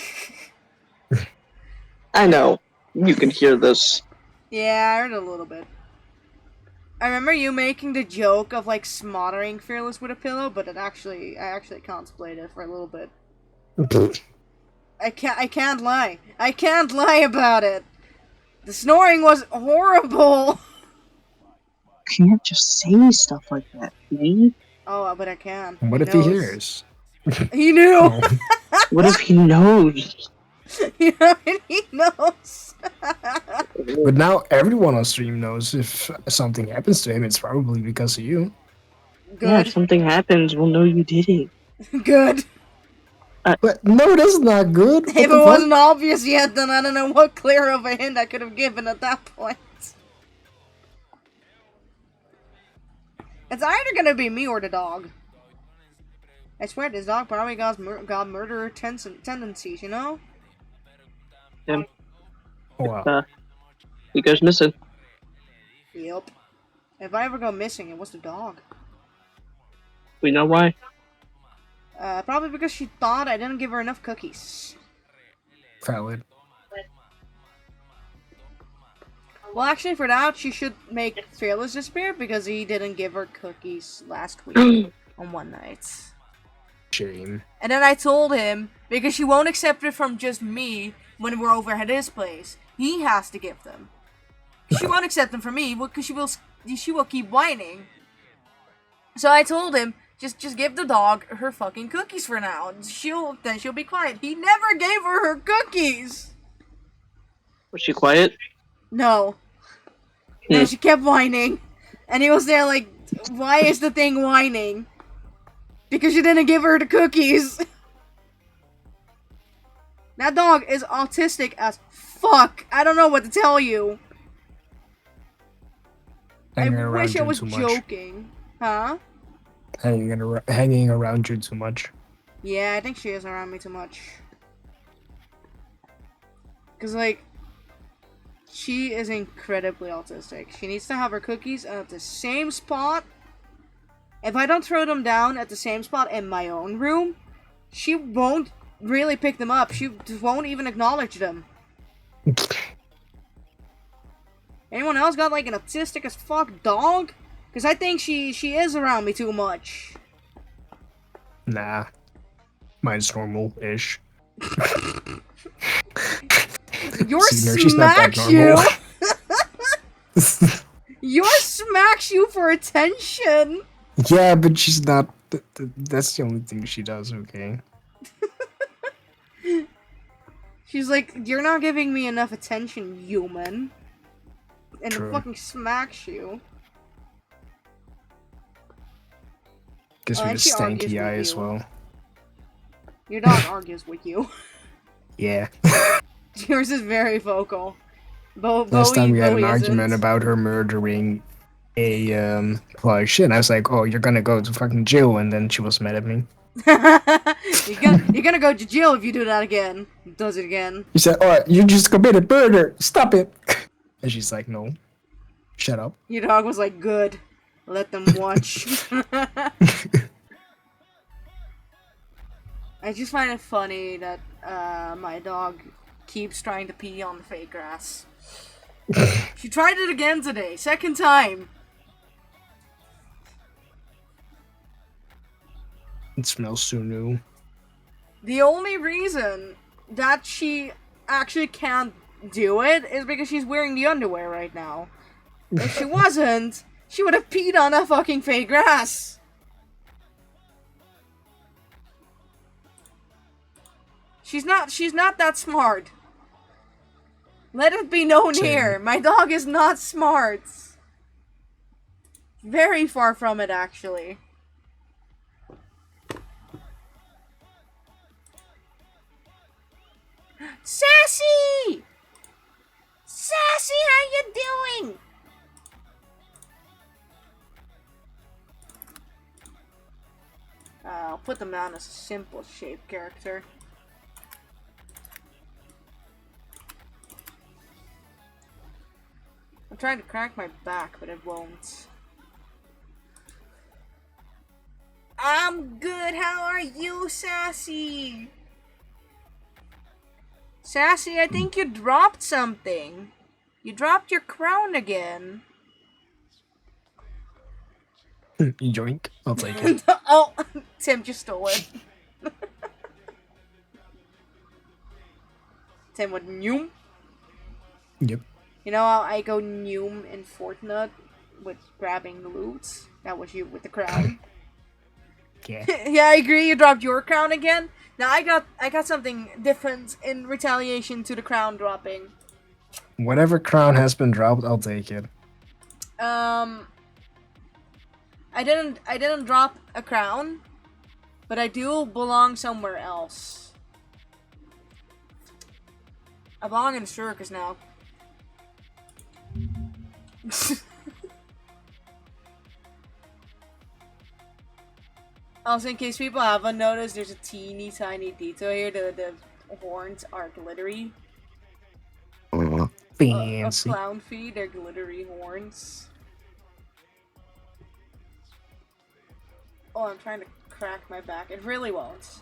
I know. You can hear this. Yeah, I heard a little bit. I remember you making the joke of like smothering Fearless with a pillow, but I actually contemplated it for a little bit. I can't lie. I can't lie about it. The snoring was horrible. You can't just say stuff like that, please. Oh, but I can. What if he hears? He knew. Oh. What if he knows? You know, he knows. But now everyone on stream knows if something happens to him, it's probably because of you. Yeah, if Good. something happens, we'll know you did it. Good. But no, that's not good. What If it the fuck? wasn't obvious yet, then I don't know what clearer of a hint I could have given at that point. It's either gonna be me or the dog. I swear this dog probably got murderer tendencies, you know? Oh, wow. He goes missing. Yep. If I ever go missing, it was the dog. We know why. Probably because she thought I didn't give her enough cookies. Valid. Well, actually, for that, she should make Fearless disappear because he didn't give her cookies last week on one night. Shame. And then I told him, because she won't accept it from just me when we're over at his place, he has to give them. She won't accept them from me because she will keep whining. So I told him, just give the dog her fucking cookies for now. Then she'll be quiet. He never gave her cookies. Was she quiet? No. No, she kept whining. And he was there like, why is the thing whining? Because you didn't give her the cookies. That dog is autistic as fuck. I don't know what to tell you. I wish I was joking. Huh? Hanging around you too much. Yeah, I think she is around me too much. Cause like, she is incredibly autistic. She needs to have her cookies at the same spot. If I don't throw them down at the same spot in my own room, she won't really pick them up. She won't even acknowledge them. Anyone else got like an autistic as fuck dog? Because I think she is around me too much. Nah. Mine's normal-ish. Yours See, no, she's not that smacks you! normal. Yours smacks you for attention! Yeah, but she's not. That's the only thing she does, okay? She's like, you're not giving me enough attention, human. And True. it fucking smacks you. Gives Oh, me and the she argues stanky with eye as you. well. Your dog argues with you. Yeah. Yours is very vocal. Last time we had an argument isn't. about her murdering a plush, and I was like, "Oh, you're gonna go to fucking jail," and then she was mad at me. you're gonna go to jail if you do that again. Does it again. She said, "Oh, you just committed murder. Stop it." And she's like, "No, shut up." Your dog was like, good. Let them watch. I just find it funny that my dog keeps trying to pee on the fake grass. She tried it again today. Second time. It smells so new. The only reason that she actually can't do it is because she's wearing the underwear right now. If she wasn't, she would have peed on that fucking fake grass. She's not that smart. Let it be known Same. here. My dog is not smart. Very far from it, actually. Sassy! Sassy, how you doing? I'll put them down as a simple shape character. I'm trying to crack my back, but it won't. I'm good. How are you, Sassy? Sassy, I think you dropped something. You dropped your crown again. Yoink. I'll take it. Oh, Tim just stole it. Tim went noom. Yep. You know how I go noom in Fortnite with grabbing the loot? That was you with the crown. Yeah. Yeah, I agree. You dropped your crown again. Now I got something different in retaliation to the crown dropping. Whatever crown has been dropped, I'll take it. I didn't drop a crown, but I do belong somewhere else. I belong in a circus now. Also, in case people haven't noticed, there's a teeny tiny detail here. The horns are glittery. Of Fancy. clown feet, they're glittery horns. Oh, I'm trying to crack my back. It really won't.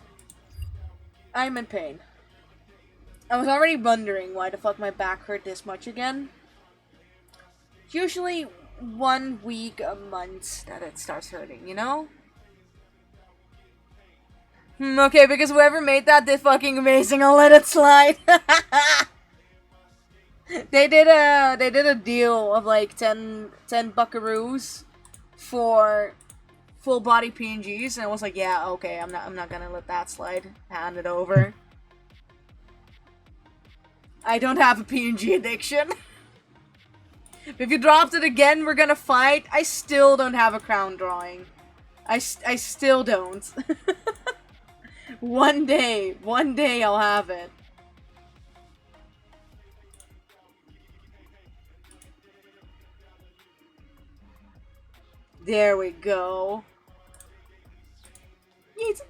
I'm in pain. I was already wondering why the fuck my back hurt this much again. It's usually 1 week a month that it starts hurting, you know? Okay, because whoever made that did fucking amazing. I'll let it slide. They did a deal of like 10 buckaroos for full body PNGs, and I was like, yeah, okay, I'm not gonna let that slide. Hand it over. I don't have a PNG addiction. If you dropped it again, we're gonna fight. I still don't have a crown drawing. I still don't. One day I'll have it. There we go. Yeet.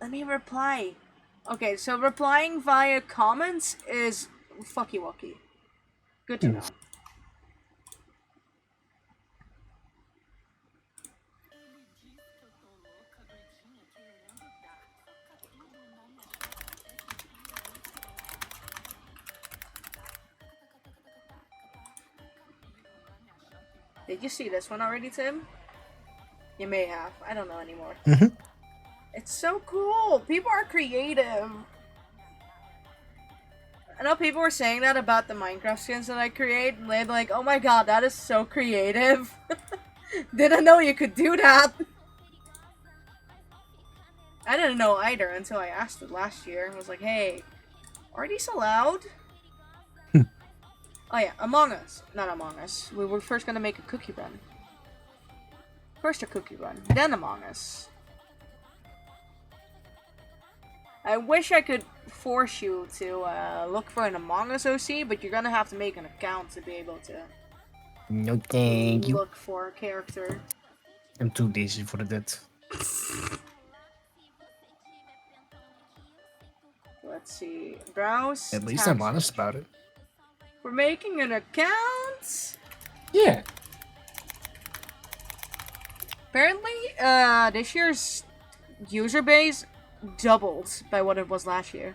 Let me reply. Okay, so replying via comments is fucky wucky. Good to know. Did you see this one already, Tim? You may have. I don't know anymore. It's so cool. People are creative. I know people were saying that about the Minecraft skins that I create, and they're like, oh my god, that is so creative. Didn't know you could do that. I didn't know either until I asked it last year. I was like, hey, are these allowed? Oh yeah, Among Us. Not Among Us. We were first gonna make a cookie run. First a cookie run, then Among Us. I wish I could force you to look for an Among Us OC, but you're gonna have to make an account to be able to No, thank you. look for a character. I'm too lazy for that. Let's see. Browse. At least tabs. I'm honest about it. We're making an account? Yeah. Apparently, this year's user base doubled by what it was last year.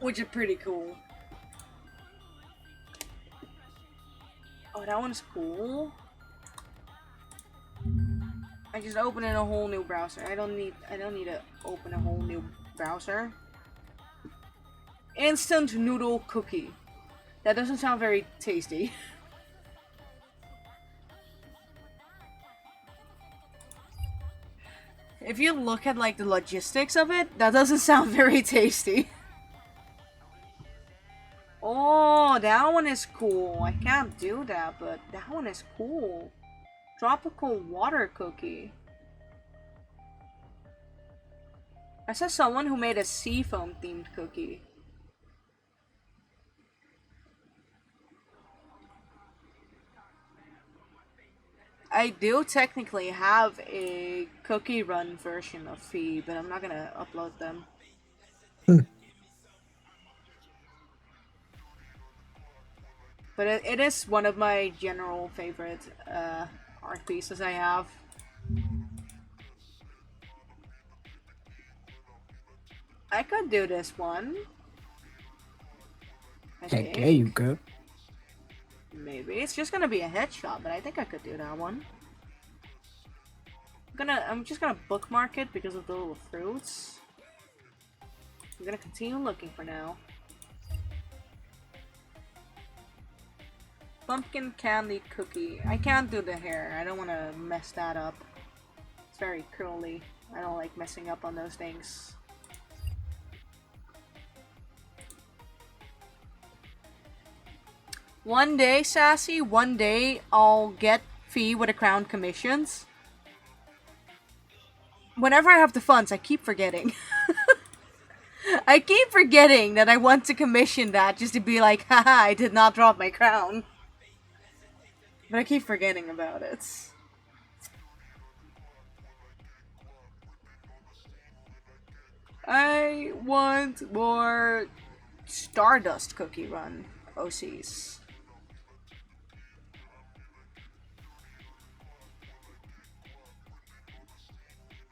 Which is pretty cool. Oh, that one's cool. I just opened in a whole new browser. I don't need to open a whole new browser. Instant noodle cookie. That doesn't sound very tasty. If you look at like the logistics of it, that doesn't sound very tasty. Oh, that one is cool. I can't do that, but that one is cool. Tropical water cookie. I saw someone who made a seafoam themed cookie. I do technically have a cookie run version of Fee, but I'm not gonna upload them. But it is one of my general favorite art pieces I have. I could do this one. I think. Yeah, you could. Maybe. It's just gonna be a headshot, but I think I could do that one. I'm just gonna bookmark it because of the little fruits. I'm gonna continue looking for now. Pumpkin candy cookie. I can't do the hair. I don't want to mess that up. It's very curly. I don't like messing up on those things. One day, Sassy, one day I'll get Fee with a crown commissions. Whenever I have the funds, I keep forgetting. I keep forgetting that I want to commission that just to be like, haha, I did not drop my crown. But I keep forgetting about it. I want more Stardust Cookie Run OCs.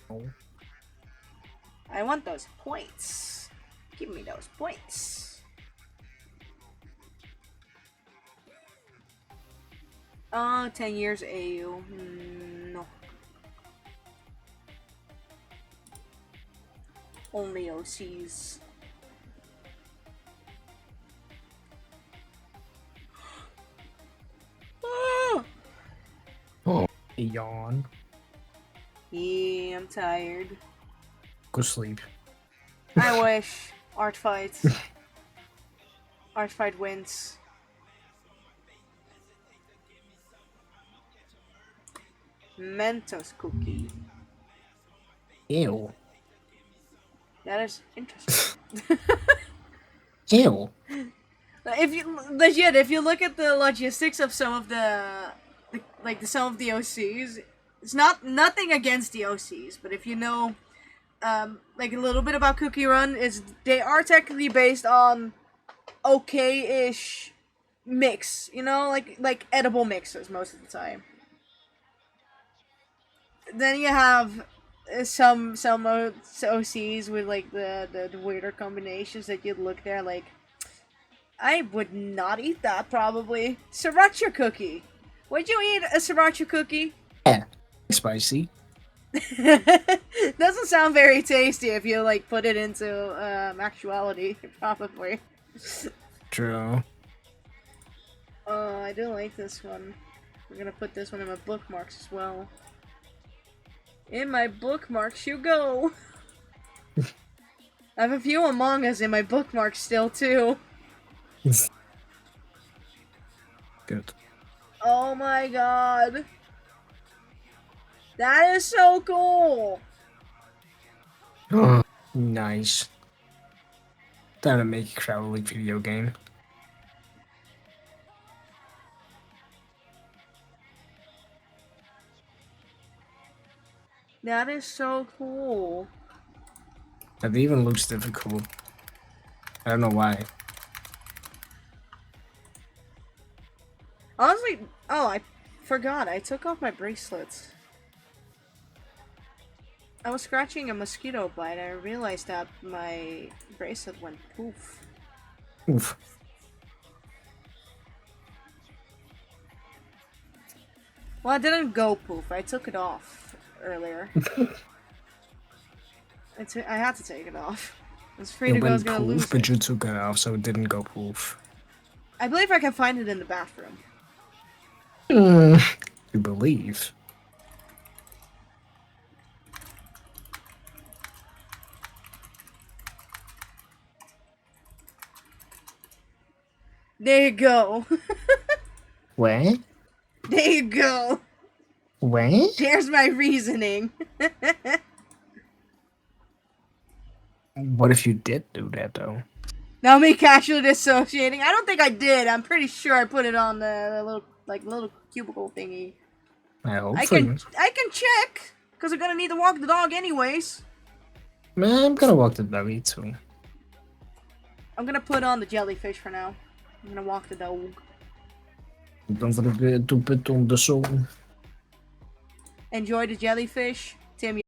Oh. I want those points. Give me those points. 10 years AU. No. Only OCs. Ah! Oh, yawn. Yeah, I'm tired. Go sleep. I wish. Art fight. Art fight wins. Mentos cookie. Ew. That is interesting. Ew. If you look at the logistics of some of some of the OCs, it's not nothing against the OCs, but if you know, like a little bit about Cookie Run, is they are technically based on okay-ish mix, you know, like edible mixes most of the time. Then you have some OCs with like the weirder combinations that you'd look there like, I would not eat that probably. Sriracha cookie. Would you eat a sriracha cookie? Yeah. Spicy. Doesn't sound very tasty if you like put it into actuality, probably. True. I do like this one. We're gonna put this one in my bookmarks as well. In my bookmarks you go! I have a few Among Us in my bookmarks still too. Good. Oh my god. That is so cool! Nice. That'll make a Crowley video game. That is so cool. That even looks difficult. I don't know why. Honestly, oh, I forgot. I took off my bracelets. I was scratching a mosquito bite. I realized that my bracelet went poof. Oof. Well, it didn't go poof. I took it off earlier. I had to take it off. I was afraid It I was went gonna lose poof, but it. you took it off, so it didn't go poof. I believe I can find it in the bathroom. You believe? There you go. Where? There you go. Where? There's my reasoning. What if you did do that though? Now me casually dissociating. I don't think I did. I'm pretty sure I put it on the little cubicle thingy. I hope I for you. can check because I'm gonna need to walk the dog anyways. Man, I'm gonna walk the doggy too. I'm gonna put on the jellyfish for now. I'm gonna walk the dog. Don't forget to put on the song. Enjoy the jellyfish. Tim,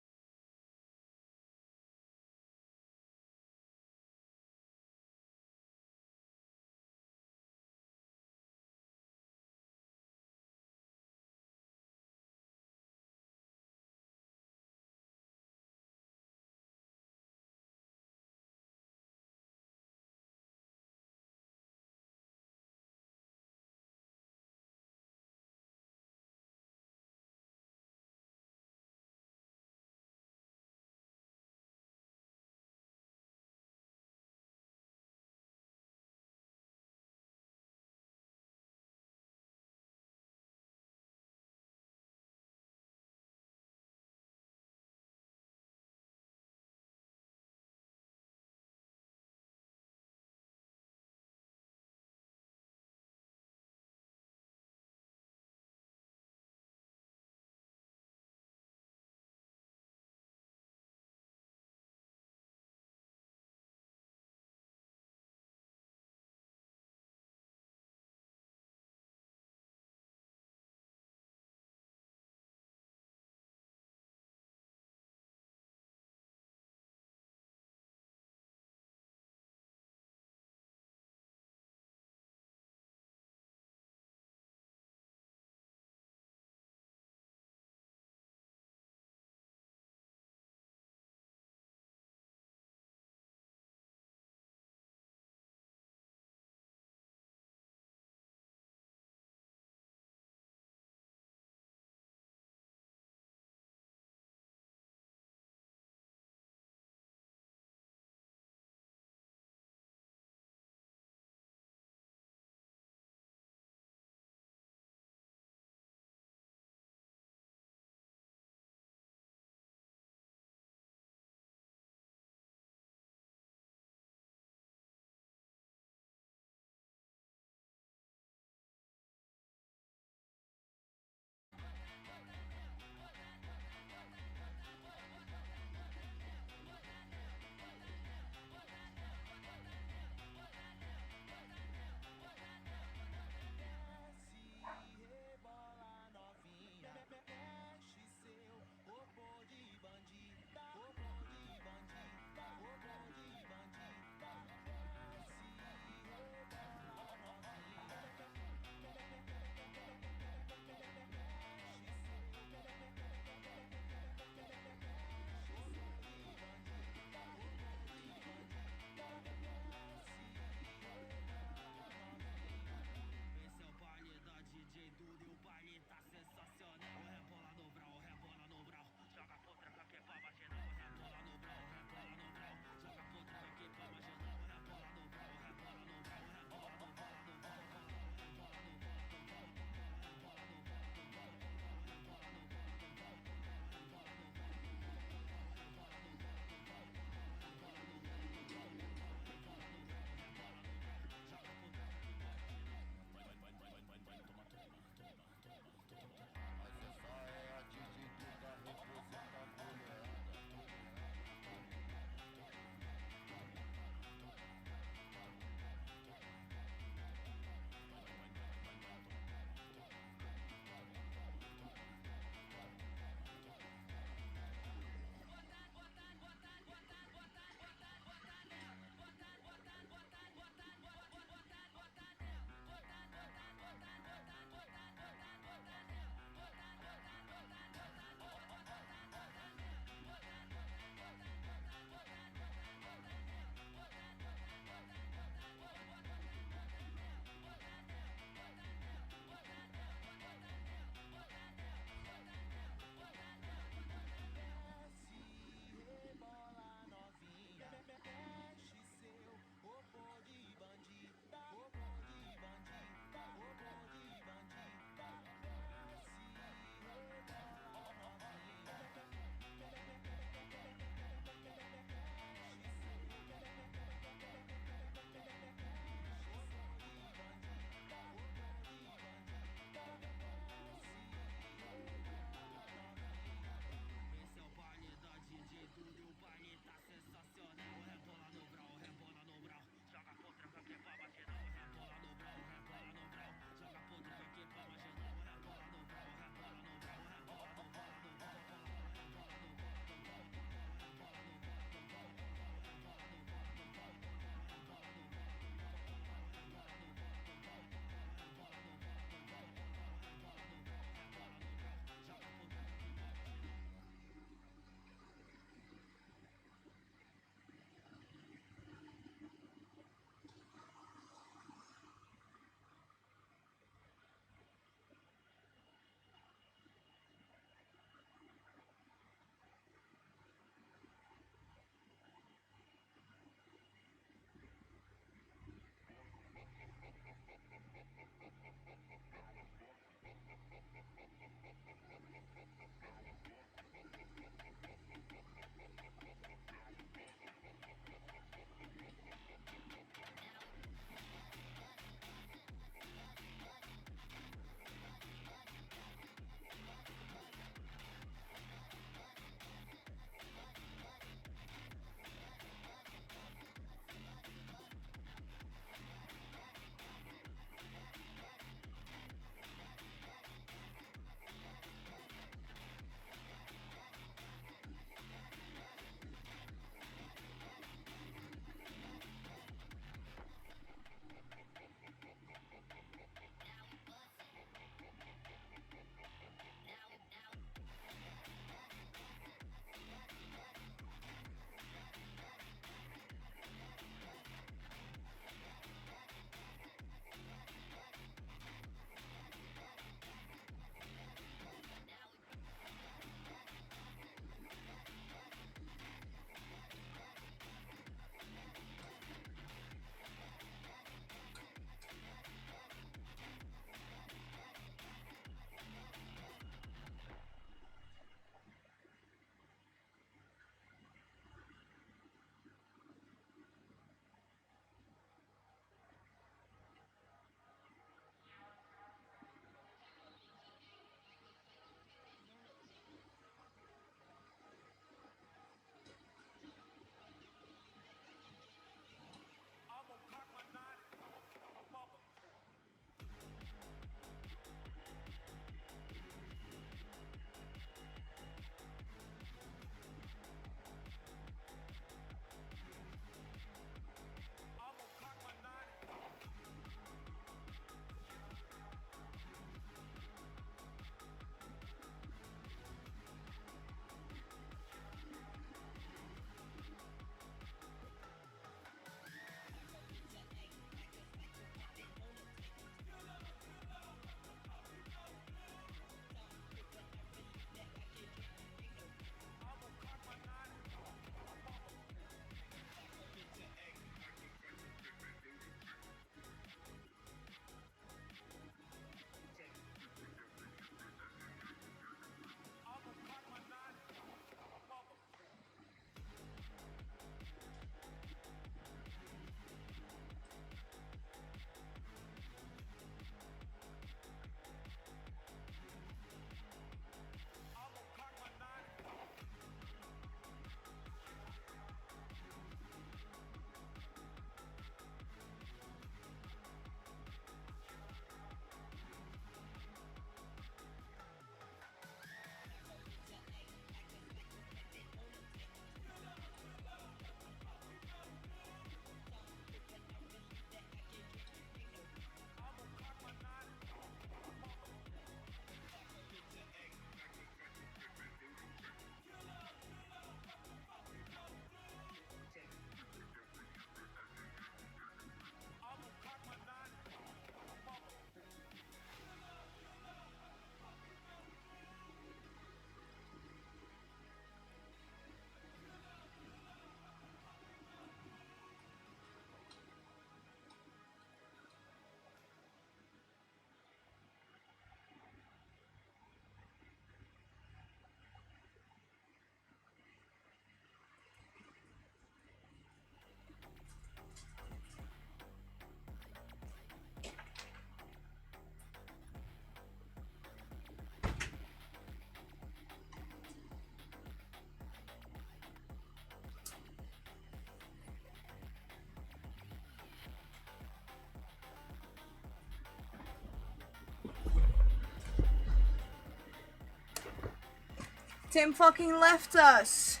Tim fucking left us.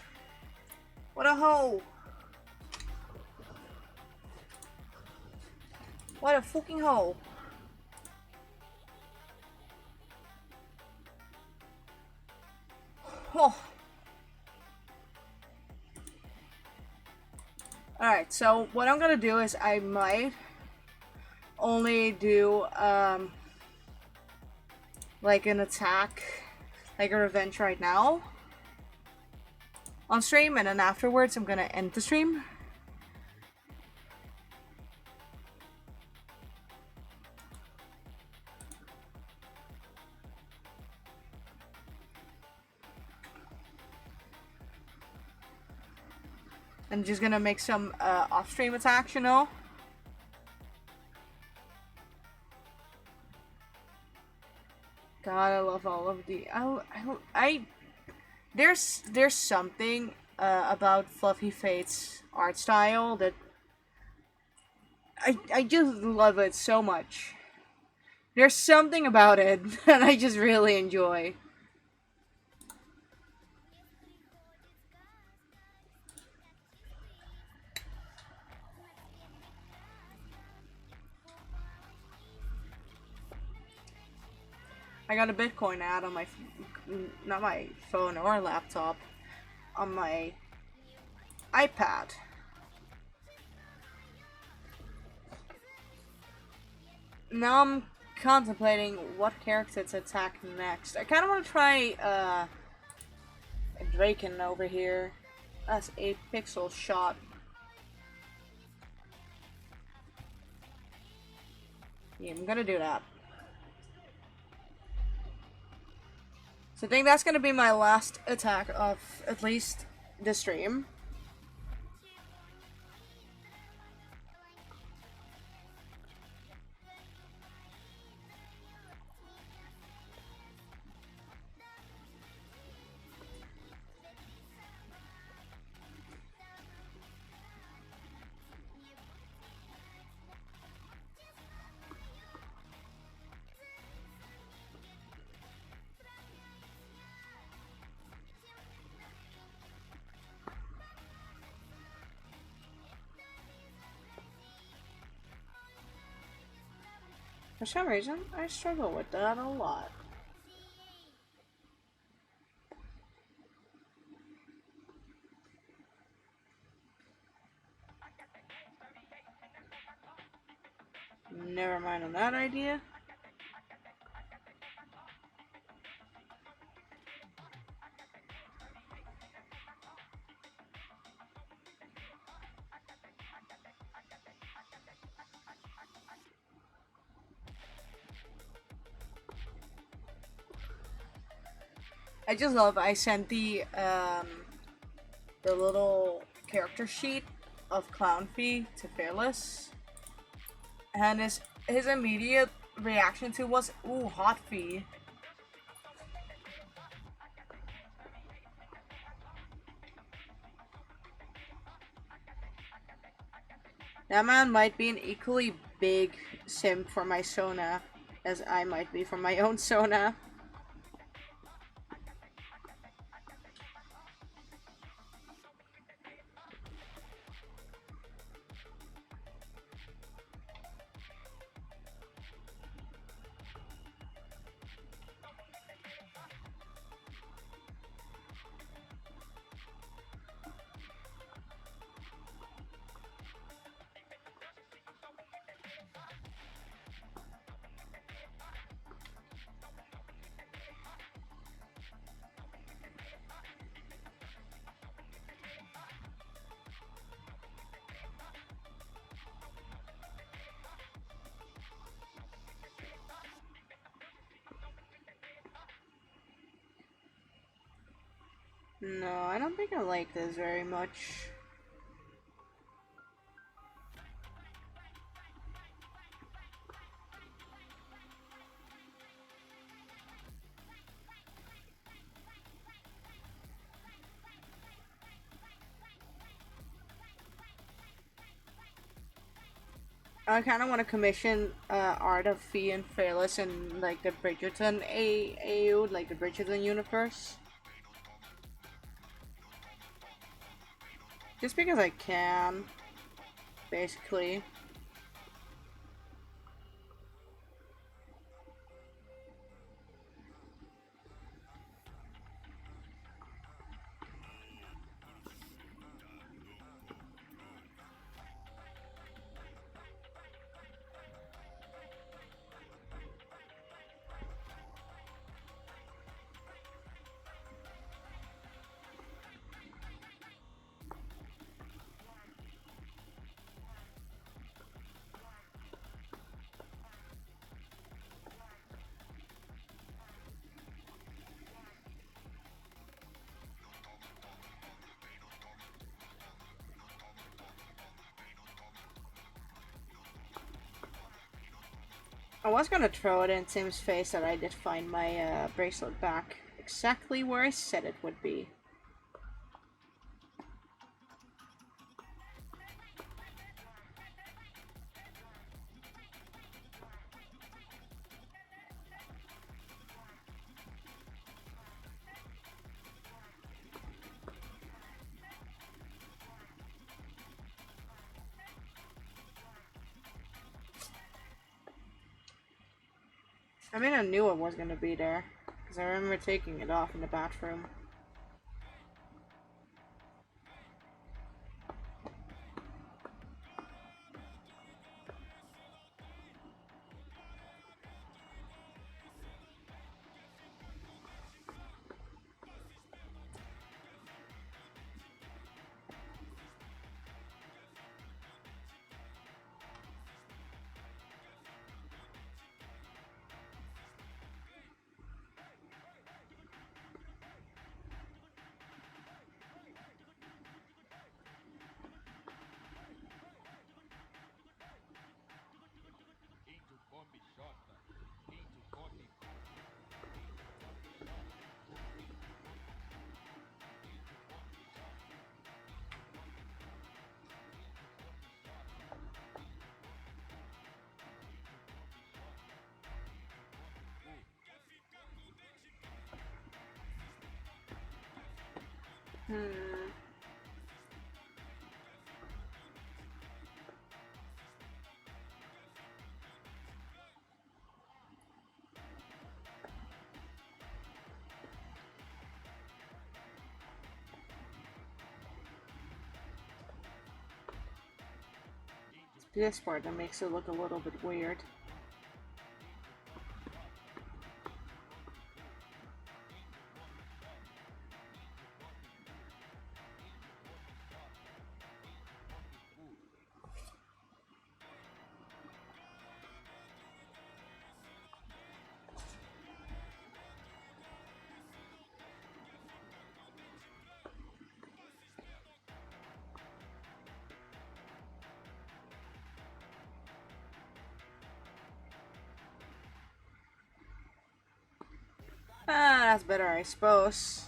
What a hoe. What a fucking hoe. Oh. Alright, so what I'm gonna do is I might only do like an attack, like a revenge right now on stream, and then afterwards I'm gonna end the stream. I'm just gonna make some off-stream attacks, you know? God, I love all of the... There's something about Fluffy Fate's art style that... I just love it so much. There's something about it that I just really enjoy. I got a Bitcoin ad on my, not my phone or laptop, on my iPad. Now I'm contemplating what character to attack next. I kind of want to try Draken over here. That's a pixel shot. Yeah, I'm gonna do that. So I think that's gonna be my last attack of at least the stream. For some reason, I struggle with that a lot. Never mind on that idea. I just love I sent the little character sheet of Clownfee to Fearless, and his immediate reaction to was, ooh, hot fee. That man might be an equally big simp for my Sona as I might be for my own Sona. No, I don't think I like this very much. I kind of want to commission art of Fee and Fearless in like the Bridgerton AU, like the Bridgerton universe. Just because I can, basically. I was gonna throw it in Tim's face that I did find my bracelet back exactly where I said it would be. I mean, I knew it was gonna be there, because I remember taking it off in the bathroom. Hmm. This part that makes it look a little bit weird. Ah, that's better, I suppose.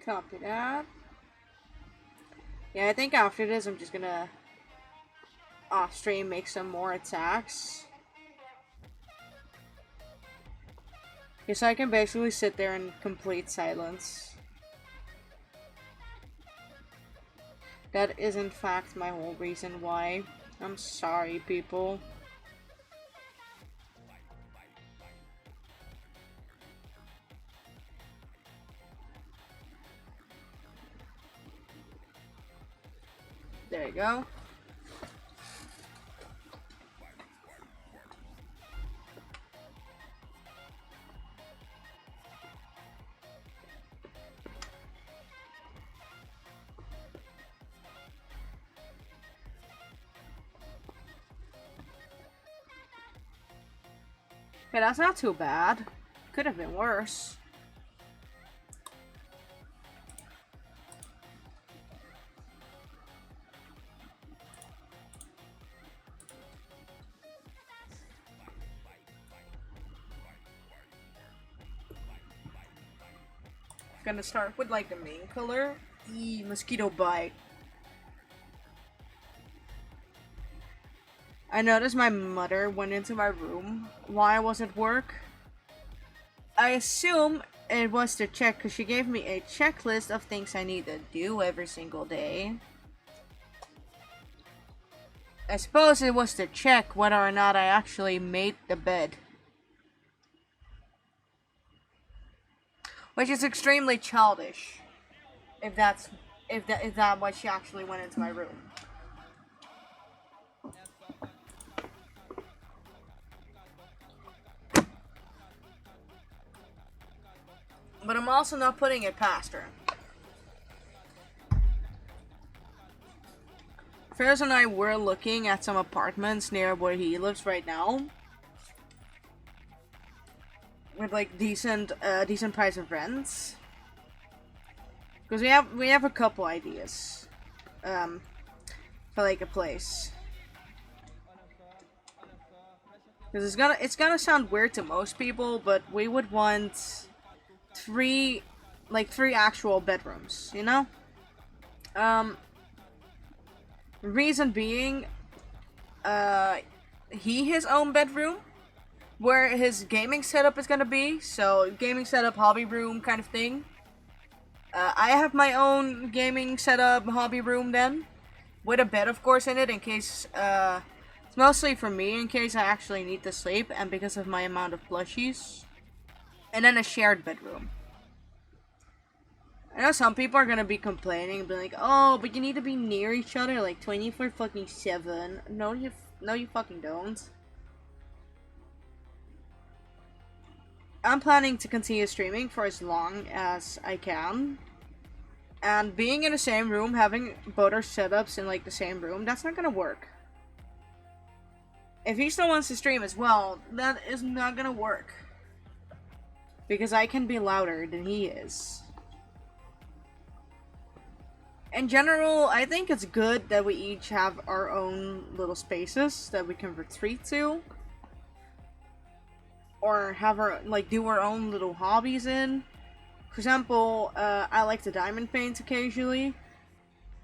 Copy that. Yeah, I think after this I'm just gonna off stream make some more attacks. Okay, so I can basically sit there in complete silence. That is in fact my whole reason why. I'm sorry, people. There you go. Okay, that's not too bad. Could have been worse. Gonna start with like the main color. Mosquito bite. I noticed my mother went into my room while I was at work. I assume it was to check because she gave me a checklist of things I need to do every single day. I suppose it was to check whether or not I actually made the bed. Which is extremely childish. If that's why she actually went into my room. But I'm also not putting it past her. Ferris and I were looking at some apartments near where he lives right now. With like decent price of rents. Because we have a couple ideas. For like a place. Because it's gonna sound weird to most people, but we would want three actual bedrooms, you know? Reason being, his own bedroom, where his gaming setup is gonna be, so gaming setup, hobby room kind of thing. I have my own gaming setup, hobby room then, with a bed of course in it in case, it's mostly for me in case I actually need to sleep and because of my amount of plushies. And then a shared bedroom. I know some people are gonna be complaining and be like, oh, but you need to be near each other like 24/7. No, you fucking don't. I'm planning to continue streaming for as long as I can. And being in the same room, having both our setups in like the same room, that's not gonna work. If he still wants to stream as well, that is not gonna work. Because I can be louder than he is. In general, I think it's good that we each have our own little spaces that we can retreat to. Or have our, like, do our own little hobbies in. For example, I like to diamond paint occasionally.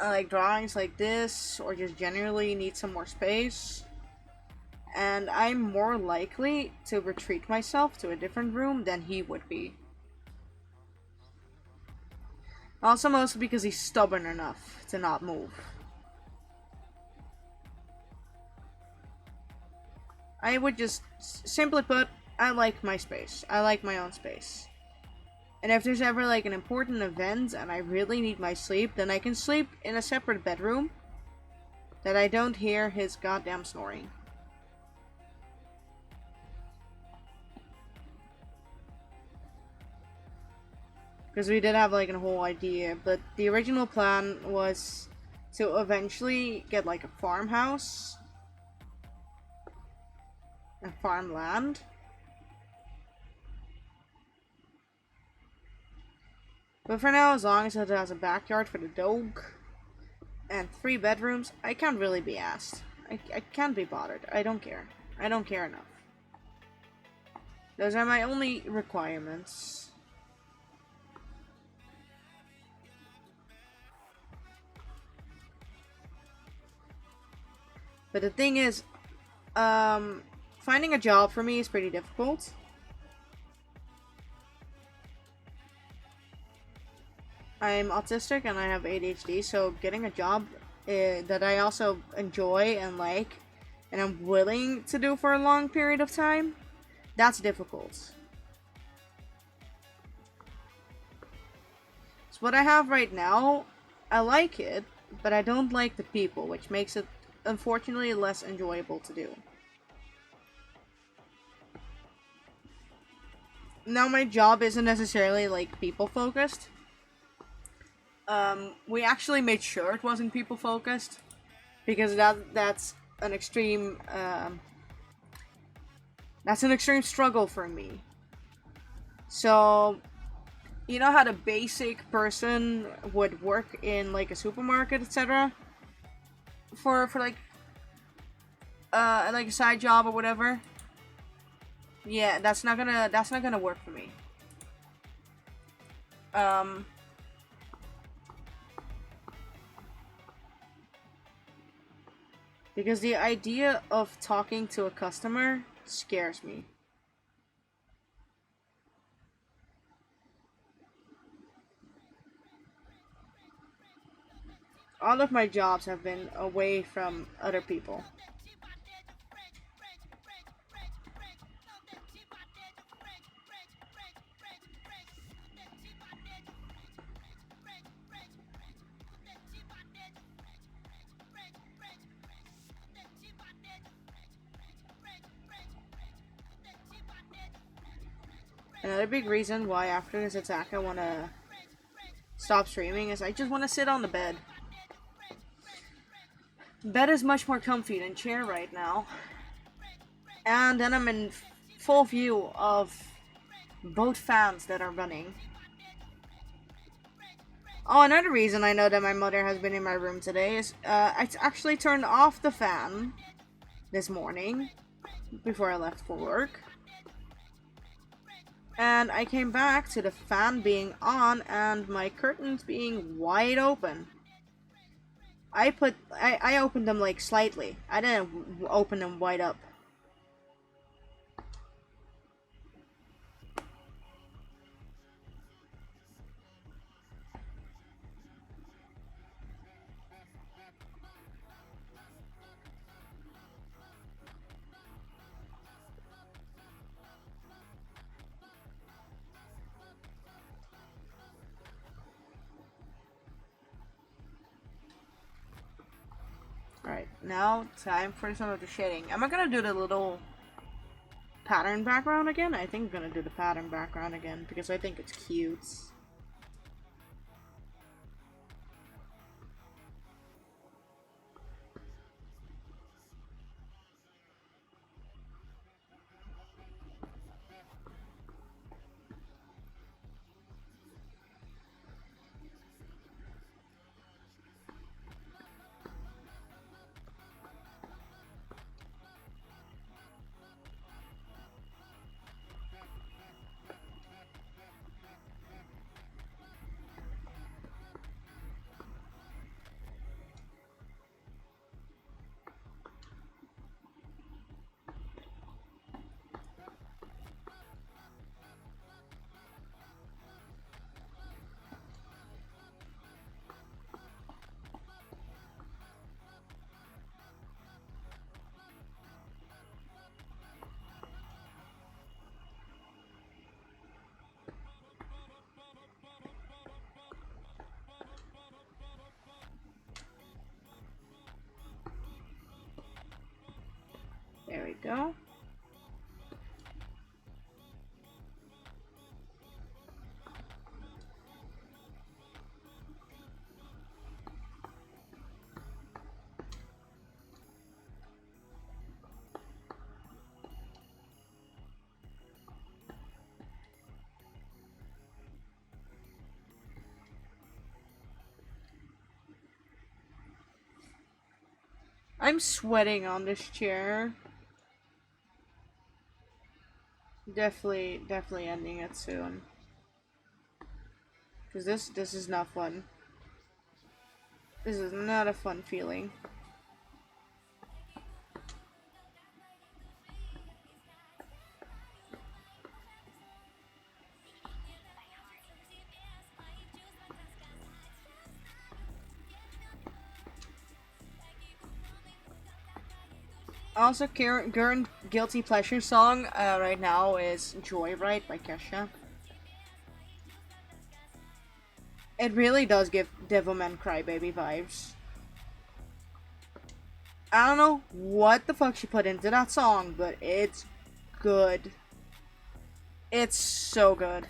I like drawings like this, or just generally need some more space. And I'm more likely to retreat myself to a different room than he would be. Also mostly because he's stubborn enough to not move. I would just, simply put, I like my space. I like my own space. And if there's ever like an important event and I really need my sleep, then I can sleep in a separate bedroom that I don't hear his goddamn snoring. Because we did have like a whole idea, but the original plan was to eventually get like a farmhouse, a farmland. But for now, as long as it has a backyard for the dog and 3 bedrooms, I can't really be asked. I can't be bothered. I don't care. I don't care enough. Those are my only requirements. But the thing is, finding a job for me is pretty difficult. I'm autistic and I have ADHD, so getting a job that I also enjoy and like, and I'm willing to do for a long period of time, that's difficult. So what I have right now, I like it, but I don't like the people, which makes it unfortunately less enjoyable to do. Now my job isn't necessarily like people focused. We actually made sure it wasn't people focused because that's an extreme struggle for me. So you know how the basic person would work in like a supermarket, etc. For like a side job or whatever. Yeah, that's not gonna work for me. Because the idea of talking to a customer scares me. All of my jobs have been away from other people. Another big reason why after this attack I want to stop streaming is I just want to sit on the bed. Bed is much more comfy than chair right now. And then I'm in full view of both fans that are running. Oh, another reason I know that my mother has been in my room today is I actually turned off the fan this morning before I left for work. And I came back to the fan being on and my curtains being wide open. I opened them like slightly. I didn't open them wide up. Alright, now time for some of the shading. Am I gonna do the little pattern background again? I think I'm gonna do the pattern background again because I think it's cute. There we go. I'm sweating on this chair. Definitely ending it soon. Cause this is not fun. This is not a fun feeling. Also, current guilty pleasure song right now is "Joyride" by Kesha. It really does give Devilman Crybaby vibes. I don't know what the fuck she put into that song, but it's good. It's so good.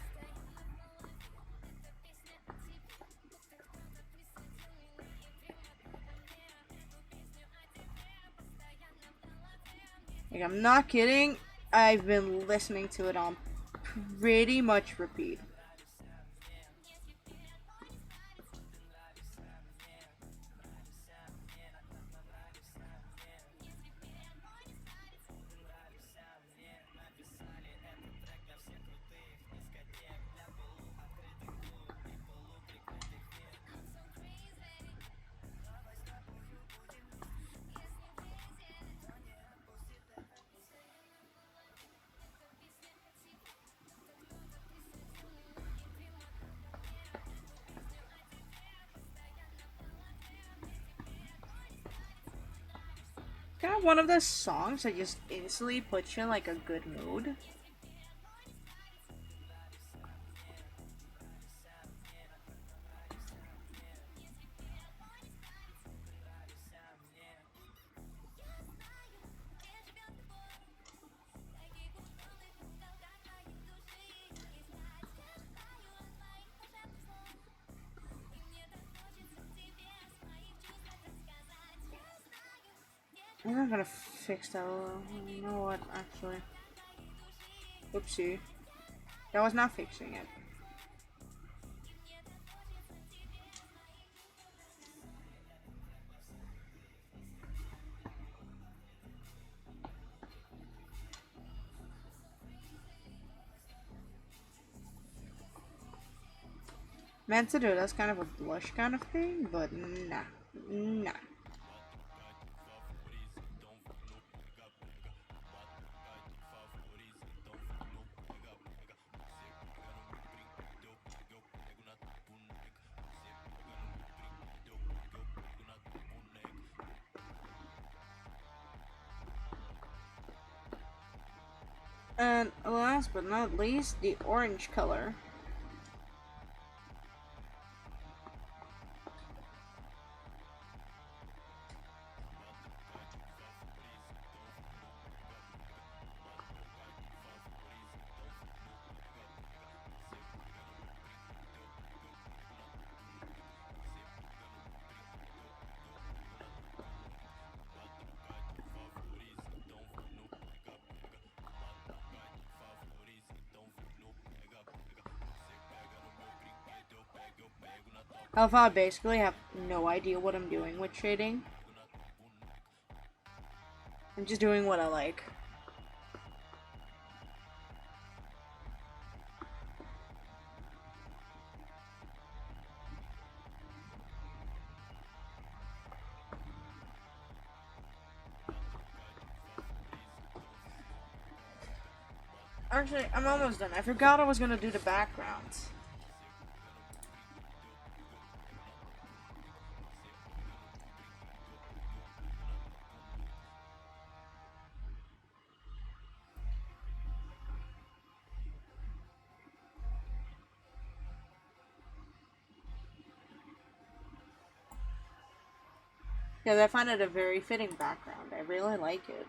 Like, I'm not kidding. I've been listening to it on pretty much repeat. Kind of one of those songs that just instantly puts you in like a good mood. I'm not gonna fix that. You know what, actually. Oopsie. That was not fixing it. Meant to do that's kind of a blush kind of thing, but nah. Nah. And last but not least, the orange color. Alpha, I basically have no idea what I'm doing with shading. I'm just doing what I like. Actually, I'm almost done. I forgot I was gonna do the backgrounds. Because I find it a very fitting background. I really like it.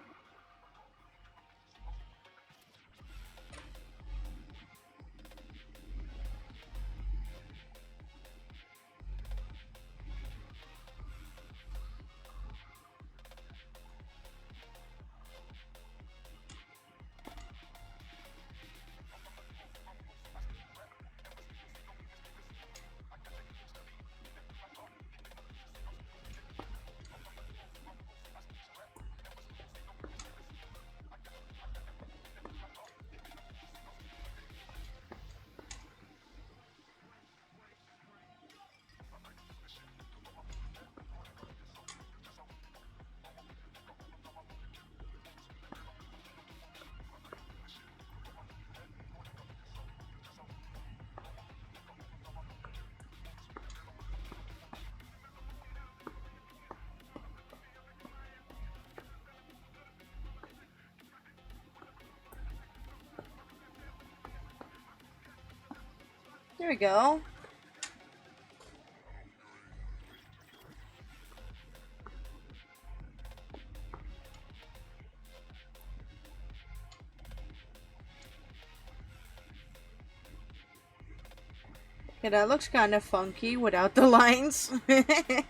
There we go. Yeah, that looks kind of funky without the lines. It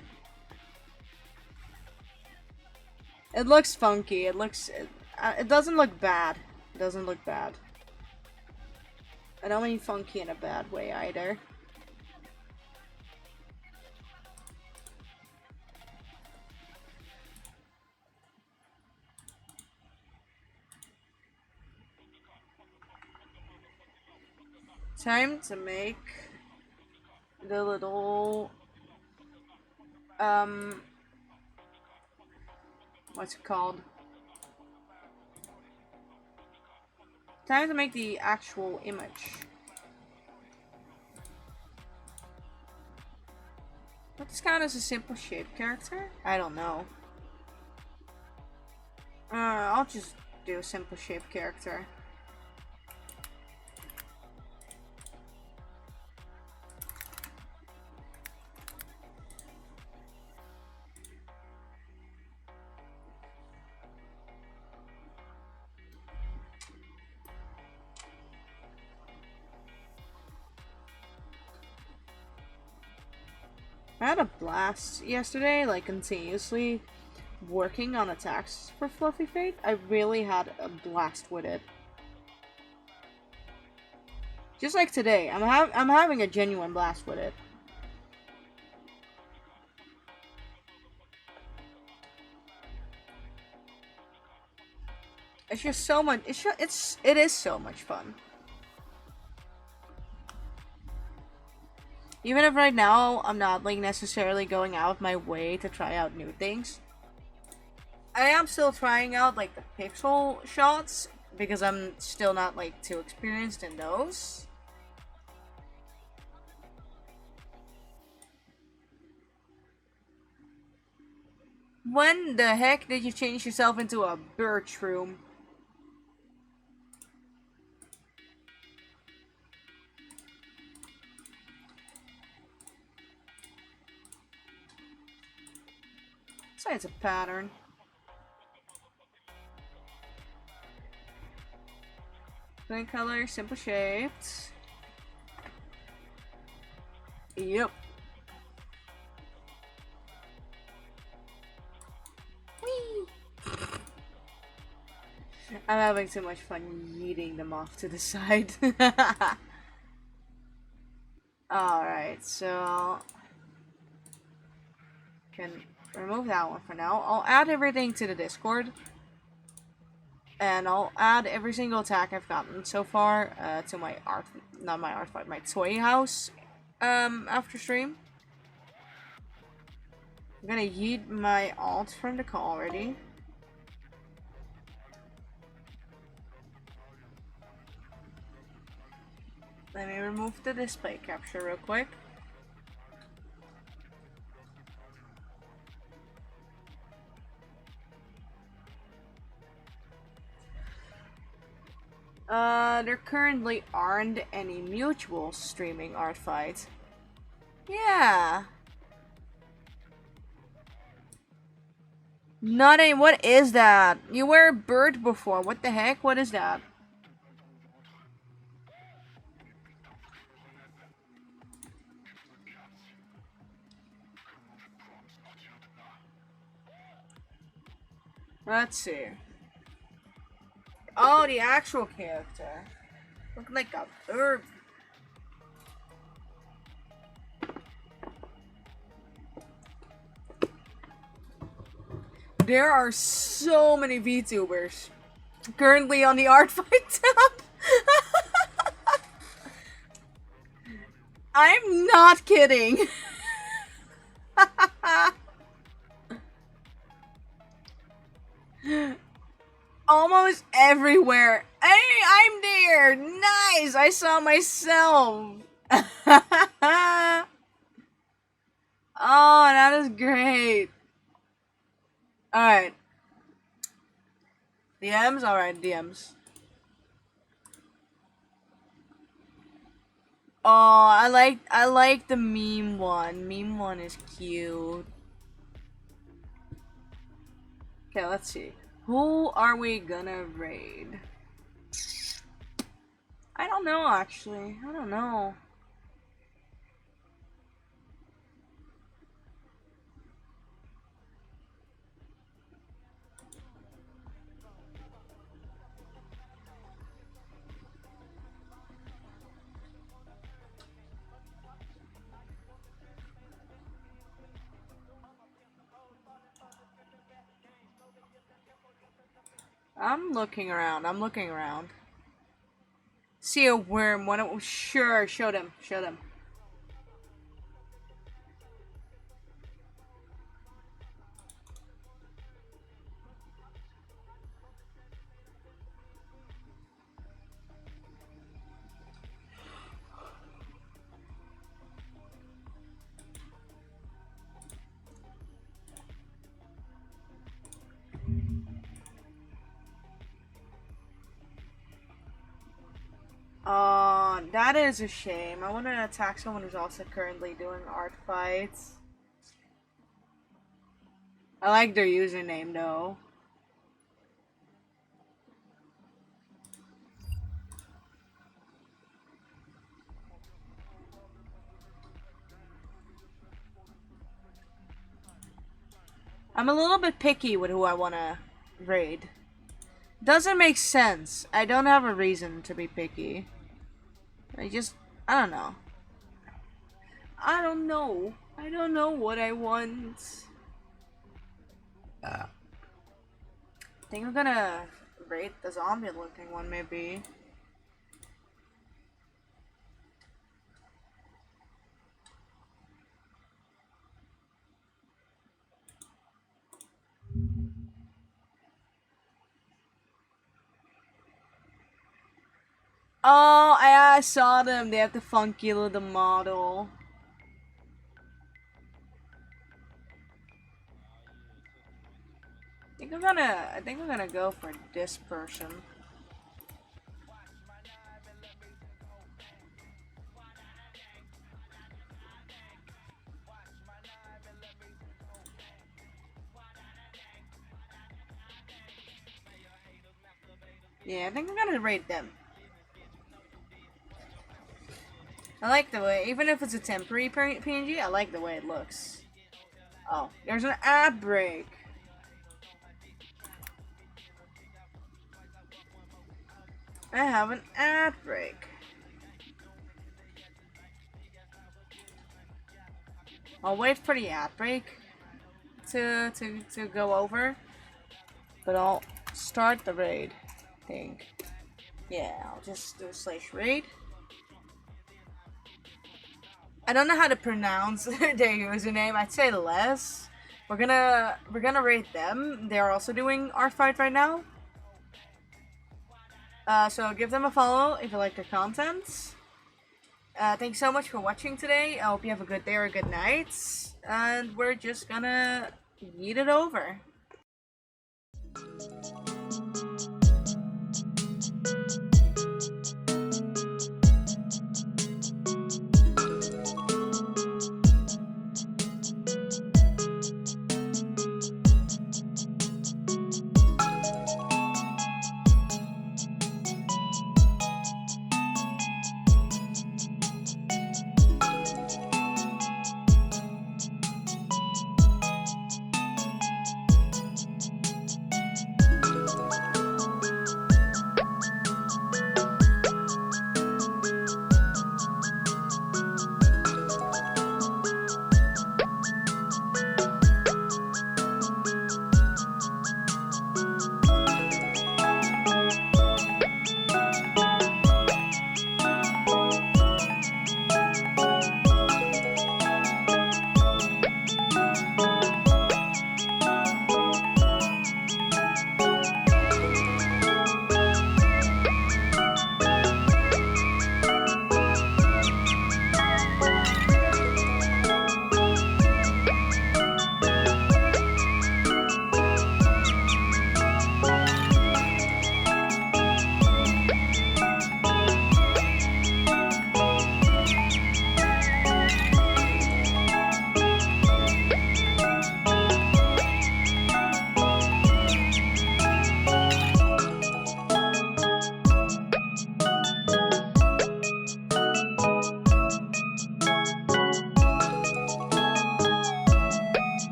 looks funky. It doesn't look bad. It doesn't look bad. I don't mean funky in a bad way either. Time to make the little what's it called? Time to make the actual image. Would this count as a simple shape character? I don't know. I'll just do a simple shape character. I had a blast yesterday, like continuously working on attacks for Fluffy Fate. I really had a blast with it. Just like today, I'm having a genuine blast with it. It's just so much. It is so much fun. Even if right now I'm not like necessarily going out of my way to try out new things, I am still trying out like the pixel shots because I'm still not like too experienced in those. When the heck did you change yourself into a birch room? So it's a pattern. Plain color, simple shapes. Yep. Whee! I'm having so much fun yeeting them off to the side. Alright, so can remove that one for now. I'll add everything to the Discord. And I'll add every single attack I've gotten so far to my my toy house after stream. I'm gonna yeet my alt from the call already. Let me remove the display capture real quick. There currently aren't any mutual streaming art fights. Yeah. Not a- what is that? You were a bird before. What the heck? What is that? Let's see. Oh, the actual character. Look like a bird. There are so many VTubers currently on the art fight tab. I'm not kidding. Almost everywhere. Hey, I'm there. Nice. I saw myself. Oh, that is great. Alright. DMs? Alright, DMs. Oh, I like the meme one. Meme one is cute. Okay, let's see. Who are we gonna raid? I don't know actually. I don't know. I'm looking around. I'm looking around. See a worm. Sure, show them. Show them. That is a shame. I want to attack someone who's also currently doing art fights. I like their username though. I'm a little bit picky with who I want to raid. Doesn't make sense. I don't have a reason to be picky. I don't know. I don't know. I don't know what I want. I think I'm gonna raid the zombie looking one maybe. Oh, I saw them. They have the funky little model. I think I'm gonna go for this person. Yeah, I think I'm gonna rate them. I like the way, even if it's a temporary PNG, I like the way it looks. Oh, there's an ad break. I have an ad break. I'll wait for the ad break to go over, but I'll start the raid. I think. Yeah, I'll just do /raid. I don't know how to pronounce their username. I'd say less. We're gonna rate them. They're also doing our fight right now. So give them a follow if you like their content. Thanks so much for watching today. I hope you have a good day or a good night. And we're just gonna yeet it over.